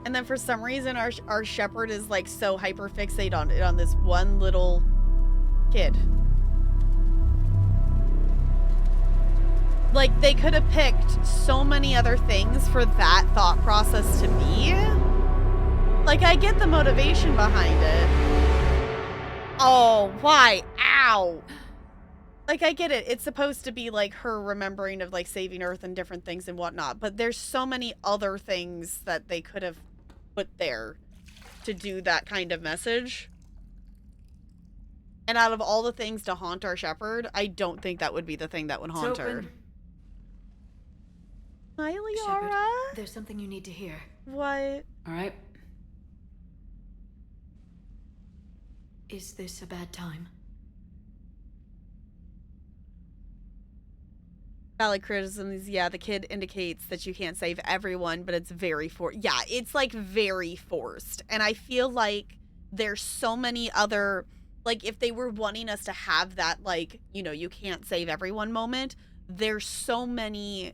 And then for some reason, our Shepard is like so hyper fixated on this one little kid. Like, they could have picked so many other things for that thought process to be. Like, I get the motivation behind it. Oh, why? Ow! Like, I get it. It's supposed to be, like, her remembering of, like, saving Earth and different things and whatnot. But there's so many other things that they could have put there to do that kind of message. And out of all the things to haunt our Shepard, I don't think that would be the thing that would haunt her. Hi, Liara. Shepard, there's something you need to hear. What? All right. Is this a bad time? Valid criticism is, yeah, the kid indicates that you can't save everyone, but it's very yeah, it's like very forced. And I feel like there's so many other, like, if they were wanting us to have that, like, you know, you can't save everyone moment, there's so many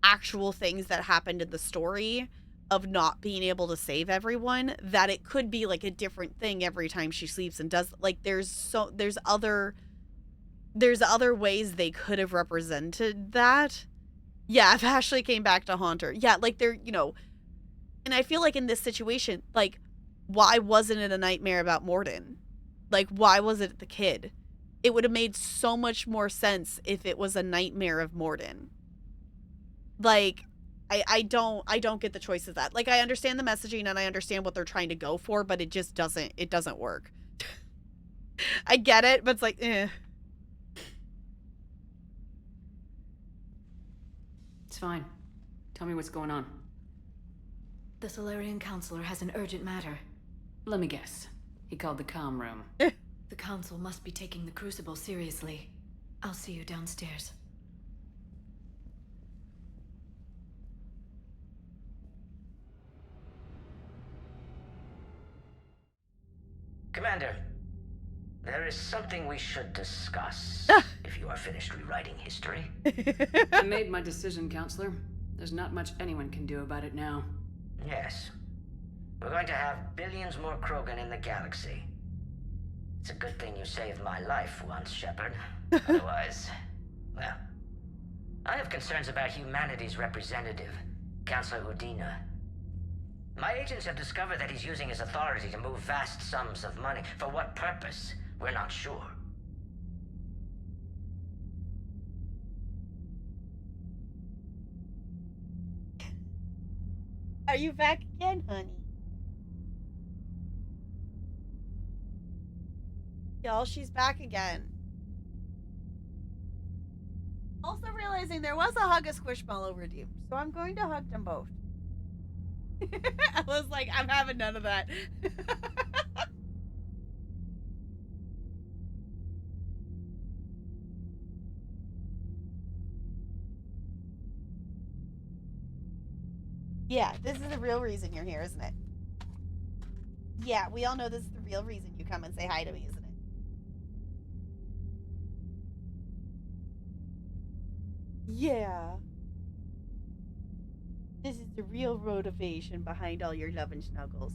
actual things that happened in the story of not being able to save everyone that it could be like a different thing every time she sleeps and does, like, there's other ways they could have represented that. Yeah, if Ashley came back to haunt her. Yeah, like, they're, you know, and I feel like in this situation, like, why wasn't it a nightmare about Mordin? Like, why was it the kid? It would have made so much more sense if it was a nightmare of Mordin. Like, I don't get the choice of that. Like, I understand the messaging and I understand what they're trying to go for, but it just doesn't work. I get it, but it's like, eh. It's fine. Tell me what's going on. The Solarian Counselor has an urgent matter. Let me guess. He called the comm room. The Council must be taking the Crucible seriously. I'll see you downstairs. Commander, there is something we should discuss, if you are finished rewriting history. I made my decision, Counselor. There's not much anyone can do about it now. Yes. We're going to have billions more Krogan in the galaxy. It's a good thing you saved my life once, Shepard. Otherwise, well... I have concerns about humanity's representative, Counselor Udina. My agents have discovered that he's using his authority to move vast sums of money. For what purpose? We're not sure. Are you back again, honey? Y'all, she's back again. Also realizing there was a Hug a Squishmallow redeemed, so I'm going to hug them both. I was like, I'm having none of that. Yeah, this is the real reason you're here, isn't it? Yeah, we all know this is the real reason you come and say hi to me, isn't it? Yeah. This is the real motivation behind all your love and snuggles.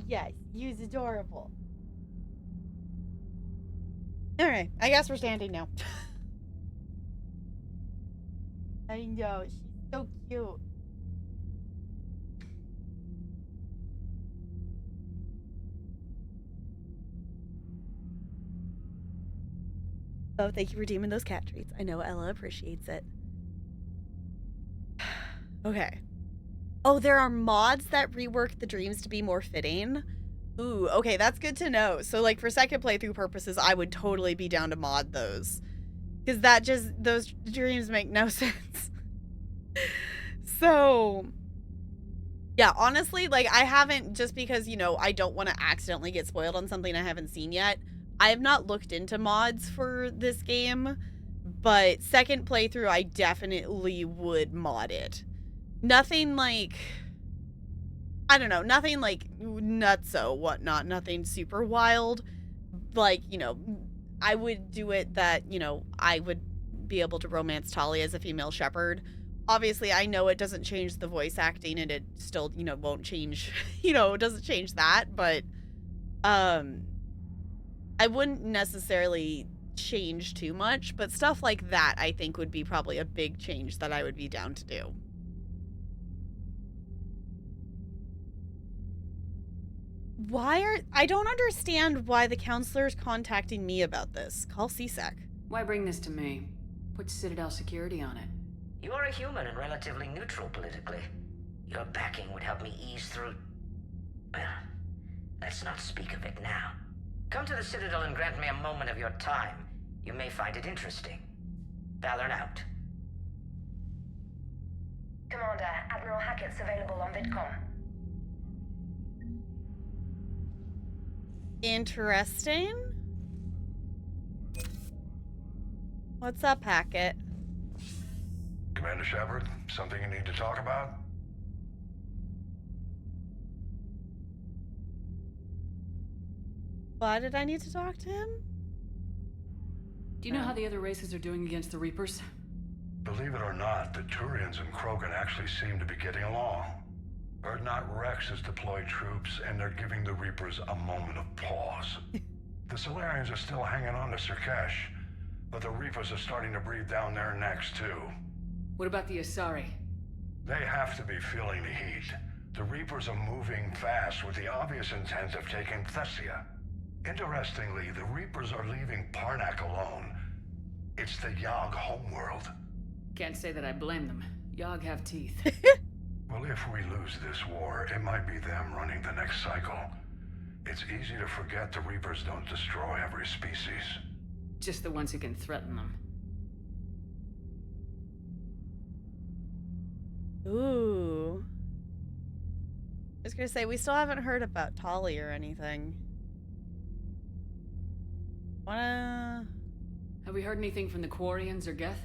Yes, you's adorable. Alright, I guess we're standing now. I know, she's so cute. Oh, thank you for redeeming those cat treats. I know Ella appreciates it. Okay. Oh, there are mods that rework the dreams to be more fitting. Ooh, okay, that's good to know. So, like, for second playthrough purposes, I would totally be down to mod those. Because that just, those dreams make no sense. So, yeah, honestly, like, I haven't, just because, you know, I don't want to accidentally get spoiled on something I haven't seen yet, I have not looked into mods for this game, but second playthrough, I definitely would mod it. Nothing like, I don't know, nothing like nutso, whatnot, nothing super wild. Like, you know, I would do it that, you know, I would be able to romance Talia as a female shepherd. Obviously, I know it doesn't change the voice acting, and it still, you know, won't change, you know, it doesn't change that, but, I wouldn't necessarily change too much, but stuff like that I think would be probably a big change that I would be down to do. I don't understand why the counselor's contacting me about this. Call CSEC. Why bring this to me? Put Citadel security on it. You are a human and relatively neutral politically. Your backing would help me ease through... Well, let's not speak of it now. Come to the Citadel and grant me a moment of your time. You may find it interesting. Valorn out. Commander, Admiral Hackett's available on VidCom. Interesting. What's up, Hackett? Commander Shepard, something you need to talk about? Why did I need to talk to him? Do you know how the other races are doing against the Reapers? Believe it or not, the Turians and Krogan actually seem to be getting along. Urdnot Rex has deployed troops, and they're giving the Reapers a moment of pause. The Solarians are still hanging on to Surkesh, but the Reapers are starting to breathe down their necks, too. What about the Asari? They have to be feeling the heat. The Reapers are moving fast with the obvious intent of taking Thessia. Interestingly, the Reapers are leaving Parnak alone. It's the Yogg homeworld. Can't say that I blame them. Yogg have teeth. Well, if we lose this war, it might be them running the next cycle. It's easy to forget the Reapers don't destroy every species. Just the ones who can threaten them. Ooh. I was gonna say, we still haven't heard about Tali or anything. Have we heard anything from the Quarians or Geth?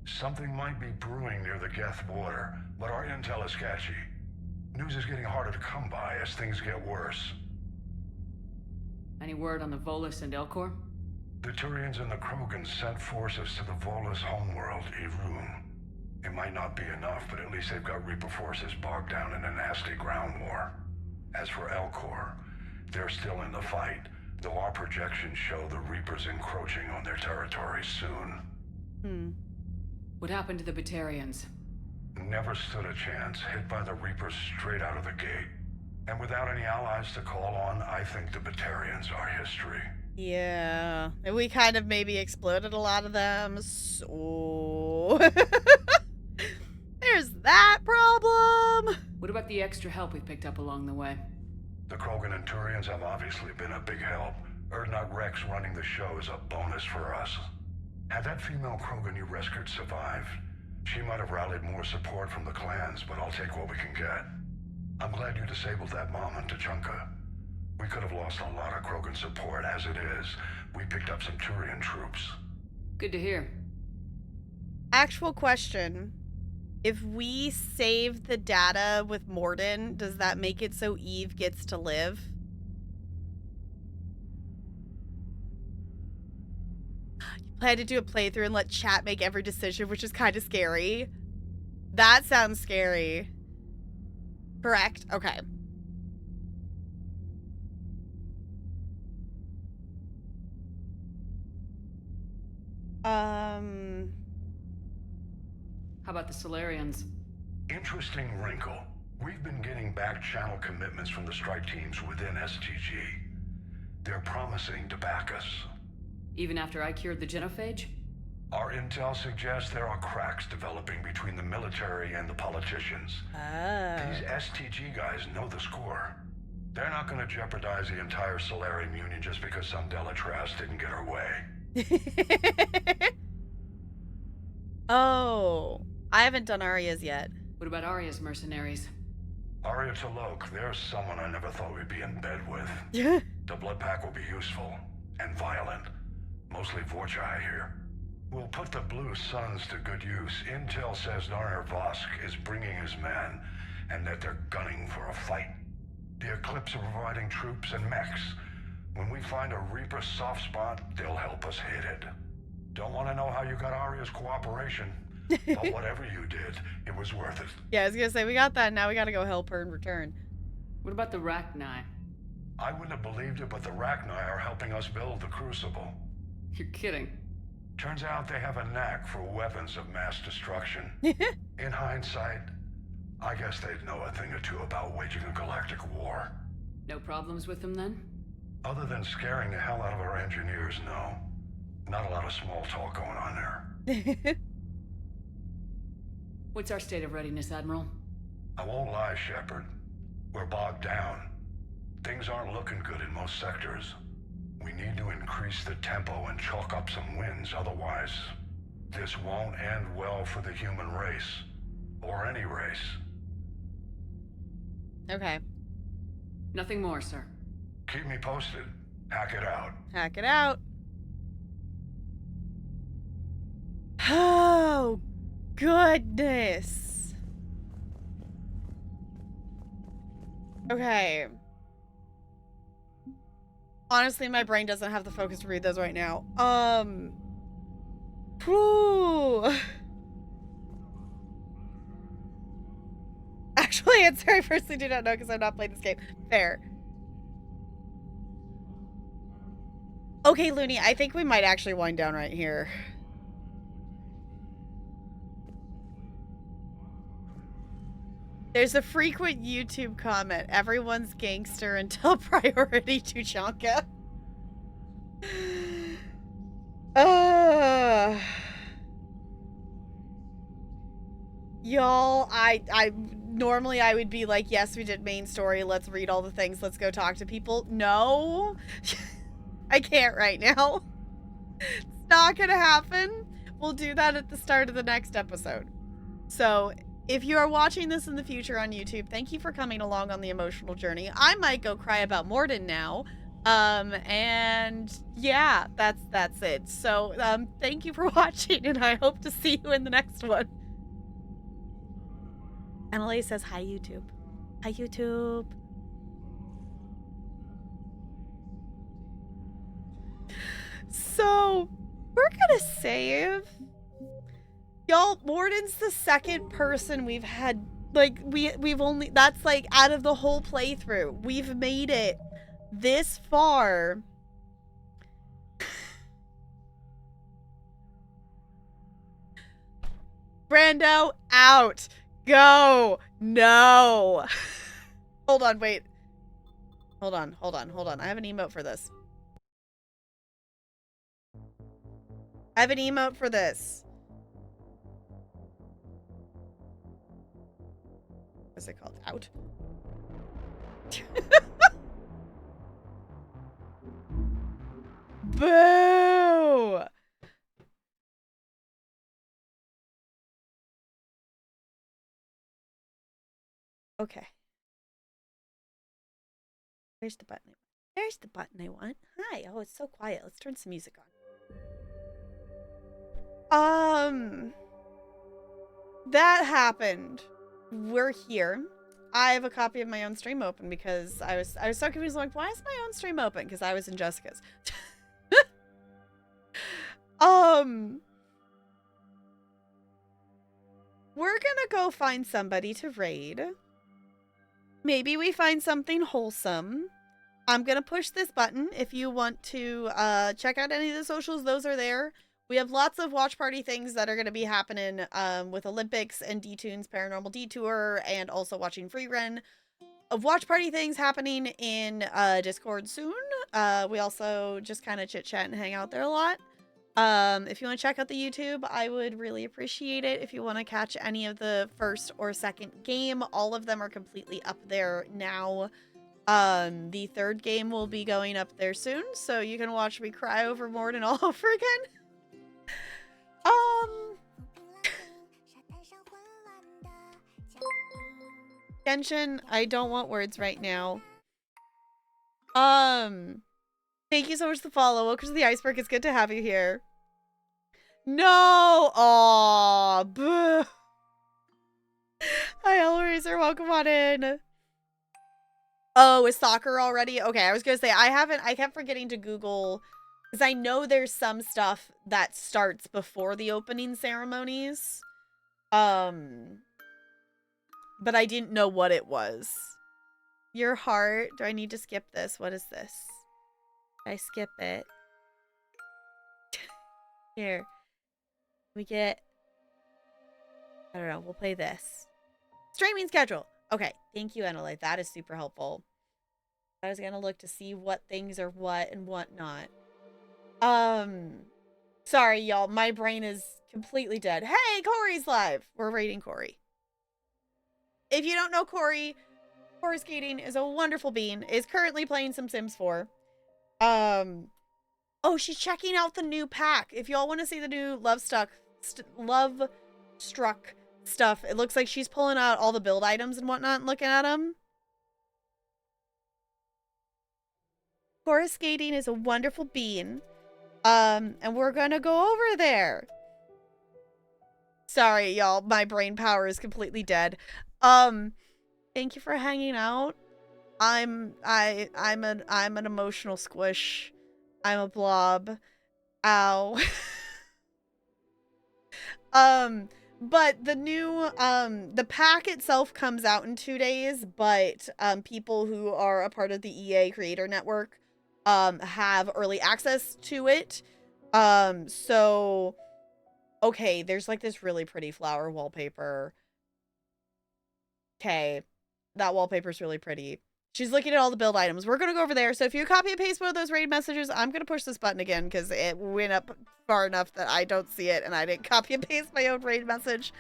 Something might be brewing near the Geth border, but our intel is sketchy. News is getting harder to come by as things get worse. Any word on the Volus and Elcor? The Turians and the Krogans sent forces to the Volus homeworld, Irun. It might not be enough, but at least they've got Reaper forces bogged down in a nasty ground war. As for Elcor, they're still in the fight, though our projections show the Reapers encroaching on their territory soon. What happened to the Batarians? Never stood a chance, hit by the Reapers straight out of the gate. And without any allies to call on, I think the Batarians are history. Yeah. And we kind of maybe exploded a lot of them, so... There's that problem! What about the extra help we picked up along the way? The Krogan and Turians have obviously been a big help. Urdnot Rex running the show is a bonus for us. Had that female Krogan you rescued survived, she might have rallied more support from the clans, but I'll take what we can get. I'm glad you disabled that bomb on Tuchanka. We could have lost a lot of Krogan support. As it is, we picked up some Turian troops. Good to hear. Actual question. If we save the data with Mordin, does that make it so Eve gets to live? You plan to do a playthrough and let chat make every decision, which is kind of scary. That sounds scary. Correct? Okay. How about the Solarians? Interesting wrinkle. We've been getting back channel commitments from the strike teams within STG. They're promising to back us. Even after I cured the genophage? Our intel suggests there are cracks developing between the military and the politicians. These STG guys know the score. They're not going to jeopardize the entire Solarian Union just because some Delatras didn't get her way. Oh, I haven't done Arya's yet. What about Arya's mercenaries? Arya T'Loak, there's someone I never thought we'd be in bed with. The Blood Pack will be useful and violent. Mostly Vorcha, I hear. We'll put the Blue Suns to good use. Intel says Narner Vosk is bringing his men, and that they're gunning for a fight. The Eclipse are providing troops and mechs. When we find a Reaper soft spot, they'll help us hit it. Don't want to know how you got Arya's cooperation, but whatever you did, it was worth it. Yeah, I was gonna say, we got that, now we gotta go help her in return. What about the Rachni? I wouldn't have believed it, but the Rachni are helping us build the Crucible. You're kidding. Turns out they have a knack for weapons of mass destruction. In hindsight, I guess they'd know a thing or two about waging a galactic war. No problems with them then? Other than scaring the hell out of our engineers, no. Not a lot of small talk going on there. What's our state of readiness, Admiral? I won't lie, Shepard. We're bogged down. Things aren't looking good in most sectors. We need to increase the tempo and chalk up some wins, otherwise this won't end well for the human race. Or any race. Okay. Nothing more, sir. Keep me posted. Hack it out. Hack it out. Oh, goodness. Okay. Honestly, my brain doesn't have the focus to read those right now. Whew. Actually, answer I personally do not know because I've not played this game. Fair. Okay, Looney, I think we might actually wind down right here. There's a frequent YouTube comment. Everyone's gangster until priority Tuchanka. Y'all, I normally I would be like, yes, we did main story. Let's read all the things. Let's go talk to people. No, I can't right now. It's not gonna happen. We'll do that at the start of the next episode. So if you are watching this in the future on YouTube, thank you for coming along on the emotional journey. I might go cry about Morden now. And yeah, that's it. So, thank you for watching, and I hope to see you in the next one. Emily says, hi, YouTube. Hi, YouTube. So, we're gonna save. Y'all, Morden's the second person we've had, like, we've only, that's like, out of the whole playthrough, we've made it this far. Brando, out. Go. No. Hold on, wait. Hold on. I have an emote for this. What's it called? Out. Boo! Okay. There's the button. There's the button I want. Hi. Oh, it's so quiet. Let's turn some music on. That happened. We're here. I have a copy of my own stream open because I was so confused. Like, why is my own stream open? Because I was in Jessica's. We're gonna go find somebody to raid. Maybe we find something wholesome. I'm gonna push this button if you want to check out any of the socials. Those are there. We have lots of watch party things that are going to be happening with Olympics and D-Tunes Paranormal Detour, and also watching free run of watch party things happening in Discord soon. We also just kind of chit chat and hang out there a lot. If you want to check out the YouTube, I would really appreciate it. If you want to catch any of the first or second game, all of them are completely up there now. The third game will be going up there soon, so you can watch me cry over Morden all over again. Genshin, I don't want words right now. Thank you so much for the follow. Welcome to the iceberg. It's good to have you here. No! Aww, boo. Hi, Hellraiser. Welcome on in. Oh, is soccer already? Okay, I was gonna say, I kept forgetting to Google, because I know there's some stuff that starts before the opening ceremonies. But I didn't know what it was. Your heart. Do I need to skip this? What is this? Did I skip it? Here. We get... I don't know. We'll play this. Streaming schedule. Okay. Thank you, Enolite. That is super helpful. I was gonna look to see what things are what and what not. Sorry, y'all. My brain is completely dead. Hey, Corey's live. We're raiding Corey. If you don't know Corey, Corey Skating is a wonderful bean. Is currently playing some Sims 4. Oh, she's checking out the new pack. If y'all want to see the new Love Struck stuff, it looks like she's pulling out all the build items and whatnot and looking at them. Corey Skating is a wonderful bean. And we're gonna go over there. Sorry, y'all. My brain power is completely dead. Thank you for hanging out. I'm an emotional squish. I'm a blob. Ow. But the new, the pack itself comes out in 2 days, but, people who are a part of the EA Creator Network, have early access to it. So, okay, there's like this really pretty flower wallpaper. Okay, that wallpaper's really pretty. She's looking at all the build items. We're going to go over there. So if you copy and paste one of those raid messages, I'm going to push this button again because it went up far enough that I don't see it and I didn't copy and paste my own raid message.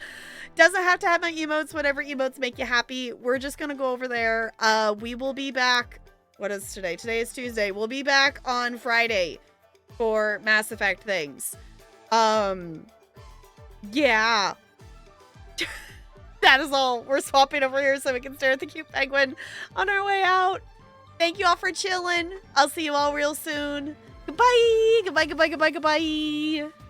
Doesn't have to have my emotes, whatever emotes make you happy. We're just going to go over there. We will be back. What is today? Today is Tuesday. We'll be back on Friday for Mass Effect things. Yeah. that is all. We're swapping over here so we can stare at the cute penguin on our way out. Thank you all for chilling. I'll see you all real soon. Goodbye. Goodbye, goodbye, goodbye, goodbye.